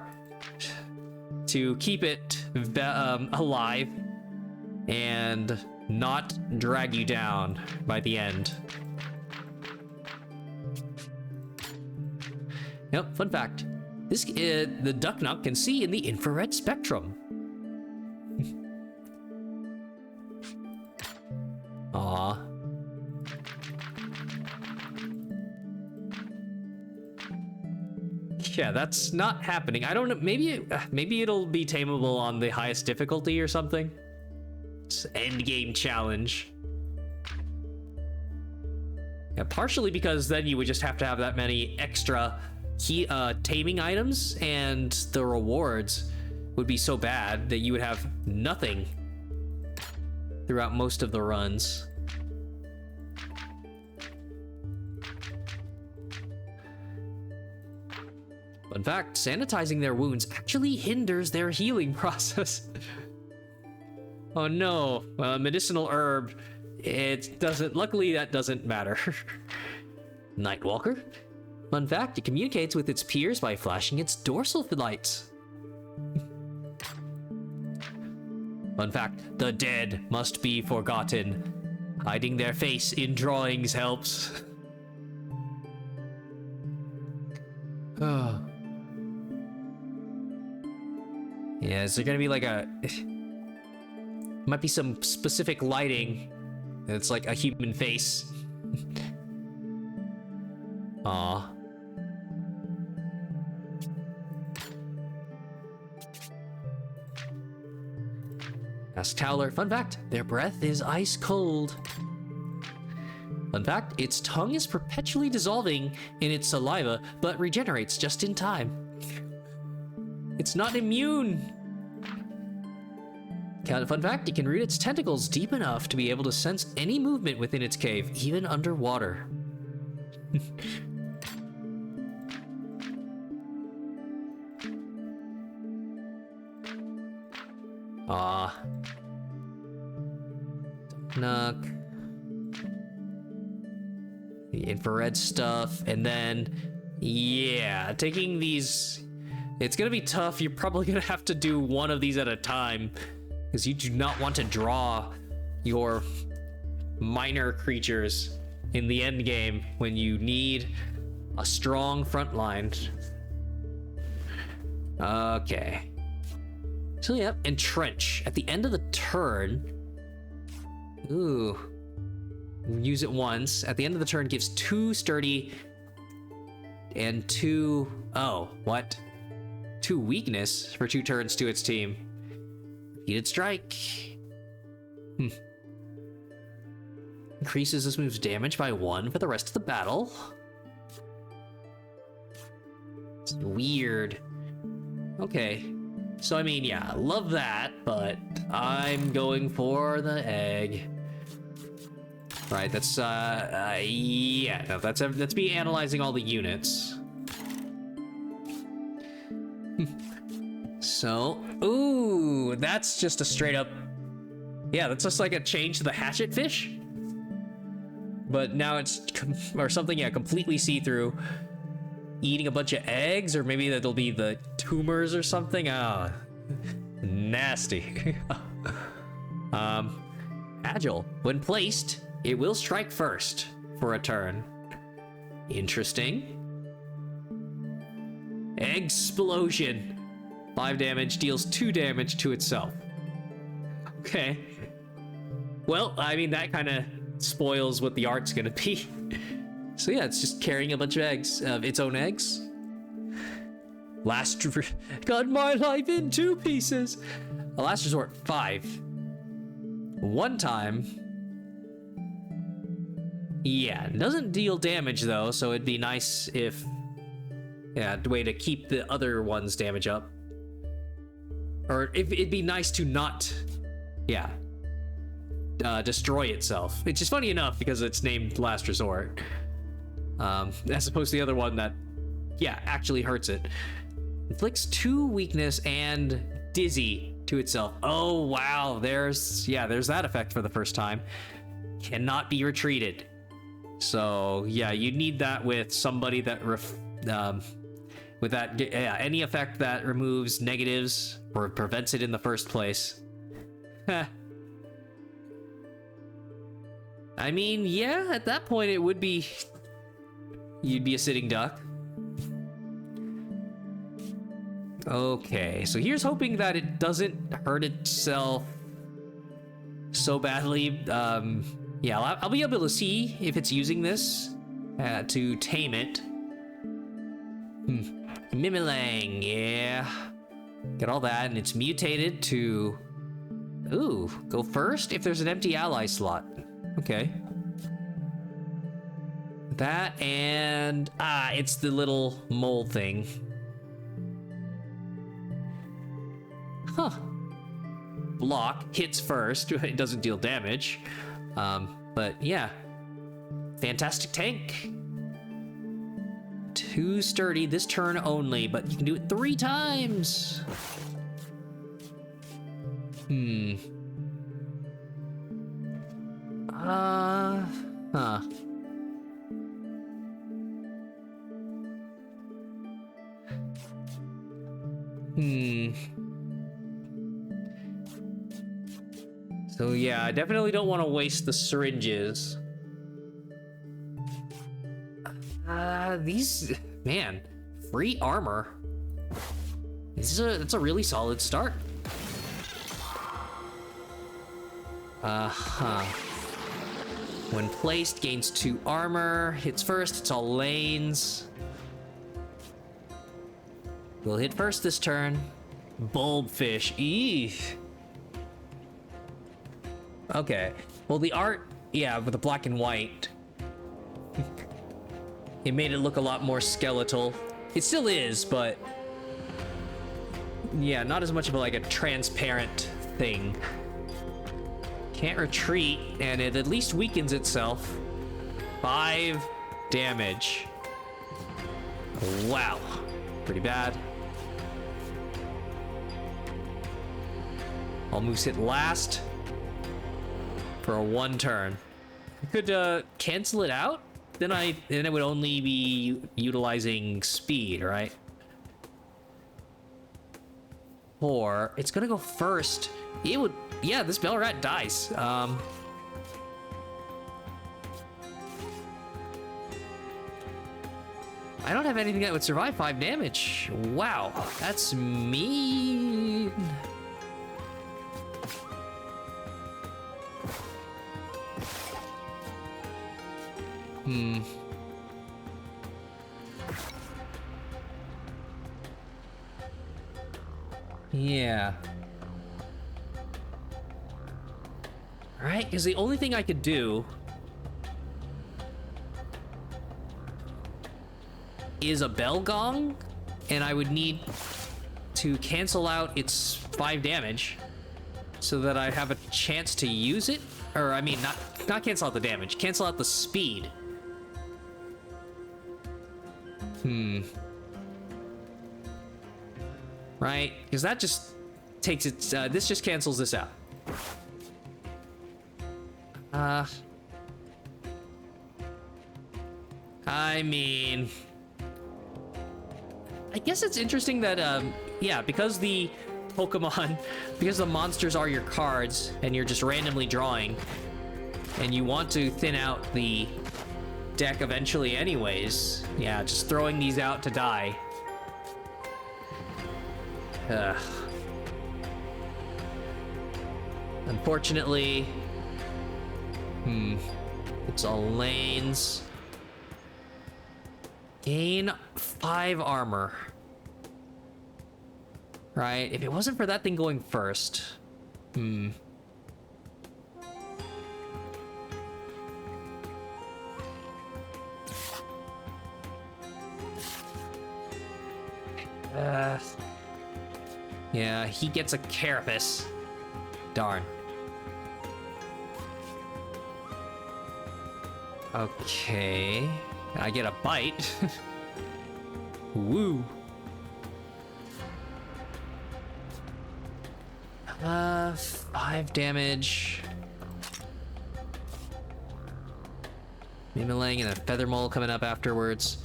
Speaker 1: to keep it alive and not drag you down by the end. Yep, fun fact. The ducknut can see in the infrared spectrum. Aw. Yeah, that's not happening. I don't know. Maybe it'll be tameable on the highest difficulty or something. It's end game challenge. Yeah, partially because then you would just have to have that many extra taming items, and the rewards would be so bad that you would have nothing throughout most of the runs. In fact, sanitizing their wounds actually hinders their healing process. Oh no, medicinal herb. It doesn't, luckily that doesn't matter. Nightwalker. Fun fact, it communicates with its peers by flashing its dorsal lights. Fun fact, the dead must be forgotten. Hiding their face in drawings helps. Oh. Yeah, is there gonna be like might be some specific lighting that's like a human face. Aw. Ask Towler. Fun fact, their breath is ice cold. Fun fact, its tongue is perpetually dissolving in its saliva, but regenerates just in time. It's not immune. Fun fact, it can root its tentacles deep enough to be able to sense any movement within its cave, even underwater. Ah. Nook. The infrared stuff, and then, yeah, taking these, it's gonna be tough. You're probably gonna have to do one of these at a time, because you do not want to draw your minor creatures in the end game when you need a strong front line. Okay. So yeah, entrench. At the end of the turn, ooh, use it once. At the end of the turn, gives 2 sturdy and 2, oh, what? 2 weakness for 2 turns to its team. Repeated strike. Increases this move's damage by 1 for the rest of the battle. It's weird. Okay. So, I mean, yeah, love that, but I'm going for the egg. Right, that's, yeah, no, that's me analyzing all the units. So, ooh, that's just a straight up, yeah, that's just like a change to the hatchet fish. But now it's, or something, yeah, completely see-through. Eating a bunch of eggs, or maybe that'll be the tumors or something. Ah, nasty. Agile. When placed, it will strike first for a turn. Interesting. Explosion. 5 damage, deals 2 damage to itself. Okay. Well, I mean, that kind of spoils what the art's gonna be. So yeah, it's just carrying a bunch of eggs, its own eggs. Cut my life in 2 pieces. A last resort, 5. 1 time. Yeah, it doesn't deal damage though, so it'd be nice if, yeah, the way to keep the other one's damage up. Or if it'd be nice to not, yeah, destroy itself. It's just funny enough because it's named Last Resort. As opposed to the other one that, yeah, actually hurts it. Inflicts 2 weakness and dizzy to itself. Oh, wow. There's that effect for the first time. Cannot be retreated. So, yeah, you need that with somebody that, with that, yeah, any effect that removes negatives or prevents it in the first place. Heh. I mean, yeah, at that point it would be, you'd be a sitting duck. Okay, so here's hoping that it doesn't hurt itself so badly. Yeah, I'll be able to see if it's using this to tame it. Mimilang, yeah. Got all that, and it's mutated to... Ooh, go first if there's an empty ally slot. Okay. That and... Ah, it's the little mole thing. Huh. Block, hits first, it doesn't deal damage. But yeah. Fantastic tank. 2 sturdy this turn only, but you can do it 3 times. Huh. So yeah, I definitely don't want to waste the syringes. These, man, free armor. That's a really solid start. When placed, gains 2 armor. Hits first, it's all lanes. We'll hit first this turn. Bulbfish, eesh. Okay, well the art, yeah, with the black and white, It made it look a lot more skeletal. It still is, but yeah, not as much of like a transparent thing. Can't retreat, and it at least weakens itself. 5 damage. Wow. Pretty bad. All moves hit last for a 1 turn. I could cancel it out. Then it would only be utilizing speed, right? Or it's gonna go first. It would, yeah. This bell rat dies. I don't have anything that would survive 5 damage. Wow, that's mean. Yeah. Alright, because the only thing I could do is a bell gong, and I would need to cancel out its 5 damage so that I have a chance to use it. Or, I mean, not cancel out the damage, cancel out the speed. Right? Because that just takes it, this just cancels this out. I mean, I guess it's interesting that, yeah, because the Pokemon, because the monsters are your cards and you're just randomly drawing, and you want to thin out the deck eventually anyways, yeah, just throwing these out to die. Unfortunately, it's all lanes. Gain 5 armor. Right, if it wasn't for that thing going first. Yeah, he gets a carapace. Darn. Okay. I get a bite. Woo. 5 damage. Mimilang and a feather mole coming up afterwards.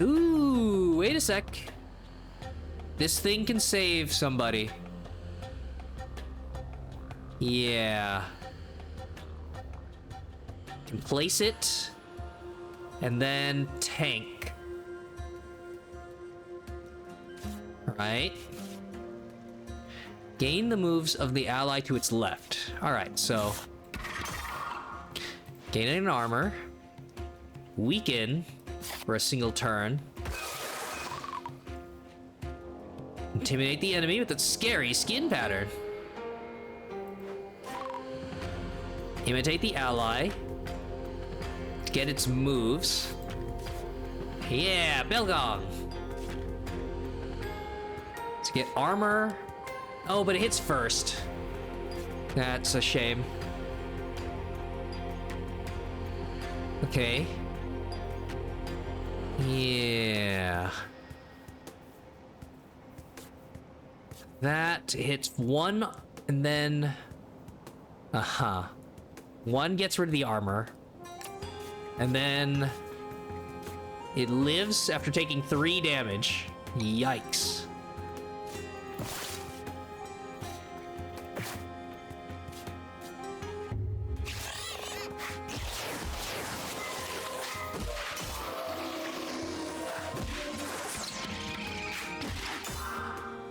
Speaker 1: Ooh, wait a sec. This thing can save somebody. Yeah. Can place it and then tank. Right. Gain the moves of the ally to its left. All right, so gain an armor, weaken for a single turn, intimidate the enemy with its scary skin pattern, imitate the ally, get its moves. Yeah, Belgong. To get armor. Oh, but it hits first. That's a shame. Okay. Yeah. That hits 1, and then... Uh-huh. 1 gets rid of the armor. And then... it lives after taking 3 damage. Yikes.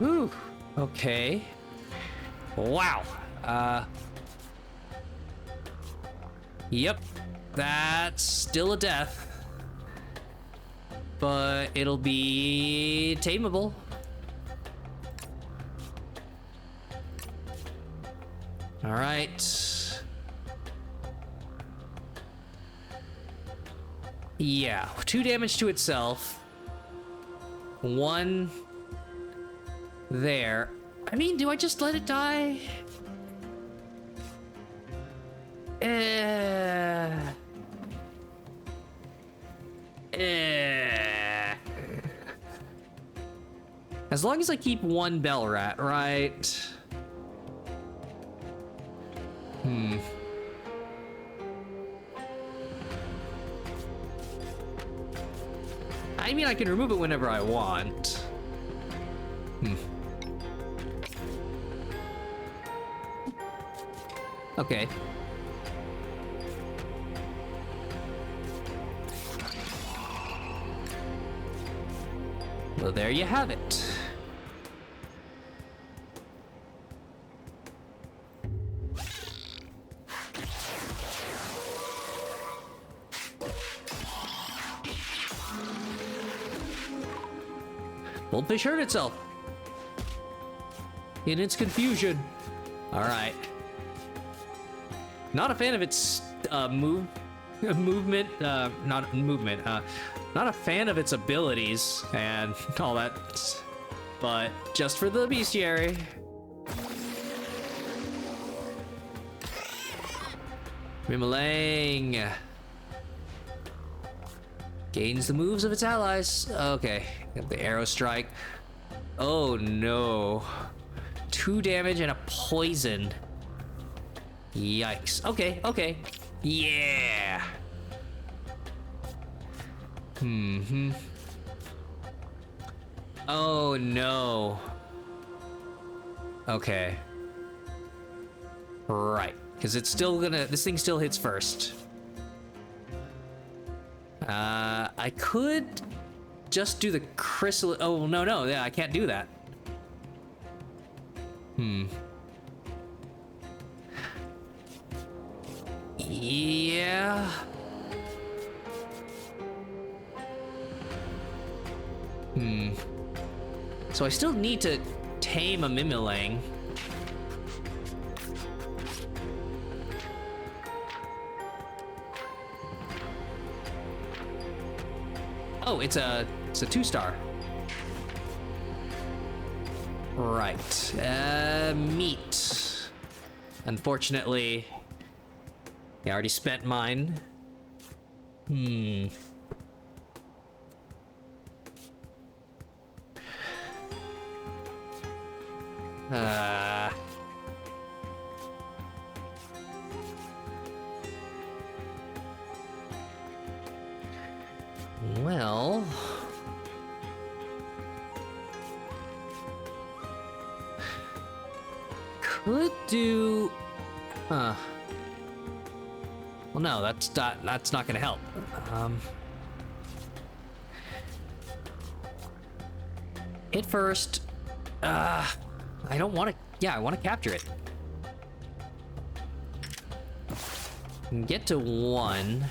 Speaker 1: Ooh, okay. Wow. Yep. That's still a death. But it'll be tameable. All right. Yeah, 2 damage to itself. 1 there. I mean, do I just let it die? As long as I keep 1 bell rat, right? I mean, I can remove it whenever I want. Okay. Well, there you have it. Goldfish hurt itself. In its confusion. Alright. Not a fan of its movement. Not movement. Not a fan of its abilities and all that. But just for the bestiary. Mimilang. Gains the moves of its allies. Okay. The arrow strike. Oh no. 2 damage and a poison. Yikes. Okay, okay. Yeah. Oh no. Okay. Right. Because it's still gonna... This thing still hits first. I could just do the chrysalis... Oh, no. Yeah, I can't do that. Yeah. So I still need to tame a Mimilang. Oh, it's a 2-star. Right. Meat. Unfortunately, I already spent mine. Well... Could do... Well, no, that's not gonna help. Hit first. I don't want to... Yeah, I want to capture it. Get to 1.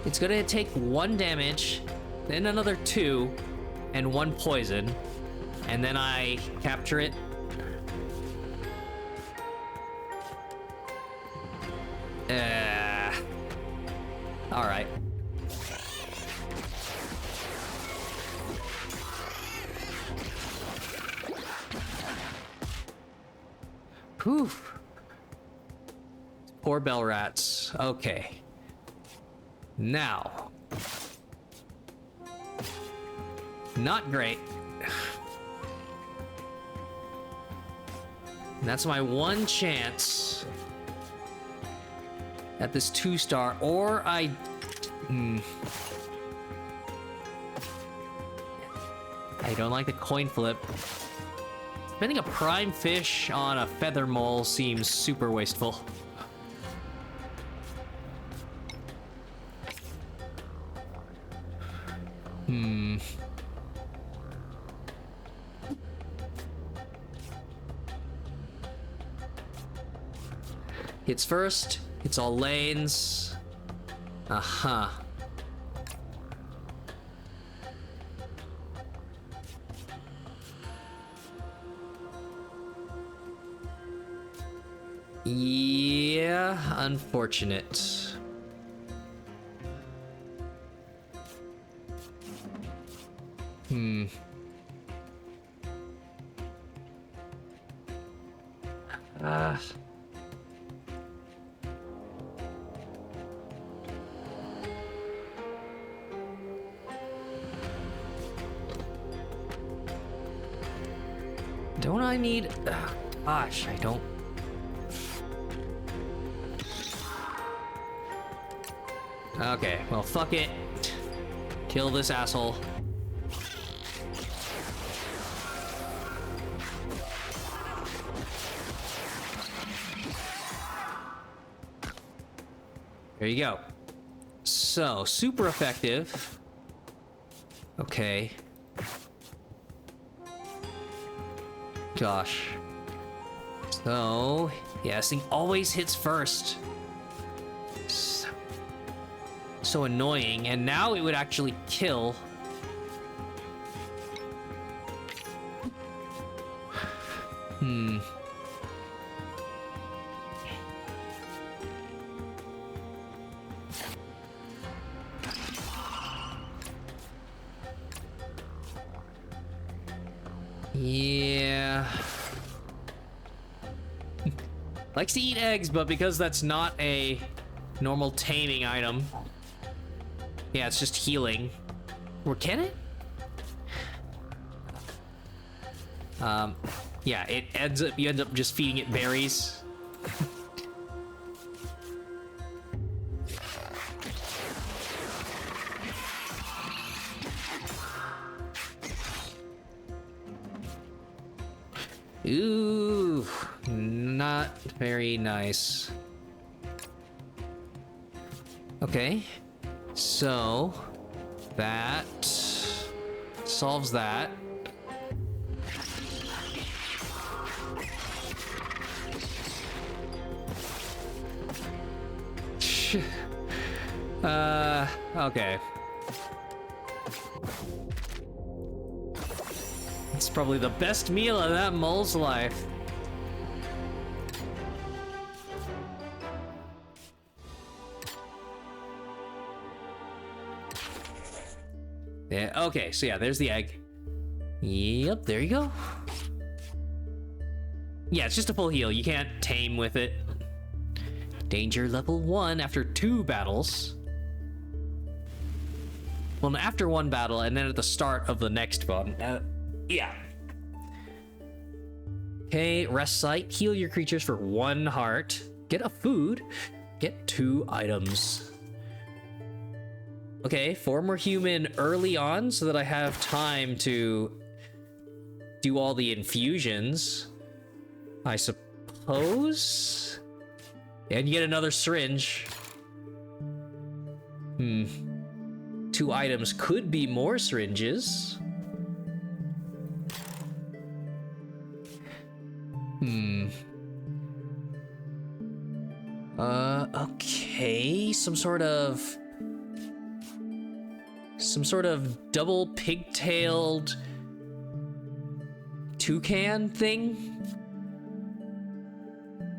Speaker 1: It's gonna take 1 damage, then another 2, and 1 poison, and then I capture it. All right. Whew. Poor bell rats. Okay. Now. Not great. That's my 1 chance at this 2-star, or I... I don't like the coin flip. Spending a prime fish on a feather mole seems super wasteful. Hits first. Hits all lanes. Uh-huh. Yeah, unfortunate. Ah. Don't I need... gosh, I don't... Okay, well, fuck it. Kill this asshole. There you go. So, super effective. Okay. Gosh. So, yeah, this thing always hits first. So annoying, and now it would actually kill. Yeah. Likes to eat eggs, but because that's not a normal taming item. Yeah, it's just healing. Or can it? Yeah, it ends up, you end up just feeding it berries. Ooh, not very nice. Okay, so that solves that. Okay. It's probably the best meal of that mole's life. Yeah, okay, so yeah, there's the egg. Yep, there you go. Yeah, it's just a full heal. You can't tame with it. Danger level 1 after 2 battles. Well, after 1 battle, and then at the start of the next one. Yeah. Okay, rest site. Heal your creatures for 1 heart. Get a food. Get 2 items. Okay, 4 more human early on so that I have time to do all the infusions, I suppose. And you get another syringe. 2 items could be more syringes. Okay, some sort of double pigtailed toucan thing.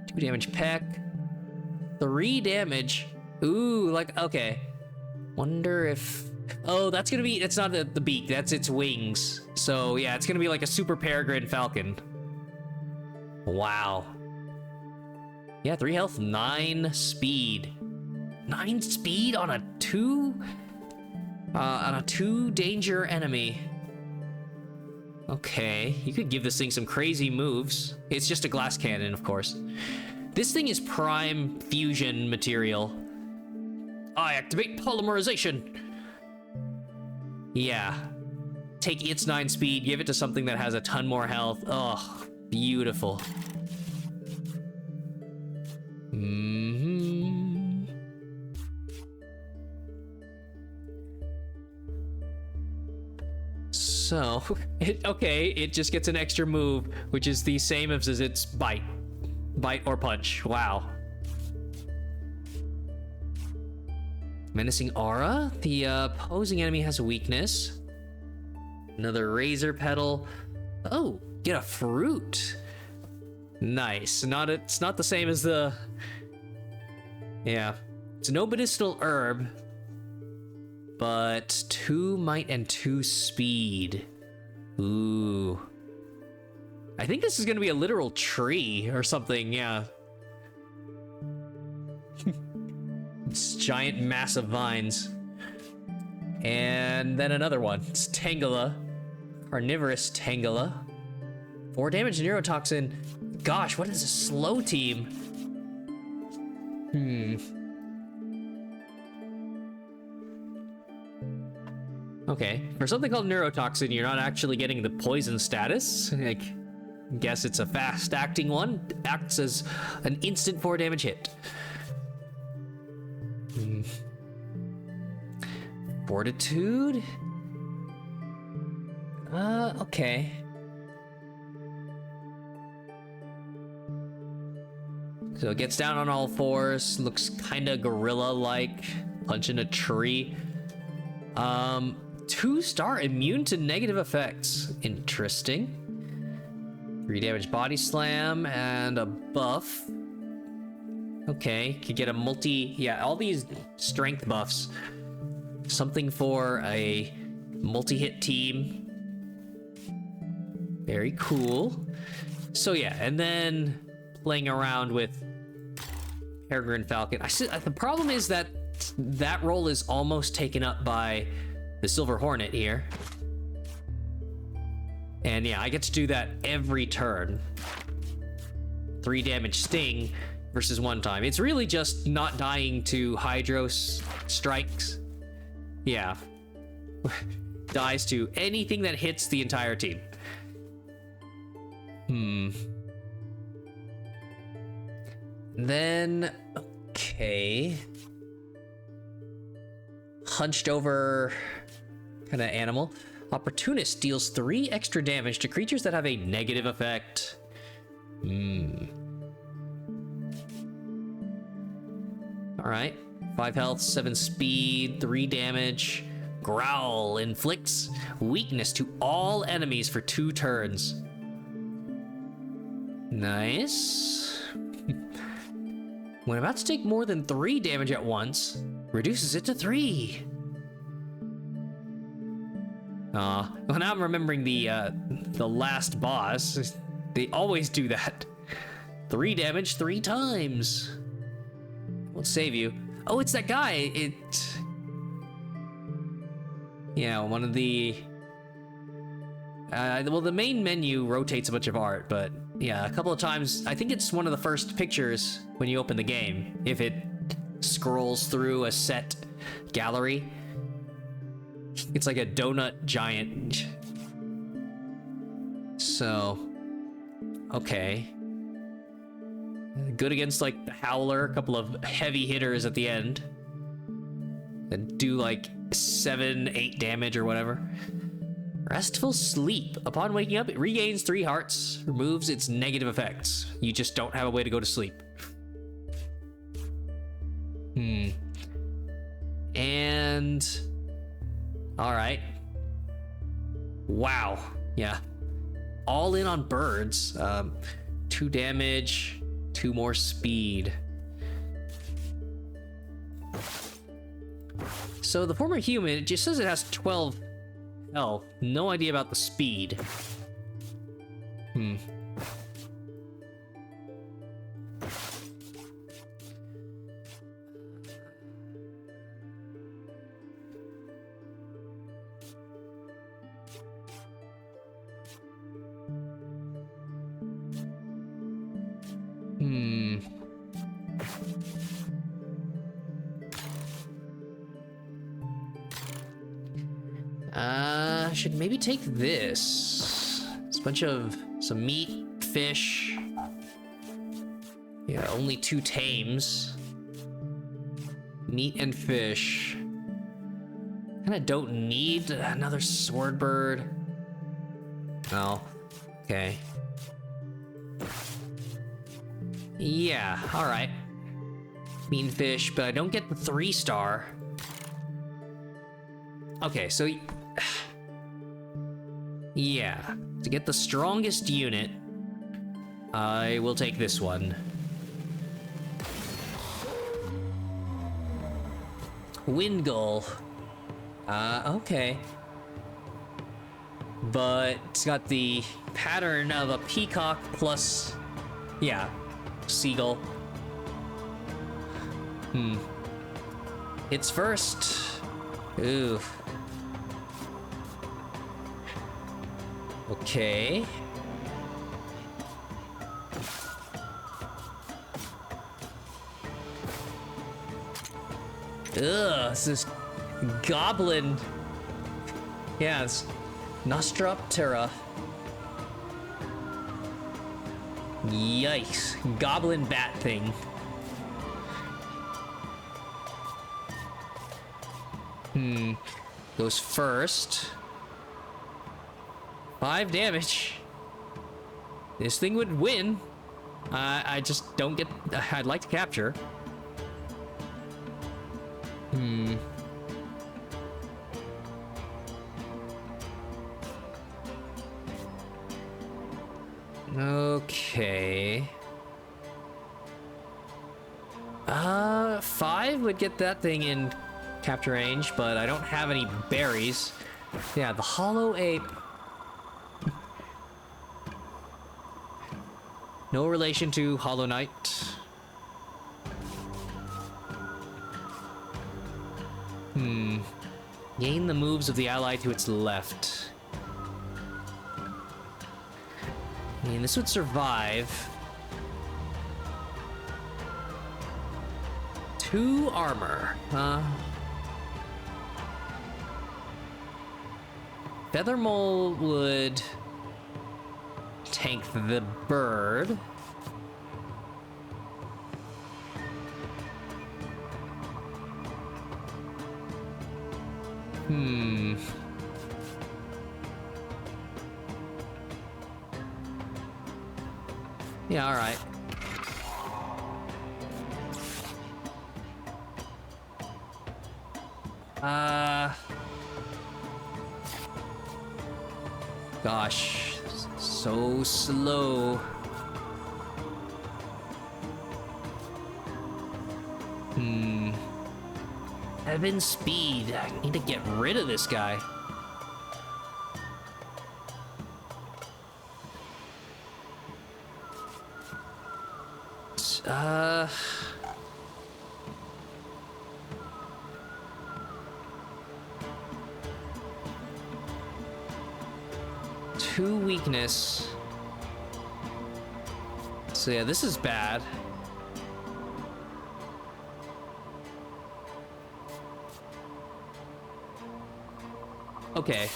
Speaker 1: 2 damage peck. 3 damage. Ooh, like, okay. Wonder if... Oh, that's gonna be... It's not the beak, that's its wings. So, yeah, it's gonna be like a super peregrine falcon. Wow. Yeah, 3 health, 9 speed. 9 speed on a 2? On a 2 danger enemy. Okay, you could give this thing some crazy moves. It's just a glass cannon, of course. This thing is prime fusion material. I activate polymerization. Yeah. take its 9 speed, give it to something that has a ton more health. Oh, beautiful. So, it just gets an extra move, which is the same as its bite. Bite or punch. Wow. Menacing aura. The opposing enemy has a weakness. Another razor petal. Oh, get a fruit. Nice. It's not the same as the... Yeah. It's no medicinal herb, but 2 might and 2 speed. Ooh. I think this is gonna be a literal tree or something, yeah. It's giant, massive vines. And then another one. It's Tangela. Carnivorous Tangela. 4 damage neurotoxin. Gosh, what is a slow team? Okay, for something called neurotoxin, you're not actually getting the poison status. Like, guess it's a fast-acting one. Acts as an instant 4 damage hit. Fortitude? Okay. So it gets down on all fours, looks kinda gorilla-like, punching a tree. 2-star, immune to negative effects. Interesting. 3 damage body slam and a buff. Okay, could get a yeah, all these strength buffs. Something for a multi-hit team. Very cool. So yeah, and then playing around with Peregrine Falcon. The problem is that that role is almost taken up by the Silver Hornet here. And yeah, I get to do that every turn. 3 damage sting versus 1 time. It's really just not dying to Hydros strikes. Yeah. Dies to anything that hits the entire team. Then, okay. Hunched over kind of animal. Opportunist deals 3 extra damage to creatures that have a negative effect. Alright. 5 health, 7 speed, 3 damage. Growl inflicts weakness to all enemies for 2 turns. Nice. When about to take more than 3 damage at once, reduces it to 3. Well, now I'm remembering the last boss. They always do that. 3 damage 3 times. Won't save you. Oh, it's that guy. Yeah, one of the... well, the main menu rotates a bunch of art, but yeah, a couple of times, I think it's one of the first pictures when you open the game, if it scrolls through a set gallery. It's like a donut giant. So, okay. Good against like the Howler, a couple of heavy hitters at the end. That do like 7, 8 damage or whatever. Restful Sleep. Upon waking up, it regains 3 hearts, removes its negative effects. You just don't have a way to go to sleep. And... Alright. Wow. Yeah. All in on birds. 2 damage, 2 more speed. So the former human, it just says it has 12 health. No idea about the speed. should maybe take this. It's a bunch of some meat, fish. Yeah, only 2 tames. Meat and fish. Kinda don't need another sword bird. Oh, okay. Yeah, alright. Meat and fish, but I don't get the 3-star. Okay, so... yeah, to get the strongest unit, I will take this one. Wind Gull. Okay. But it's got the pattern of a peacock plus... yeah, seagull. It's first. Ooh. Okay. Ugh, this is goblin. Yeah, it's Nostroptera. Yikes. Goblin bat thing. Goes first. 5 damage. This thing would win. I just don't get... I'd like to capture. Okay. 5 would get that thing in capture range, but I don't have any berries. Yeah, the hollow ape. No relation to Hollow Knight. Gain the moves of the ally to its left. And this would survive. 2 armor. Feather Mole would tank the bird. Yeah, all right. Gosh, so slow. 7 speed. I need to get rid of this guy. Two weakness. So yeah, this is bad. Okay.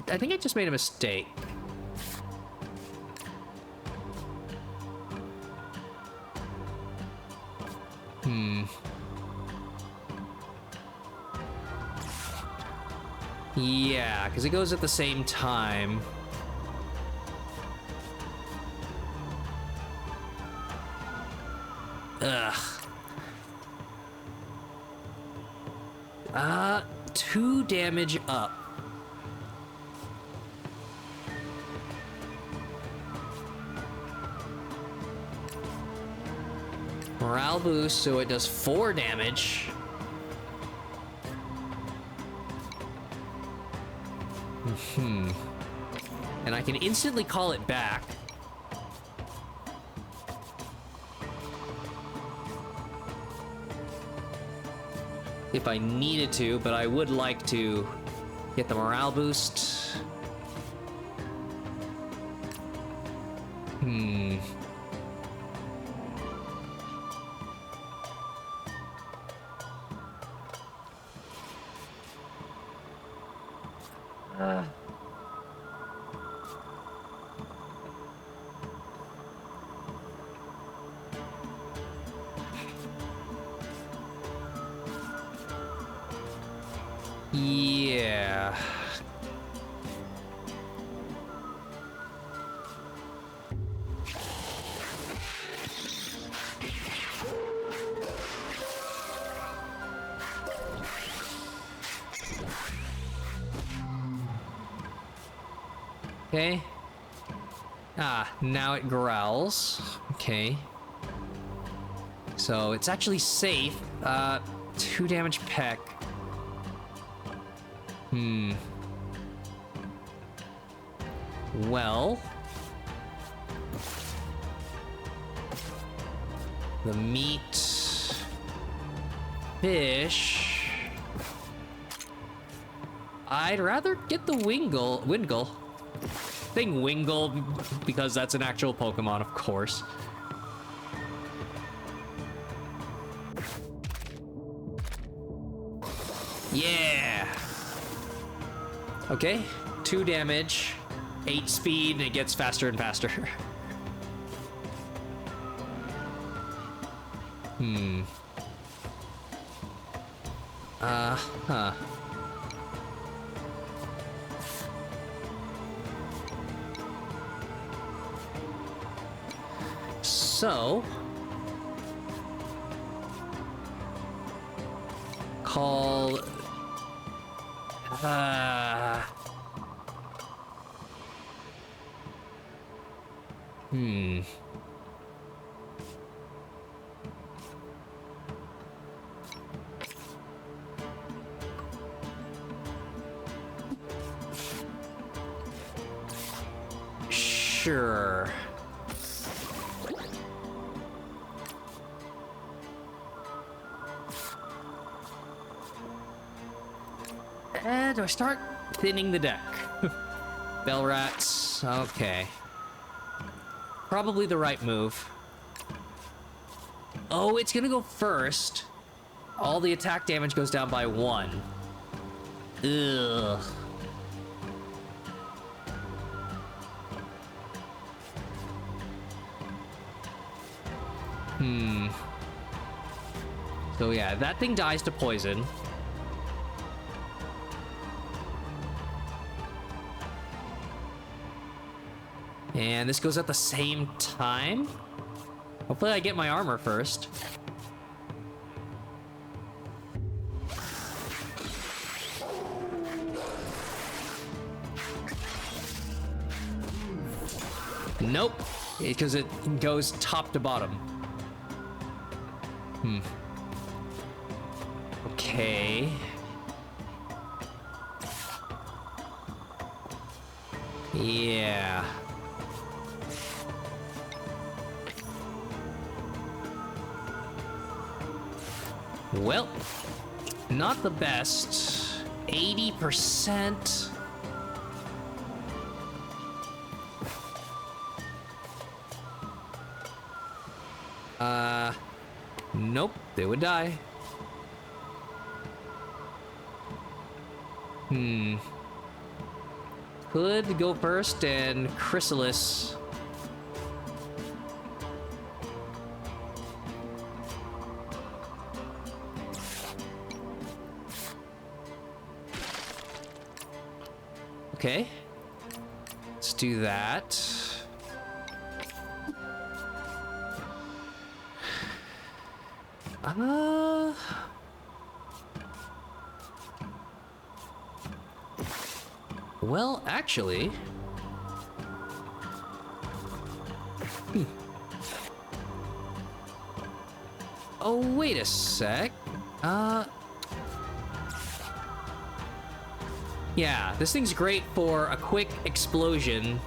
Speaker 1: I think I just made a mistake. Yeah, because it goes at the same time. Ugh. 2 damage up. Morale boost, so it does 4 damage. And I can instantly call it back. If I needed to, but I would like to get the morale boost. Hmm. Yeah. Okay. Ah, now it growls. Okay. So it's actually safe. 2 damage peck. Hmm. Well. The meat. Fish. I'd rather get the Wingle. Thing Wingle, because that's an actual Pokemon, of course. Yeah! Okay, 2 damage, 8 speed, and it gets faster and faster. Hmm. Huh. So... call... Hmm. Sure. Do I start thinning the deck? Bell rats. Okay. Probably the right move. Oh, it's gonna go first. All the attack damage goes down by 1. Ugh. Hmm. So yeah, that thing dies to poison. And this goes at the same time? Hopefully I get my armor first. Nope, because it goes top to bottom. Hmm. Okay. Yeah. Well, not the best. 80%. Nope, they would die. Hmm. Could go first and Chrysalis. Okay. Let's do that. Well, actually... Oh, wait a sec. Yeah, this thing's great for a quick explosion.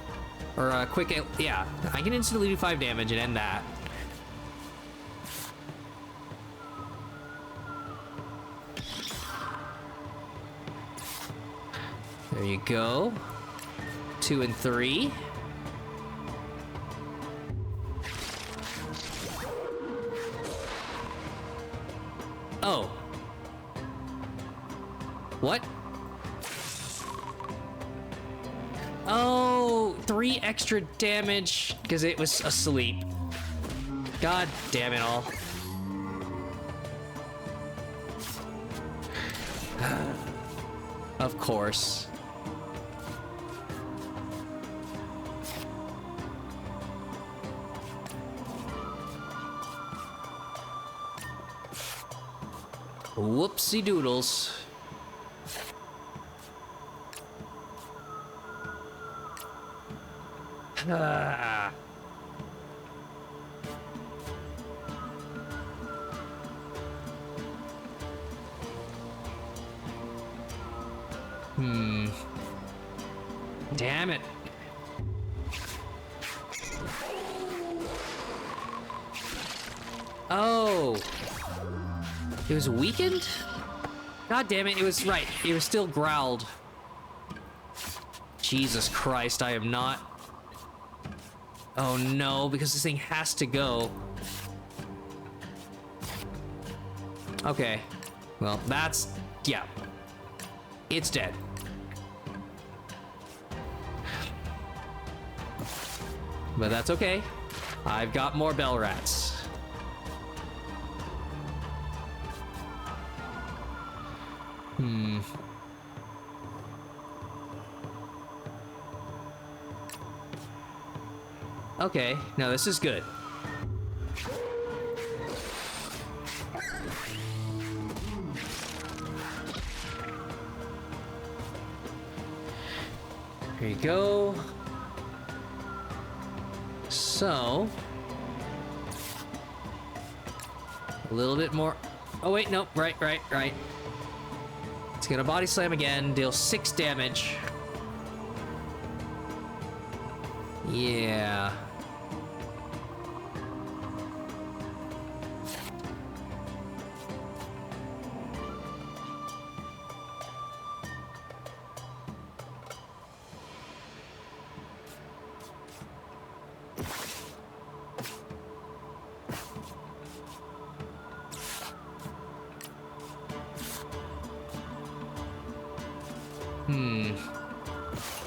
Speaker 1: Or a quick... Yeah, I can instantly do 5 damage and end that. There you go. 2 and 3. Oh. What? Oh, 3 extra damage because it was asleep. God damn it all. Of course. Whoopsie doodles. Ah. Damn it. Oh. It was weakened? God damn it, it was right. It was still growled. Jesus Christ, I am not... Oh no, because this thing has to go. Okay. Well, that's... yeah. It's dead. But that's okay. I've got more bell rats. Okay, no, this is good. Here you go. So... a little bit more... oh wait, nope, right. It's gonna body slam again, deal 6 damage. Yeah.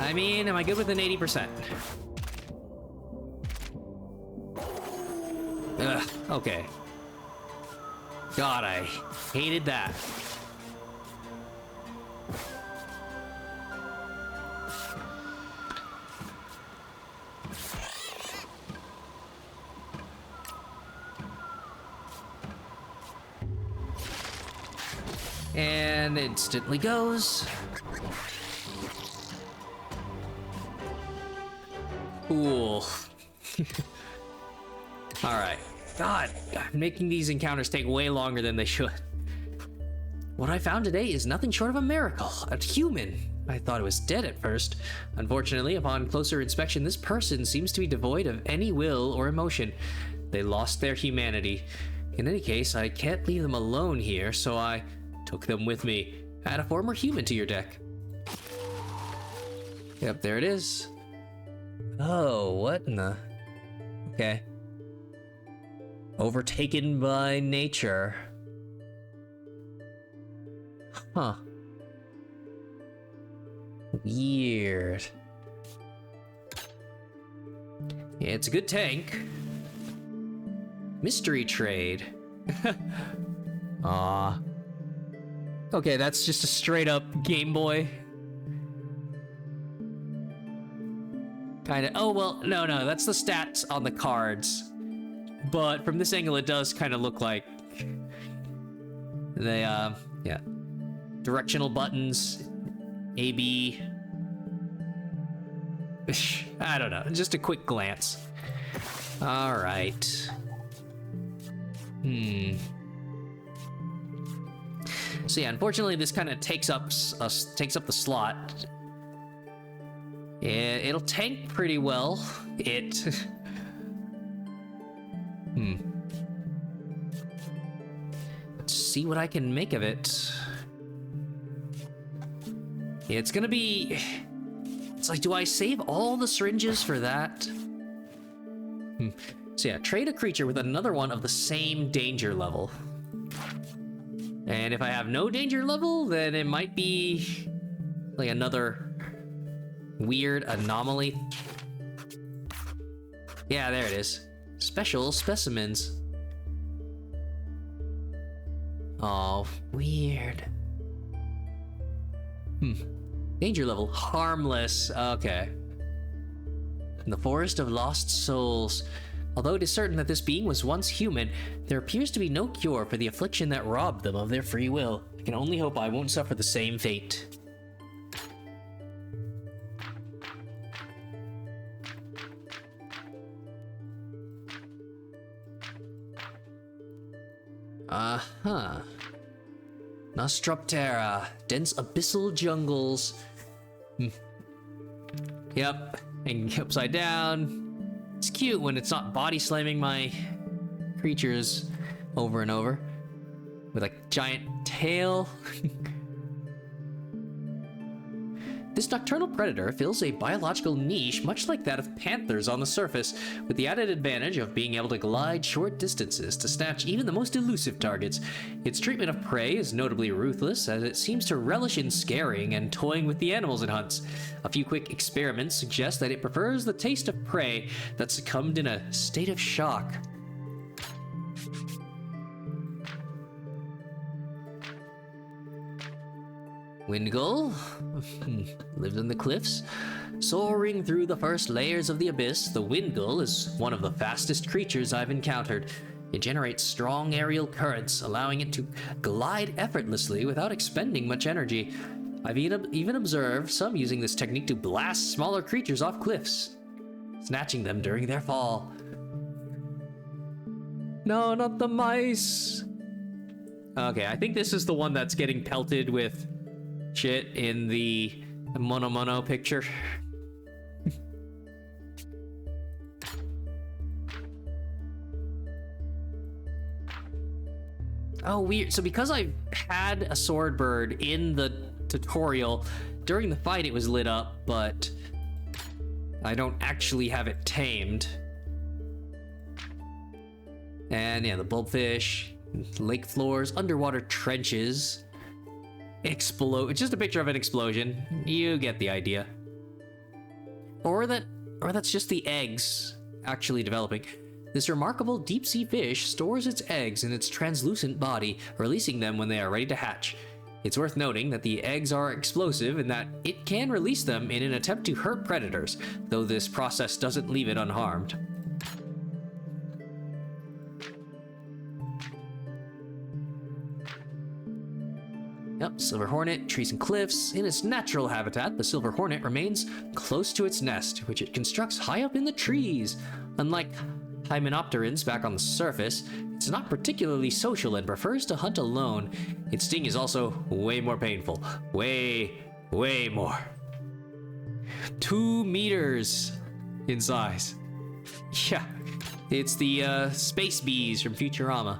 Speaker 1: I mean, am I good with an 80%? Ugh, okay. God, I hated that. And instantly goes. Cool. All right. God, making these encounters take way longer than they should. What I found today is nothing short of a miracle. A human. I thought it was dead at first. Unfortunately, upon closer inspection, this person seems to be devoid of any will or emotion. They lost their humanity. In any case, I can't leave them alone here, so I took them with me. Add a former human to your deck. Yep, there it is. Oh, what in the... okay. Overtaken by nature. Huh. Weird. Yeah, it's a good tank. Mystery trade. Aw. Okay, that's just a straight up Game Boy. Kinda. Oh, well, no, that's the stats on the cards. But from this angle, it does kind of look like they, yeah. Directional buttons, A, B. I don't know, just a quick glance. All right. So yeah, unfortunately, this kind of takes up the slot. It'll tank pretty well. Let's see what I can make of it. Yeah, it's gonna be... it's like, do I save all the syringes for that? So yeah, trade a creature with another one of the same danger level. And if I have no danger level, then it might be like another weird anomaly. Yeah, there it is. Special specimens. Oh, weird. Danger level, harmless. Okay. In the Forest of Lost Souls. Although it is certain that this being was once human, there appears to be no cure for the affliction that robbed them of their free will. I can only hope I won't suffer the same fate. Nostroptera, dense abyssal jungles. Yep, and upside down. It's cute when it's not body slamming my creatures over and over with a giant tail. This nocturnal predator fills a biological niche much like that of panthers on the surface, with the added advantage of being able to glide short distances to snatch even the most elusive targets. Its treatment of prey is notably ruthless, as it seems to relish in scaring and toying with the animals it hunts. A few quick experiments suggest that it prefers the taste of prey that succumbed in a state of shock. Windgull lived in the cliffs. Soaring through the first layers of the abyss, the Windgull is one of the fastest creatures I've encountered. It generates strong aerial currents, allowing it to glide effortlessly without expending much energy. I've even observed some using this technique to blast smaller creatures off cliffs, snatching them during their fall. No, not the mice! Okay, I think this is the one that's getting pelted with shit in the Mono picture. Oh, weird. So because I had a sword bird in the tutorial, during the fight it was lit up, but I don't actually have it tamed. And yeah, the bulbfish, lake floors, underwater trenches. It's just a picture of an explosion. You get the idea. Or that's just the eggs actually developing. This remarkable deep-sea fish stores its eggs in its translucent body, releasing them when they are ready to hatch. It's worth noting that the eggs are explosive and that it can release them in an attempt to hurt predators, though this process doesn't leave it unharmed. Yep, silver hornet, trees and cliffs. In its natural habitat, the silver hornet remains close to its nest, which it constructs high up in the trees. Unlike hymenopterans back on the surface, it's not particularly social and prefers to hunt alone. Its sting is also way more painful. Way more. 2 meters in size. Yeah, it's the space bees from Futurama.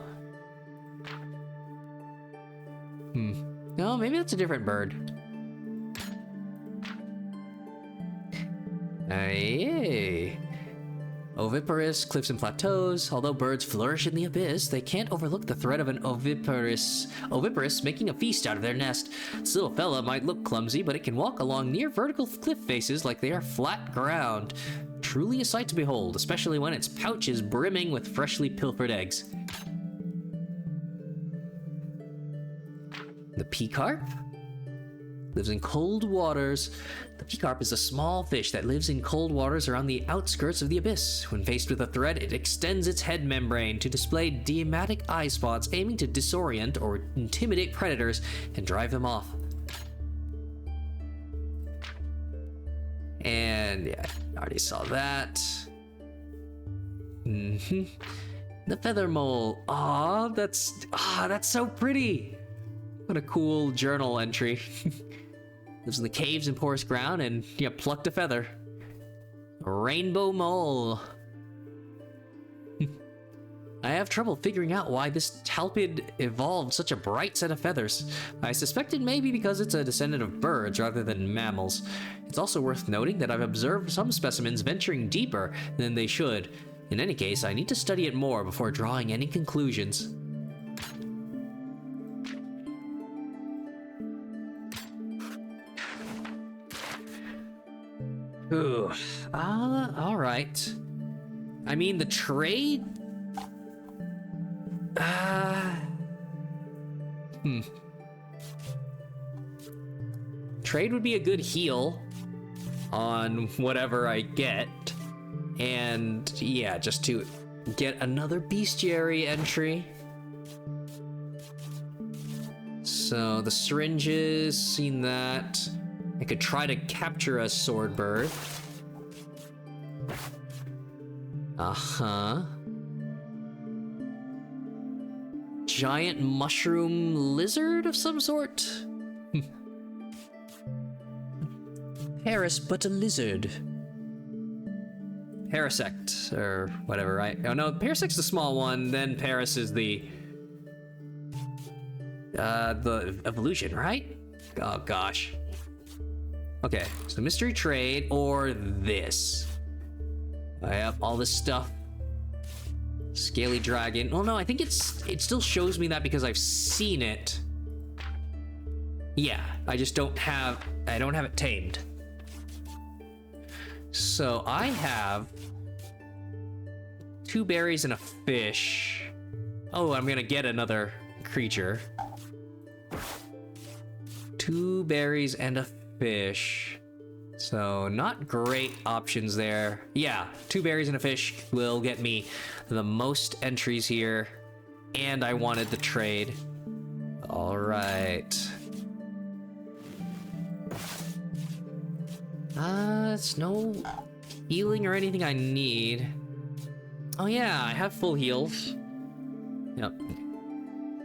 Speaker 1: No, maybe that's a different bird. Hey. Oviparous cliffs and plateaus. Although birds flourish in the abyss, they can't overlook the threat of an oviparous making a feast out of their nest. This little fella might look clumsy, but it can walk along near vertical cliff faces like they are flat ground. Truly a sight to behold, especially when its pouch is brimming with freshly pilfered eggs. The peacarp lives in cold waters. The peacarp is a small fish that lives in cold waters around the outskirts of the abyss. When faced with a threat, it extends its head membrane to display diametic eye spots, aiming to disorient or intimidate predators and drive them off. And yeah, I already saw that. The feather mole. That's so pretty. What a cool journal entry. Lives in the caves and porous ground and plucked a feather. A rainbow mole. I have trouble figuring out why this talpid evolved such a bright set of feathers. I suspect it may be because it's a descendant of birds rather than mammals. It's also worth noting that I've observed some specimens venturing deeper than they should. In any case, I need to study it more before drawing any conclusions. Ooh. All right. I mean, the trade. Trade would be a good heal on whatever I get. And yeah, just to get another bestiary entry. So the syringes, seen that. I could try to capture a sword bird. Uh-huh. Giant mushroom lizard of some sort? Paris, but a lizard. Parasect, or whatever, right? Oh no, Parasect's the small one, then Paris is the evolution, right? Oh gosh. Okay, so mystery trade or this. I have all this stuff. Scaly dragon. Oh no, I think it still shows me that because I've seen it. Yeah, I don't have it tamed. So I have 2 berries and a fish. Oh, I'm gonna get another creature. 2 berries and a fish. So not great options there. Yeah, 2 berries and a fish will get me the most entries here. And I wanted the trade. All right. It's no healing or anything I need. Oh yeah, I have full heals. Yep.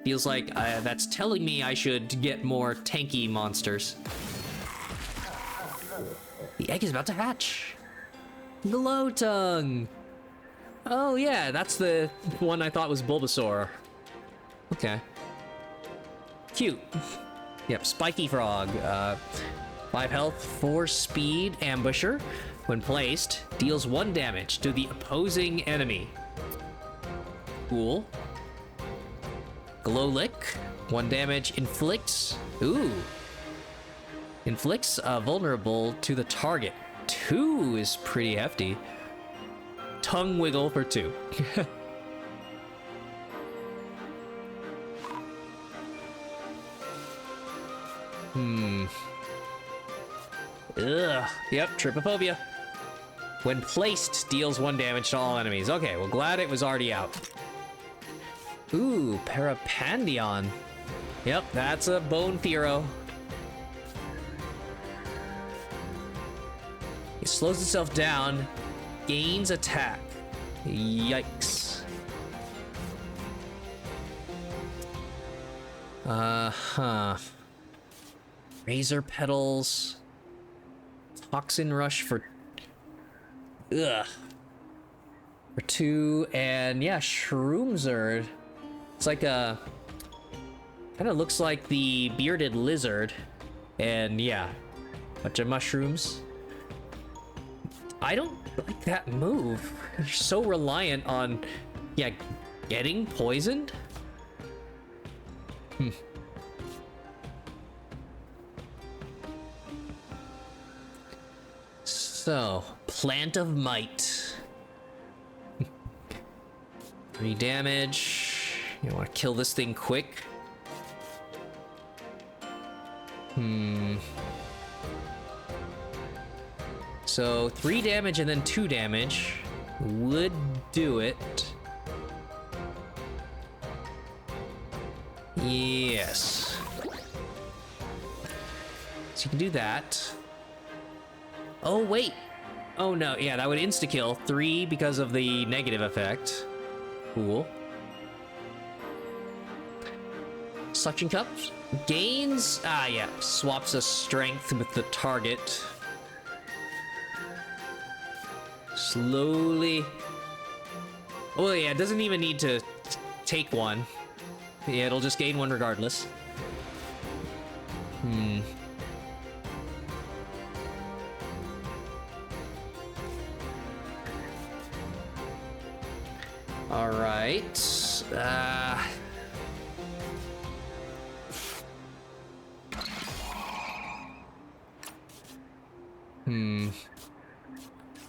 Speaker 1: Feels like that's telling me I should get more tanky monsters. The egg is about to hatch. Glow tongue. Oh yeah, that's the one I thought was Bulbasaur. Okay. Cute. Yep, spiky frog. 5 health, 4 speed, ambusher. When placed, deals 1 damage to the opposing enemy. Cool. Glow lick, 1 damage, inflicts. Ooh. Inflicts vulnerable to the target. 2 is pretty hefty. Tongue wiggle for 2. Ugh. Yep, trypophobia. When placed, deals 1 damage to all enemies. Okay, well, glad it was already out. Ooh, Parapandion. Yep, that's a Bone Fero. It slows itself down, gains attack. Yikes. Uh-huh. Razor petals. Toxin rush for... Ugh. For 2, and yeah, Shroomzerd. It's like a... Kind of looks like the bearded lizard. And yeah, bunch of mushrooms. I don't like that move. You're so reliant on, yeah, getting poisoned. So, Plant of Might. 3 damage. You want to kill this thing quick. So 3 damage and then 2 damage would do it. Yes. So you can do that. Oh, wait. Oh, no. Yeah, that would insta-kill. 3 because of the negative effect. Cool. Suction cups. Gains. Ah, yeah. Swaps a strength with the target. Slowly. Oh, yeah. It doesn't even need to take one. Yeah, it'll just gain 1 regardless. All right.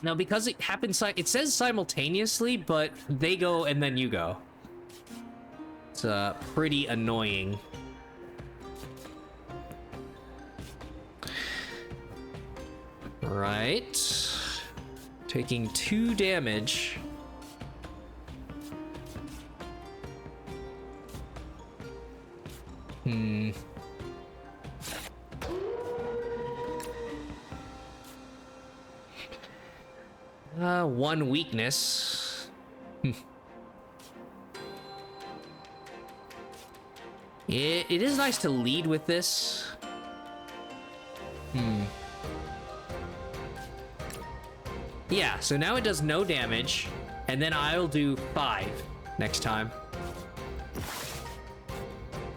Speaker 1: Now, because it happens, it says simultaneously, but they go and then you go. It's pretty annoying. Right. Taking 2 damage. One weakness. It is nice to lead with this. Yeah, so now it does no damage, and then I'll do 5 next time.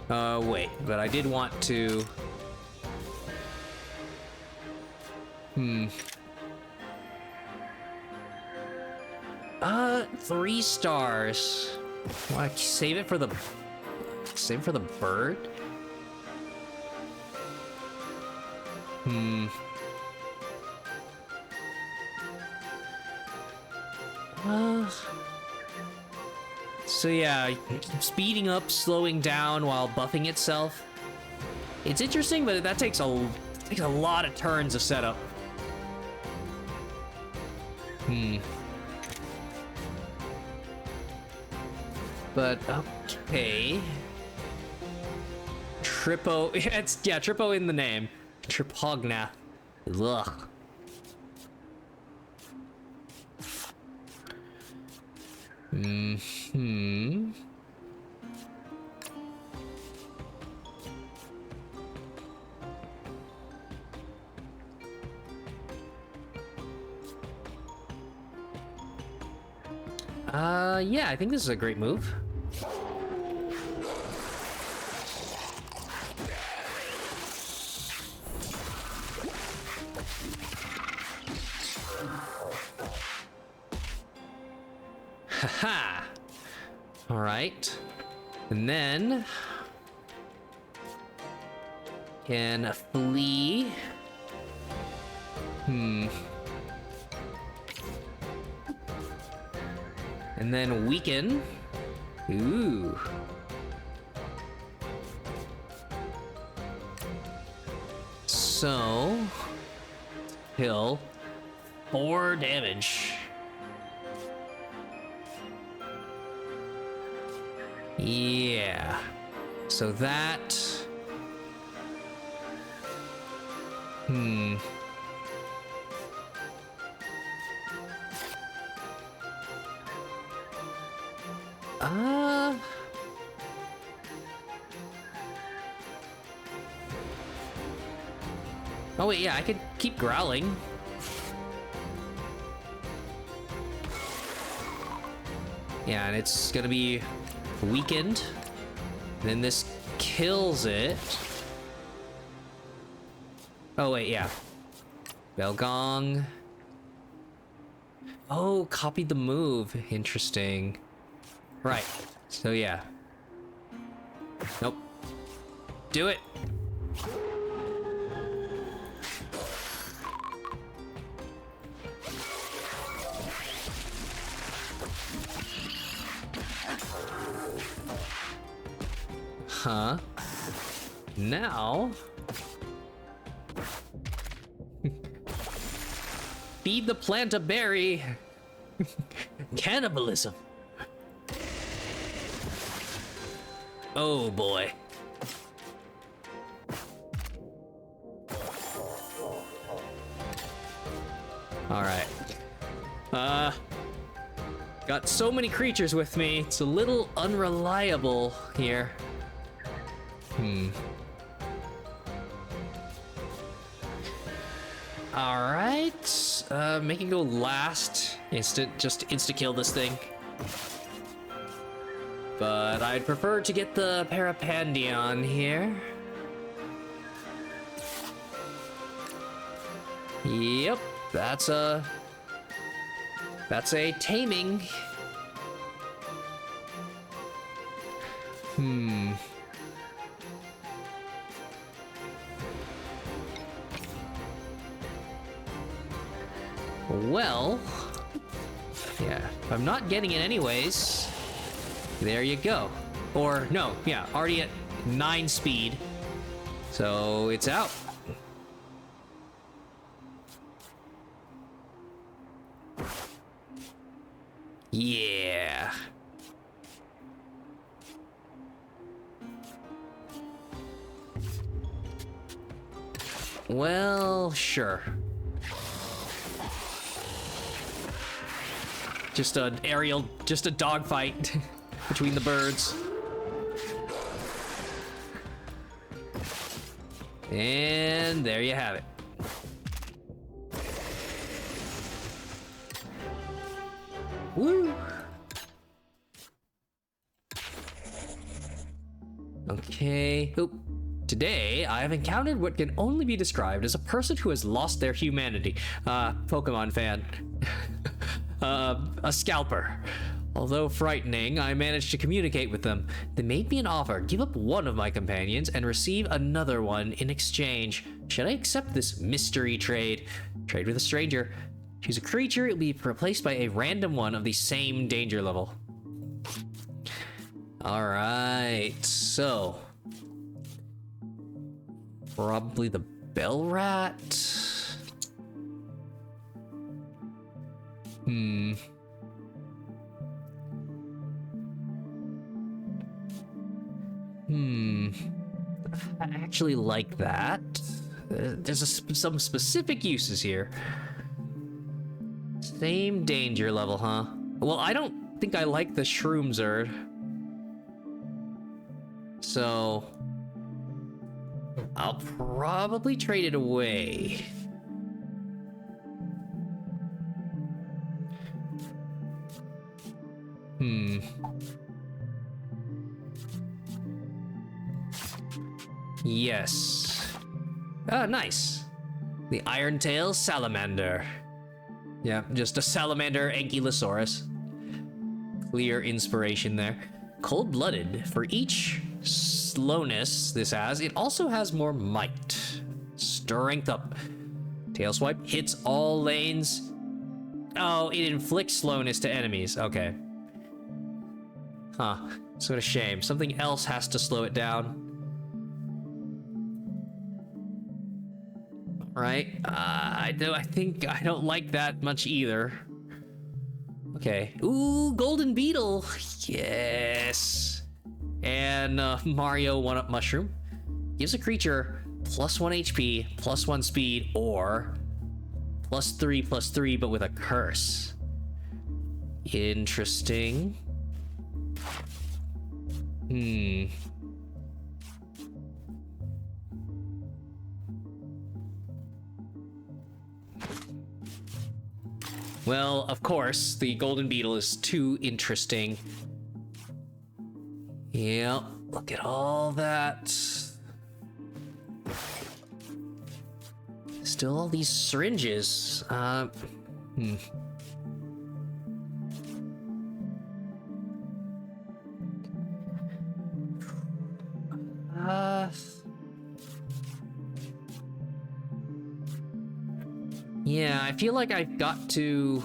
Speaker 1: Wait, but I did want to... 3 stars. Want to save it for the... Save it for the bird? So yeah, speeding up, slowing down while buffing itself. It's interesting, but that takes a lot of turns of setup. But okay. Trippo, Trippo in the name. Tripogna. Ugh. Yeah, I think this is a great move. Haha. All right. And then can flee. And then weaken. Ooh. So he'll 4 damage. Yeah. So that... Oh wait, yeah, I could keep growling. Yeah, and it's gonna be weakened. Then this kills it. Oh wait, yeah. Bell gong. Oh, copied the move. Interesting. Right. So yeah. Nope. Do it. Huh? Now... Feed the plant a berry. Cannibalism. Oh boy. All right. Got so many creatures with me. It's a little unreliable here. All right. Make it go last. Just insta kill this thing. But I'd prefer to get the Parapandion here. Yep, that's a taming. Well, yeah, if I'm not getting it anyways, there you go. Or, no, yeah, already at 9 speed. So, it's out. Yeah. Well, sure. Just an aerial, just a dogfight between the birds. And there you have it. Woo! Okay. Oop. Today, I have encountered what can only be described as a person who has lost their humanity. Pokemon fan. A scalper. Although frightening, I managed to communicate with them. They made me an offer: give up one of my companions and receive another one in exchange. Should I accept this mystery trade? Trade with a stranger. Choose a creature, it will be replaced by a random one of the same danger level. Alright, so... probably the bell rat. I actually like that. There's some specific uses here. Same danger level, huh? Well, I don't think I like the Shroomzerd. So... I'll probably trade it away. Yes. Ah, nice. The Iron-tail Salamander. Yeah, just a Salamander Ankylosaurus. Clear inspiration there. Cold-blooded. For each slowness this has, it also has more might. Strength up. Tail swipe hits all lanes. Oh, it inflicts slowness to enemies. Okay. Huh. It's what a shame. Something else has to slow it down. Right? I think I don't like that much either. Okay. Ooh, Golden Beetle. Yes. And Mario 1-up Mushroom. Gives a creature +1 HP, +1 speed, or +3/+3, but with a curse. Interesting. Well, of course, the Golden Beetle is too interesting. Yep, look at all that. Still all these syringes. Yeah, I feel like I've got to...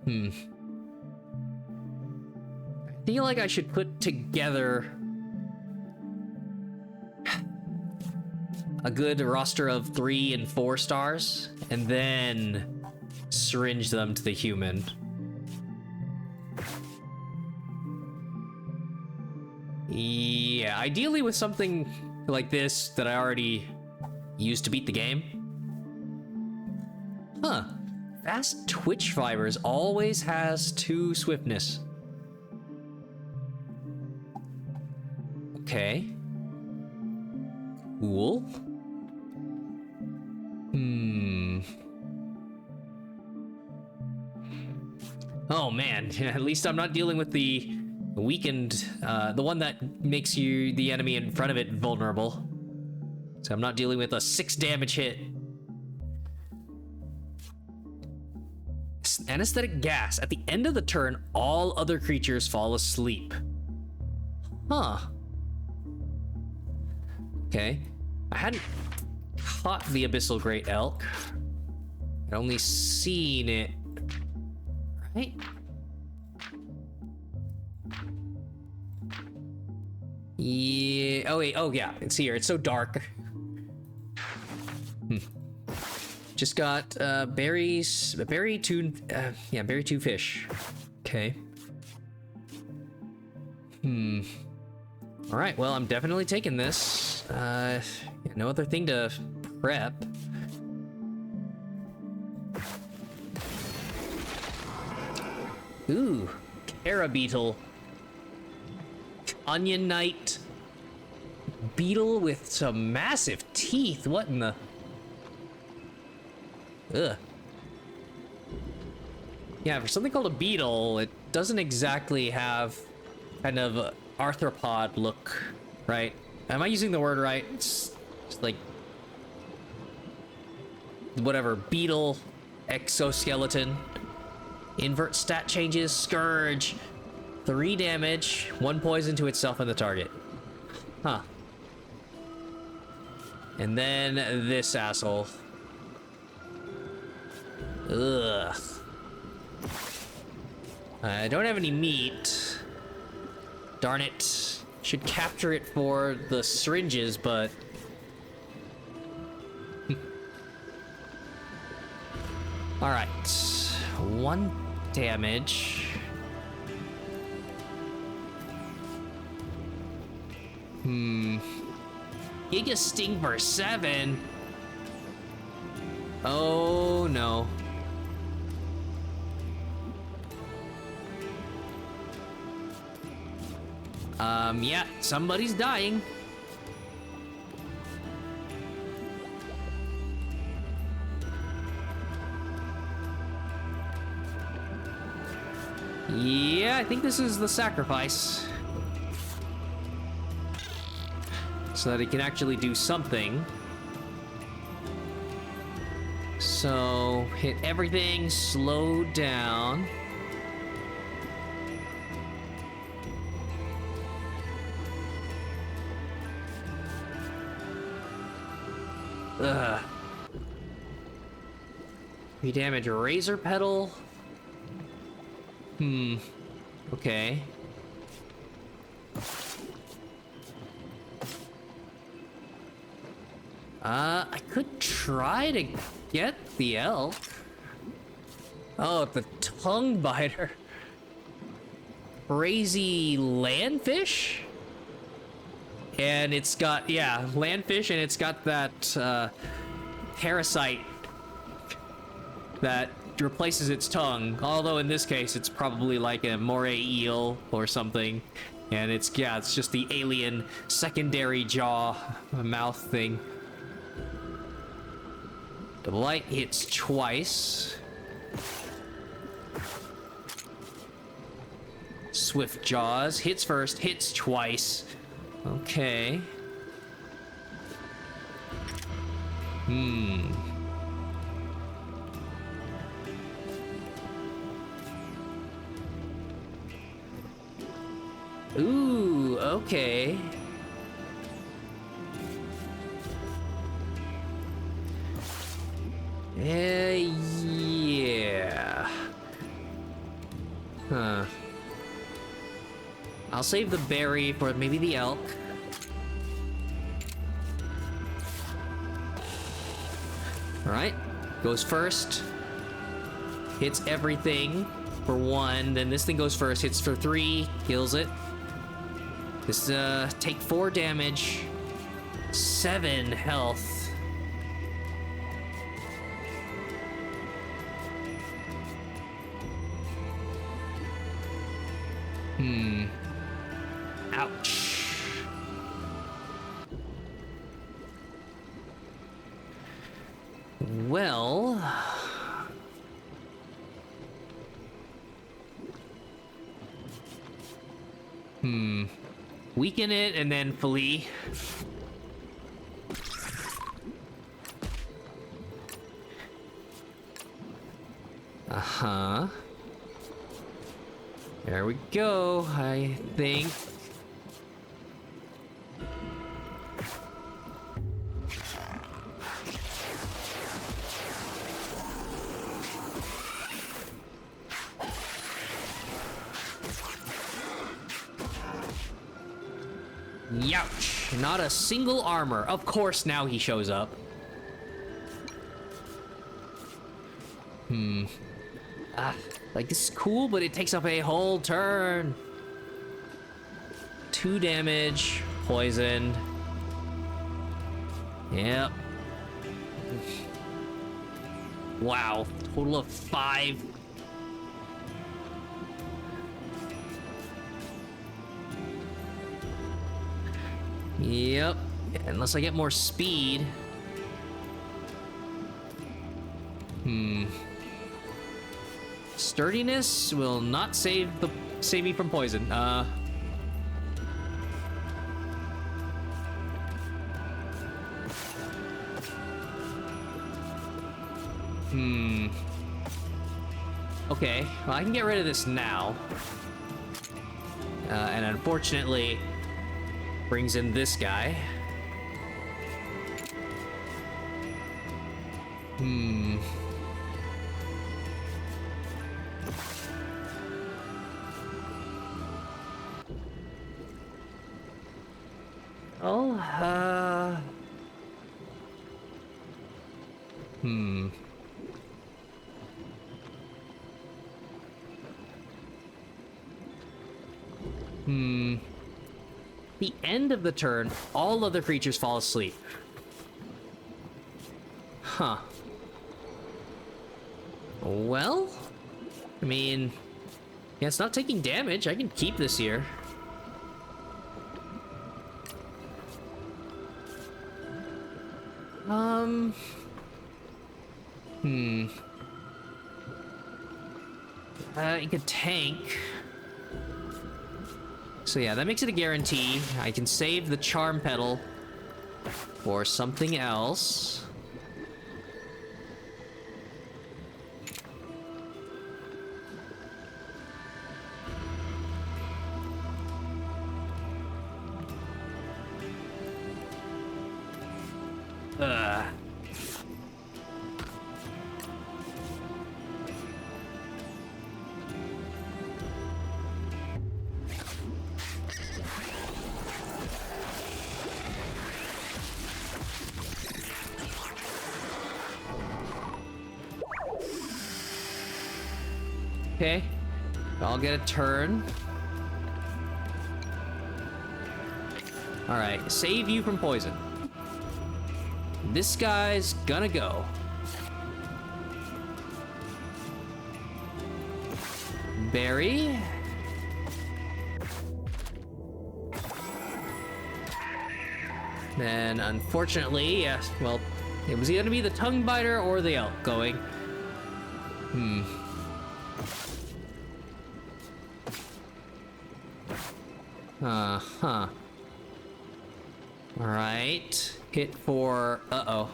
Speaker 1: I feel like I should put together a good roster of 3 and 4 stars, and then syringe them to the human. Yeah, ideally with something like this that I already used to beat the game. Huh. Fast twitch fibers always has 2 swiftness. Okay. Cool. Oh man, at least I'm not dealing with the weakened, the one that makes the enemy in front of it vulnerable. So I'm not dealing with a 6 damage hit. Anesthetic gas. At the end of the turn, all other creatures fall asleep. Huh. Okay. I hadn't caught the Abyssal Great Elk. I'd only seen it, right? Yeah. Oh wait. Oh yeah. It's here. It's so dark. Just got berries. Berry two. Yeah, berry two fish. Okay. All right. Well, I'm definitely taking this. Yeah, no other thing to prep. Ooh, Cara beetle. Onion Knight. Beetle with some massive teeth. What in the... Ugh. Yeah, for something called a beetle, it doesn't exactly have kind of a arthropod look, right? Am I using the word right? It's like... whatever, beetle, exoskeleton. Invert stat changes, Scourge. 3 damage, 1 poison to itself and the target. Huh. And then this asshole. Ugh. I don't have any meat. Darn it. Should capture it for the syringes, but... Alright. 1 damage. Giga Sting for 7. Oh no. Yeah, somebody's dying. Yeah, I think this is the sacrifice. So that it can actually do something. So, hit everything, slow down. Ugh. 3 damage, razor petal. Okay. I could try to get the elk. Oh, the tongue biter. Crazy landfish? And it's got, yeah, landfish, and it's got that parasite that replaces its tongue. Although in this case, it's probably like a moray eel or something. And it's, yeah, it's just the alien secondary jaw, mouth thing. The light hits twice. Swift Jaws hits first, hits twice. Okay. Ooh, okay. Yeah. Huh. I'll save the berry for maybe the elk. Alright. Goes first. Hits everything for 1. Then this thing goes first. Hits for 3. Kills it. This, take 4 damage. 7 health. Ouch. Well... Weaken it and then flee. Uh-huh. There we go, I think. Youch! Not a single armor. Of course, now he shows up. Like, this is cool, but it takes up a whole turn. 2 damage. Poisoned. Yep. Wow. Total of 5. Yep. Unless I get more speed. Sturdiness will not save me from poison. Okay, well, I can get rid of this now. And unfortunately, brings in this guy. Oh, The end of the turn, all other creatures fall asleep. Huh. Well, I mean, yeah, it's not taking damage. I can keep this here. You could tank. So yeah, that makes it a guarantee. I can save the charm petal for something else. Okay, I'll get a turn. All right, save you from poison. This guy's gonna go. Berry. Then, unfortunately, yes, well, it was either gonna be the tongue biter or the elk going. Huh. Alright. Hit for... Uh-oh.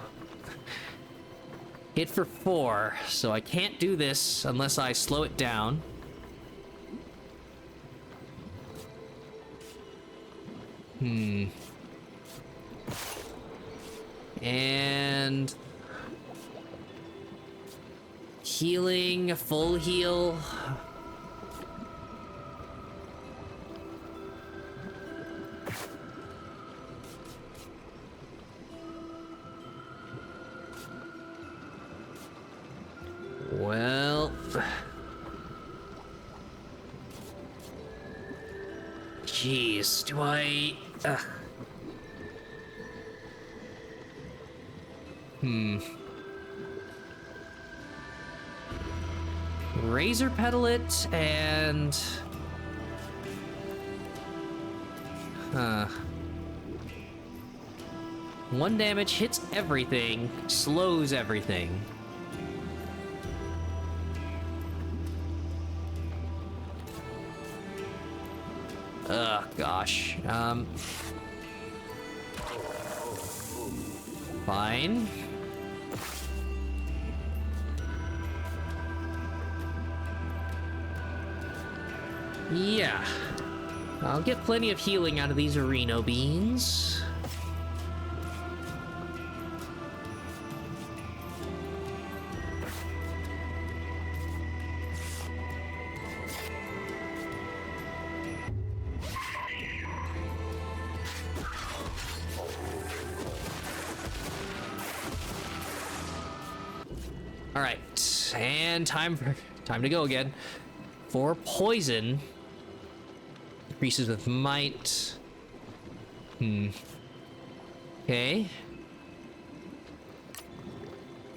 Speaker 1: Hit for 4, so I can't do this unless I slow it down. And... healing, full heal... Well... Jeez, do I... Razor petal it, and... One damage hits everything, slows everything. Ugh, gosh. Fine. Yeah. I'll get plenty of healing out of these Areno beans. All right, and time to go again. For poison, increases with might. Okay.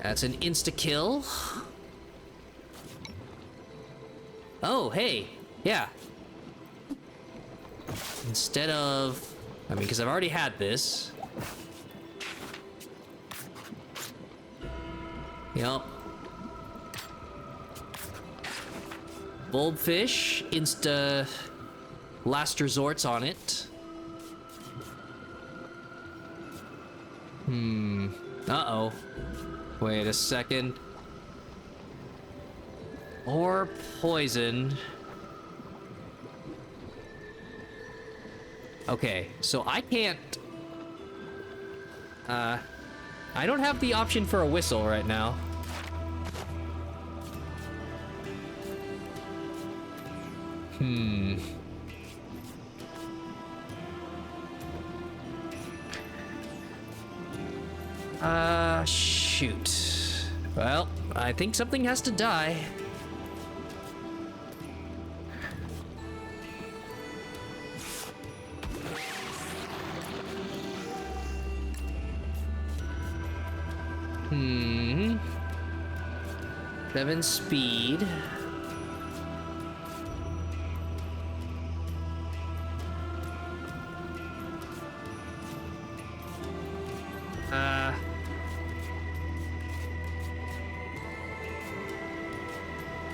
Speaker 1: That's an insta-kill. Oh, hey. Yeah. Instead of... I mean, because I've already had this. Yup. Bulbfish. Insta... Last resorts on it. Uh-oh. Wait a second. Or poison. Okay, so I can't... I don't have the option for a whistle right now. Shoot. Well, I think something has to die. Hmm. 7 speed.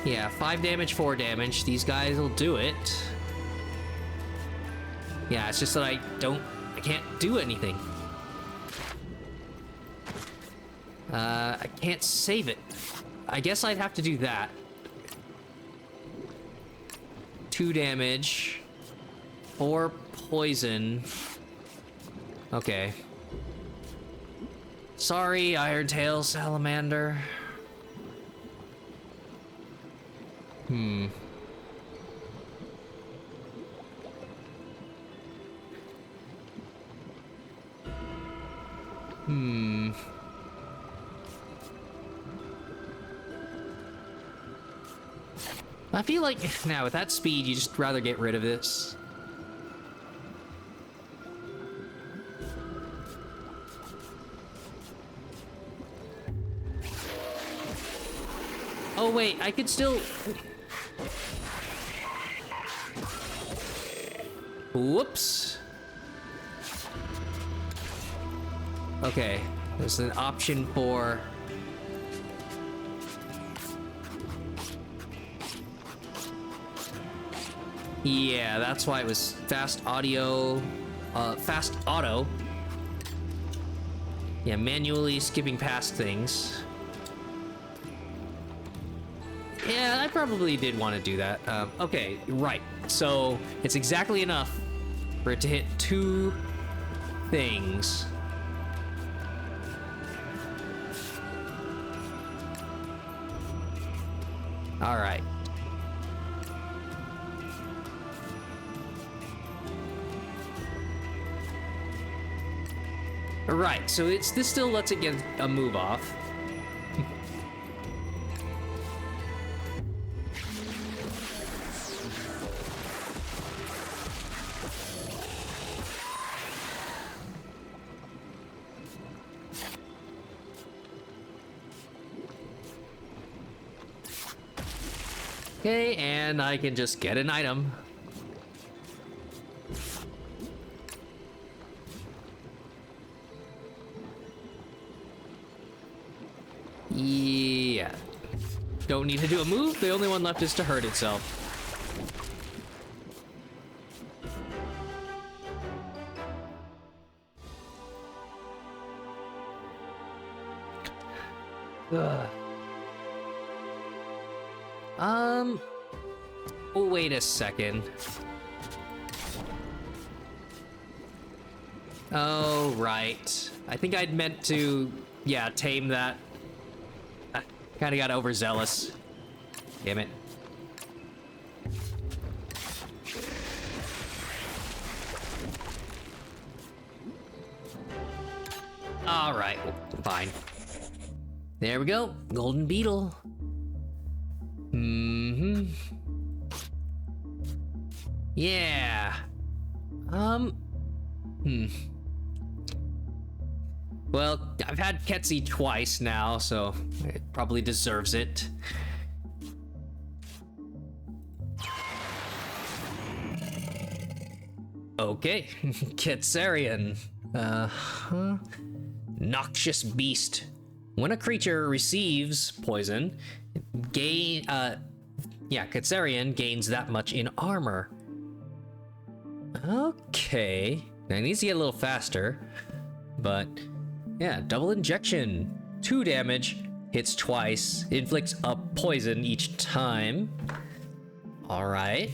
Speaker 1: Yeah, 5 damage, 4 damage. These guys will do it. Yeah, it's just that I can't do anything. I can't save it. I guess I'd have to do that. 2 damage. 4 poison. Okay. Sorry, Irontail Salamander. I feel like now with that speed, you just rather get rid of this. Oh wait, I could still... Whoops. Okay, there's an option for... Yeah, that's why it was fast auto. Yeah, manually skipping past things. Yeah, I probably did want to do that. Okay, right. So it's exactly enough for it to hit 2 things. All right. Right, so this still lets it get a move off. Okay, and I can just get an item. Yeah. Don't need to do a move. The only one left is to hurt itself. Ugh. Oh, wait a second. Oh, right. I think I'd meant to, yeah, tame that. Kind of got overzealous. Damn it. All right, fine. There we go. Golden beetle. Yeah. Well, I've had Ketsi twice now, so it probably deserves it. Okay, Ketsarian. Noxious beast. When a creature receives poison, Ketsarian gains that much in armor. Okay, now it needs to get a little faster, but yeah, double injection, 2 damage, hits twice, inflicts a poison each time. All right.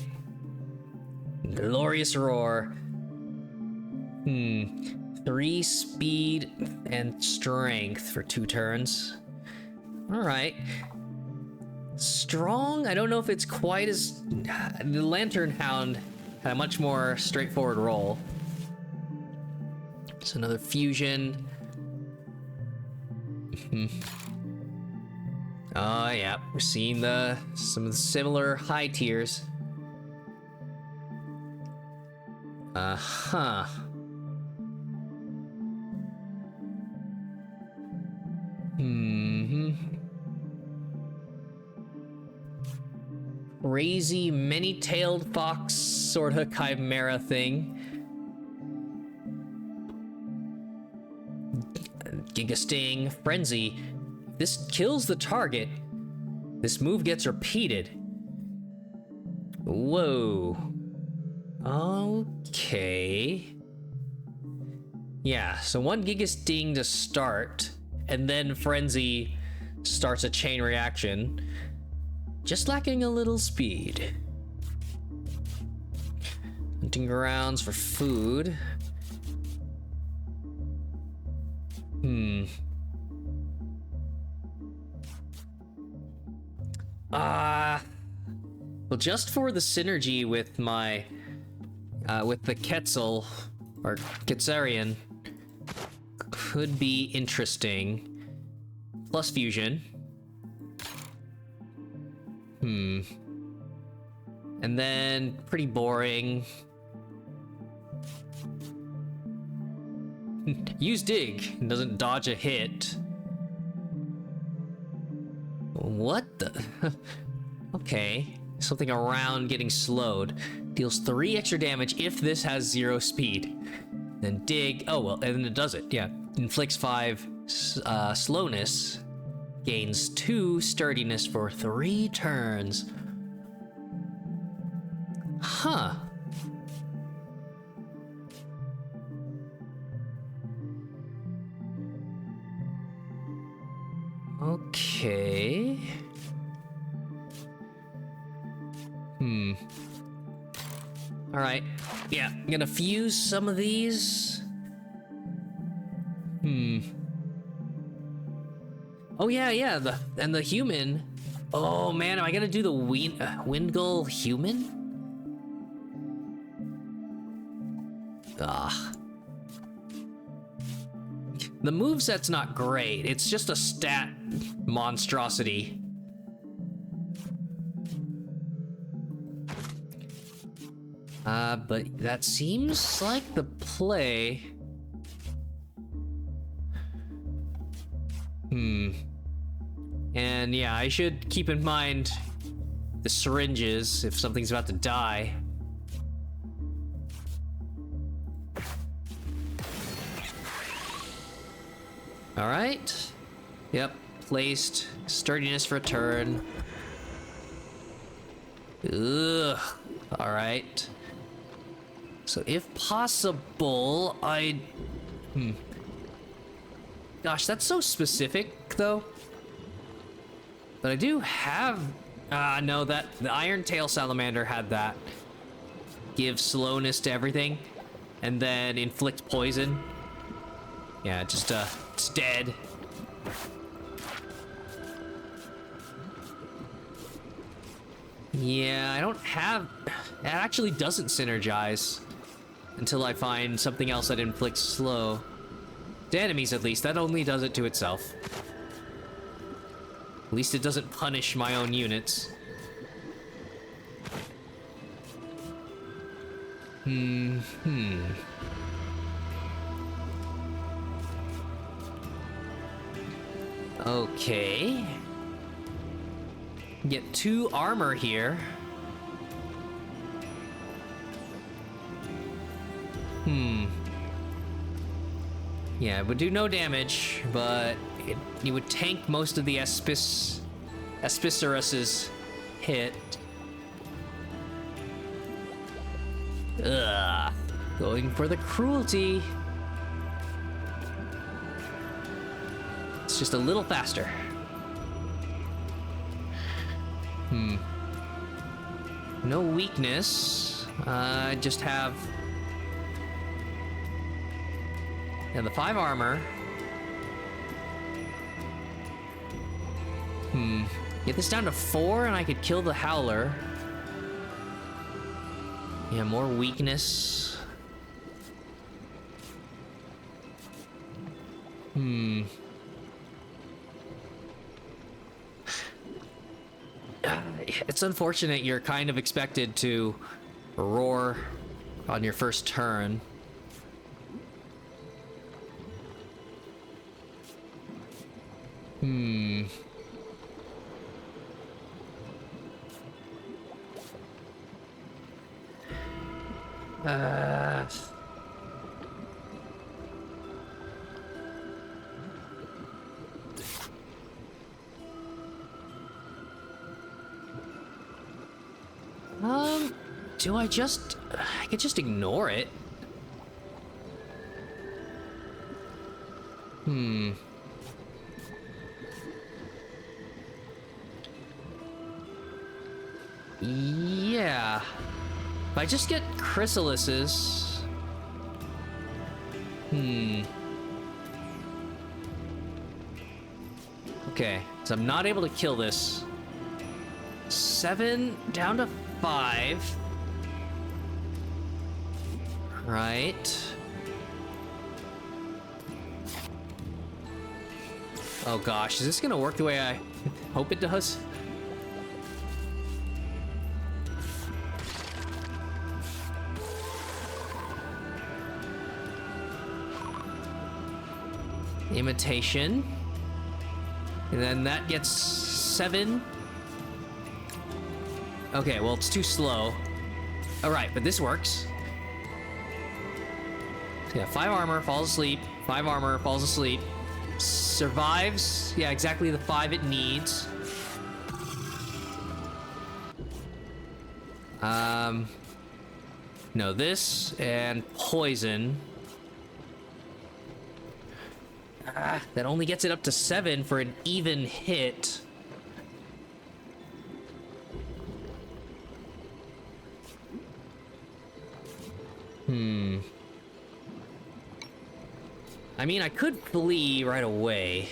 Speaker 1: Glorious roar. 3 speed and strength for 2 turns. All right. Strong. I don't know if it's quite as the Lantern Hound had a much more straightforward roll. It's another fusion. Oh yeah, we're seeing some of the similar high tiers. Crazy many-tailed fox sort of chimera thing. Giga Sting, Frenzy. If this kills the target, this move gets repeated. Whoa. Okay. Yeah, so 1 Giga Sting to start, and then Frenzy starts a chain reaction. Just lacking a little speed. Hunting grounds for food. Well, just for the synergy with my, with the Quetzal, or Ketsarian, could be interesting. Plus fusion. And then, pretty boring. Use dig. It doesn't dodge a hit. What the? Okay. Something around getting slowed. Deals 3 extra damage if this has 0 speed. Then dig. Oh, well, and then it does it. Yeah. Inflicts 5 slowness. Gains 2 sturdiness for 3 turns. Huh. Okay. All right. Yeah, I'm gonna fuse some of these. Oh yeah. The human. Oh man, am I gonna do the Windgull human? The moveset's not great. It's just a stat monstrosity. But that seems like the play. And yeah, I should keep in mind the syringes if something's about to die. All right. Yep. Placed. Sturdiness for a turn. Ugh. All right. So if possible, Gosh, that's so specific, though. But I do have... no, the Iron Tail Salamander had that. Give slowness to everything. And then inflict poison. Yeah, just, it's dead. Yeah, I don't have... It actually doesn't synergize. Until I find something else that inflicts slow. To enemies, at least. That only does it to itself. At least it doesn't punish my own units. Okay. Get 2 armor here. Yeah, it would do no damage, but it would tank most of the Aspicerus's hit. Ugh. Going for the cruelty. It's just a little faster. No weakness. I just have... And the 5 armor. Get this down to 4 and I could kill the Howler. Yeah, more weakness. It's unfortunate you're kind of expected to roar on your first turn. Do I could just ignore it. Yeah. If I just get chrysalises. Okay, so I'm not able to kill this. 7 down to 5. Right. Oh gosh, is this gonna work the way I hope it does? Imitation. And then that gets 7. Okay, well, it's too slow. Alright, but this works. Yeah, 5 armor, falls asleep. 5 armor, falls asleep. Survives. Yeah, exactly the 5 it needs. No, this and poison. That only gets it up to 7 for an even hit. I mean, I could flee right away.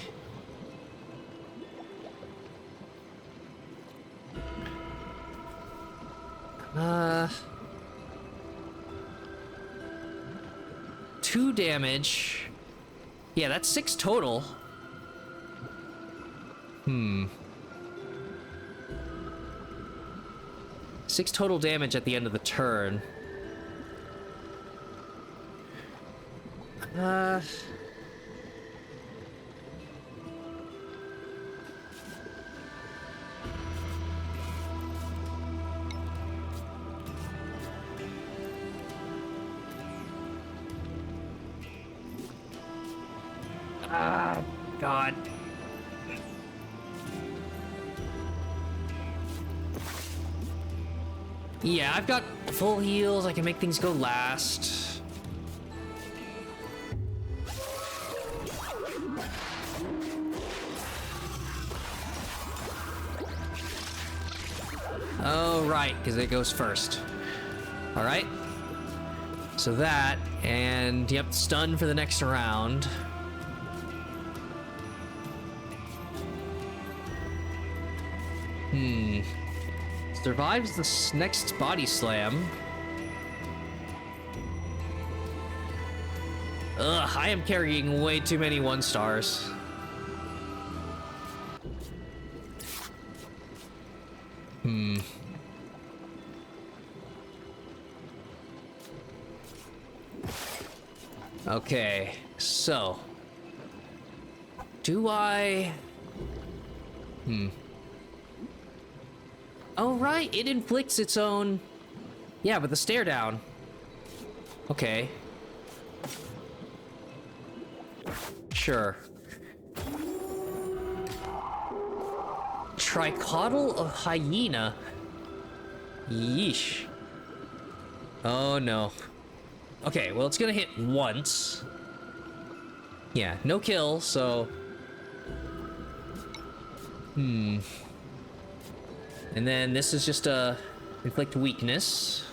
Speaker 1: Two damage. Yeah, that's 6 total. 6 total damage at the end of the turn. God. Yeah, I've got full heals. I can make things go last. Oh, right, because it goes first. All right. So that, and yep, stun for the next round. Survives this next body slam. Ugh, I am carrying way too many 1 stars. Okay, so... do I... Oh, right, it inflicts its own... Yeah, but the stare down. Okay. Sure. Tricaudal of hyena. Yeesh. Oh no. Okay, well it's gonna hit once. Yeah, no kill, so... And then this is just a inflict weakness.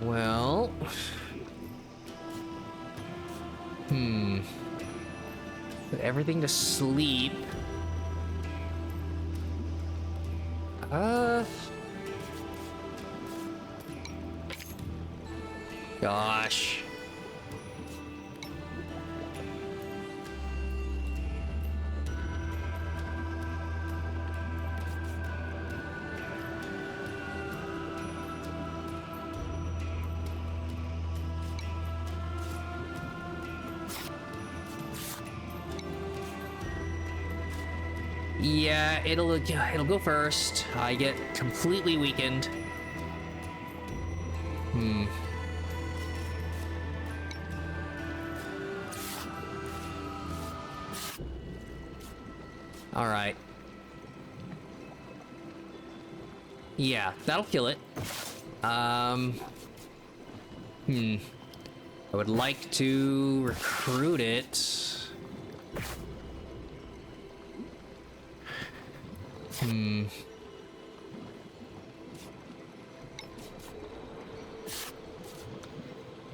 Speaker 1: Well... Put everything to sleep. Gosh. Yeah, it'll go first. I get completely weakened. All right. Yeah, that'll kill it. I would like to recruit it.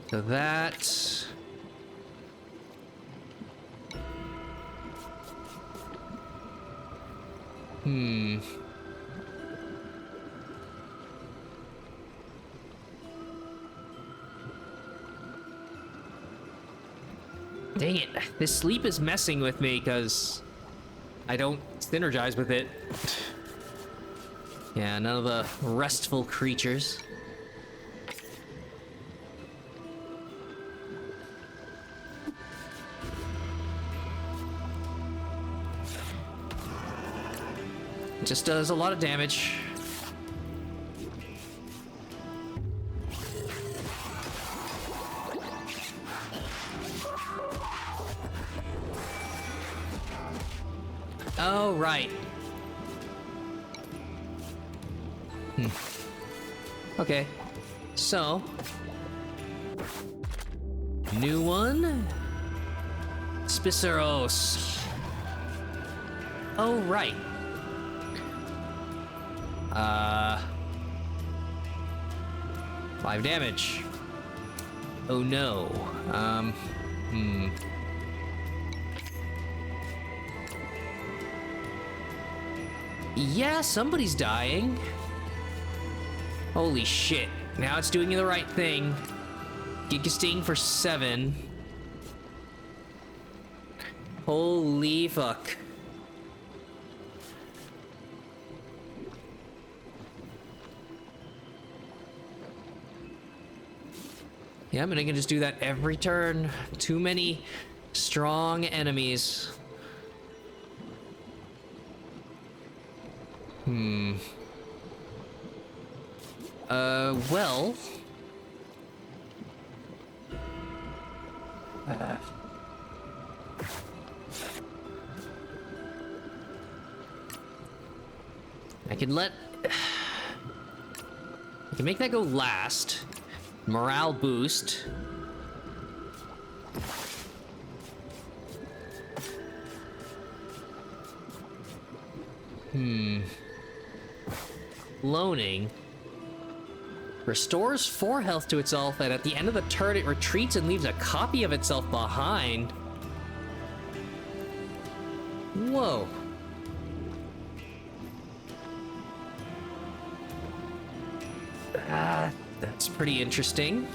Speaker 1: So that... Dang it, this sleep is messing with me because I don't synergize with it. Yeah, none of the restful creatures. It just does a lot of damage. Oh, right. Okay. So. New one. Spiceros. Oh, right. 5 damage. Oh no. Yeah, somebody's dying. Holy shit. Now it's doing the right thing. Giga Sting for 7. Holy fuck. Yeah, I'm gonna just do that every turn. Too many strong enemies. Well... I can let... I can make that go last. Morale boost. Cloning. Restores 4 health to itself, and at the end of the turn it retreats and leaves a copy of itself behind. Whoa. It's pretty interesting.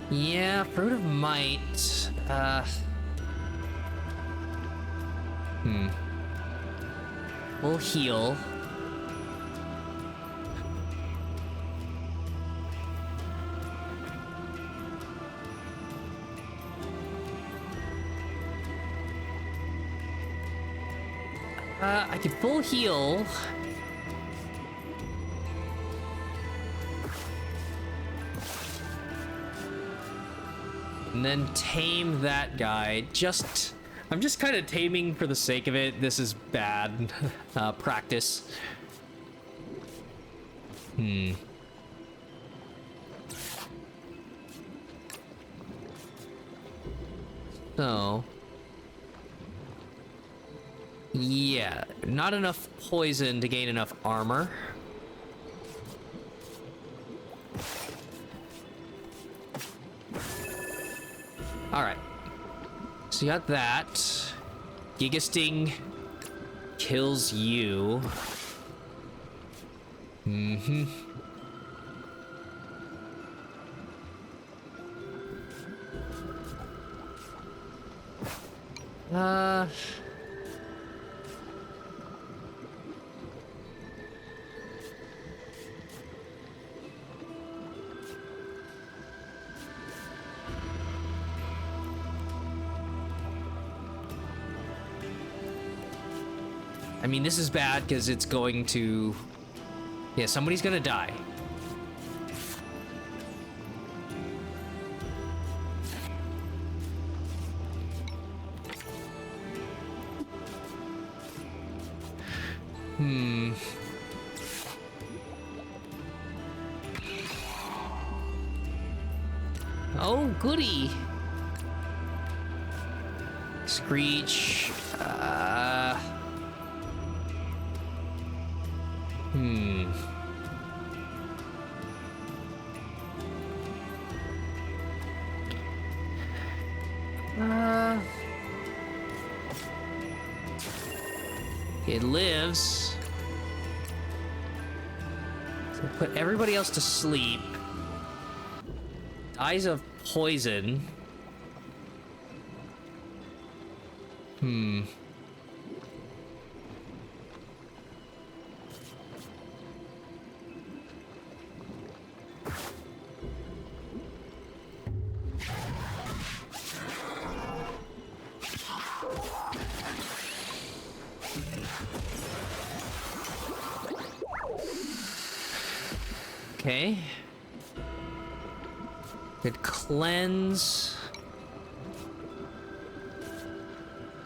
Speaker 1: Yeah, Fruit of Might. We'll heal. I could full heal. And then tame that guy. I'm just kind of taming for the sake of it. This is bad practice. So, yeah, not enough poison to gain enough armor. All right, so you got that. Giga Sting kills you. I mean, this is bad because it's going to... Yeah, somebody's gonna die. Oh, goody. Screech. It lives. So put everybody else to sleep. Eyes of poison. Okay. Good cleanse.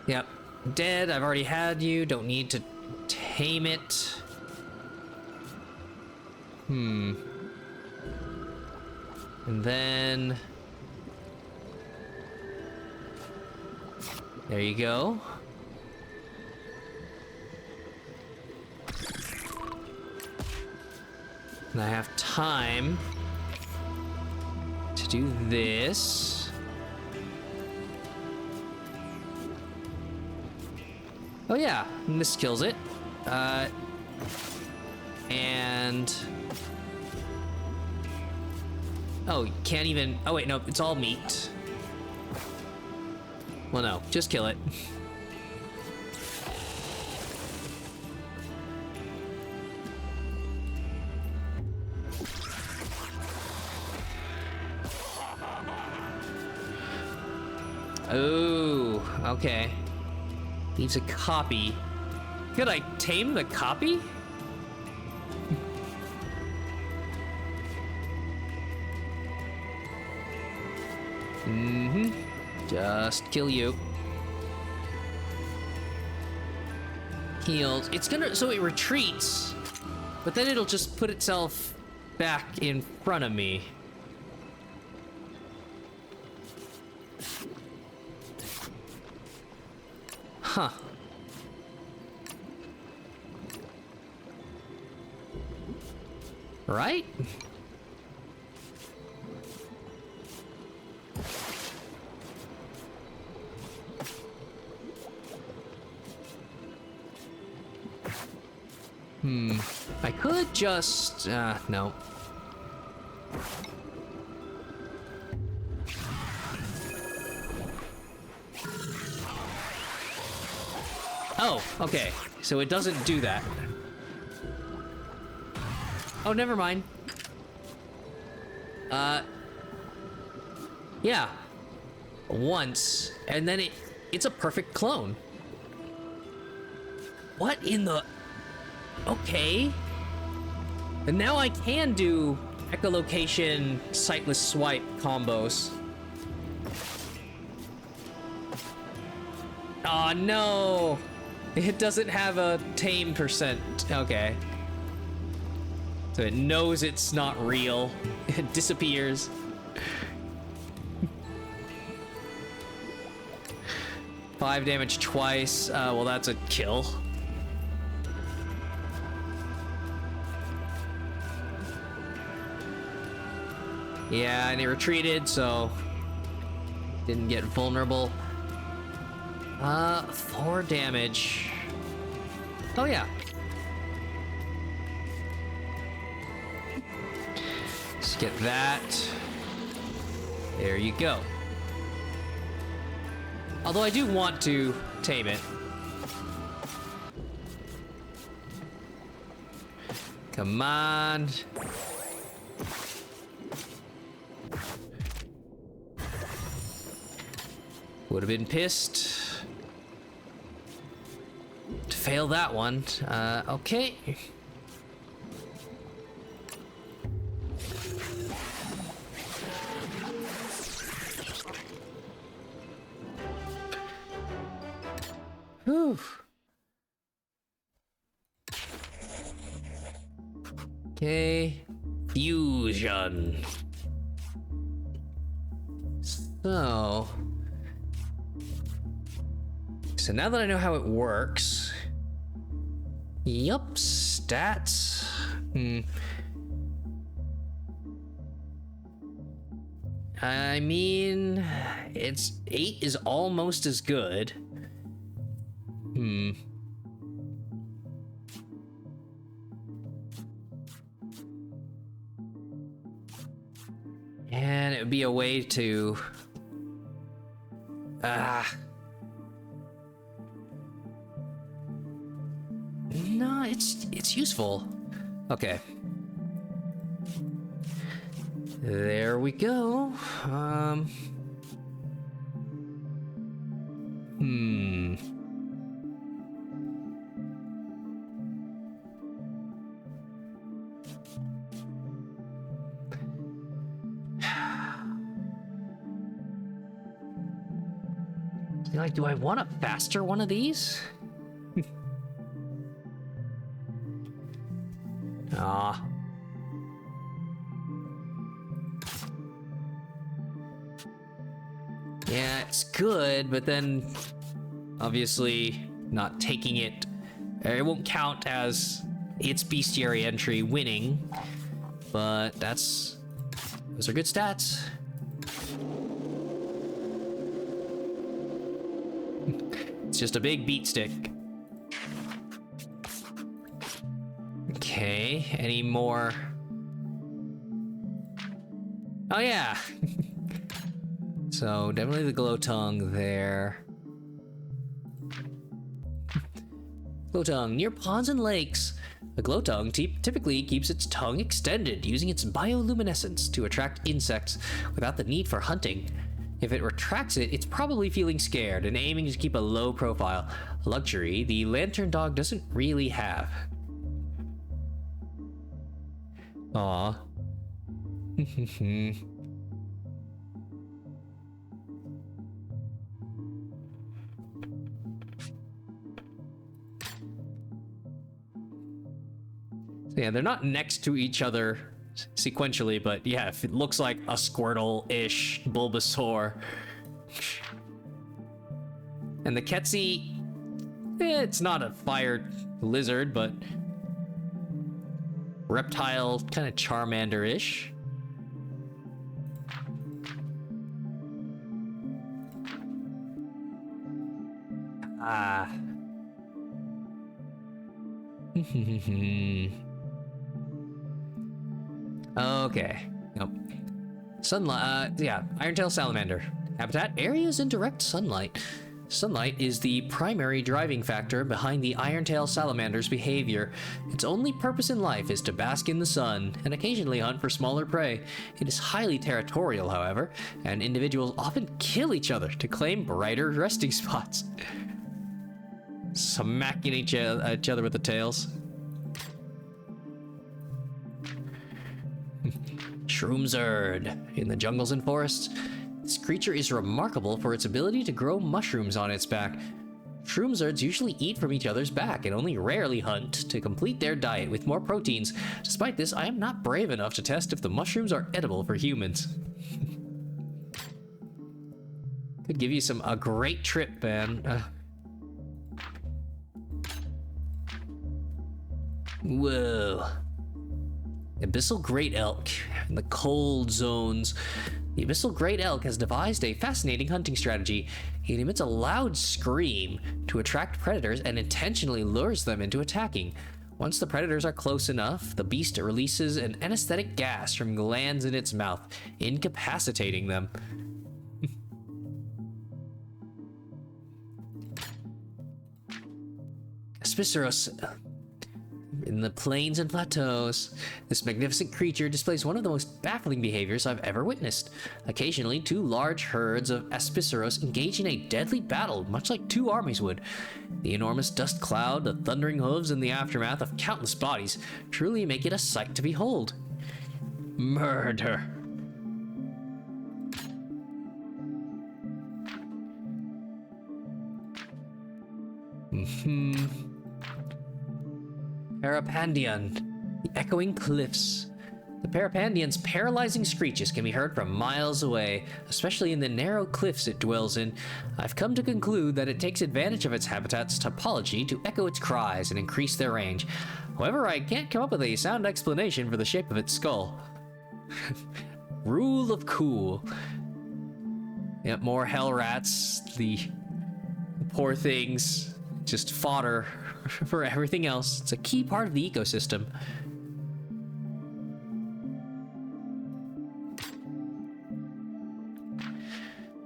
Speaker 1: Yep. Dead. I've already had you. Don't need to tame it. And then... There you go. And I have time to do this. Oh yeah, and this kills it. And... Oh, you can't even... Oh wait, no, it's all meat. Well, no, just kill it. Oh, okay. Needs a copy. Could I tame the copy? Just kill you. Heals. It's gonna... So it retreats, but then it'll just put itself back in front of me. Huh. Right? I could just... no. Oh, okay. So it doesn't do that. Oh, never mind. Yeah. Once, and then it's a perfect clone. What in the... Okay. And now I can do echolocation, sightless swipe combos. Oh no! It doesn't have a tame percent. Okay. So it knows it's not real. It disappears. 5 damage twice. Well, that's a kill. Yeah, and it retreated, so didn't get vulnerable. 4 damage. Oh yeah. Let's get that. There you go. Although I do want to tame it. Come on. Would have been pissed to fail that one. Okay. Whew. Okay. Fusion. So now that I know how it works. Yup, stats. I mean, 8 is almost as good. And it would be a way to... No, it's useful. Okay. There we go. Like, do I want a faster one of these? Ah. Yeah, it's good, but then obviously not taking it. It won't count as its bestiary entry winning, but those are good stats. It's just a big beat stick. Okay, any more? Oh yeah. So definitely the glow tongue there. Glow tongue. Near ponds and lakes, a glow tongue typically keeps its tongue extended, using its bioluminescence to attract insects without the need for hunting. If it retracts it, it's probably feeling scared and aiming to keep a low profile, a luxury the lantern dog doesn't really have. Aw. Yeah, they're not next to each other sequentially, but yeah, if it looks like a Squirtle-ish Bulbasaur. And the Ketsy, it's not a fire lizard, but reptile, kind of Charmander-ish. Ah. Okay. Nope. Sunlight, yeah, Irontail salamander. Habitat areas in direct sunlight. Sunlight is the primary driving factor behind the Irontail salamander's behavior. Its only purpose in life is to bask in the sun and occasionally hunt for smaller prey. It is highly territorial, however, and individuals often kill each other to claim brighter resting spots. Smacking each other with the tails. Shroomzerd. In the jungles and forests, this creature is remarkable for its ability to grow mushrooms on its back. Shroomzerds usually eat from each other's back and only rarely hunt to complete their diet with more proteins. Despite this, I am not brave enough to test if the mushrooms are edible for humans. Could give you a great trip, man. Whoa. Abyssal Great Elk. In the cold zones, the Abyssal Great Elk has devised a fascinating hunting strategy. It emits a loud scream to attract predators and intentionally lures them into attacking. Once the predators are close enough, the beast releases an anesthetic gas from glands in its mouth, incapacitating them. Aspiceros. In the plains and plateaus, this magnificent creature displays one of the most baffling behaviors I've ever witnessed. Occasionally, two large herds of Aspiceros engage in a deadly battle, much like two armies would. The enormous dust cloud, the thundering hooves, and the aftermath of countless bodies truly make it a sight to behold. Murder. Parapandian, the echoing cliffs. The Parapandian's paralyzing screeches can be heard from miles away, especially in the narrow cliffs it dwells in. I've come to conclude that it takes advantage of its habitat's topology to echo its cries and increase their range. However, I can't come up with a sound explanation for the shape of its skull. Rule of cool. Yep, more hell rats. The poor things. Just fodder for everything else. It's a key part of the ecosystem.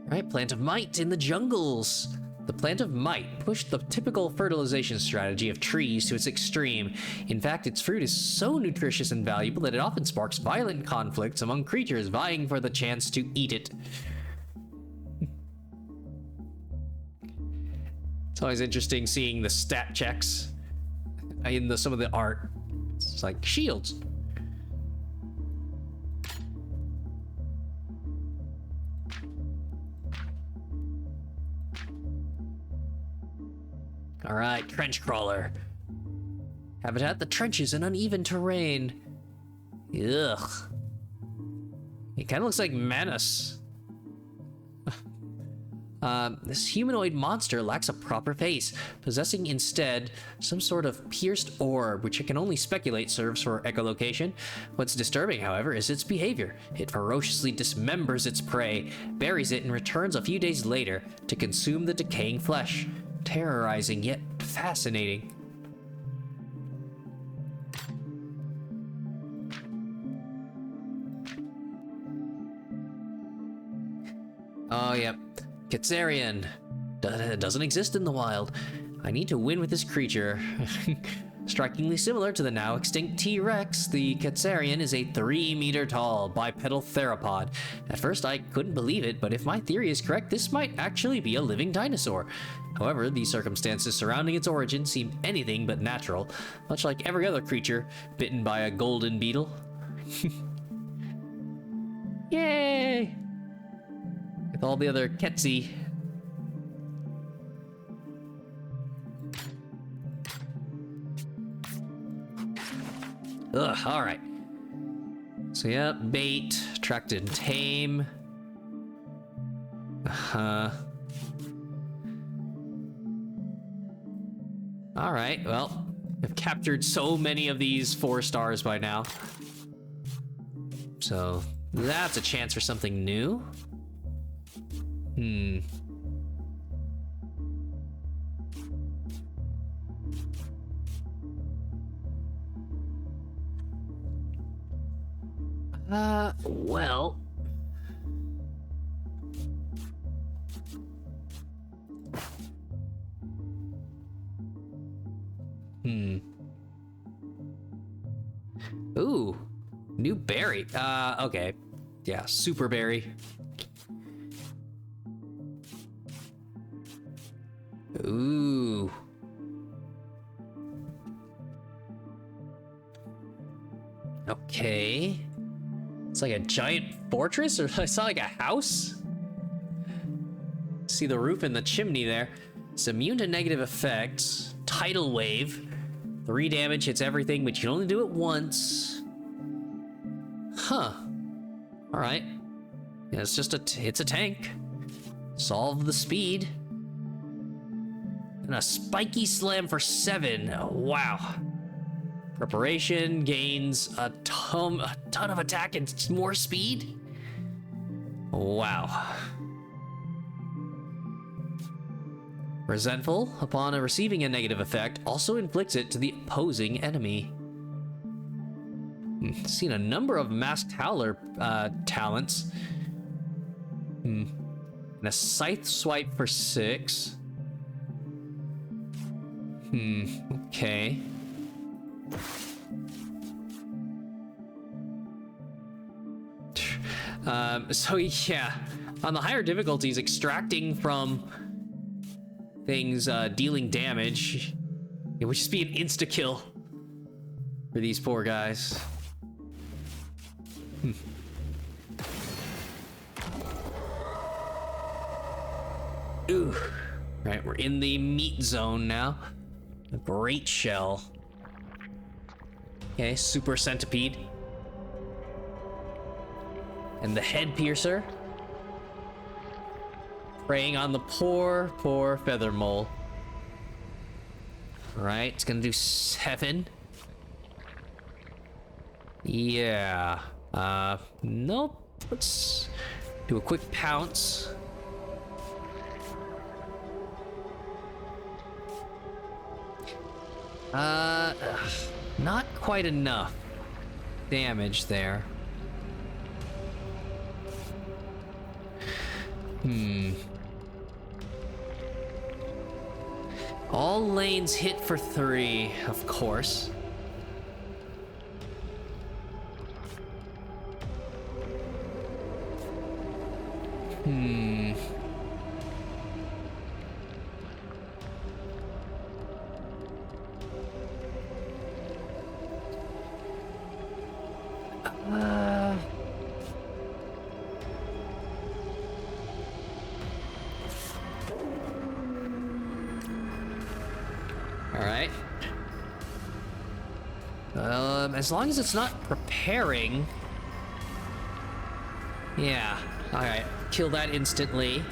Speaker 1: Right, Plant of Might in the jungles. The Plant of Might pushed the typical fertilization strategy of trees to its extreme. In fact, its fruit is so nutritious and valuable that it often sparks violent conflicts among creatures vying for the chance to eat it. It's always interesting seeing the stat checks in some of the art. It's like shields. All right, trench crawler. Habitat: the trenches and uneven terrain. Ugh. It kind of looks like Manus. This humanoid monster lacks a proper face, possessing instead some sort of pierced orb, which I can only speculate serves for echolocation. What's disturbing, however, is its behavior. It ferociously dismembers its prey, buries it, and returns a few days later to consume the decaying flesh. Terrorizing, yet fascinating. Oh, yep. Katsarian. Doesn't exist in the wild. I need to win with this creature. Strikingly similar to the now extinct T-Rex, the Katsarian is a 3-meter tall bipedal theropod. At first I couldn't believe it, but if my theory is correct, this might actually be a living dinosaur. However, the circumstances surrounding its origin seem anything but natural, much like every other creature bitten by a golden beetle. Yay! With all the other Ketsi. Ugh, alright. So yeah, bait, attract and tame. Alright, well, I've captured so many of these 4 stars by now. So that's a chance for something new. Well. Ooh, new berry. Okay. Yeah, super berry. Ooh. Okay. It's like a giant fortress, or I saw like a house. See the roof and the chimney there. It's immune to negative effects. Tidal wave. 3 damage, hits everything, but you can only do it once. Huh. Alright. Yeah, it's just it's a tank. Solve the speed. And a spiky slam for 7. Oh, wow. Preparation gains a ton of attack and more speed. Wow. Resentful, upon receiving a negative effect, also inflicts it to the opposing enemy. Seen a number of Masked Howler talents. And a Scythe Swipe for 6. Okay. So yeah, on the higher difficulties, extracting from things dealing damage, it would just be an insta-kill for these poor guys. Ooh. Right, we're in the meat zone now. A great shell. Okay, super centipede. And the head piercer. Preying on the poor feather mole. Right, it's gonna do 7. Yeah. Nope. Let's do a quick pounce. Not quite enough damage there. All lanes hit for 3, of course. All right. As long as it's not preparing. Yeah. All right. Kill that instantly.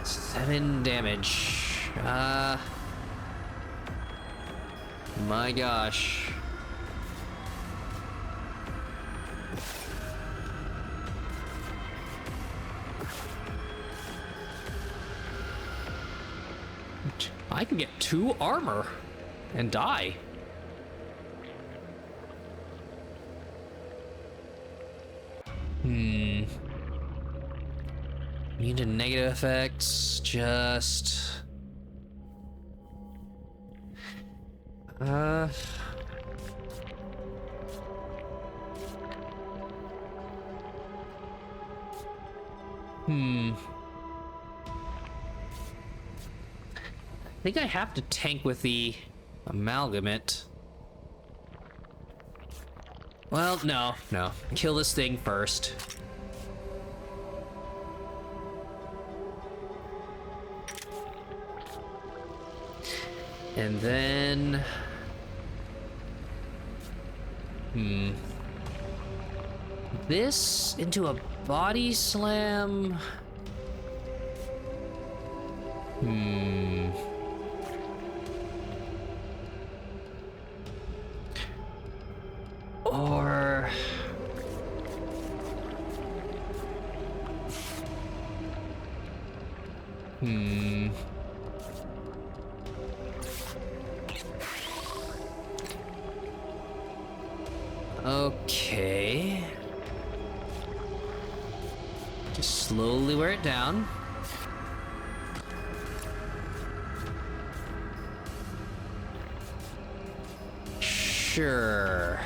Speaker 1: 7 damage. My gosh. I can get 2 armor and die. Immune to negative effects, just... I think I have to tank with the amalgamate. Well, no. Kill this thing first. And then... This into a body slam? Or... Okay. Just slowly wear it down. Sure.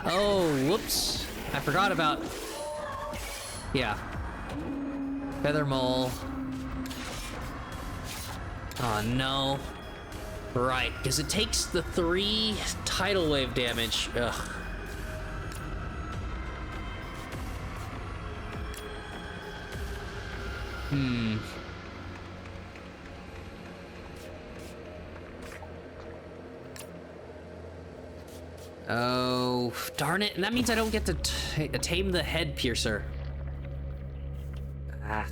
Speaker 1: Oh, whoops. I forgot about... Yeah. Feather mole. Oh, no. Right, because it takes the 3 tidal wave damage. Ugh. Oh, darn it. And that means I don't get to tame the head piercer. Ah.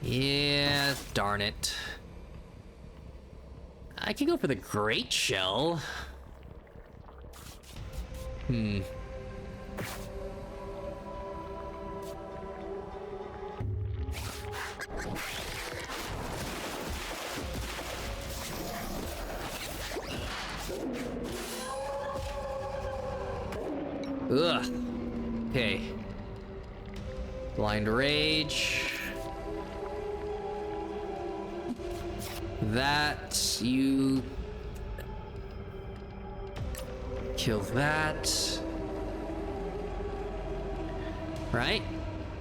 Speaker 1: Yeah, darn it. I could go for the great shell. Ugh. Okay. Blind rage. That, you... Kill that. Right?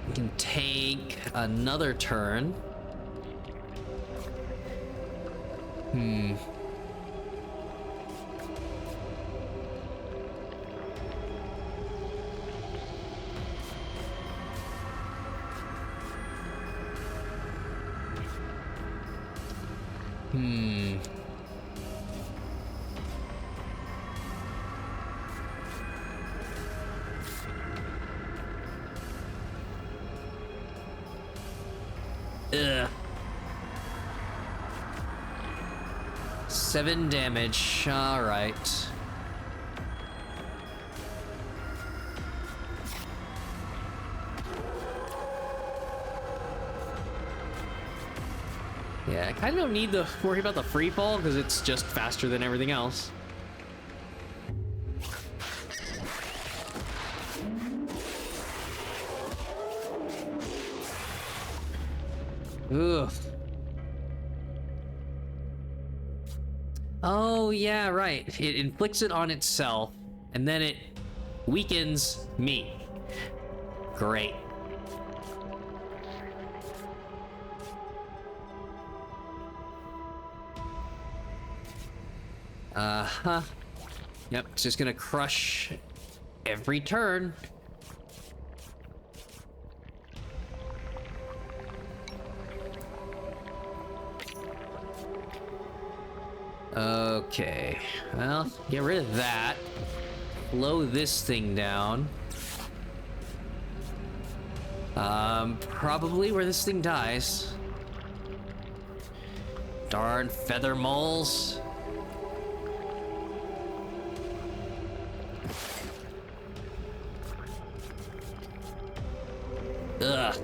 Speaker 1: We can take another turn. Ugh. 7 damage. All right. Yeah, I kind of don't need to worry about the free fall because it's just faster than everything else. Ugh. Oh, yeah, right. It inflicts it on itself, and then it weakens me. Great. Uh-huh. Yep, it's just gonna crush every turn. Okay, well, get rid of that. Slow this thing down. Probably where this thing dies. Darn feather moles. Ugh.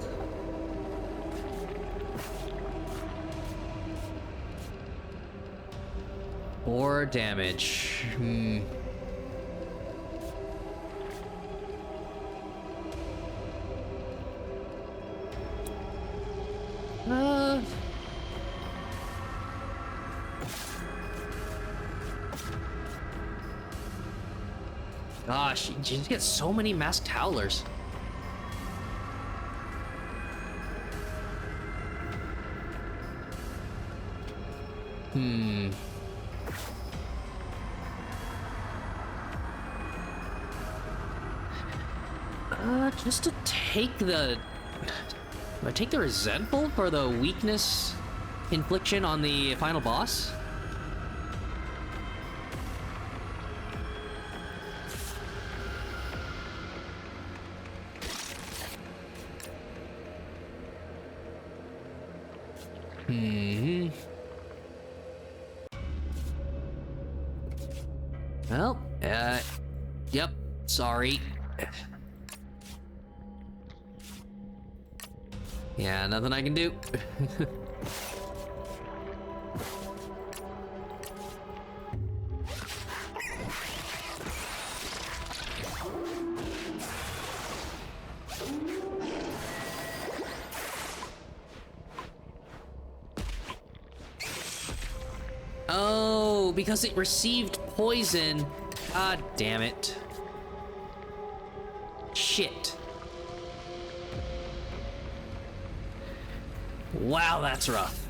Speaker 1: More damage. Gosh, you just get so many masked howlers. Just to take the... Do I take the resentful for the weakness infliction on the final boss? Hmm. Well, yep, sorry. Yeah, nothing I can do. Oh, because it received poison. God damn it. Shit. Wow, that's rough.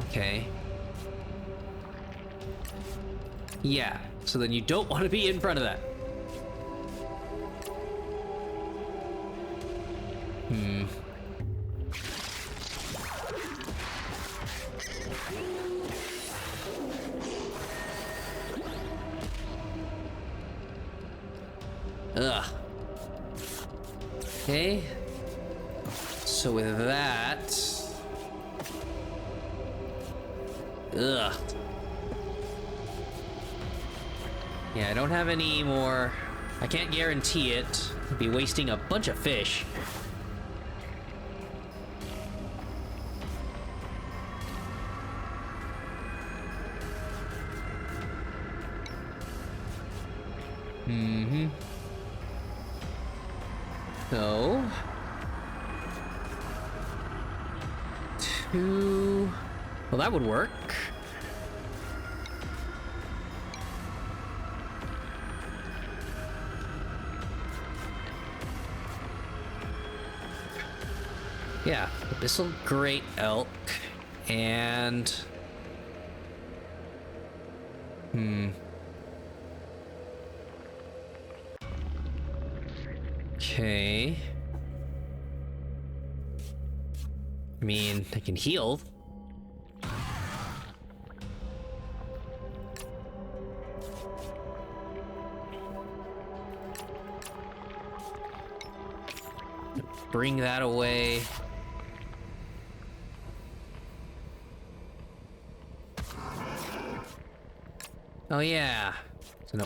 Speaker 1: Okay. Yeah, so then you don't want to be in front of that. Hmm. Ugh. Okay. So with that... Ugh. Yeah, I don't have any more... I can't guarantee it. I'd be wasting a bunch of fish. Mm-hmm. So... Two... Well, that would work. Yeah, Abyssal Great Elk, and... Okay... I mean, I can heal. Bring that away. Oh yeah. So no,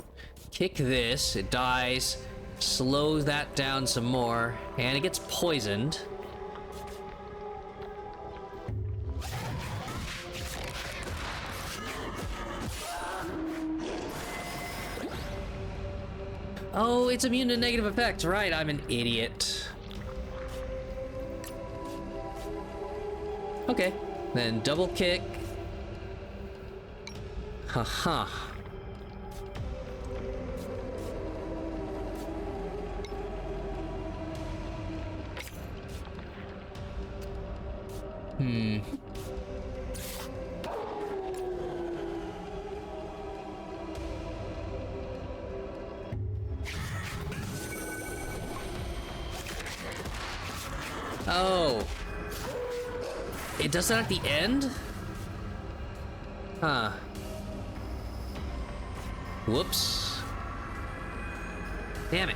Speaker 1: kick this, it dies, slows that down some more, and it gets poisoned. Oh, it's immune to negative effects, right? I'm an idiot. Okay, then double kick. Haha. Oh. It does that at the end? Huh. Whoops. Damn it.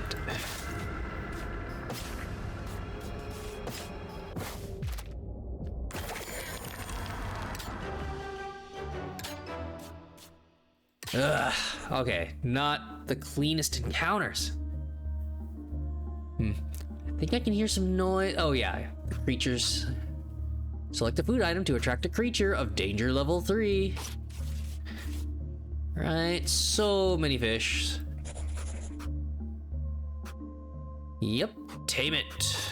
Speaker 1: Ugh. Okay, not the cleanest encounters. I think I can hear some noise. Oh yeah, the creatures. Select a food item to attract a creature of danger level 3. Right, so many fish. Yep, tame it.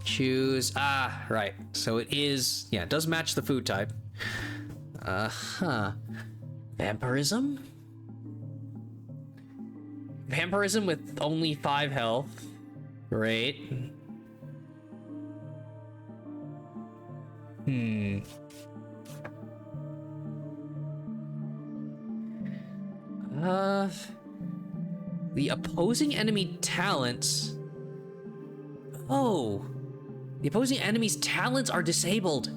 Speaker 1: Choose, right. So it is, yeah, it does match the food type. Vampirism? Vampirism with only 5 health. Great. The opposing enemy talents. Oh, the opposing enemy's talents are disabled.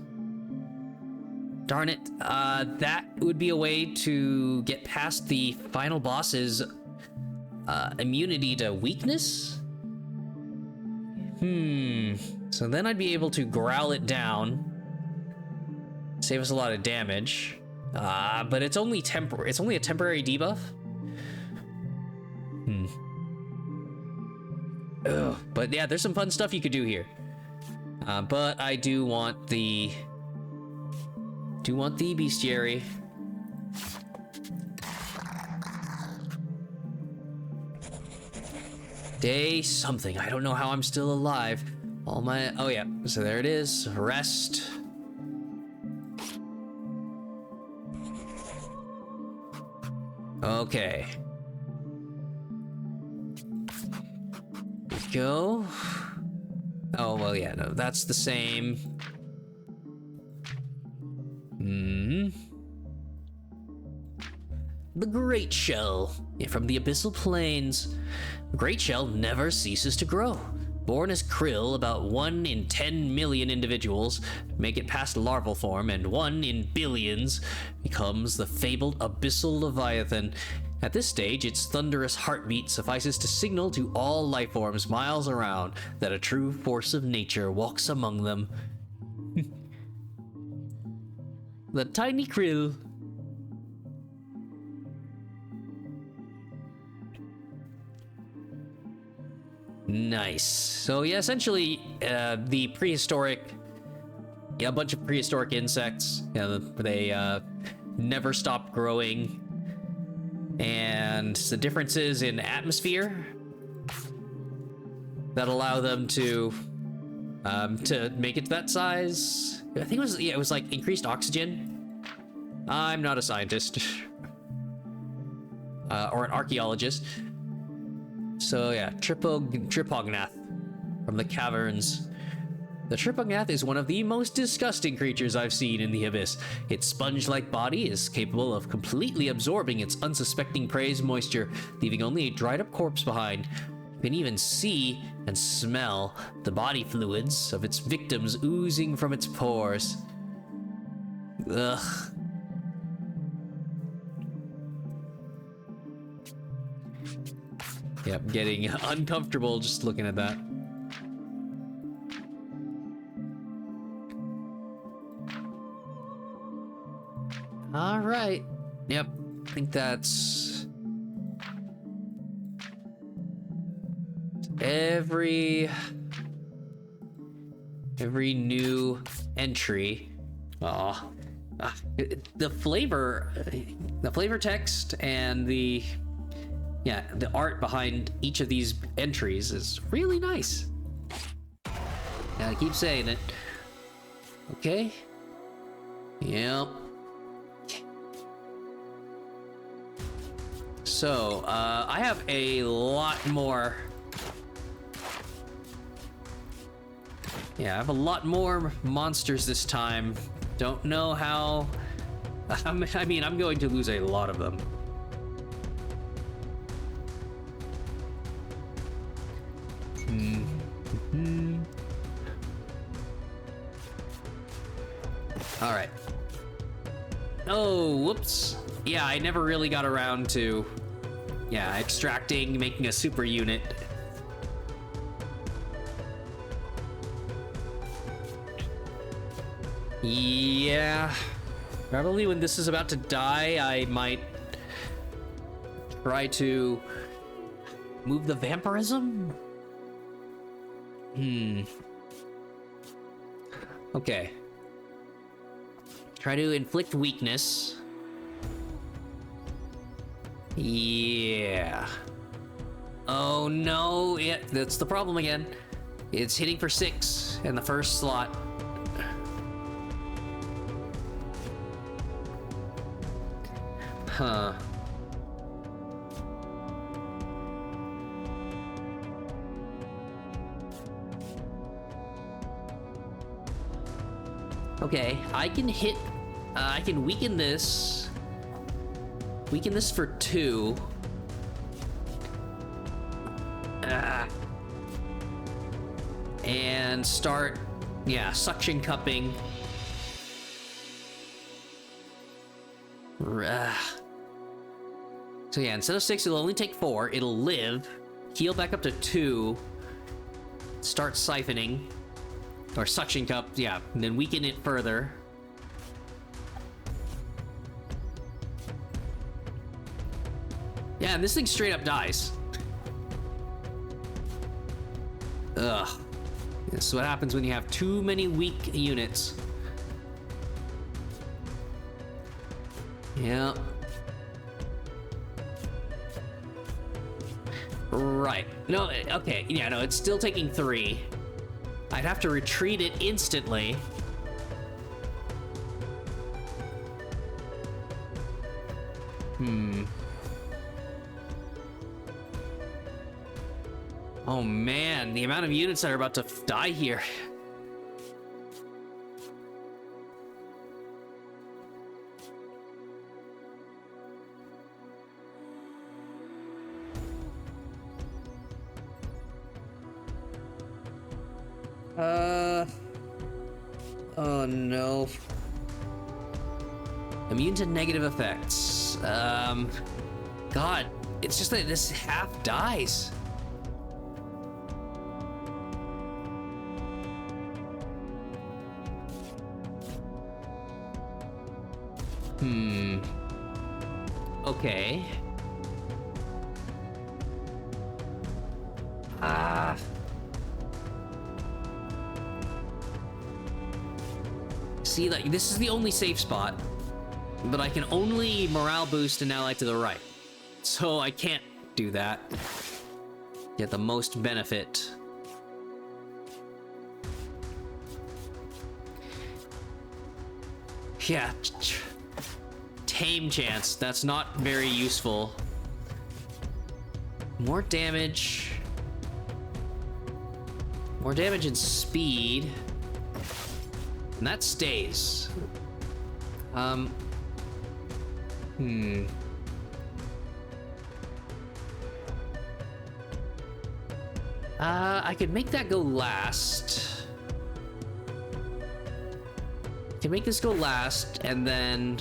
Speaker 1: Darn it. That would be a way to get past the final boss's immunity to weakness. So then I'd be able to growl it down. Save us a lot of damage. But it's only it's only a temporary debuff. Ugh. But yeah, there's some fun stuff you could do here. But I do want the bestiary. Day something. I don't know how I'm still alive. Oh yeah, so there it is. Rest. Okay. Go. Oh, well, yeah, no, that's the same. The Great Shell. From the Abyssal Plains. The Great Shell never ceases to grow. Born as krill, about 1 in 10 million individuals make it past larval form, and 1 in billions becomes the fabled Abyssal Leviathan. At this stage, its thunderous heartbeat suffices to signal to all life forms miles around that a true force of nature walks among them. The tiny krill. Nice. So yeah, essentially, the prehistoric, a bunch of prehistoric insects. They never stopped growing, and the differences in atmosphere that allow them to make it to that size. I think it was like increased oxygen. I'm not a scientist or an archaeologist. So yeah, Tripognath from the caverns. The Tripognath is one of the most disgusting creatures I've seen in the abyss. Its sponge-like body is capable of completely absorbing its unsuspecting prey's moisture, leaving only a dried-up corpse behind. You can even see and smell the body fluids of its victims oozing from its pores. Ugh. Yep, getting uncomfortable just looking at that. All right. Yep, I think that's every new entry. The flavor text and the art behind each of these entries is really nice. Gotta keep saying it. Okay. Yep. So, I have a lot more. Yeah, I have a lot more monsters this time. Don't know how. I mean, I'm going to lose a lot of them. All right. Oh, whoops. Yeah, I never really got around to, extracting, making a super unit. Yeah. Probably when this is about to die, I might try to move the vampirism? Okay. Try to inflict weakness. Yeah. Oh no, yeah, that's the problem again. It's hitting for 6 in the first slot. Huh. Okay, I can hit, I can weaken this. Weaken this for 2. And start, suction cupping. So yeah, instead of 6, it'll only take 4. It'll live, heal back up to 2, start siphoning, or suction cup, and then weaken it further. Yeah, and this thing straight up dies. Ugh. This is what happens when you have too many weak units. Yeah. Right. No, okay. Yeah, no, it's still taking 3. I'd have to retreat it instantly. Oh man, the amount of units that are about to die here. Oh no. Immune to negative effects. God, it's just that this half dies. Okay. See, like, this is the only safe spot, but I can only morale boost an ally to the right. So I can't do that. Get the most benefit. Yeah. Tame chance. That's not very useful. More damage. More damage and speed. And that stays. I could make that go last. Can make this go last, and then...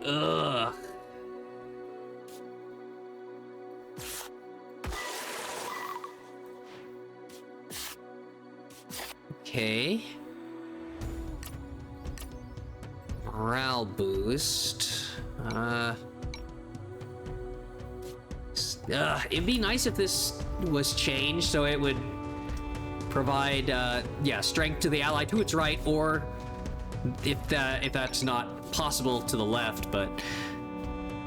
Speaker 1: Ugh. Okay. Morale boost. It'd be nice if this was changed so it would provide, yeah, strength to the ally to its right, or if that's not possible, to the left, but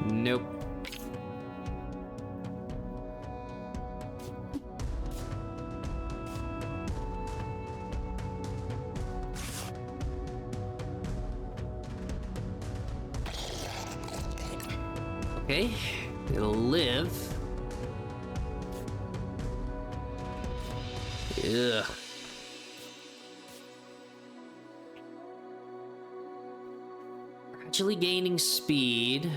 Speaker 1: nope. Okay, it'll live. Ugh. Gradually gaining speed.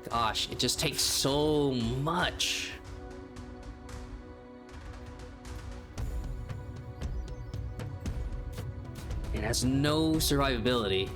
Speaker 1: Gosh, it just takes so much. It has no survivability.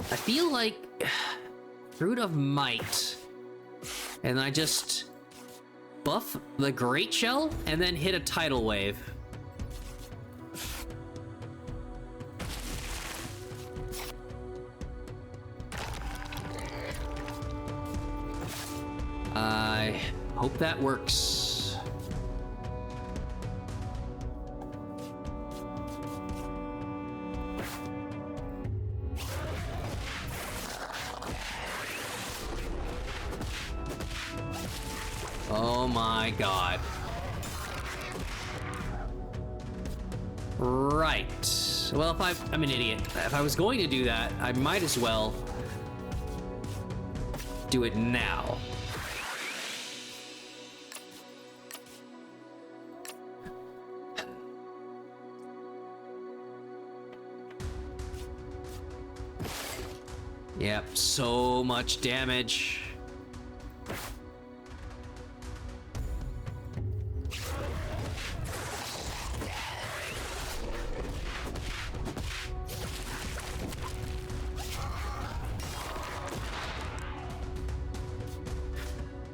Speaker 1: I feel like Fruit of Might, and I just buff the Great Shell and then hit a tidal wave. I hope that works. Oh my god. Right. Well, I'm an idiot. If I was going to do that, I might as well do it now. Yep, so much damage.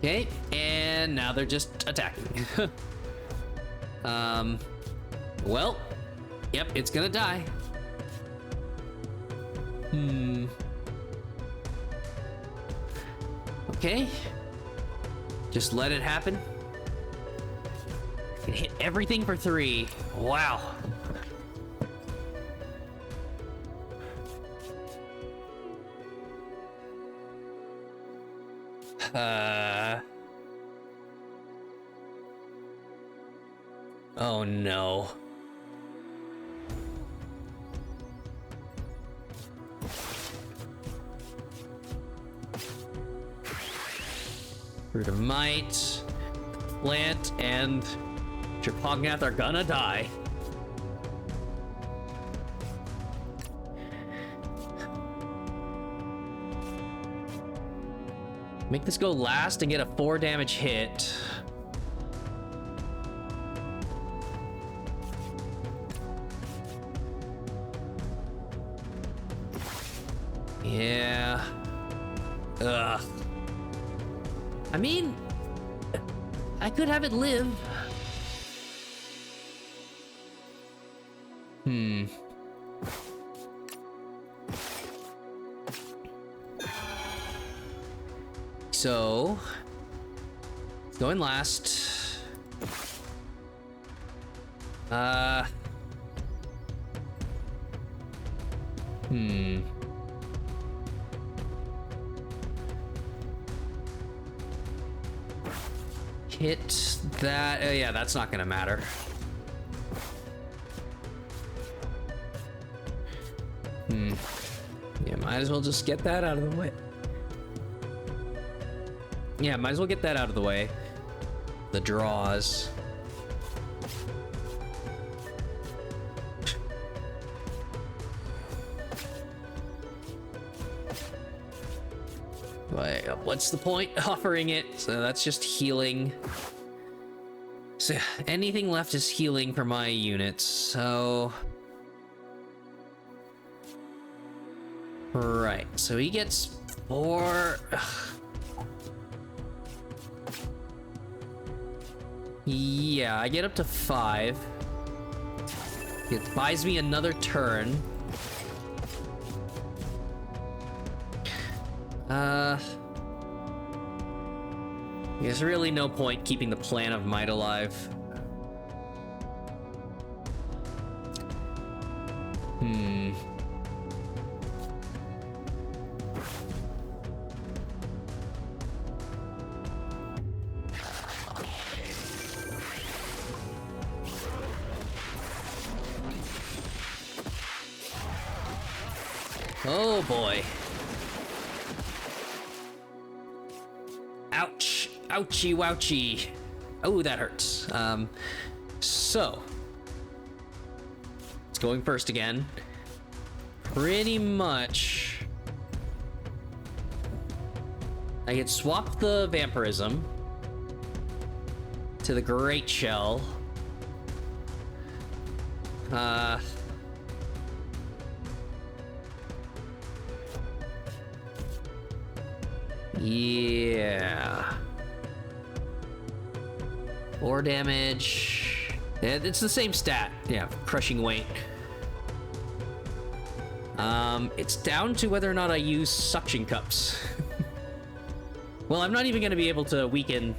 Speaker 1: Okay, and now they're just attacking. Well, yep, it's gonna die. Okay, just let it happen. Can hit everything for 3. Wow. Oh no. Root of Might, Plant, and Tripognath are gonna die. Make this go last and get a 4 damage hit. Yeah. Ugh. I mean, I could have it live. So, going last. Hit that. Yeah, that's not gonna matter. Yeah, might as well just get that out of the way. Yeah, might as well get that out of the way. The draws. What's the point offering it? So that's just healing. So anything left is healing for my units, so... Right, so he gets 4... Yeah, I get up to 5. It buys me another turn. There's really no point keeping the Plan of Might alive. Oh boy. Ouch. Ouchie wouchie. Oh, that hurts. So. It's going first again. Pretty much. I could swap the Vampirism to the Great Shell. Yeah. 4 damage. Yeah, it's the same stat. Yeah, crushing weight. It's down to whether or not I use suction cups. Well, I'm not even going to be able to weaken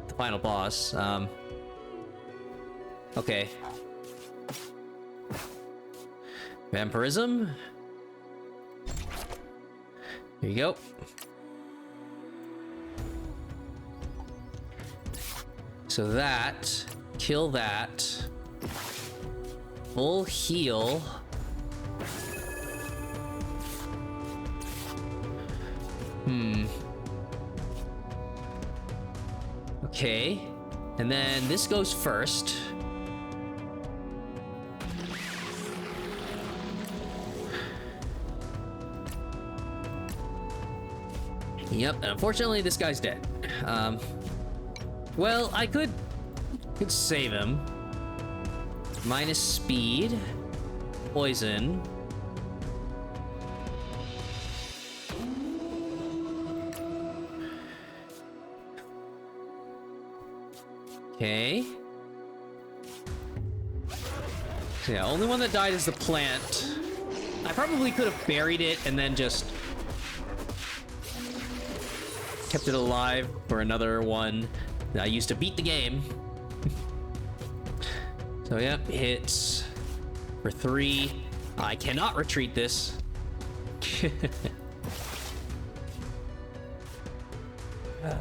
Speaker 1: the final boss. Okay. Vampirism. Here you go. So that, kill that, full heal, Okay. And then this goes first. Yep, and unfortunately this guy's dead. Well, I could save him. Minus speed. Poison. Okay. So yeah, only one that died is the plant. I probably could have buried it and then just kept it alive for another one that I used to beat the game. So yep, hits for 3. I cannot retreat this.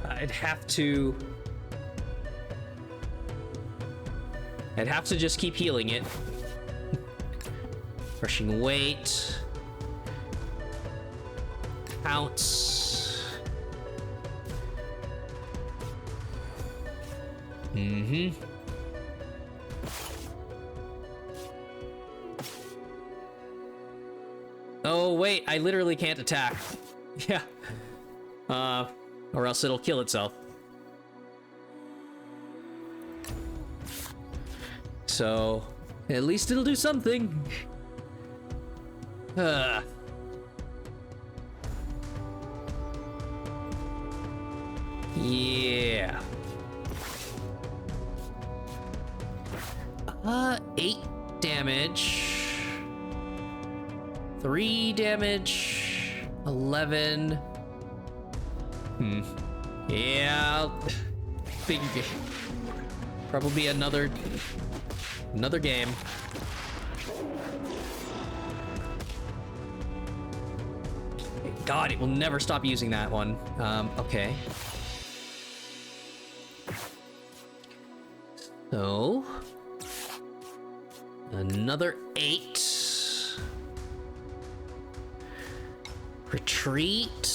Speaker 1: I'd have to just keep healing it. Crushing weight. Pounce. Mm-hmm. Oh, wait, I literally can't attack. Yeah. Or else it'll kill itself. So, at least it'll do something. Yeah. 8 damage. 3 damage. 11. Yeah. Big. Probably another game. God, it will never stop using that one. Okay. So, another 8. Retreat.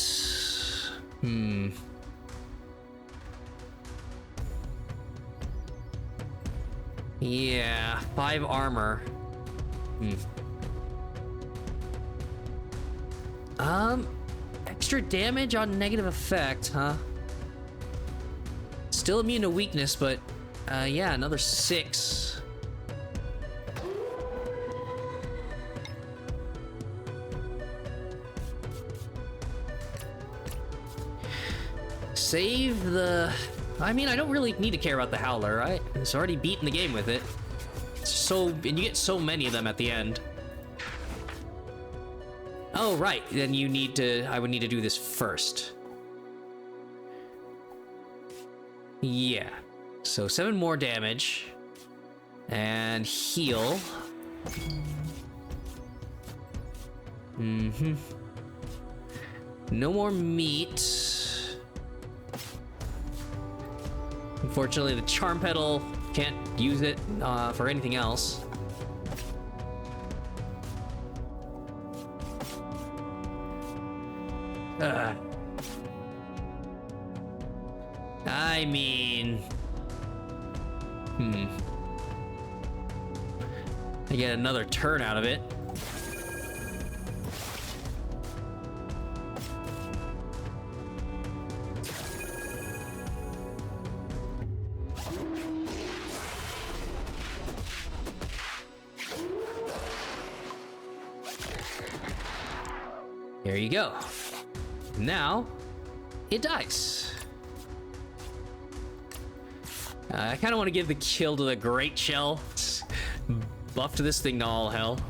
Speaker 1: Yeah, 5 armor. Extra damage on negative effect, huh? Still immune to weakness, but yeah, another 6. Save the... I mean, I don't really need to care about the Howler, right? It's already beaten the game with it. And you get so many of them at the end. Oh, right. Then I would need to do this first. Yeah. So 7 more damage. And heal. No more meat. Unfortunately, the charm petal can't use it for anything else. I mean... I get another turn out of it. There you go. Now, it dies. I kind of want to give the kill to the Great Shell. Buff to this thing to all hell.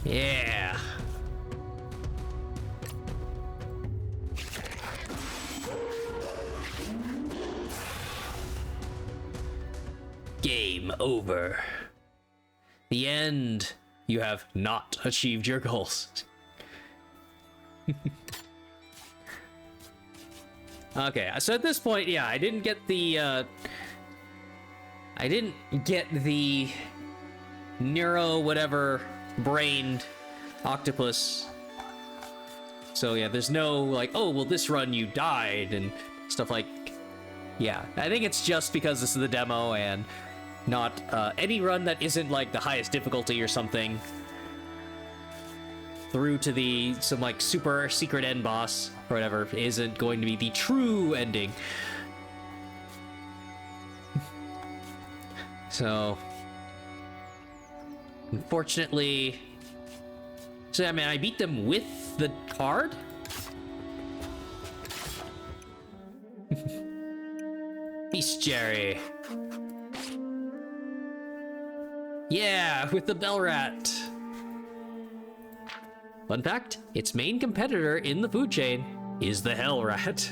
Speaker 1: Yeah. Game over. The end. You have not achieved your goals. Okay, so at this point, yeah, I didn't get the neuro whatever brained octopus. So yeah, there's no like, oh well, this run you died and stuff like Yeah, I think it's just because this is the demo and not any run that isn't like the highest difficulty or something through to some like super secret end boss or whatever isn't going to be the true ending. So unfortunately, so I mean, I beat them with the card. Bestiary. Yeah, with the bell rat. Fun fact, its main competitor in the food chain is the hell rat.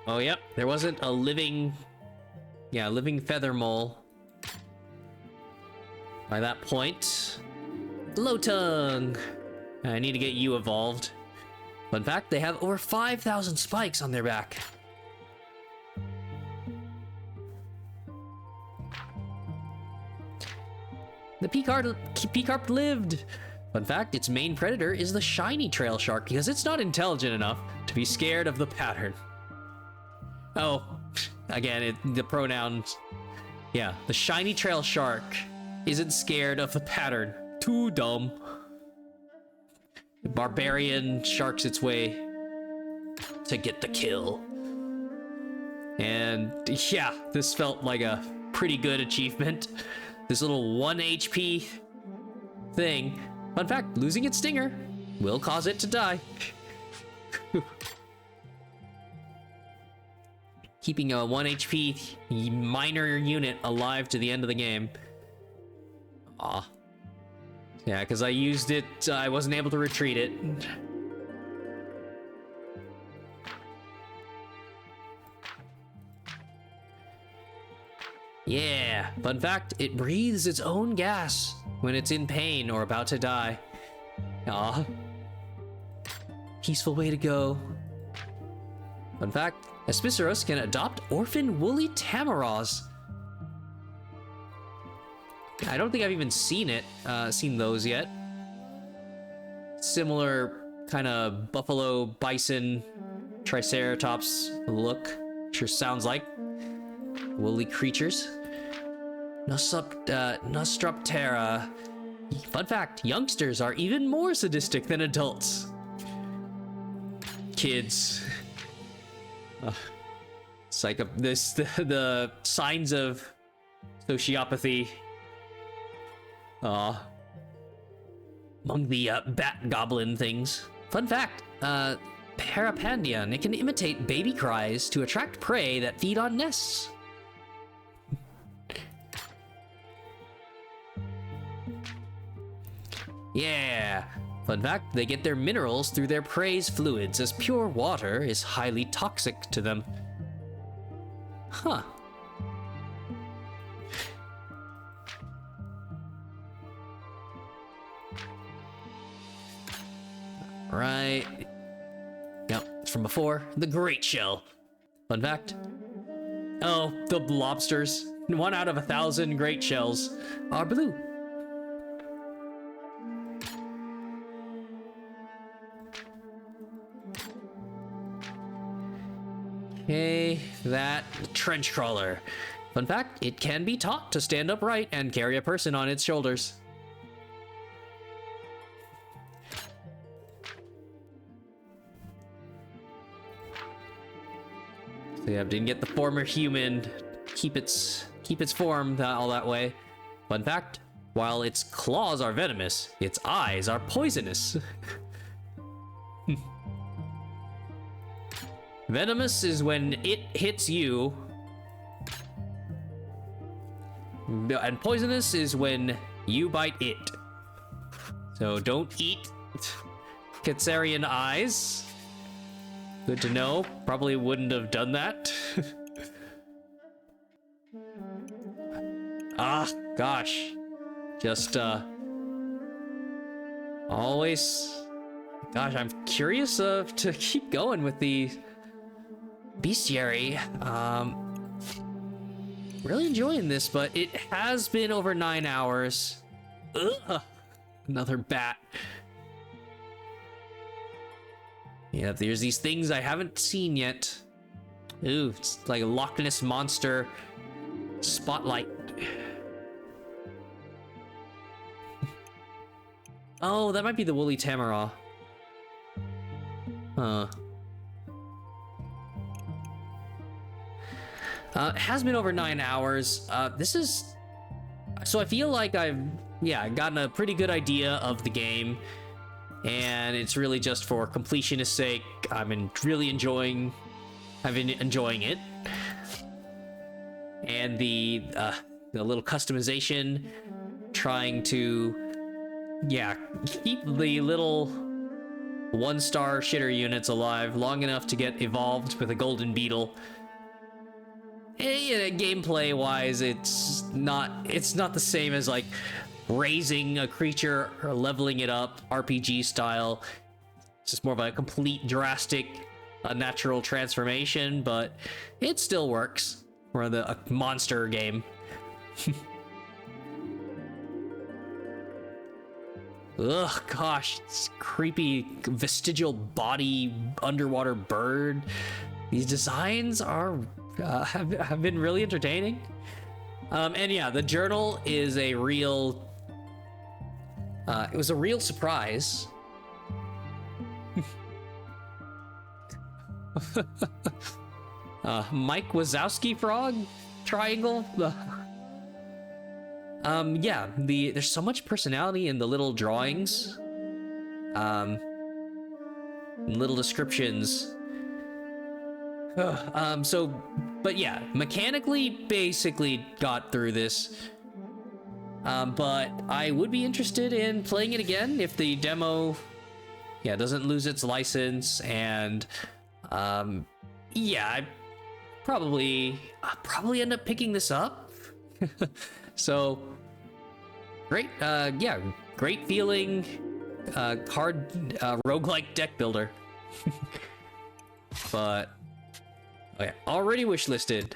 Speaker 1: Oh, yep, there wasn't a living feather mole by that point. Glowtongue. I need to get you evolved. Fun fact, they have over 5,000 spikes on their back. The P-Carp lived. Fun fact, its main predator is the shiny trail shark because it's not intelligent enough to be scared of the pattern. Oh, again, the pronouns. Yeah, the shiny trail shark isn't scared of the pattern. Too dumb. The barbarian sharks its way to get the kill. And yeah, this felt like a pretty good achievement. This little 1 HP thing. Fun fact, losing its stinger will cause it to die. Keeping a 1 HP minor unit alive to the end of the game. Aw. Yeah, because I used it, I wasn't able to retreat it. Yeah, fun fact, it breathes its own gas when it's in pain or about to die. Aw. Peaceful way to go. Fun fact, Espiceros can adopt orphan woolly tamaros. I don't think I've even seen those yet. Similar kind of buffalo, bison, triceratops look. Sure sounds like. Woolly creatures. Nostroptera. Fun fact, youngsters are even more sadistic than adults. Kids. It's like the signs of sociopathy. Among the bat goblin things. Fun fact, Parapandian, it can imitate baby cries to attract prey that feed on nests. Yeah. Fun fact, they get their minerals through their prey's fluids, as pure water is highly toxic to them. Huh. Right. Yep, it's from before. The Great Shell. Fun fact. Oh, the lobsters. 1 out of 1,000 great shells are blue. Okay, that trench crawler. Fun fact, it can be taught to stand upright and carry a person on its shoulders. So yeah, didn't get the former human keep its form all that way. Fun fact, while its claws are venomous, its eyes are poisonous. Venomous is when it hits you, and poisonous is when you bite it. So don't eat Katsarian eyes. Good to know. Probably wouldn't have done that. Ah, gosh. Just, always... Gosh, I'm curious to keep going with the bestiary. Really enjoying this, but it has been over 9 hours. Ugh, another bat. Yeah, there's these things I haven't seen yet. Ooh, it's like a Loch Ness Monster spotlight. Oh, that might be the woolly Tamaraw. Huh. It has been over 9 hours. This is... So I feel like I've, gotten a pretty good idea of the game. And it's really just for completionist sake. I've been enjoying it. And the little customization, trying to, keep the little 1-star shitter units alive long enough to get evolved with a golden beetle. Gameplay wise, it's not the same as like raising a creature or leveling it up RPG style. It's just more of a complete drastic natural transformation, but it still works for a monster game. Ugh, gosh, it's creepy vestigial body underwater bird. These designs are have been really entertaining. And yeah, the journal is a real it was a real surprise. Mike Wazowski frog triangle. There's so much personality in the little drawings, little descriptions. But yeah, mechanically basically got through this. But I would be interested in playing it again if the demo doesn't lose its license. And I probably end up picking this up. So great, great feeling, hard roguelike deck builder. But okay, already wishlisted.